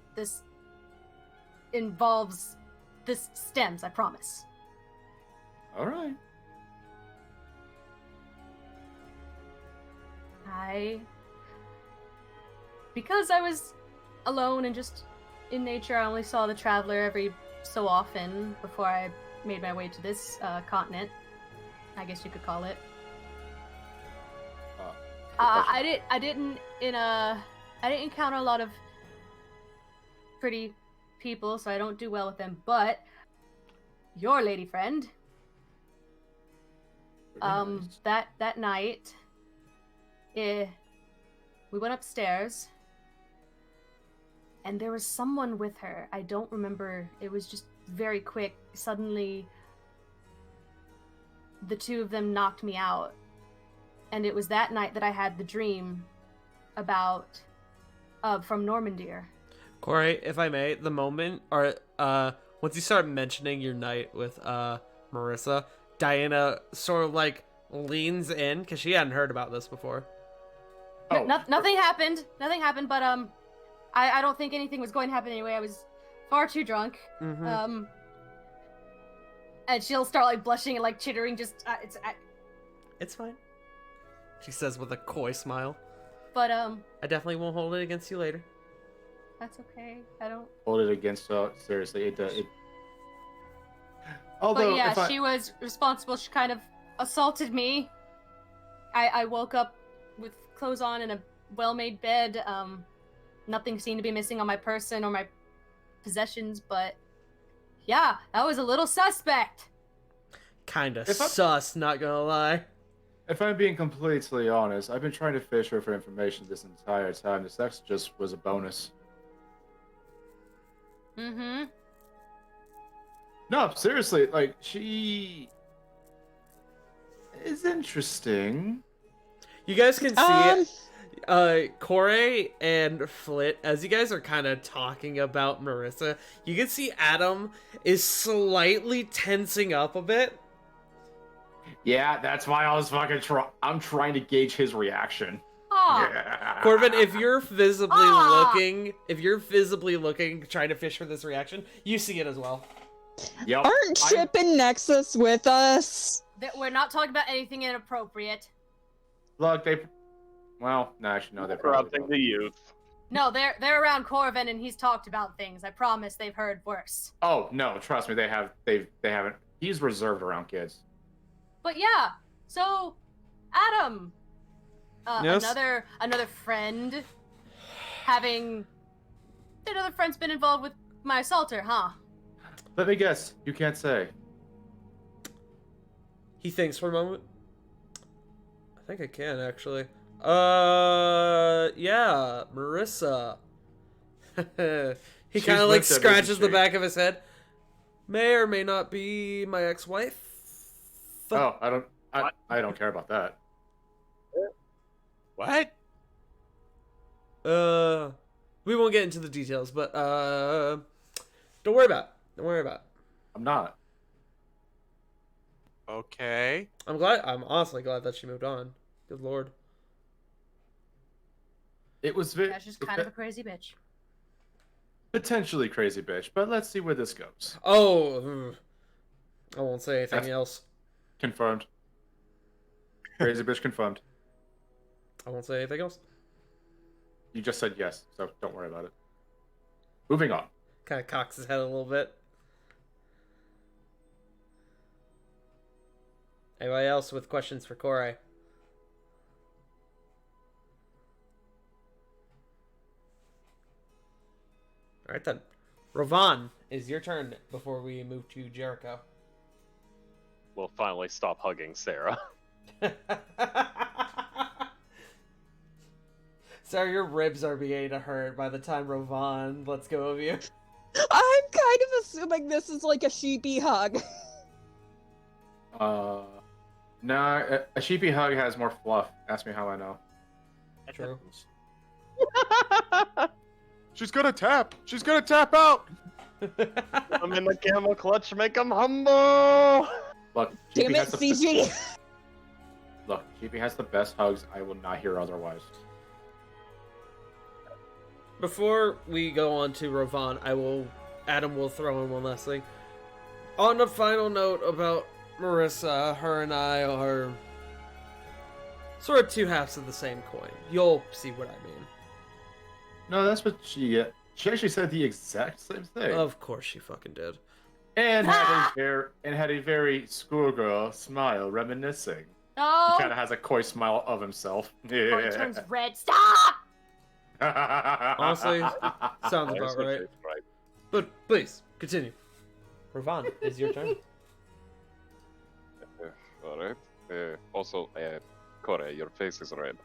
[SPEAKER 1] involves this stems. I promise.
[SPEAKER 2] All right.
[SPEAKER 1] Because I was alone and just in nature, I only saw the traveler every so often before I made my way to this continent. I guess you could call it. I didn't encounter a lot of pretty people, so I don't do well with them. But your lady friend, that night, we went upstairs, and there was someone with her. I don't remember. It was just very quick. Suddenly, the two of them knocked me out. And it was that night that I had the dream about from Normandyr.
[SPEAKER 4] Corey, if I may, the moment, or once you start mentioning your night with Marissa, Diana sort of like leans in because she hadn't heard about this before.
[SPEAKER 2] Oh.
[SPEAKER 1] Nothing happened. Nothing happened. But I don't think anything was going to happen anyway. I was far too drunk.
[SPEAKER 4] Mm-hmm.
[SPEAKER 1] And she'll start like blushing and like chittering. Just
[SPEAKER 4] It's fine, she says with a coy smile.
[SPEAKER 1] But
[SPEAKER 4] I definitely won't hold it against you later.
[SPEAKER 1] that's okay. I don't.
[SPEAKER 2] Hold it against her. Seriously, it. Although,
[SPEAKER 1] But yeah,
[SPEAKER 2] if I...
[SPEAKER 1] she was responsible. She kind of assaulted me. I woke up with clothes on in a well-made bed. Nothing seemed to be missing on my person or my possessions, but yeah, that was a little suspect.
[SPEAKER 4] Kinda
[SPEAKER 2] If I'm-
[SPEAKER 4] sus, not gonna lie.
[SPEAKER 2] If I'm being completely honest, I've been trying to fish her for information this entire time. The sex just was a bonus.
[SPEAKER 1] Mm-hmm.
[SPEAKER 2] No, seriously, like, she is interesting.
[SPEAKER 4] You guys can see it. Corey and Flit, as you guys are kind of talking about Marissa, you can see Adam is slightly tensing up a bit.
[SPEAKER 2] Yeah, that's why I was fucking I'm trying to gauge his reaction.
[SPEAKER 1] Aw.
[SPEAKER 2] Yeah.
[SPEAKER 4] Corbin, if you're visibly
[SPEAKER 1] Ah!
[SPEAKER 4] looking, trying to fish for this reaction, you see it as well.
[SPEAKER 2] Yep.
[SPEAKER 10] Aren't Chip and Nexus with us?
[SPEAKER 1] We're not talking about anything inappropriate.
[SPEAKER 2] Look, well, no, actually, no, they probably
[SPEAKER 5] Corrupting
[SPEAKER 2] don't.
[SPEAKER 5] the youth.
[SPEAKER 1] No, they're around Corvin and he's talked about things. I promise they've heard worse.
[SPEAKER 2] Oh no, trust me, they haven't. He's reserved around kids.
[SPEAKER 1] But yeah, so Adam,
[SPEAKER 4] Yes?
[SPEAKER 1] another friend, having another friend's been involved with my assaulter, huh?
[SPEAKER 2] Let me guess, you can't say.
[SPEAKER 4] He thinks for a moment. I think I can actually. Yeah, Marissa. He
[SPEAKER 2] She's
[SPEAKER 4] kind of like
[SPEAKER 2] with them,
[SPEAKER 4] scratches
[SPEAKER 2] isn't
[SPEAKER 4] the
[SPEAKER 2] she?
[SPEAKER 4] back of his head. May or may not be my ex-wife.
[SPEAKER 2] Oh, I don't care about that.
[SPEAKER 6] What?
[SPEAKER 4] We won't get into the details, but don't worry about it. Don't worry about it.
[SPEAKER 2] I'm not.
[SPEAKER 6] Okay.
[SPEAKER 4] I'm honestly glad that she moved on. Good lord.
[SPEAKER 2] It was very
[SPEAKER 1] That's just kind of a crazy bitch.
[SPEAKER 2] potentially crazy bitch, but let's see where this goes.
[SPEAKER 4] Oh, I won't say anything
[SPEAKER 2] That's-
[SPEAKER 4] else.
[SPEAKER 2] Confirmed. Crazy bitch confirmed.
[SPEAKER 4] I won't say anything else.
[SPEAKER 2] You just said yes, so don't worry about it. Moving on.
[SPEAKER 4] Kind of cocks his head a little bit. Anybody else with questions for Corey? Alright then. Rovan, is your turn before we move to Jericho.
[SPEAKER 5] We'll finally stop hugging Sarah.
[SPEAKER 4] Sorry, your ribs are beginning to hurt by the time Rovan lets go of you.
[SPEAKER 10] I'm kind of assuming this is like a sheepy hug.
[SPEAKER 2] No, a sheepy hug has more fluff. Ask me how I know.
[SPEAKER 4] True.
[SPEAKER 6] She's gonna tap. She's gonna tap out.
[SPEAKER 5] I'm in the camel clutch, make him humble!
[SPEAKER 2] Look,
[SPEAKER 10] Damn
[SPEAKER 2] Sheepy
[SPEAKER 10] it,
[SPEAKER 2] has the
[SPEAKER 10] CG!
[SPEAKER 2] Look, Sheepy has the best hugs. I will not hear otherwise.
[SPEAKER 4] Before we go on to Rovan, Adam will throw in one last thing. On a final note about Marissa, her and I are sort of two halves of the same coin. You'll see what I mean.
[SPEAKER 2] No, that's what she actually said the exact same thing.
[SPEAKER 4] Of course she fucking did.
[SPEAKER 2] And had a very schoolgirl smile, reminiscing.
[SPEAKER 1] Oh,
[SPEAKER 2] He kind of has a coy smile of himself.
[SPEAKER 1] Corey turns red. Stop!
[SPEAKER 4] Honestly, sounds
[SPEAKER 5] I
[SPEAKER 4] about
[SPEAKER 5] guess
[SPEAKER 4] right.
[SPEAKER 5] it's right.
[SPEAKER 4] But please, continue. Rovan, it's your turn.
[SPEAKER 5] Alright. Also, Corey, your face is red.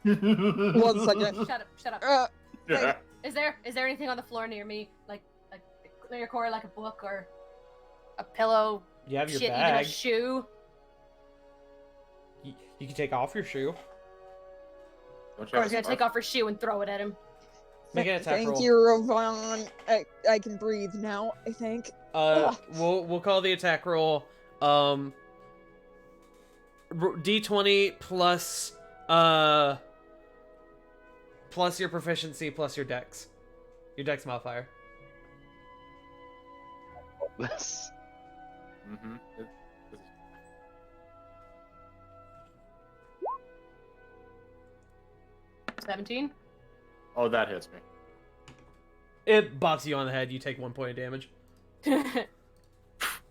[SPEAKER 10] 1 second.
[SPEAKER 1] Shut up.
[SPEAKER 10] Wait,
[SPEAKER 1] Is there anything on the floor near me, like near Corey, like a book or a pillow?
[SPEAKER 4] You have your
[SPEAKER 1] Shit, even a
[SPEAKER 4] bag.
[SPEAKER 1] shoe.
[SPEAKER 4] You can take off your shoe.
[SPEAKER 2] Don't you
[SPEAKER 1] Or
[SPEAKER 2] have
[SPEAKER 1] is
[SPEAKER 2] a
[SPEAKER 1] gonna take
[SPEAKER 2] scarf?
[SPEAKER 1] off her shoe and throw it at him.
[SPEAKER 4] Make an attack
[SPEAKER 10] Thank
[SPEAKER 4] roll.
[SPEAKER 10] you, Rovan. I can breathe now, I think.
[SPEAKER 4] We'll call the attack roll D20 plus plus your proficiency plus your dex. Your dex modifier.
[SPEAKER 5] This.
[SPEAKER 2] Mm-hmm.
[SPEAKER 1] 17.
[SPEAKER 2] Oh, that hits me.
[SPEAKER 4] It bops you on the head. You take 1 point of damage.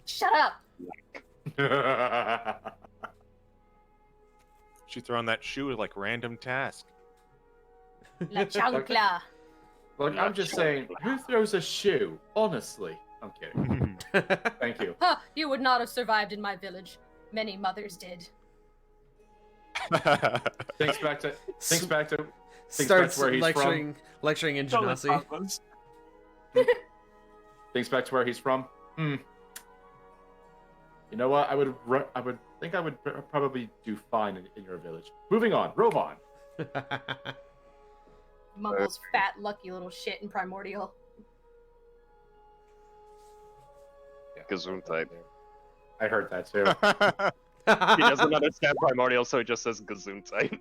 [SPEAKER 1] Shut up.
[SPEAKER 6] you throwing that shoe with like random task.
[SPEAKER 1] La chancla.
[SPEAKER 2] Look, I'm just saying, who throws a shoe? Honestly. I'm kidding. Thank you.
[SPEAKER 1] Huh, you would not have survived in my village. Many mothers did.
[SPEAKER 2] Thinks back to
[SPEAKER 4] Starts
[SPEAKER 2] where he's
[SPEAKER 4] lecturing in genasi.
[SPEAKER 2] Thinks back to where he's from. You know what? I would probably do fine in your village. Moving on, Rovan.
[SPEAKER 1] Mumbles fat, lucky little shit in Primordial.
[SPEAKER 5] Gesundheit.
[SPEAKER 2] I heard that too.
[SPEAKER 5] He doesn't understand Primordial, so he just says Gesundheit.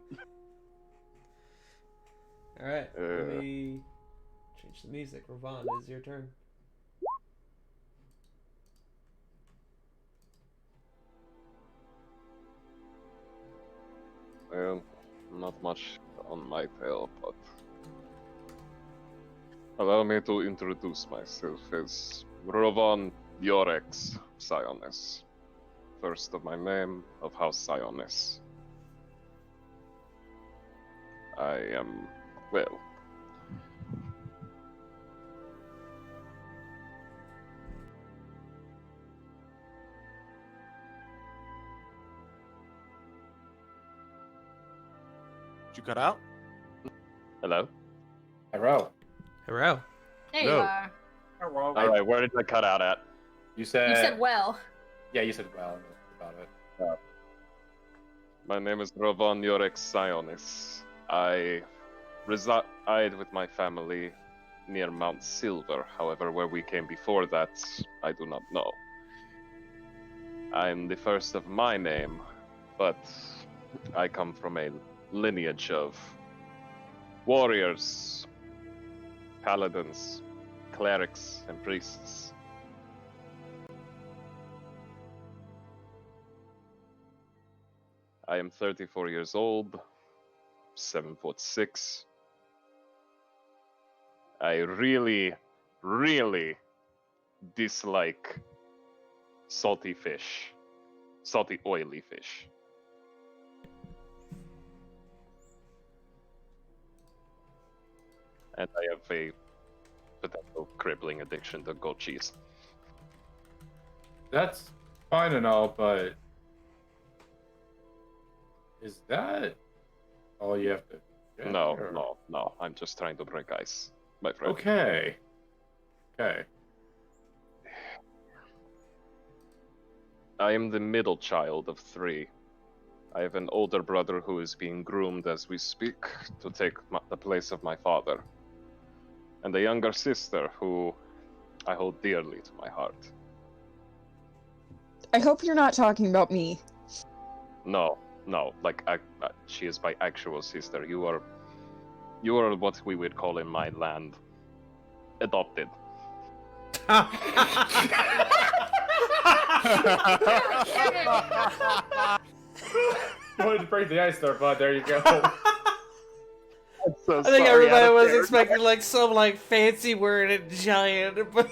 [SPEAKER 4] Alright, let me change the music. Ravon, it's your turn.
[SPEAKER 5] Well, not much on my tail, but allow me to introduce myself as Rovan Yorex Sionis, first of my name of House Sionis. I am, well,
[SPEAKER 6] Did you cut out?
[SPEAKER 5] hello?
[SPEAKER 2] Hello.
[SPEAKER 4] Hello.
[SPEAKER 1] There you
[SPEAKER 6] No.
[SPEAKER 1] are.
[SPEAKER 5] Alright, where did I cut out at?
[SPEAKER 2] You said.
[SPEAKER 1] You said well.
[SPEAKER 2] Yeah, you said well about it.
[SPEAKER 5] My name is Rovan Yorex Sionis. I reside with my family near Mount Silver. However, where we came before that, I do not know. I am the first of my name, but I come from a lineage of warriors, paladins, clerics, and priests. I am 34 years old, 7'6". I really, really dislike salty fish, salty, oily fish. And I have a potential crippling addiction to goat cheese.
[SPEAKER 2] That's fine and all, but is that all you have to get?
[SPEAKER 5] No,
[SPEAKER 2] or-
[SPEAKER 5] no. I'm just trying to break ice, my friend.
[SPEAKER 2] Okay. Okay.
[SPEAKER 5] I am the middle child of 3. I have an older brother who is being groomed as we speak to take the place of my father. And a younger sister who I hold dearly to my heart.
[SPEAKER 10] I hope you're not talking about me.
[SPEAKER 5] No, like she is my actual sister. You are what we would call in my land adopted.
[SPEAKER 2] You wanted to break the ice there, bud. There you go.
[SPEAKER 5] So
[SPEAKER 4] I think
[SPEAKER 5] sorry,
[SPEAKER 4] everybody
[SPEAKER 5] Adam.
[SPEAKER 4] was expecting like some like fancy word and giant, but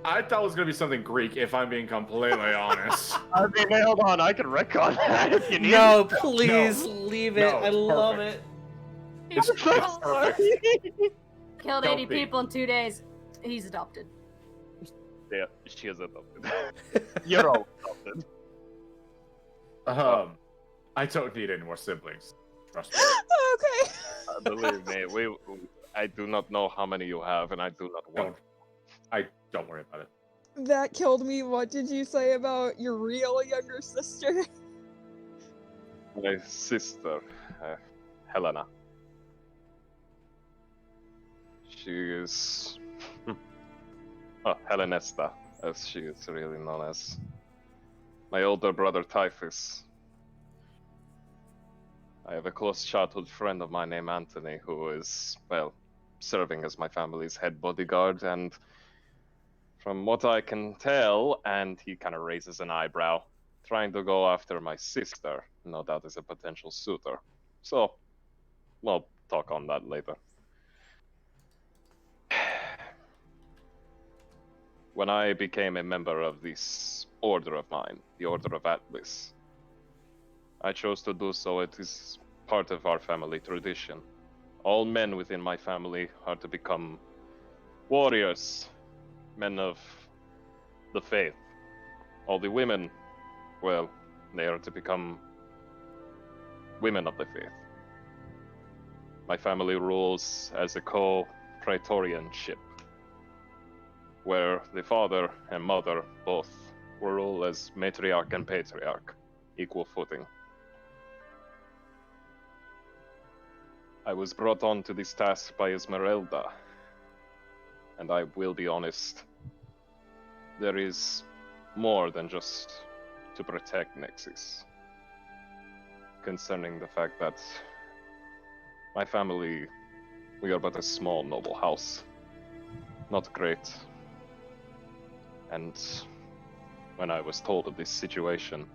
[SPEAKER 2] I thought it was gonna be something Greek, if I'm being completely honest.
[SPEAKER 5] I mean, hold on, I can retcon that if you need.
[SPEAKER 4] no, please leave it.
[SPEAKER 2] No,
[SPEAKER 4] I
[SPEAKER 2] it's
[SPEAKER 4] love
[SPEAKER 2] perfect.
[SPEAKER 4] it.
[SPEAKER 2] It's perfect.
[SPEAKER 1] Killed
[SPEAKER 2] Don't
[SPEAKER 1] 80
[SPEAKER 2] be.
[SPEAKER 1] people in 2 days. He's adopted.
[SPEAKER 5] Yeah, she is adopted. You're all adopted.
[SPEAKER 2] I don't need any more siblings. Trust me.
[SPEAKER 10] Okay.
[SPEAKER 5] Believe me, I do not know how many you have, and I do not want.
[SPEAKER 2] Don't worry about it.
[SPEAKER 10] That killed me. What did you say about your real younger sister?
[SPEAKER 5] My sister, Helena. She is. Helenesta, as she is really known as. My older brother, Typhus. I have a close childhood friend of mine named Anthony, who is, well, serving as my family's head bodyguard, and from what I can tell, and he kind of raises an eyebrow, trying to go after my sister, no doubt is a potential suitor. So, we'll talk on that later. When I became a member of this order of mine, the Order of Atlas, I chose to do so. It is part of our family tradition. All men within my family are to become warriors, men of the faith. All the women, well, they are to become women of the faith. My family rules as a co-praetorianship, where the father and mother both rule as matriarch and patriarch, equal footing. I was brought on to this task by Esmeralda, and I will be honest, there is more than just to protect Nexus. Concerning the fact that my family, we are but a small noble house, not great. And when I was told of this situation,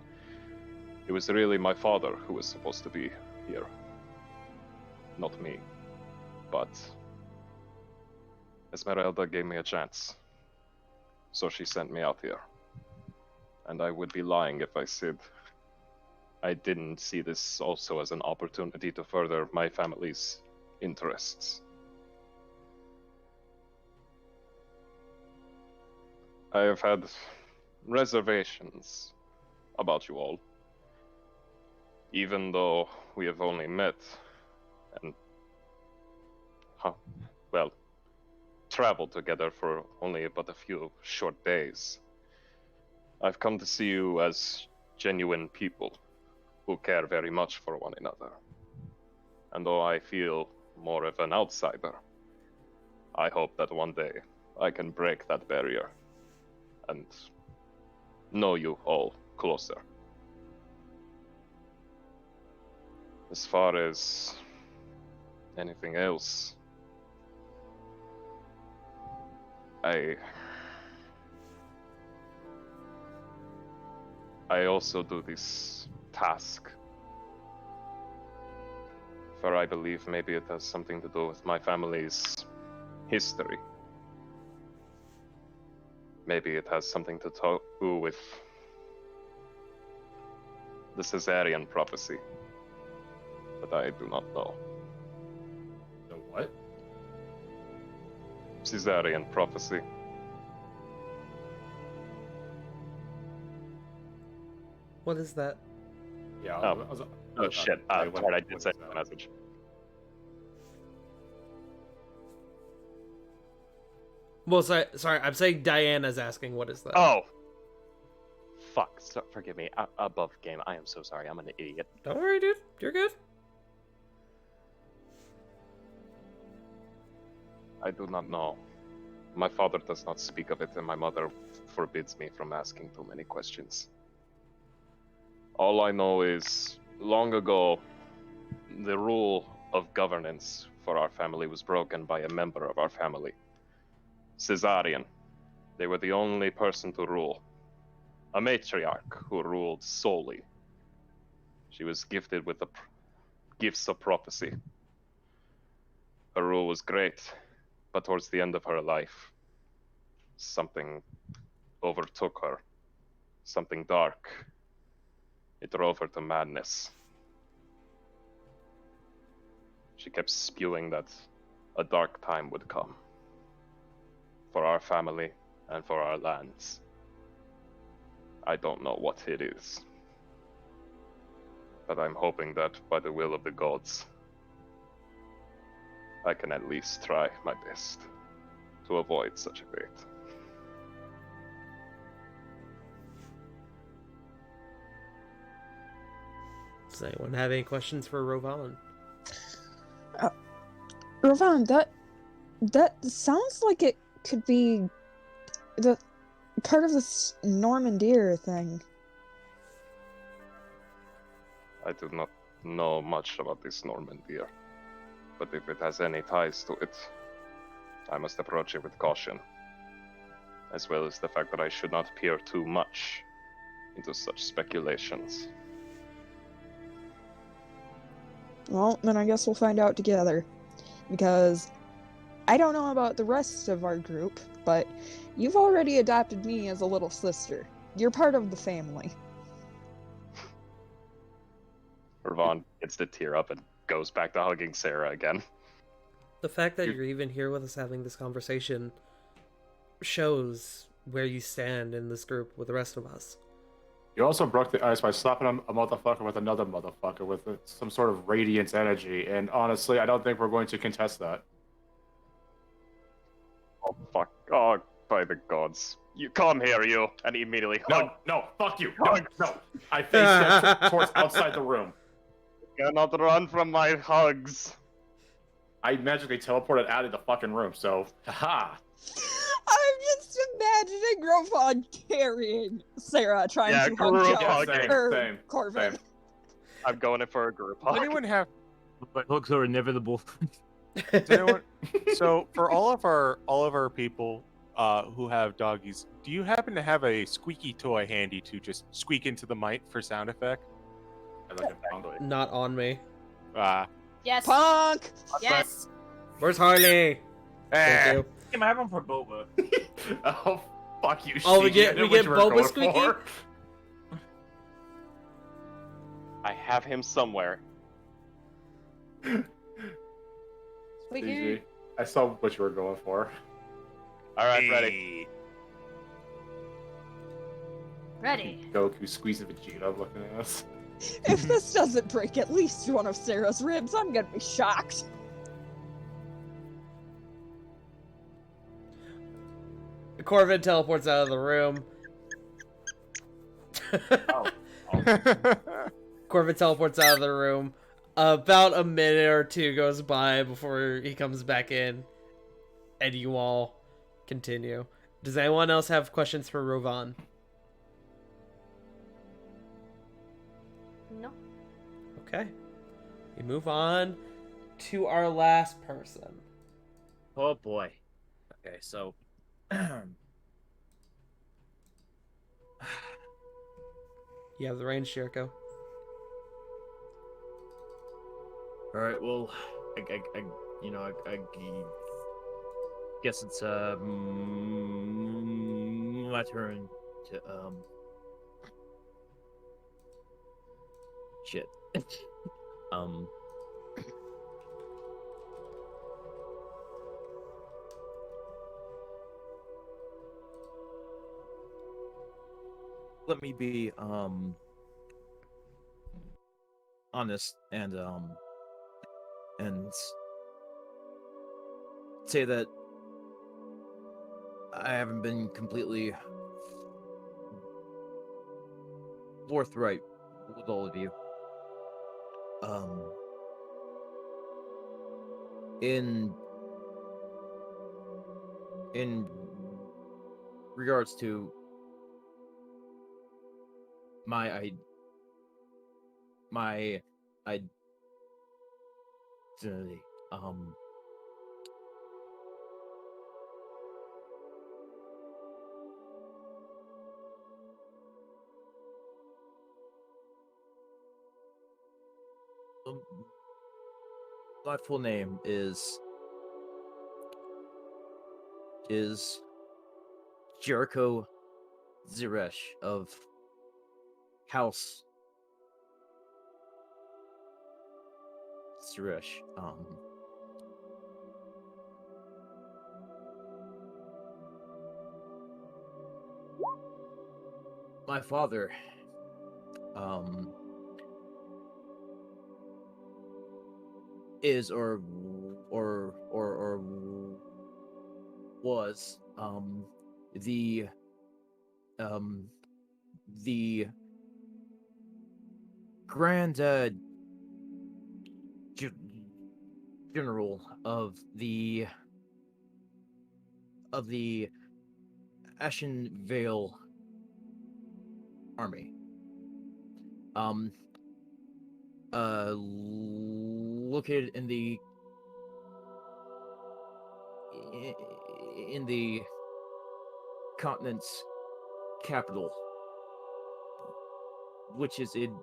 [SPEAKER 5] it was really my father who was supposed to be here, not me. But Esmeralda gave me a chance, so she sent me out here. And I would be lying if I said I didn't see this also as an opportunity to further my family's interests. I have had reservations about you all, even though we have only met and, well, traveled together for only but a few short days. I've come to see you as genuine people who care very much for one another. And though I feel more of an outsider, I hope that one day I can break that barrier and know you all closer. As far as anything else, I also do this task, for I believe maybe it has something to do with my family's history. Maybe it has something to do with the Caesarian prophecy, but I do not know.
[SPEAKER 2] The what?
[SPEAKER 5] Caesarian prophecy.
[SPEAKER 4] What is that?
[SPEAKER 2] Yeah.
[SPEAKER 5] Oh shit! I did send a message.
[SPEAKER 4] Well, sorry, I'm saying Diana's asking what is that.
[SPEAKER 5] Oh! Fuck, forgive me. Above game, I am so sorry, I'm an idiot.
[SPEAKER 4] Don't worry, dude. You're good.
[SPEAKER 5] I do not know. My father does not speak of it, and my mother forbids me from asking too many questions. All I know is, long ago, the rule of governance for our family was broken by a member of our family. Caesarian. They were the only person to rule. A matriarch who ruled solely. She was gifted with the gifts of prophecy. Her rule was great, but towards the end of her life, something overtook her. Something dark. It drove her to madness. She kept spewing that a dark time would come. For our family and for our lands. I don't know what it is. But I'm hoping that by the will of the gods, I can at least try my best to avoid such a fate.
[SPEAKER 4] Does anyone have any questions for Rovan?
[SPEAKER 10] Rovan, that sounds like it could be the part of this Normandier thing.
[SPEAKER 5] I do not know much about this Normandier, but if it has any ties to it, I must approach it with caution, as well as the fact that I should not peer too much into such speculations.
[SPEAKER 10] Well, then I guess we'll find out together. Because I don't know about the rest of our group, but you've already adopted me as a little sister. You're part of the family.
[SPEAKER 5] Ravon gets to tear up and goes back to hugging Sarah again.
[SPEAKER 4] The fact that you're even here with us having this conversation shows where you stand in this group with the rest of us.
[SPEAKER 2] You also broke the ice by slapping a motherfucker with another motherfucker with some sort of radiant energy, and honestly, I don't think we're going to contest that.
[SPEAKER 5] Oh, fuck. Oh, by the gods. You come here, you. And he immediately hug.
[SPEAKER 2] No, fuck you. No. I face him towards outside the room.
[SPEAKER 5] You cannot run from my hugs.
[SPEAKER 2] I magically teleported out of the fucking room, so haha.
[SPEAKER 10] I'm just imagining Rovon carrying Sarah trying
[SPEAKER 5] Yeah,
[SPEAKER 10] to hug
[SPEAKER 5] group
[SPEAKER 10] Joe
[SPEAKER 5] hugging.
[SPEAKER 10] or
[SPEAKER 2] Same.
[SPEAKER 10] Corvin.
[SPEAKER 5] I'm going in for a group hug.
[SPEAKER 6] Does anyone have?
[SPEAKER 9] But hugs are inevitable.
[SPEAKER 6] Does anyone? So for all of our people who have doggies, do you happen to have a squeaky toy handy to just squeak into the mic for sound effect?
[SPEAKER 4] Not on me.
[SPEAKER 1] Yes.
[SPEAKER 10] Punk!
[SPEAKER 1] Yes.
[SPEAKER 4] Where's Harley? Thank you.
[SPEAKER 9] I have one for Boba.
[SPEAKER 2] Oh, fuck you,
[SPEAKER 4] Oh, we
[SPEAKER 2] Shiki.
[SPEAKER 4] get
[SPEAKER 2] I knew what you were
[SPEAKER 4] Boba
[SPEAKER 2] going
[SPEAKER 4] squeaky?
[SPEAKER 2] for.
[SPEAKER 5] I have him somewhere.
[SPEAKER 2] GG. I saw what you were going for.
[SPEAKER 5] Alright, ready.
[SPEAKER 1] Ready.
[SPEAKER 2] Goku squeezing Vegeta looking at us.
[SPEAKER 10] If this doesn't break at least one of Sarah's ribs, I'm gonna be shocked.
[SPEAKER 4] Corvin teleports out of the room. Corvin teleports out of the room. About a minute or two goes by before he comes back in, and you all continue. Does anyone else have questions for Rovon?
[SPEAKER 1] No.
[SPEAKER 4] Okay. We move on to our last person.
[SPEAKER 9] Oh boy. Okay, so
[SPEAKER 4] You have the range, Jericho.
[SPEAKER 9] all right. Well, I guess it's my turn to shit. Let me be honest and say that I haven't been completely forthright with all of you. In regards to my identity, my full name is Jericho Zeresh of House Zeresh. My father is or was the grand general of the Ashen Vale army. Located in the continent's capital, which is in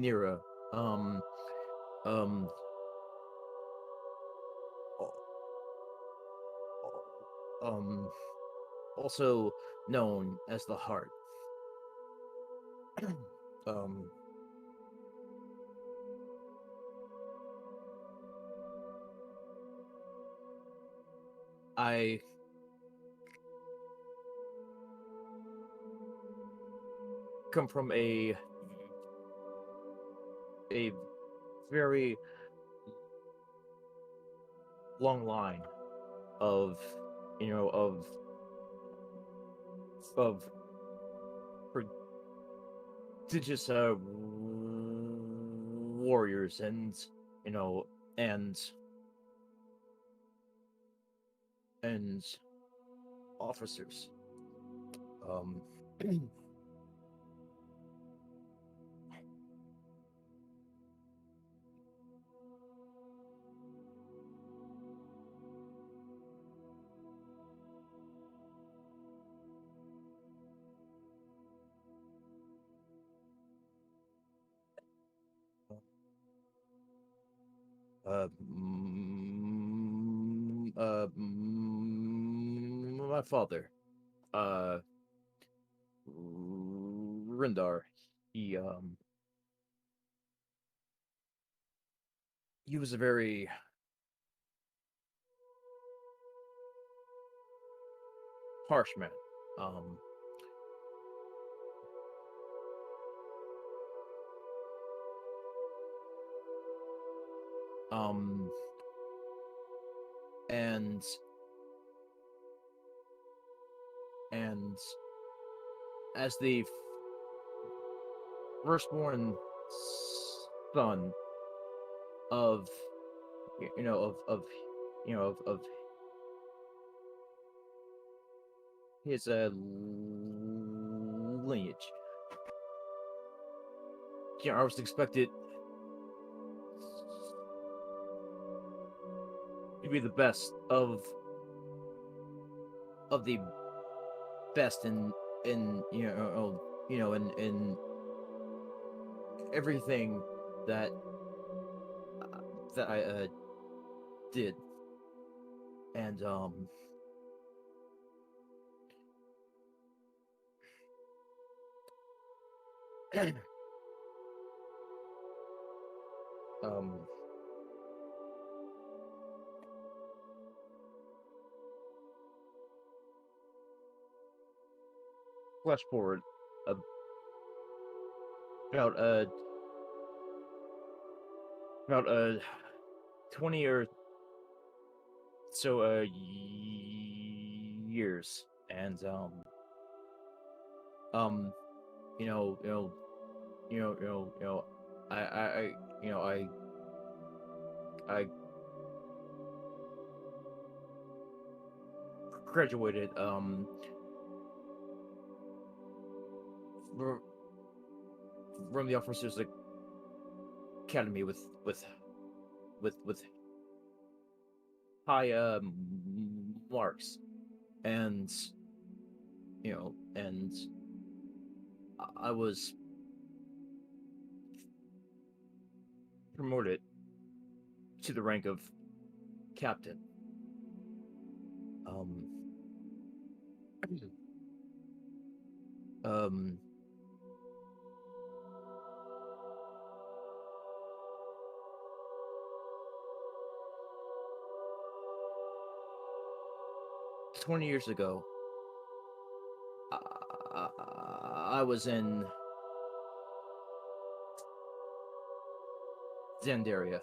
[SPEAKER 9] Nira. Also known as the Heart. I come from a very long line of of prodigious warriors and and officers. My father, Rindar, he was a very harsh man. And as the firstborn son of his lineage, I was expected to be the best of the best in everything that I did, and flash forward about 20 or so years, and I graduated from the officers academy with high marks, and I was promoted to the rank of captain. 20 years ago, I was in Zandaria.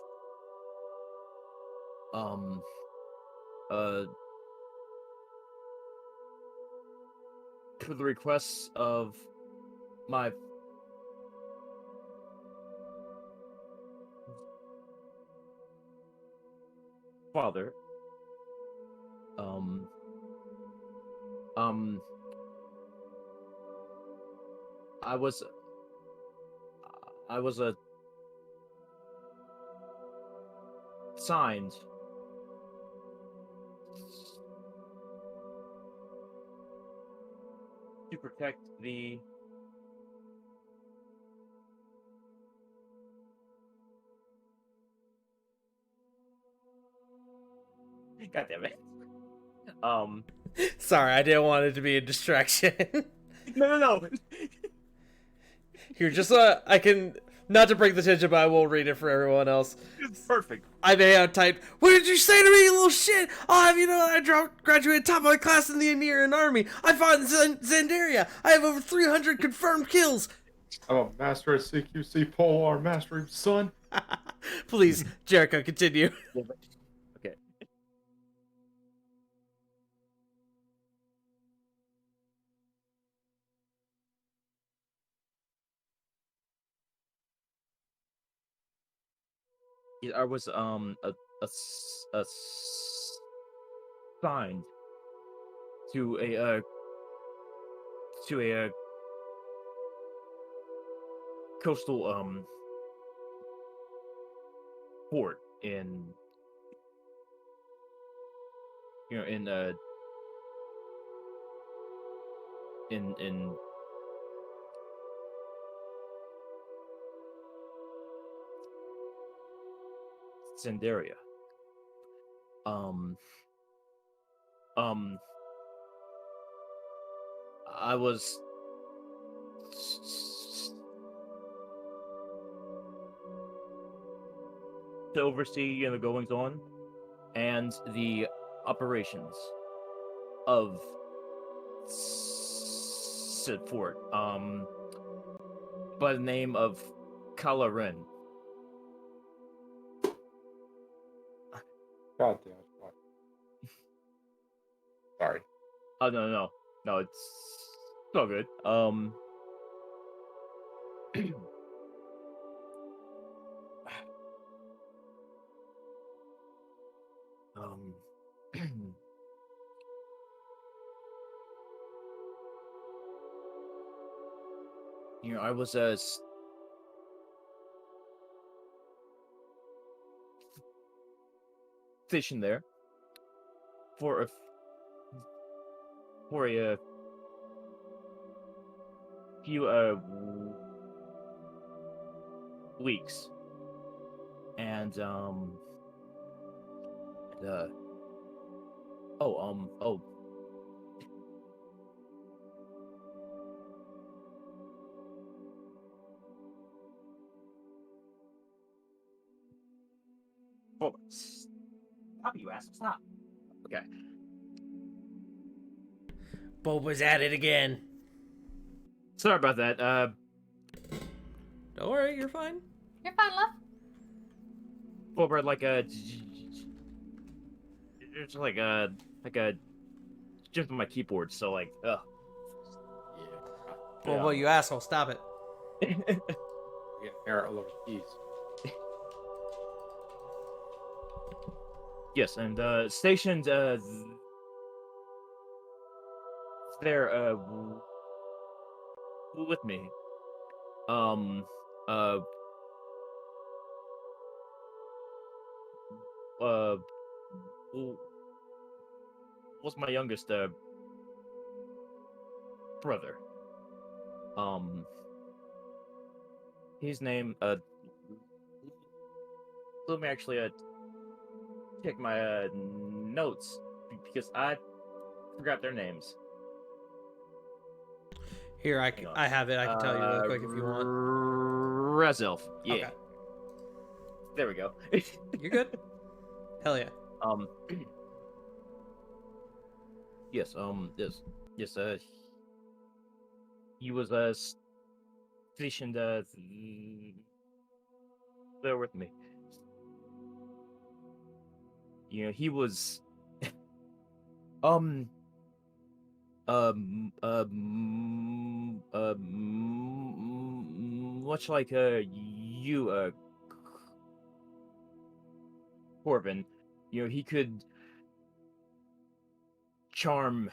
[SPEAKER 9] For the requests of my father, I was assigned to protect the God damn it.
[SPEAKER 4] Sorry, I didn't want it to be a distraction.
[SPEAKER 9] No.
[SPEAKER 4] Here, just I can, not to break the tension, but I will read it for everyone else.
[SPEAKER 3] It's perfect.
[SPEAKER 4] I may have typed, "What did you say to me, you little shit? I'll have you know I graduated top of my class in the Emirian army. I fought in Zandaria. I have over 300 confirmed kills."
[SPEAKER 2] I'm a master at CQC pole arm mastery, son.
[SPEAKER 4] Please, Jericho, continue.
[SPEAKER 3] Okay. I was signed to a coastal port in in Zandaria. I was to oversee the goings on and the operations of said fort, by the name of Kalarin.
[SPEAKER 2] God damn. Fuck. Sorry.
[SPEAKER 3] Oh no, it's all good. I was stationed there for a few weeks, and stop, you ass! Stop. Okay.
[SPEAKER 4] Boba's at it again.
[SPEAKER 3] Sorry about that.
[SPEAKER 4] Don't worry, you're fine.
[SPEAKER 1] You're fine, love.
[SPEAKER 3] Fulbright, it's like a jumped on my keyboard, so like, ugh.
[SPEAKER 4] Boba, you asshole, stop it.
[SPEAKER 2] Getting hair all over the keys.
[SPEAKER 3] Yes, and stationed there with me. Was my youngest brother. His name let me actually check my notes because I forgot their names.
[SPEAKER 4] Here, I have it. I can tell you real quick if you want.
[SPEAKER 3] Rezelf. Yeah.
[SPEAKER 4] Okay.
[SPEAKER 3] There we go.
[SPEAKER 4] You're good. Hell yeah.
[SPEAKER 3] Yes. Yes. He was stationed there with me. He was much like you, Corbin. He could charm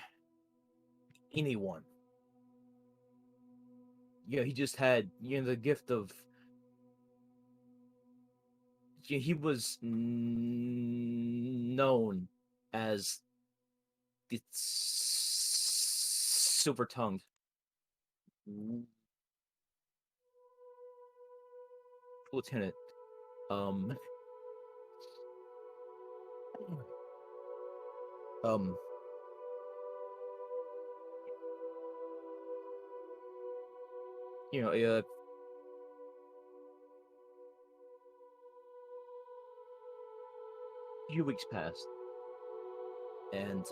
[SPEAKER 3] anyone. He just had the gift of. He was known as the silver-tongued. Lieutenant.
[SPEAKER 9] few weeks passed, and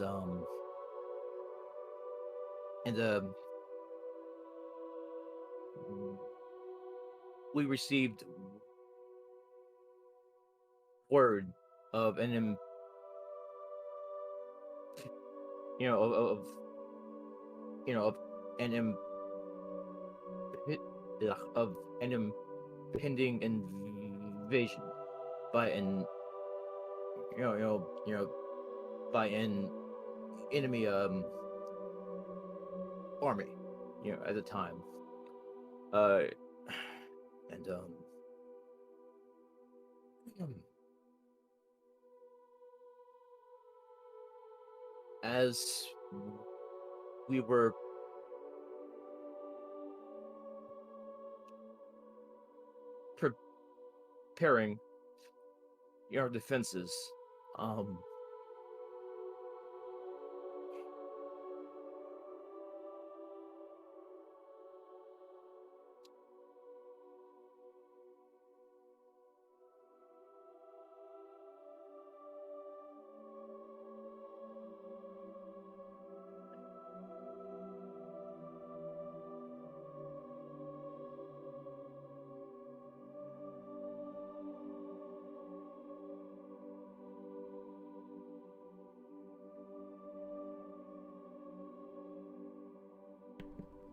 [SPEAKER 9] we received word of an of an of an impending invasion by an by an enemy army, at the time. And as we were preparing our defenses,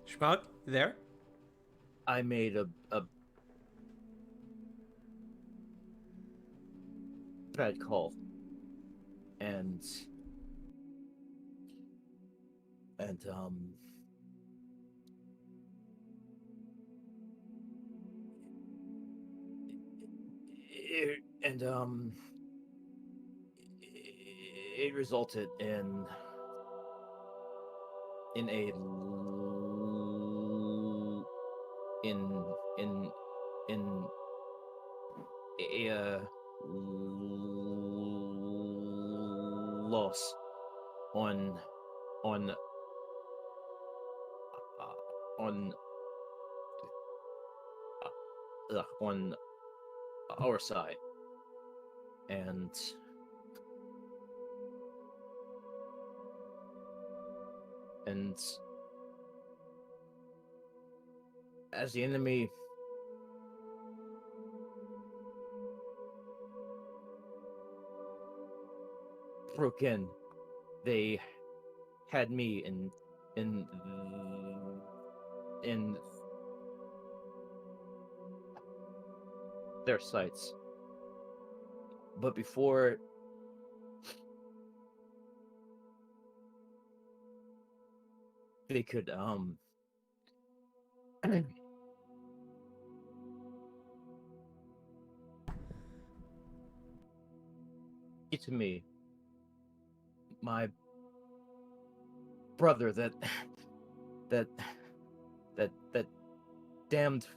[SPEAKER 4] Schmuck, you there?
[SPEAKER 9] I made a bad call, and it resulted in a loss on on on our side, and as the enemy broke in, they had me in their sights. But before they could get to me, my brother, that damned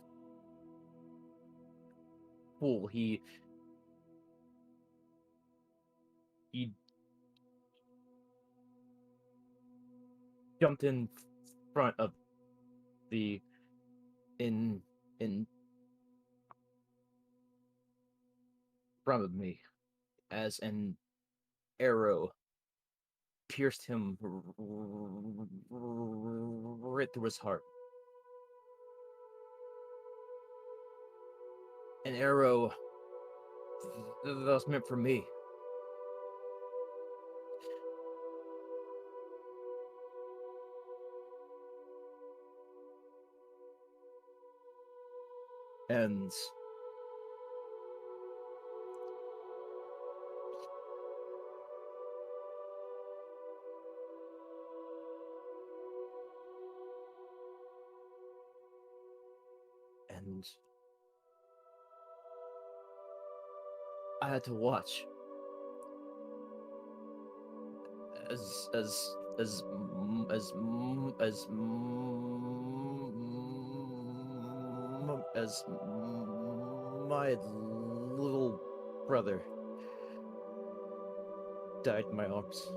[SPEAKER 9] fool, he jumped in front of the in front of me as an arrow pierced him right through his heart. An arrow that was meant for me. And I had to watch as my little brother died in my arms.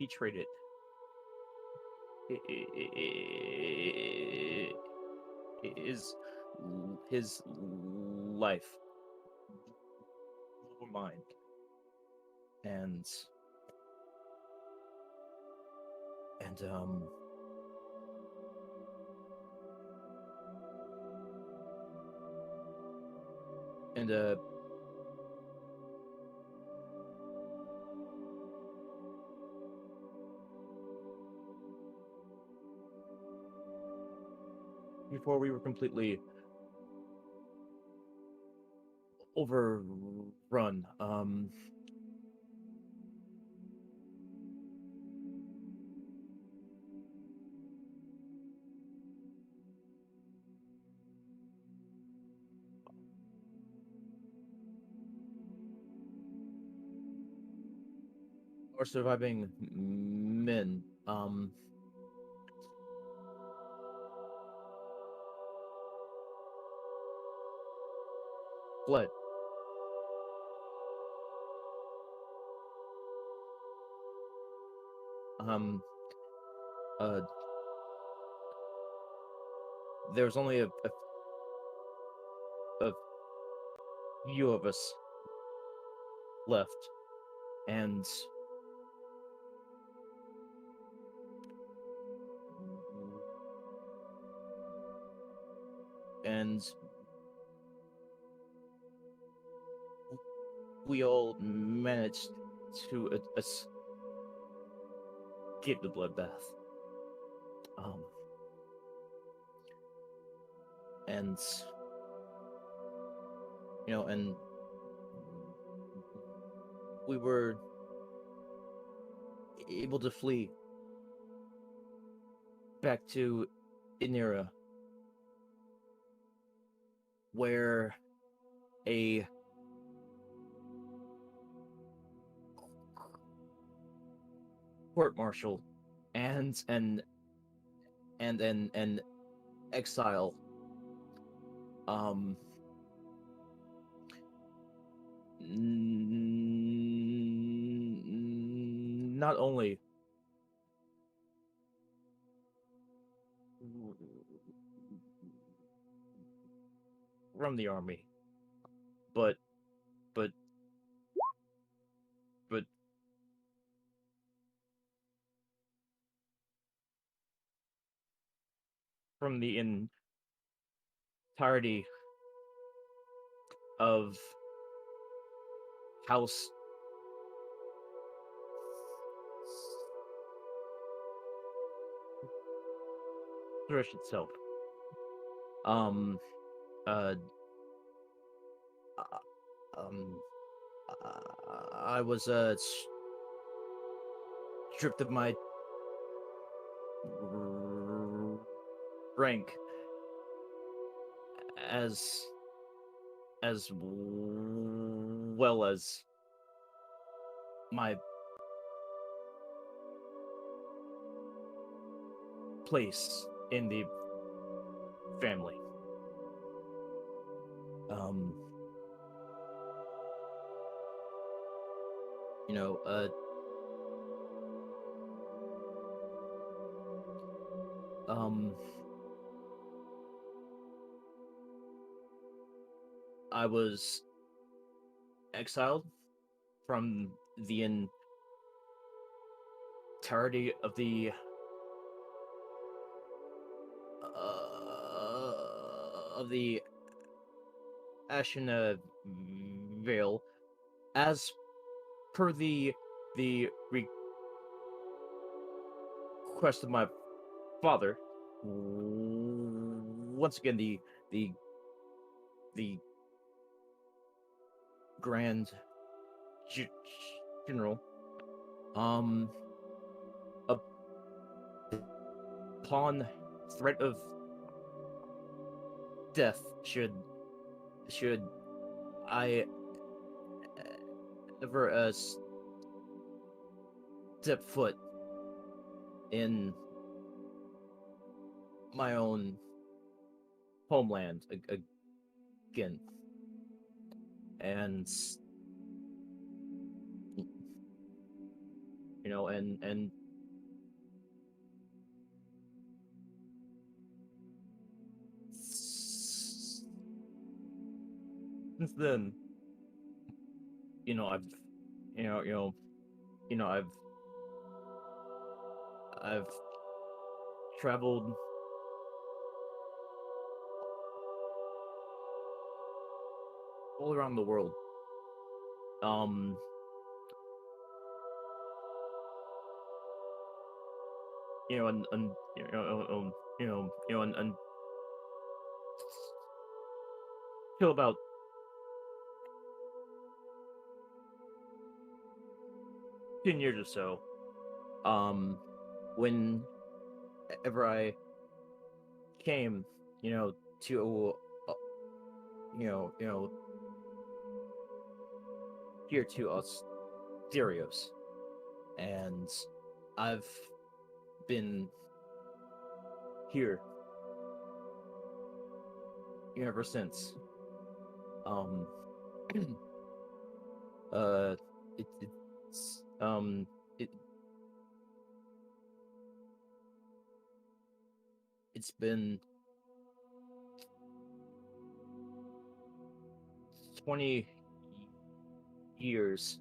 [SPEAKER 9] he traded his life for mine, and and um and before we were completely overrun, our surviving men, fled. Uh, there's only a few of us left, and we all managed to escape the bloodbath. And and we were able to flee back to Inira, where a court martial and an exile not only from the army, but from the entirety of House Thresh itself. I was stripped of my rank as well as my place in the family. I was exiled from the entirety of the Ashen Vale, as per the request of my father. Once again, the Grand General, upon threat of death, should I ever step foot in my own homeland again. And
[SPEAKER 3] and since then, I've, I've traveled all around the world. And till about 10 years or so, whenever I came, to, here to us, Asterios, and I've been here ever since. It's been 20 years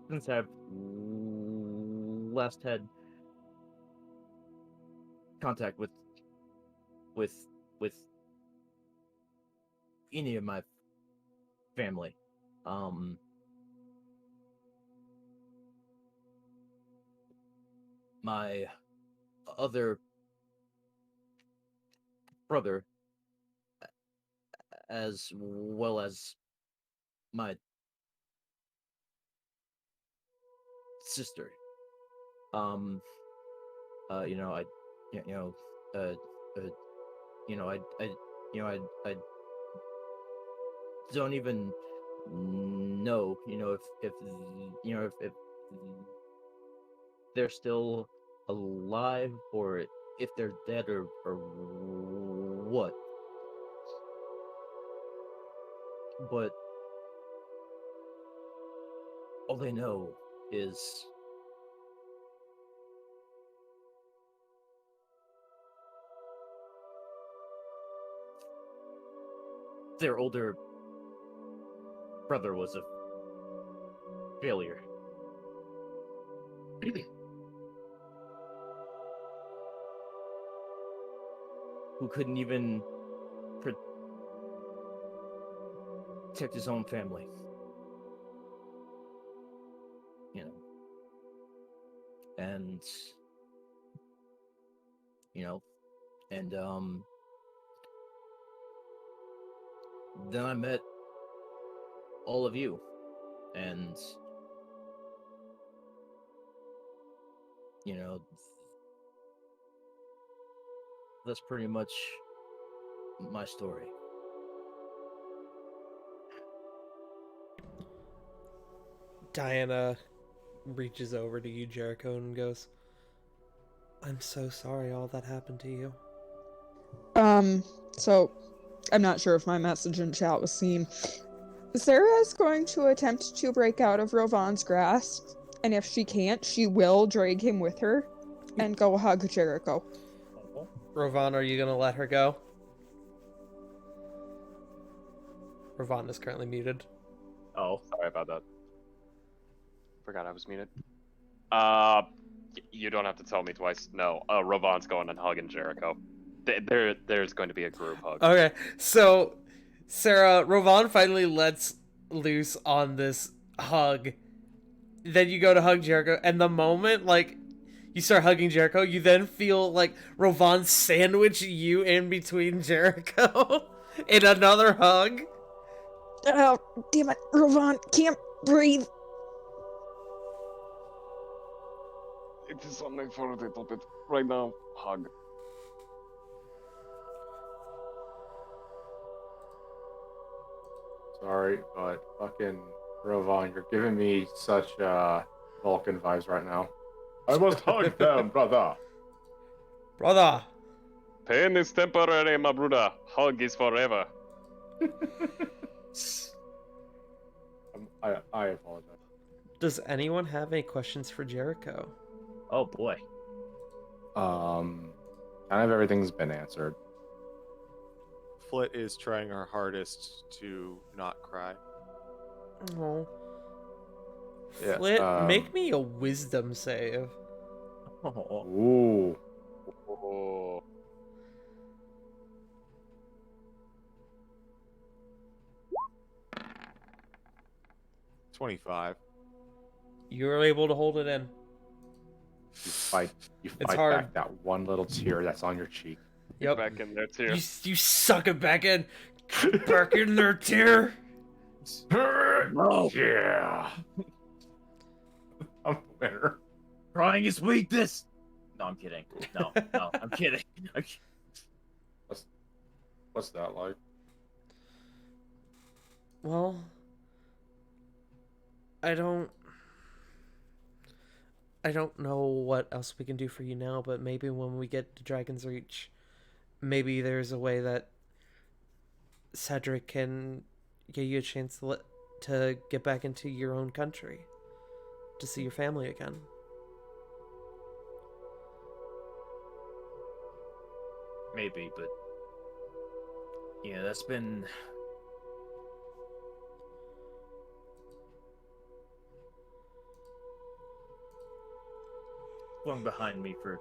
[SPEAKER 3] since I've last had contact with any of my family. My other brother, as well as my sister. I don't even know, if they're still alive or if they're dead or what. But all I know is their older brother was a failure. Who couldn't even protect his own family. And then I met all of you, and that's pretty much my story.
[SPEAKER 4] Diana reaches over to you, Jericho, and goes, "I'm so sorry all that happened to you."
[SPEAKER 10] So I'm not sure if my message in chat was seen. Sarah is going to attempt to break out of Rovan's grasp, and if she can't, she will drag him with her and go hug Jericho.
[SPEAKER 4] Rovan, are you gonna let her go? Rovan is currently muted.
[SPEAKER 5] Oh, sorry about that. Forgot I was muted. You don't have to tell me twice. No, Rovan's going and hugging Jericho. There's going to be a group hug.
[SPEAKER 4] Okay, so Sarah, Rovan finally lets loose on this hug. Then you go to hug Jericho, and the moment you start hugging Jericho, you then feel Rovan sandwich you in between Jericho in another hug.
[SPEAKER 10] Oh, damn it, Rovan can't breathe.
[SPEAKER 5] It is only for a little bit. Right now, hug.
[SPEAKER 2] Sorry, but fucking Rovan, you're giving me such Vulcan vibes right now. I must hug them, brother.
[SPEAKER 4] Brother.
[SPEAKER 5] Pain is temporary, my brother. Hug is forever.
[SPEAKER 2] I apologize.
[SPEAKER 4] Does anyone have any questions for Jericho?
[SPEAKER 3] Oh boy.
[SPEAKER 2] Kind of everything's been answered.
[SPEAKER 6] Flit is trying her hardest to not cry.
[SPEAKER 4] Oh.
[SPEAKER 2] Yeah,
[SPEAKER 4] Flit, make me a wisdom save.
[SPEAKER 3] Oh.
[SPEAKER 2] Ooh.
[SPEAKER 5] Oh.
[SPEAKER 6] 25.
[SPEAKER 4] You're able to hold it in.
[SPEAKER 2] You fight
[SPEAKER 4] It's hard.
[SPEAKER 2] back that one little tear that's on your cheek.
[SPEAKER 4] Yep.
[SPEAKER 5] Back in there too.
[SPEAKER 4] You suck it back in. Back in there, tear.
[SPEAKER 2] Oh yeah. I'm a winner.
[SPEAKER 3] Crying is weakness. No, I'm kidding. No, I'm kidding.
[SPEAKER 2] What's that like?
[SPEAKER 4] Well, I don't know what else we can do for you now, but maybe when we get to Dragon's Reach, maybe there's a way that Cedric can give you a chance to get back into your own country, to see your family again.
[SPEAKER 3] Maybe, but yeah, that's been flung behind me for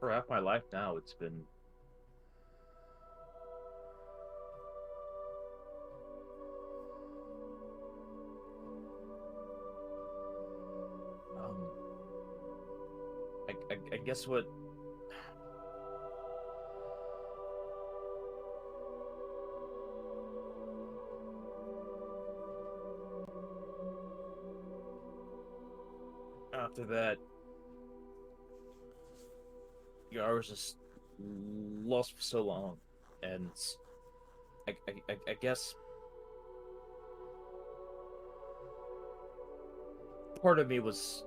[SPEAKER 3] half my life now. It's been I guess what after that, I was just lost for so long, and I guess part of me was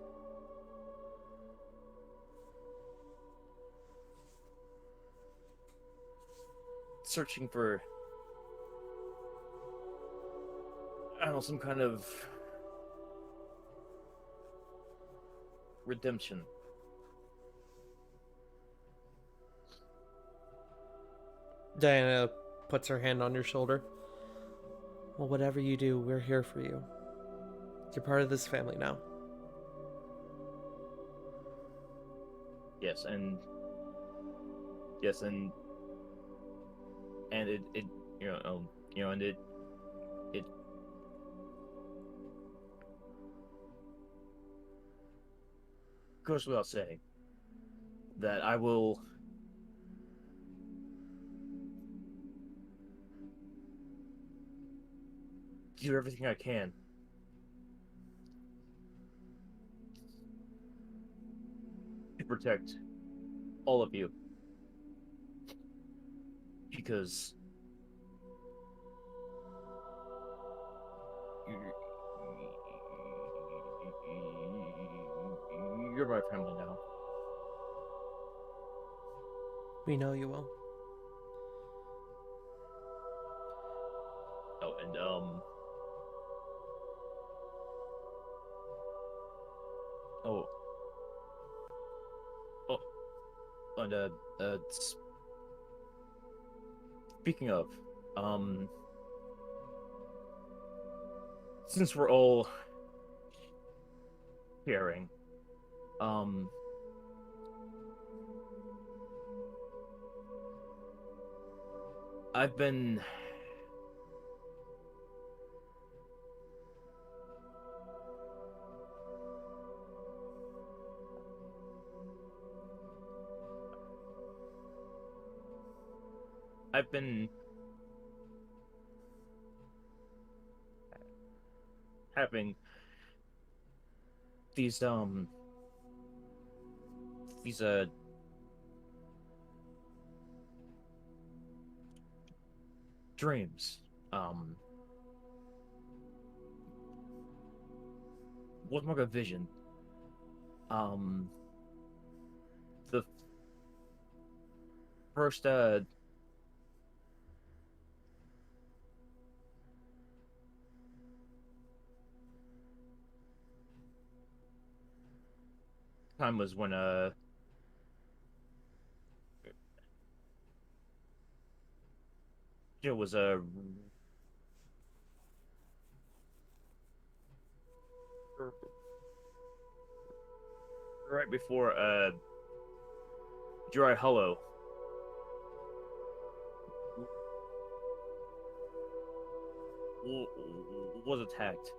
[SPEAKER 3] searching for, I don't know, some kind of redemption.
[SPEAKER 4] Diana puts her hand on your shoulder. Well, whatever you do, we're here for you. You're part of this family now.
[SPEAKER 3] Yes, and it and it goes without saying that I will do everything I can to protect all of you, because you're my family now.
[SPEAKER 4] We know you will.
[SPEAKER 3] Oh, and speaking of, since we're all sharing, I've been having these dreams, was more like a vision,
[SPEAKER 9] first time was when it was right before Dry Hollow was attacked.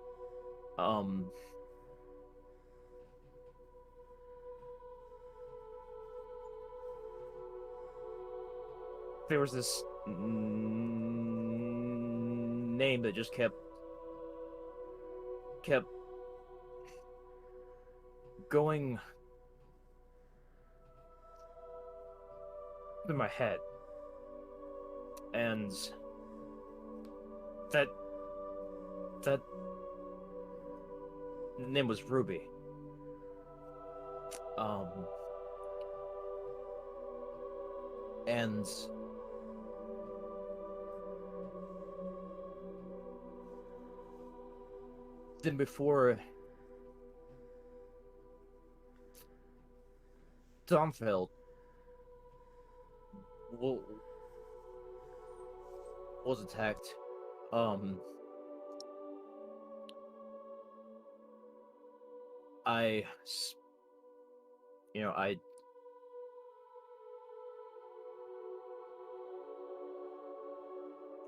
[SPEAKER 9] There was this name that just kept going through my head, and that name was Ruby. And then before Domfeld was attacked, I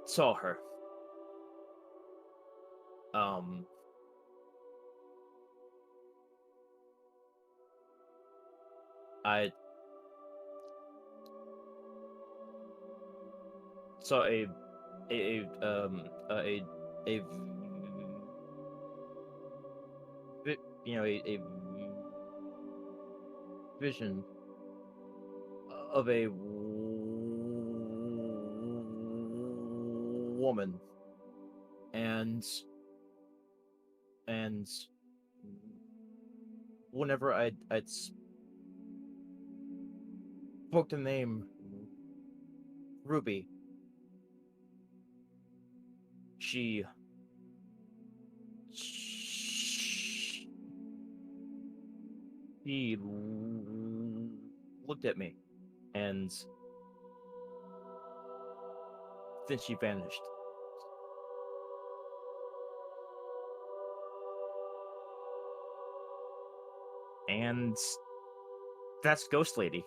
[SPEAKER 9] saw her. I saw a vision of a woman, and whenever I'd spoke the name Ruby, she looked at me, and then she vanished. And that's Ghost Lady.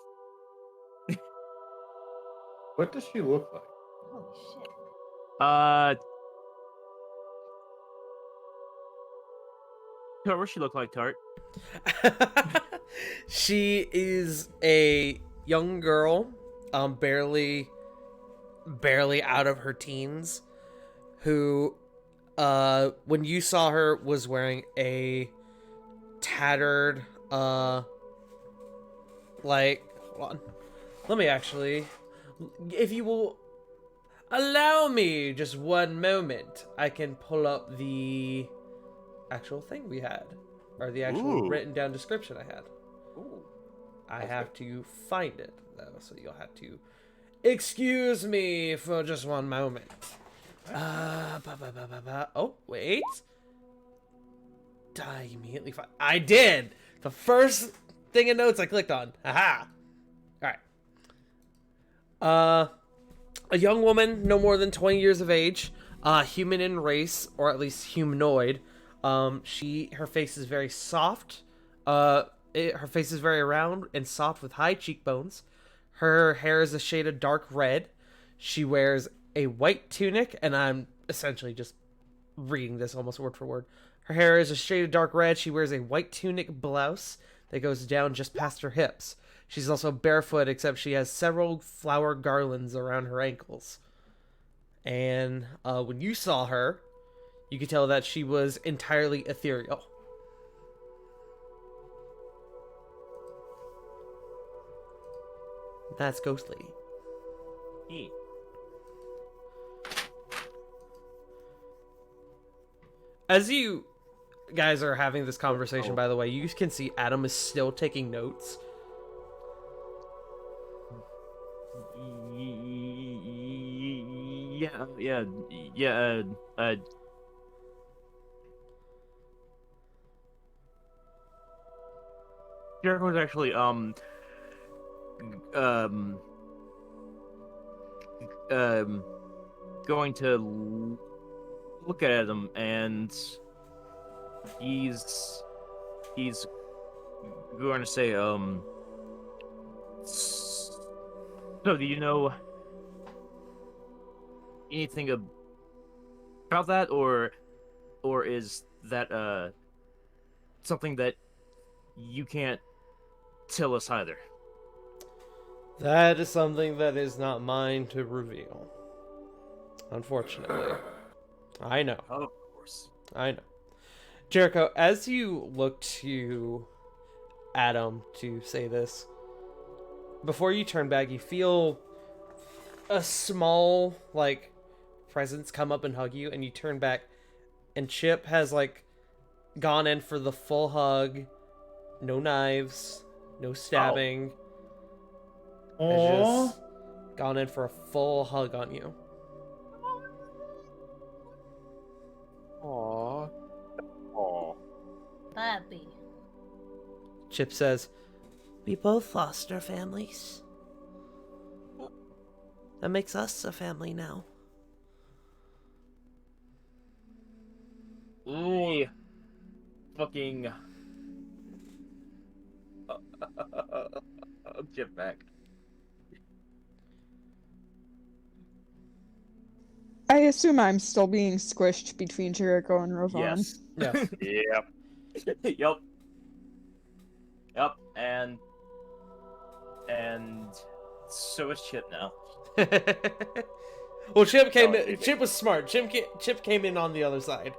[SPEAKER 2] What does she look like?
[SPEAKER 1] Holy shit.
[SPEAKER 9] Tart, what she look like, Tart?
[SPEAKER 4] She is a young girl, barely out of her teens, who, when you saw her, was wearing a tattered, hold on. Let me actually, if you will allow me just one moment, I can pull up the actual thing we had, or the actual written down description I had.
[SPEAKER 2] Ooh.
[SPEAKER 4] I have to find it, though, so you'll have to excuse me for just one moment. Oh, wait. I immediately find... I did! The first thing in notes I clicked on. Haha! Alright. A young woman, no more than 20 years of age, human in race, or at least humanoid. Her face is very soft. Her face is very round and soft with high cheekbones. Her hair is a shade of dark red. She wears a white tunic, and I'm essentially just reading this almost word for word. Her hair is a shade of dark red. She wears a white tunic blouse that goes down just past her hips. She's also barefoot, except she has several flower garlands around her ankles. And when you saw her, you could tell that she was entirely ethereal. That's Ghost Lady.
[SPEAKER 9] Hey.
[SPEAKER 4] As you guys are having this conversation, by the way, you can see Adam is still taking notes.
[SPEAKER 9] Jericho's actually um going to look at him, and he's going to say, so do you know anything about that, or is that something that you can't tell us either?
[SPEAKER 4] That is something that is not mine to reveal. Unfortunately. I know.
[SPEAKER 9] Of course.
[SPEAKER 4] I know. Jericho, as you look to Adam to say this, before you turn back, you feel a small, like, presence come up and hug you, and you turn back, and Chip has, like, gone in for the full hug. No knives, no stabbing. Has just gone in for a full hug on you.
[SPEAKER 5] Aww. Aww.
[SPEAKER 1] Puppy.
[SPEAKER 4] Chip says, "We both foster families. That makes us a family now."
[SPEAKER 9] Fucking get back.
[SPEAKER 10] I assume I'm still being squished between Jericho and Rovon.
[SPEAKER 9] Yes.
[SPEAKER 4] Yes.
[SPEAKER 9] Yep. Yep. And so is Chip now.
[SPEAKER 4] Well, Chip was smart. Chip came in on the other side.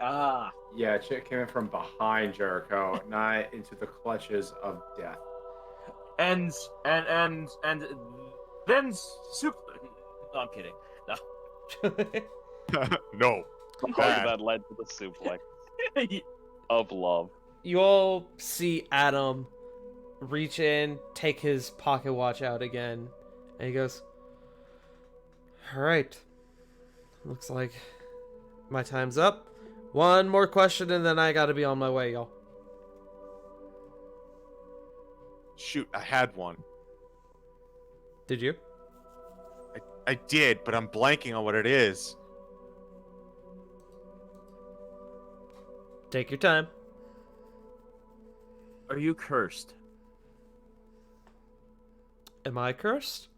[SPEAKER 9] Ah.
[SPEAKER 2] Yeah, Chip came in from behind Jericho, not into the clutches of death.
[SPEAKER 9] And then soup. No, I'm kidding. No.
[SPEAKER 6] No.
[SPEAKER 5] The hug that led to the suplex of love.
[SPEAKER 4] You all see Adam reach in, take his pocket watch out again, and he goes, "Alright. Looks like my time's up. One more question and then I gotta be on my way, y'all."
[SPEAKER 6] Shoot, I had one.
[SPEAKER 4] Did you?
[SPEAKER 6] I did, but I'm blanking on what it is.
[SPEAKER 4] Take your time.
[SPEAKER 9] Are you cursed?
[SPEAKER 4] Am I cursed?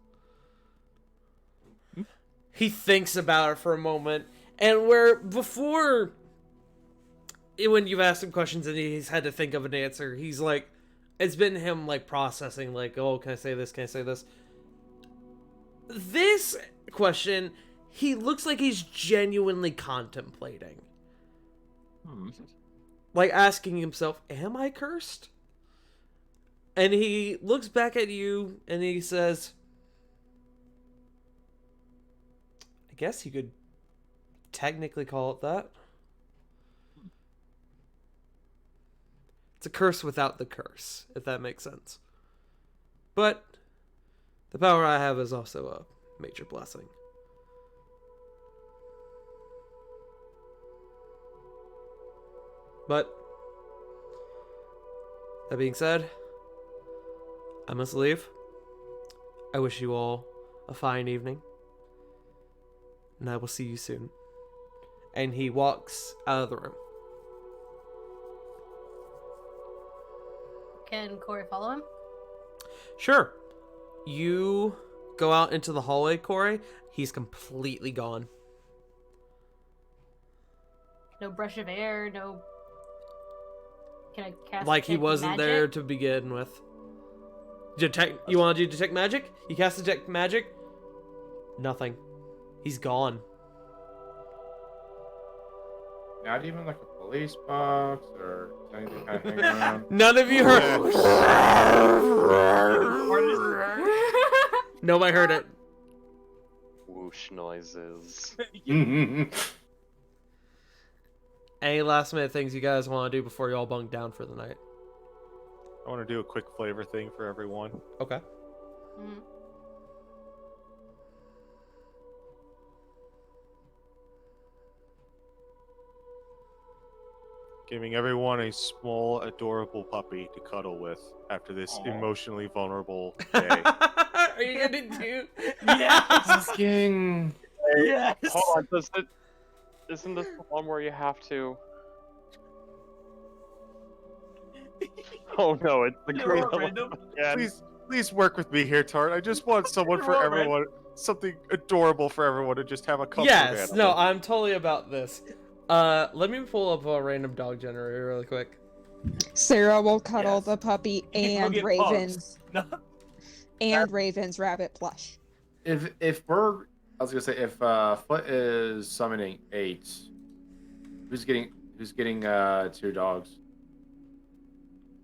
[SPEAKER 4] He thinks about it for a moment, and where before, when you've asked him questions and he's had to think of an answer, he's like, it's been him like processing, like, oh, can I say this? Can I say this? This question, he looks like he's genuinely contemplating. Like asking himself, am I cursed? And he looks back at you and he says, I guess you could technically call it that. It's a curse without the curse, if that makes sense. But the power I have is also a major blessing. But that being said, I must leave. I wish you all a fine evening, and I will see you soon. And he walks out of the room.
[SPEAKER 1] Can Corey follow him?
[SPEAKER 4] Sure. You go out into the hallway, Corey. He's completely gone.
[SPEAKER 1] No brush of air, no... Can I cast
[SPEAKER 4] Like he
[SPEAKER 1] detect
[SPEAKER 4] wasn't
[SPEAKER 1] magic?
[SPEAKER 4] there to begin with. You want to do detect magic? You cast detect magic? Nothing. He's gone.
[SPEAKER 2] Not even like a police box or anything kind of hanging around.
[SPEAKER 4] None of you heard. Nobody heard it.
[SPEAKER 5] Whoosh noises.
[SPEAKER 4] Any last minute things you guys want to do before you all bunk down for the night?
[SPEAKER 6] I want to do a quick flavor thing for everyone.
[SPEAKER 4] Okay.
[SPEAKER 6] giving everyone a small, adorable puppy to cuddle with after this
[SPEAKER 9] Aw.
[SPEAKER 6] emotionally vulnerable day.
[SPEAKER 4] Are you gonna do?
[SPEAKER 9] Yes.
[SPEAKER 2] Fucking.
[SPEAKER 9] Yes.
[SPEAKER 5] Hold on, isn't this the one where you have to? Oh no, it's the
[SPEAKER 9] You're
[SPEAKER 5] green
[SPEAKER 9] all
[SPEAKER 5] one
[SPEAKER 9] random.
[SPEAKER 5] again.
[SPEAKER 6] Please work with me here, Tart. I just want someone for
[SPEAKER 9] You're all right.
[SPEAKER 6] everyone, something adorable for everyone to just have a couple
[SPEAKER 4] Yes.
[SPEAKER 6] of
[SPEAKER 4] No,
[SPEAKER 6] animals.
[SPEAKER 4] I'm totally about this. Let me pull up a random dog generator really quick.
[SPEAKER 10] Sarah will cuddle
[SPEAKER 9] Yes.
[SPEAKER 10] the puppy
[SPEAKER 9] Go
[SPEAKER 10] and
[SPEAKER 9] get
[SPEAKER 10] Raven's
[SPEAKER 9] pugs. No.
[SPEAKER 10] and Raven's rabbit plush.
[SPEAKER 2] If we're, I was gonna say, if Foot is summoning 8, who's getting 2 dogs?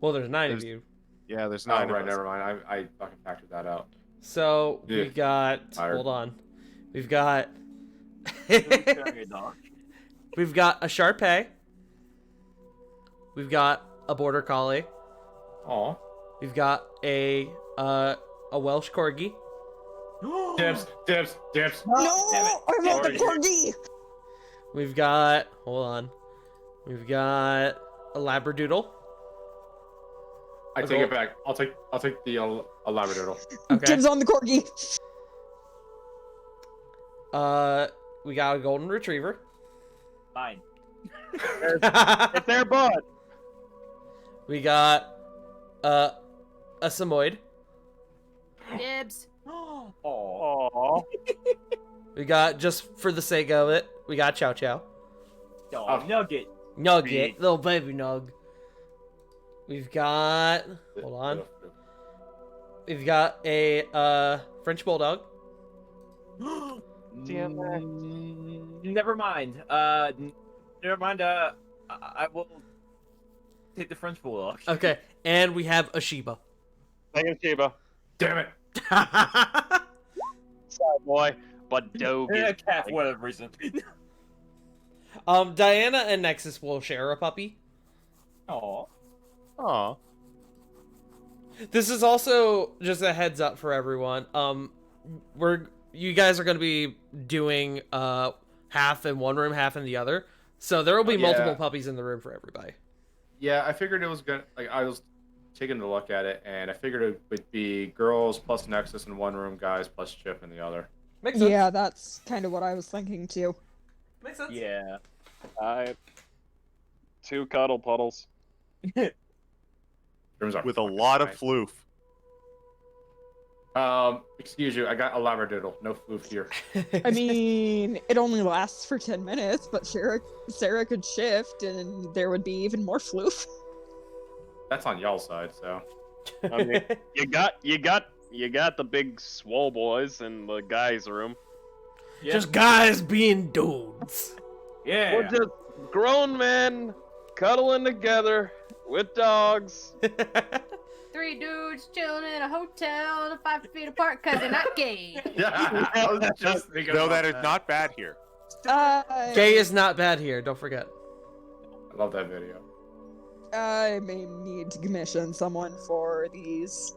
[SPEAKER 4] Well, there's 9 of
[SPEAKER 6] There's-
[SPEAKER 4] you.
[SPEAKER 6] Yeah, there's
[SPEAKER 2] Oh,
[SPEAKER 6] 9 of
[SPEAKER 2] right,
[SPEAKER 6] us.
[SPEAKER 2] never mind. I fucking factored that out.
[SPEAKER 4] So
[SPEAKER 2] Yeah.
[SPEAKER 4] we got.
[SPEAKER 2] Tired.
[SPEAKER 4] Hold on. We've got.
[SPEAKER 9] Carry a dog.
[SPEAKER 4] We've got a Shar Pei. We've got a Border Collie.
[SPEAKER 2] Aw.
[SPEAKER 4] We've got a Welsh Corgi.
[SPEAKER 2] Dips.
[SPEAKER 10] No,
[SPEAKER 9] damn it.
[SPEAKER 10] I want the
[SPEAKER 9] Sorry.
[SPEAKER 10] corgi.
[SPEAKER 4] We've got. Hold on. We've got a Labradoodle.
[SPEAKER 2] I take it back. I'll take the a Labradoodle.
[SPEAKER 4] Okay.
[SPEAKER 10] Dibs on the corgi.
[SPEAKER 4] We got a Golden Retriever.
[SPEAKER 9] Fine.
[SPEAKER 5] It's their bud.
[SPEAKER 4] We got a Samoyed.
[SPEAKER 1] Dibs.
[SPEAKER 9] Oh.
[SPEAKER 5] Aww.
[SPEAKER 4] We got, just for the sake of it, we got Chow Chow.
[SPEAKER 9] Dog nugget.
[SPEAKER 4] Nugget, little baby Nug. We've got. Hold on. We've got a French Bulldog.
[SPEAKER 5] Damn it.
[SPEAKER 9] Never mind. Never mind. I will take the French bulldog.
[SPEAKER 4] Okay, and we have a Shiba.
[SPEAKER 5] Thank you, Shiba.
[SPEAKER 2] Damn it.
[SPEAKER 5] Sorry, boy. But Doge.
[SPEAKER 9] Yeah, cat for whatever reason.
[SPEAKER 4] Diana and Nexus will share a puppy.
[SPEAKER 9] Aw.
[SPEAKER 6] Aw.
[SPEAKER 4] This is also just a heads up for everyone. You guys are going to be doing half in one room, half in the other. So there will be
[SPEAKER 2] Yeah.
[SPEAKER 4] multiple puppies in the room for everybody.
[SPEAKER 2] Yeah, I figured it was gonna. Like, I was taking a look at it, and I figured it would be girls plus Nexus in one room, guys plus Chip in the other.
[SPEAKER 4] Makes sense.
[SPEAKER 10] Yeah, that's kind of what I was thinking too.
[SPEAKER 4] Makes sense.
[SPEAKER 9] Yeah.
[SPEAKER 5] 2 cuddle puddles.
[SPEAKER 2] Rooms are
[SPEAKER 6] With a
[SPEAKER 2] fucking
[SPEAKER 6] lot of
[SPEAKER 2] nice.
[SPEAKER 6] floof.
[SPEAKER 2] Excuse you, I got a Labradoodle. No floof here.
[SPEAKER 10] I mean, it only lasts for 10 minutes, but Sarah could shift and there would be even more floof.
[SPEAKER 2] That's on y'all's side, so.
[SPEAKER 5] I mean, you got the big swole boys in the guys' room.
[SPEAKER 9] Yeah.
[SPEAKER 4] Just guys being dudes.
[SPEAKER 9] Yeah.
[SPEAKER 5] We're just grown men cuddling together with dogs.
[SPEAKER 1] 3 dudes chilling in a hotel 5 feet apart because they're not gay.
[SPEAKER 2] Yeah, I was just thinking
[SPEAKER 6] No,
[SPEAKER 2] about
[SPEAKER 6] that is not bad here.
[SPEAKER 4] Gay is not bad here, don't forget.
[SPEAKER 2] I love that video.
[SPEAKER 10] I may need to commission someone for these.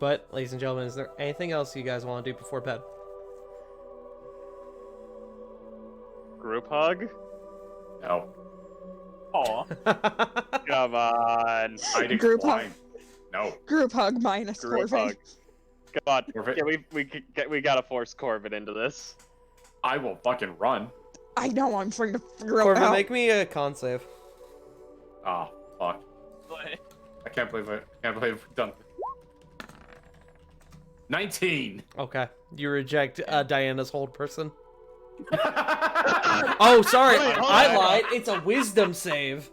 [SPEAKER 4] But, ladies and gentlemen, is there anything else you guys want to do before bed?
[SPEAKER 5] Group hug?
[SPEAKER 2] No.
[SPEAKER 9] Aw.
[SPEAKER 5] Come on.
[SPEAKER 2] Hiding
[SPEAKER 10] Group
[SPEAKER 2] flying. No.
[SPEAKER 10] Group hug minus
[SPEAKER 5] Group
[SPEAKER 10] Corvin.
[SPEAKER 5] hug. Come on.
[SPEAKER 2] Corvin.
[SPEAKER 5] Yeah, we gotta force Corbin into this.
[SPEAKER 2] I will fucking run.
[SPEAKER 10] I know, I'm trying to figure
[SPEAKER 4] Corbin,
[SPEAKER 10] out.
[SPEAKER 4] make me a con save.
[SPEAKER 2] Oh, fuck. I can't believe we've done 19.
[SPEAKER 4] Okay. You reject Diana's hold person. Oh, sorry.
[SPEAKER 5] Wait, hold
[SPEAKER 4] I
[SPEAKER 5] on.
[SPEAKER 4] lied. It's a wisdom save.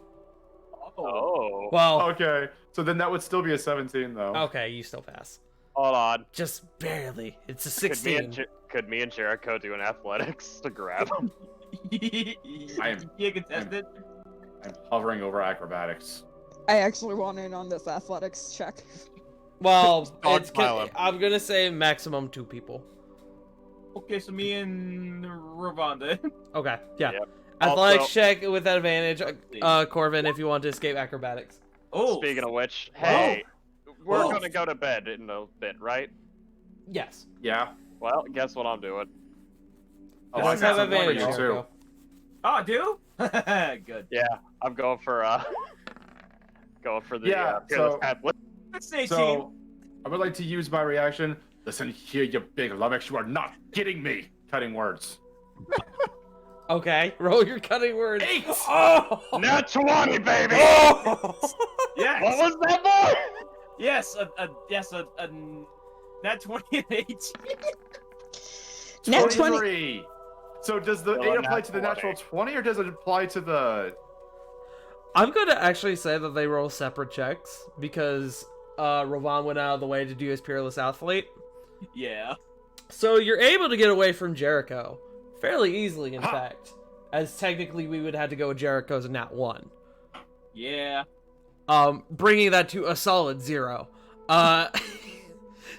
[SPEAKER 5] Oh.
[SPEAKER 4] Well,
[SPEAKER 2] Okay, so then that would still be a 17 though.
[SPEAKER 4] okay, you still pass.
[SPEAKER 5] Hold on.
[SPEAKER 4] Just barely. It's a
[SPEAKER 5] Could me
[SPEAKER 4] 16.
[SPEAKER 5] could me and Jericho do an athletics to grab him?
[SPEAKER 2] I am-
[SPEAKER 9] Yeah, contested.
[SPEAKER 2] I'm hovering over acrobatics.
[SPEAKER 10] I actually want in on this athletics check.
[SPEAKER 4] Well,
[SPEAKER 6] Dog
[SPEAKER 4] it's
[SPEAKER 6] pile him.
[SPEAKER 4] I'm gonna say maximum 2 people.
[SPEAKER 9] Okay, so me and Ravonda.
[SPEAKER 4] Okay, yeah.
[SPEAKER 5] Yep.
[SPEAKER 4] Athletics
[SPEAKER 5] Also-
[SPEAKER 4] check with that advantage. Corvin, if you want to escape acrobatics.
[SPEAKER 9] Oh.
[SPEAKER 5] Speaking of which, hey, we're
[SPEAKER 9] Whoa.
[SPEAKER 5] gonna go to bed in a bit, right?
[SPEAKER 4] Yes.
[SPEAKER 2] Yeah.
[SPEAKER 5] Well, guess what I'm doing.
[SPEAKER 2] Oh,
[SPEAKER 4] You guys
[SPEAKER 2] I got
[SPEAKER 4] have
[SPEAKER 2] some more for
[SPEAKER 4] advantage,
[SPEAKER 2] you too.
[SPEAKER 4] Jericho.
[SPEAKER 9] Oh, I do? Good.
[SPEAKER 5] Yeah, I'm going for the
[SPEAKER 2] Yeah,
[SPEAKER 5] Peerless
[SPEAKER 2] so-
[SPEAKER 5] Pamphlet.
[SPEAKER 9] Stay
[SPEAKER 2] So, I would like to use my reaction. Listen here, you big lummox. You are not getting me. Cutting words.
[SPEAKER 4] Okay, roll your cutting words.
[SPEAKER 2] 8!
[SPEAKER 4] Oh!
[SPEAKER 5] Nat 20, baby!
[SPEAKER 4] Oh!
[SPEAKER 9] Yes.
[SPEAKER 5] What was that, boy?
[SPEAKER 9] Yes. A nat 20 and 18.
[SPEAKER 10] Nat 20.
[SPEAKER 2] 23. So does the
[SPEAKER 5] Oh,
[SPEAKER 2] 8 apply
[SPEAKER 5] nat
[SPEAKER 2] to the
[SPEAKER 5] 20.
[SPEAKER 2] natural 20, or does it apply to the...
[SPEAKER 4] I'm going to actually say that they roll separate checks because Rovan went out of the way to do his Peerless Athlete.
[SPEAKER 9] Yeah.
[SPEAKER 4] So you're able to get away from Jericho fairly easily, in
[SPEAKER 2] Ha!
[SPEAKER 4] fact. As technically we would have to go with Jericho's nat 1.
[SPEAKER 9] Yeah.
[SPEAKER 4] Bringing that to a solid 0.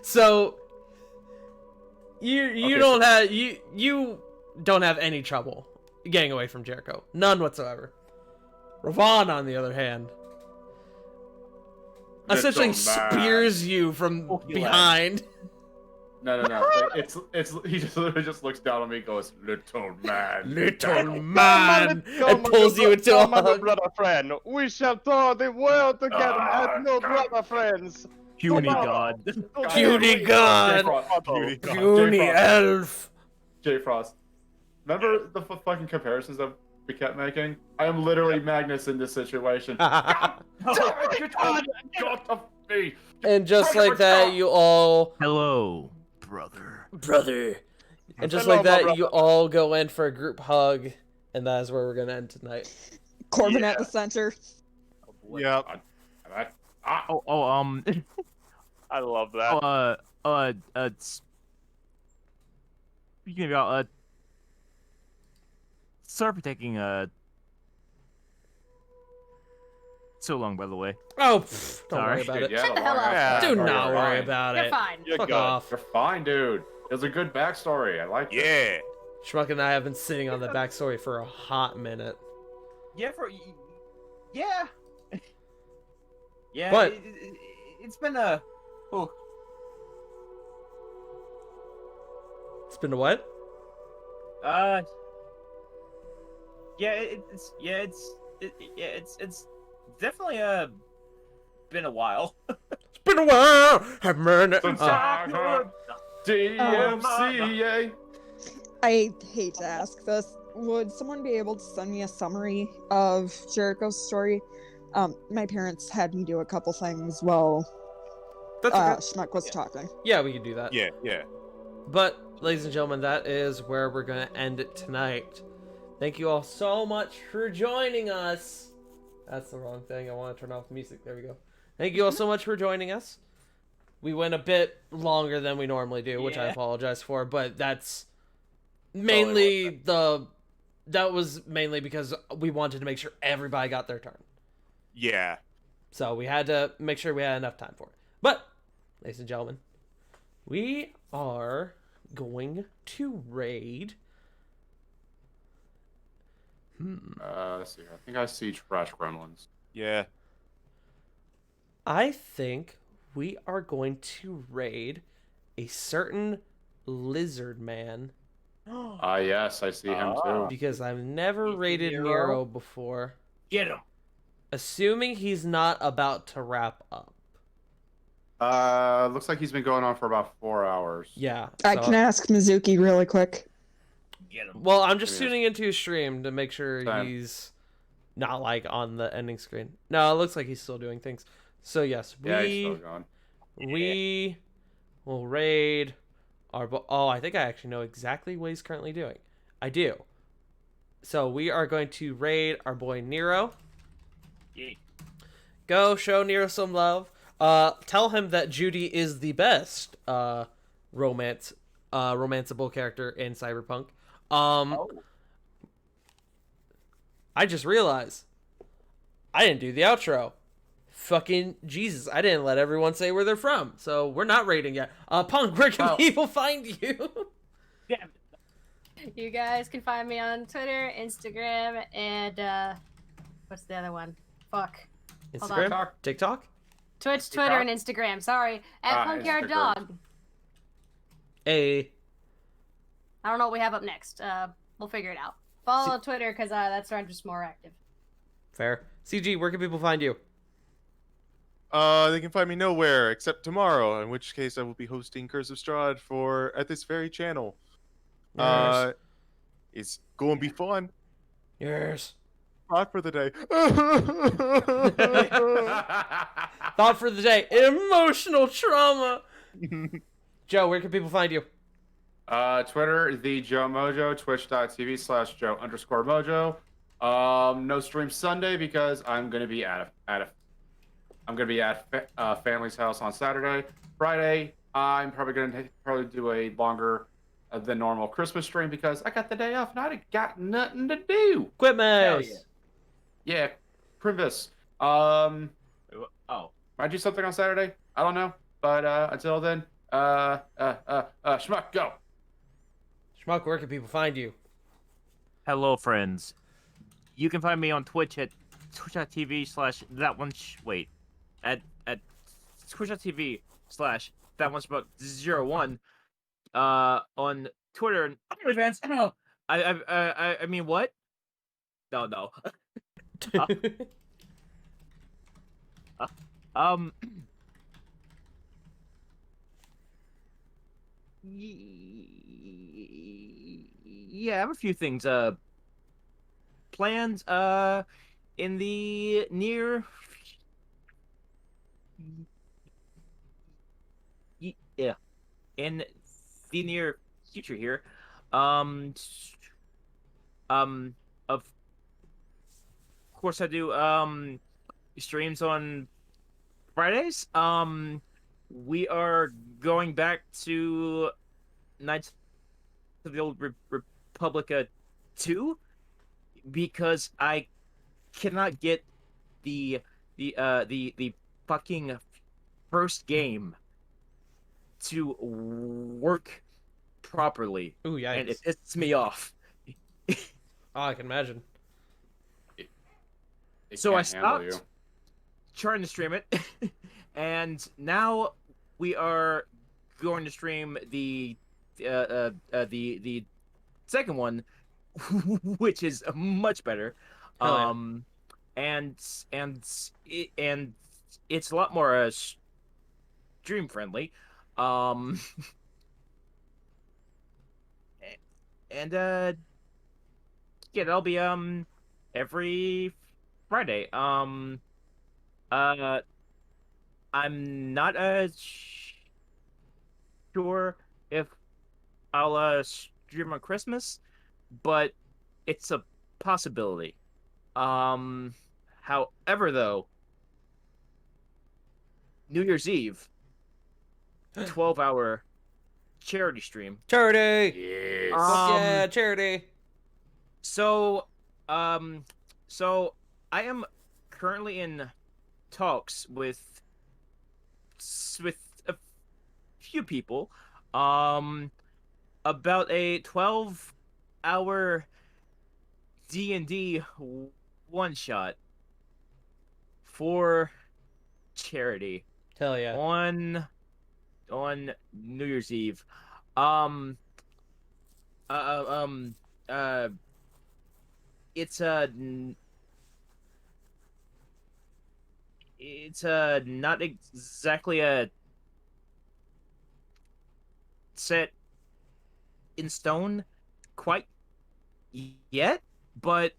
[SPEAKER 4] So you
[SPEAKER 2] Okay,
[SPEAKER 4] don't have you don't have any trouble getting away from Jericho. None whatsoever. Ravon, on the other hand, essentially
[SPEAKER 2] Little man.
[SPEAKER 4] spears you from behind.
[SPEAKER 2] No. It's he just literally just looks down on me and goes, "Little man."
[SPEAKER 4] Little man, and pulls you into a
[SPEAKER 5] Come on,
[SPEAKER 4] hug.
[SPEAKER 5] brother friend. We shall tour the world together
[SPEAKER 2] Ah,
[SPEAKER 5] as no
[SPEAKER 2] God.
[SPEAKER 5] brother friends.
[SPEAKER 3] Puny
[SPEAKER 5] Come on.
[SPEAKER 3] god.
[SPEAKER 4] Puny god,
[SPEAKER 6] Puny god.
[SPEAKER 4] puny
[SPEAKER 2] J-Frost.
[SPEAKER 4] elf.
[SPEAKER 2] J Frost. Remember the fucking comparisons that we kept making? I am literally Magnus in this situation. God, God of me.
[SPEAKER 4] And just like that, you all,
[SPEAKER 8] Hello, brother.
[SPEAKER 4] brother. And just
[SPEAKER 5] Hello,
[SPEAKER 4] like
[SPEAKER 5] my
[SPEAKER 4] that,
[SPEAKER 5] brother.
[SPEAKER 4] you all go in for a group hug, and that is where we're gonna end tonight.
[SPEAKER 10] Corbin at the center.
[SPEAKER 6] Yep.
[SPEAKER 5] I love that.
[SPEAKER 8] Speaking about, sorry for taking, so long, by the way.
[SPEAKER 4] Oh, pff, don't
[SPEAKER 8] Sorry.
[SPEAKER 4] worry about
[SPEAKER 2] Dude,
[SPEAKER 4] it.
[SPEAKER 2] yeah,
[SPEAKER 1] Shut the
[SPEAKER 2] don't
[SPEAKER 1] hell
[SPEAKER 2] worry
[SPEAKER 1] up.
[SPEAKER 2] about it.
[SPEAKER 4] Do
[SPEAKER 2] You're
[SPEAKER 4] not worry
[SPEAKER 2] fine.
[SPEAKER 4] about
[SPEAKER 1] You're
[SPEAKER 4] it.
[SPEAKER 1] fine.
[SPEAKER 5] You're
[SPEAKER 4] Fuck
[SPEAKER 5] good.
[SPEAKER 4] off.
[SPEAKER 2] You're fine, dude. It was a good backstory. I like it.
[SPEAKER 6] Yeah.
[SPEAKER 4] Schmuck and I have been sitting on the backstory for a hot minute.
[SPEAKER 9] Yeah. Yeah. Yeah.
[SPEAKER 4] But-
[SPEAKER 9] It's been a. Oh.
[SPEAKER 4] It's been a what?
[SPEAKER 9] Yeah. It's definitely been a while.
[SPEAKER 4] It's been a while. Have minute.
[SPEAKER 2] Since I heard DMCA.
[SPEAKER 10] I hate to ask this. Would someone be able to send me a summary of Jericho's story? My parents had me do a couple things while
[SPEAKER 4] That's okay.
[SPEAKER 10] Schmuck was talking.
[SPEAKER 4] Yeah, we can do that.
[SPEAKER 6] Yeah.
[SPEAKER 4] But, ladies and gentlemen, that is where we're going to end it tonight. Thank you all so much for joining us. That's the wrong thing. I want to turn off the music. There we go. Thank you all so much for joining us. We went a bit longer than we normally do, which I
[SPEAKER 9] Yeah.
[SPEAKER 4] apologize for, but that's mainly that was mainly because we wanted to make sure everybody got their turn.
[SPEAKER 6] Yeah.
[SPEAKER 4] So we had to make sure we had enough time for it. But, ladies and gentlemen, we are going to raid.
[SPEAKER 2] Let's see. I think I see trash gremlins.
[SPEAKER 6] Yeah.
[SPEAKER 4] I think we are going to raid a certain lizard man
[SPEAKER 2] Yes, I see him too.
[SPEAKER 4] because I've never raided
[SPEAKER 9] Nero?
[SPEAKER 4] Nero before.
[SPEAKER 9] Get him.
[SPEAKER 4] Assuming he's not about to wrap up.
[SPEAKER 2] Looks like he's been going on for about 4 hours.
[SPEAKER 4] Yeah.
[SPEAKER 10] I
[SPEAKER 4] so-
[SPEAKER 10] can ask Mizuki really quick.
[SPEAKER 9] Get him.
[SPEAKER 4] Well, I'm just
[SPEAKER 2] Give me
[SPEAKER 4] tuning into his stream to make sure
[SPEAKER 2] Same.
[SPEAKER 4] he's not like on the ending screen. No, it looks like he's still doing things. So yes,
[SPEAKER 2] Yeah, he's still going.
[SPEAKER 4] we will raid our. Oh, I think I actually know exactly what he's currently doing. I do. So we are going to raid our boy Nero.
[SPEAKER 9] Yeah.
[SPEAKER 4] Go show Nero some love. Tell him that Judy is the best romanceable character in Cyberpunk. I just realized I didn't do the outro. Fucking Jesus, I didn't let everyone say where they're from, so we're not rating yet. Punk, where can
[SPEAKER 2] Well-
[SPEAKER 4] people find you?
[SPEAKER 1] You guys can find me on Twitter, Instagram, and what's the other one? Fuck. Hold on.
[SPEAKER 4] Instagram, TikTok.
[SPEAKER 1] Twitch, Twitter, and Instagram. Sorry, at Punkyard
[SPEAKER 2] Instagram.
[SPEAKER 1] Dog.
[SPEAKER 4] A
[SPEAKER 1] I don't know what we have up next. We'll figure it out. Follow Twitter because that's where I'm just more active.
[SPEAKER 4] Fair. CG, where can people find you?
[SPEAKER 6] They can find me nowhere except tomorrow, in which case I will be hosting Curse of Strahd at this very channel.
[SPEAKER 4] Yes.
[SPEAKER 6] It's going to be fun.
[SPEAKER 4] Yes.
[SPEAKER 6] Thought for the day.
[SPEAKER 4] Thought for the day. Emotional trauma. Joe, where can people find you?
[SPEAKER 2] Twitter, the Joe Mojo, twitch.tv/Joe_Mojo. No stream Sunday because I'm gonna be at family's house on Saturday. Friday, I'm probably gonna do a longer than normal Christmas stream because I got the day off and I got nothing to do.
[SPEAKER 4] Quitmas.
[SPEAKER 2] Yeah, Primus.
[SPEAKER 9] Oh.
[SPEAKER 2] Might do something on Saturday. I don't know, but until then, Schmuck, go.
[SPEAKER 4] Schmuck, where can people find you?
[SPEAKER 9] Hello, friends. You can find me on Twitch at twitch.tv/thatone. At twitch.tv/thatone01. On Twitter and OnlyFans. I mean what? No. Yeah, I have a few things planned in the near in the near future here. Of course I do streams on Fridays. We are going back to Knights of the Old Republic 2 because I cannot get the fucking first game to work properly.
[SPEAKER 4] Ooh, yikes.
[SPEAKER 9] And it pisses me off.
[SPEAKER 4] Oh, I can imagine.
[SPEAKER 9] So I stopped trying to stream it, and now we are going to stream the second one, which is much better. And it's a lot more stream friendly. Yeah, that'll be every Friday. I'm not sure if I'll stream on Christmas, but it's a possibility. However, though, New Year's Eve, 12-hour charity stream.
[SPEAKER 4] Charity.
[SPEAKER 2] Yes.
[SPEAKER 4] Yeah, charity.
[SPEAKER 9] So I am currently in talks with a few people about a 12-hour D&D one shot for charity.
[SPEAKER 4] Hell yeah.
[SPEAKER 9] On New Year's Eve. It's not exactly a set in stone quite yet, but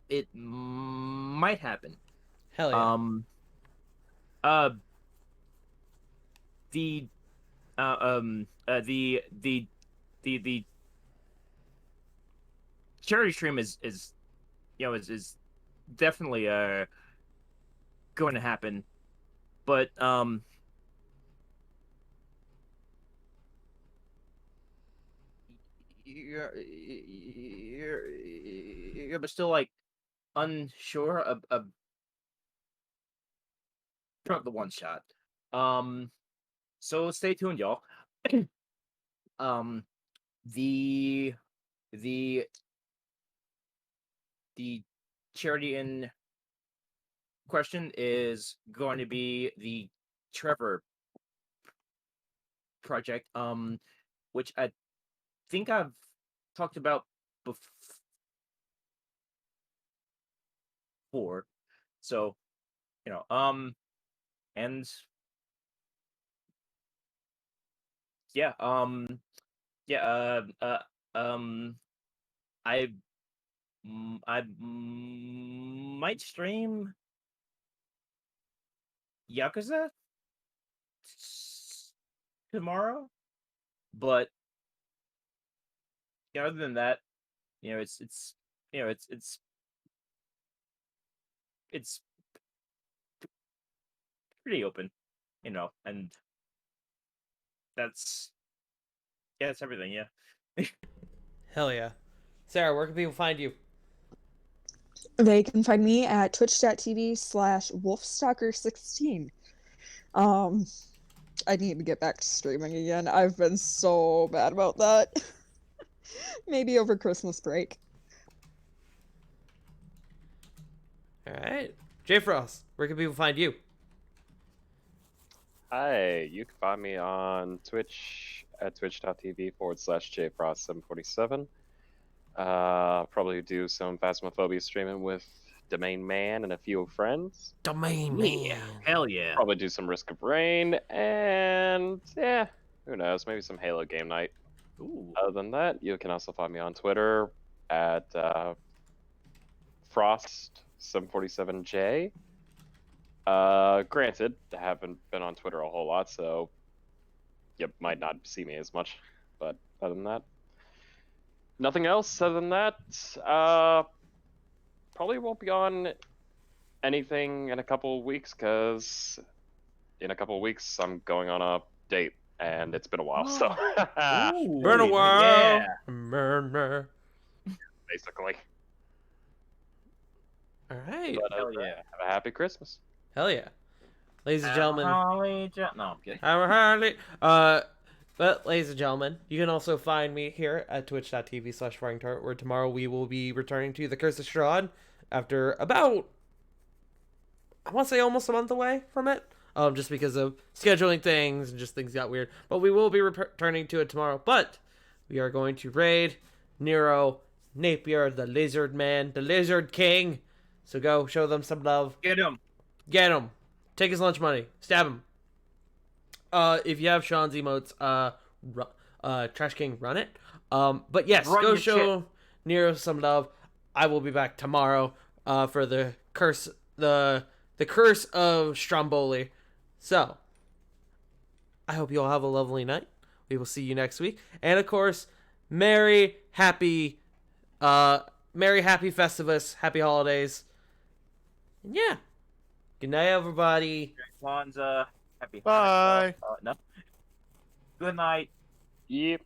[SPEAKER 9] it might happen.
[SPEAKER 4] Hell yeah.
[SPEAKER 9] The charity stream is definitely going to happen, but you're but still like unsure about the one shot. So stay tuned, y'all. The charity in question is going to be the Trevor Project, which I think I've talked about before. So, and yeah, yeah, I might stream Yakuza tomorrow, but other than that, it's it's pretty open, and that's that's everything. Yeah.
[SPEAKER 4] Hell yeah. Sarah, where can people find you?
[SPEAKER 10] They can find me at twitch.tv/wolfstalker16. I need to get back to streaming again. I've been so bad about that. Maybe over Christmas break.
[SPEAKER 4] Alright. J Frost, where can people find you?
[SPEAKER 5] Hi, you can find me on Twitch at twitch.tv/jfrost747. Probably do some Phasmophobia streaming with Domain Man and a few friends.
[SPEAKER 4] Domain Man.
[SPEAKER 9] Hell yeah.
[SPEAKER 5] Probably do some Risk of Rain, and yeah, who knows, maybe some Halo game night.
[SPEAKER 9] Ooh.
[SPEAKER 5] Other than that, you can also find me on Twitter at Frost747J. Granted, I haven't been on Twitter a whole lot, so you might not see me as much. But other than that, nothing else. Other than that, probably won't be on anything in a couple of weeks, because in a couple of weeks I'm going on a date, and it's been a while. So
[SPEAKER 9] Ooh,
[SPEAKER 4] Burn a while.
[SPEAKER 9] yeah.
[SPEAKER 4] Murder.
[SPEAKER 5] basically.
[SPEAKER 4] Alright.
[SPEAKER 5] But
[SPEAKER 9] Hell yeah.
[SPEAKER 5] have a happy Christmas.
[SPEAKER 4] Hell yeah. Ladies and gentlemen.
[SPEAKER 9] No, I'm kidding.
[SPEAKER 4] But, ladies and gentlemen, you can also find me here at twitch.tv/FryingTart, where tomorrow we will be returning to The Curse of Strahd after about, I want to say almost a month away from it. Just because of scheduling things and just things got weird. But we will be returning to it tomorrow. But we are going to raid Nero Napier, the Lizard Man, the Lizard King. So go show them some love.
[SPEAKER 9] Get him.
[SPEAKER 4] Get him. Take his lunch money. Stab him. If you have Sean's emotes, Trash King, run it. But yes,
[SPEAKER 9] Run
[SPEAKER 4] go
[SPEAKER 9] your
[SPEAKER 4] show Nero some love. I will be back tomorrow for the curse of Stromboli. So, I hope you all have a lovely night. We will see you next week. And of course, Merry Happy Festivus. Happy holidays. And yeah. Good night, everybody.
[SPEAKER 9] Kwanzaa. Happy
[SPEAKER 6] Bye.
[SPEAKER 9] No. Good night.
[SPEAKER 5] Yep.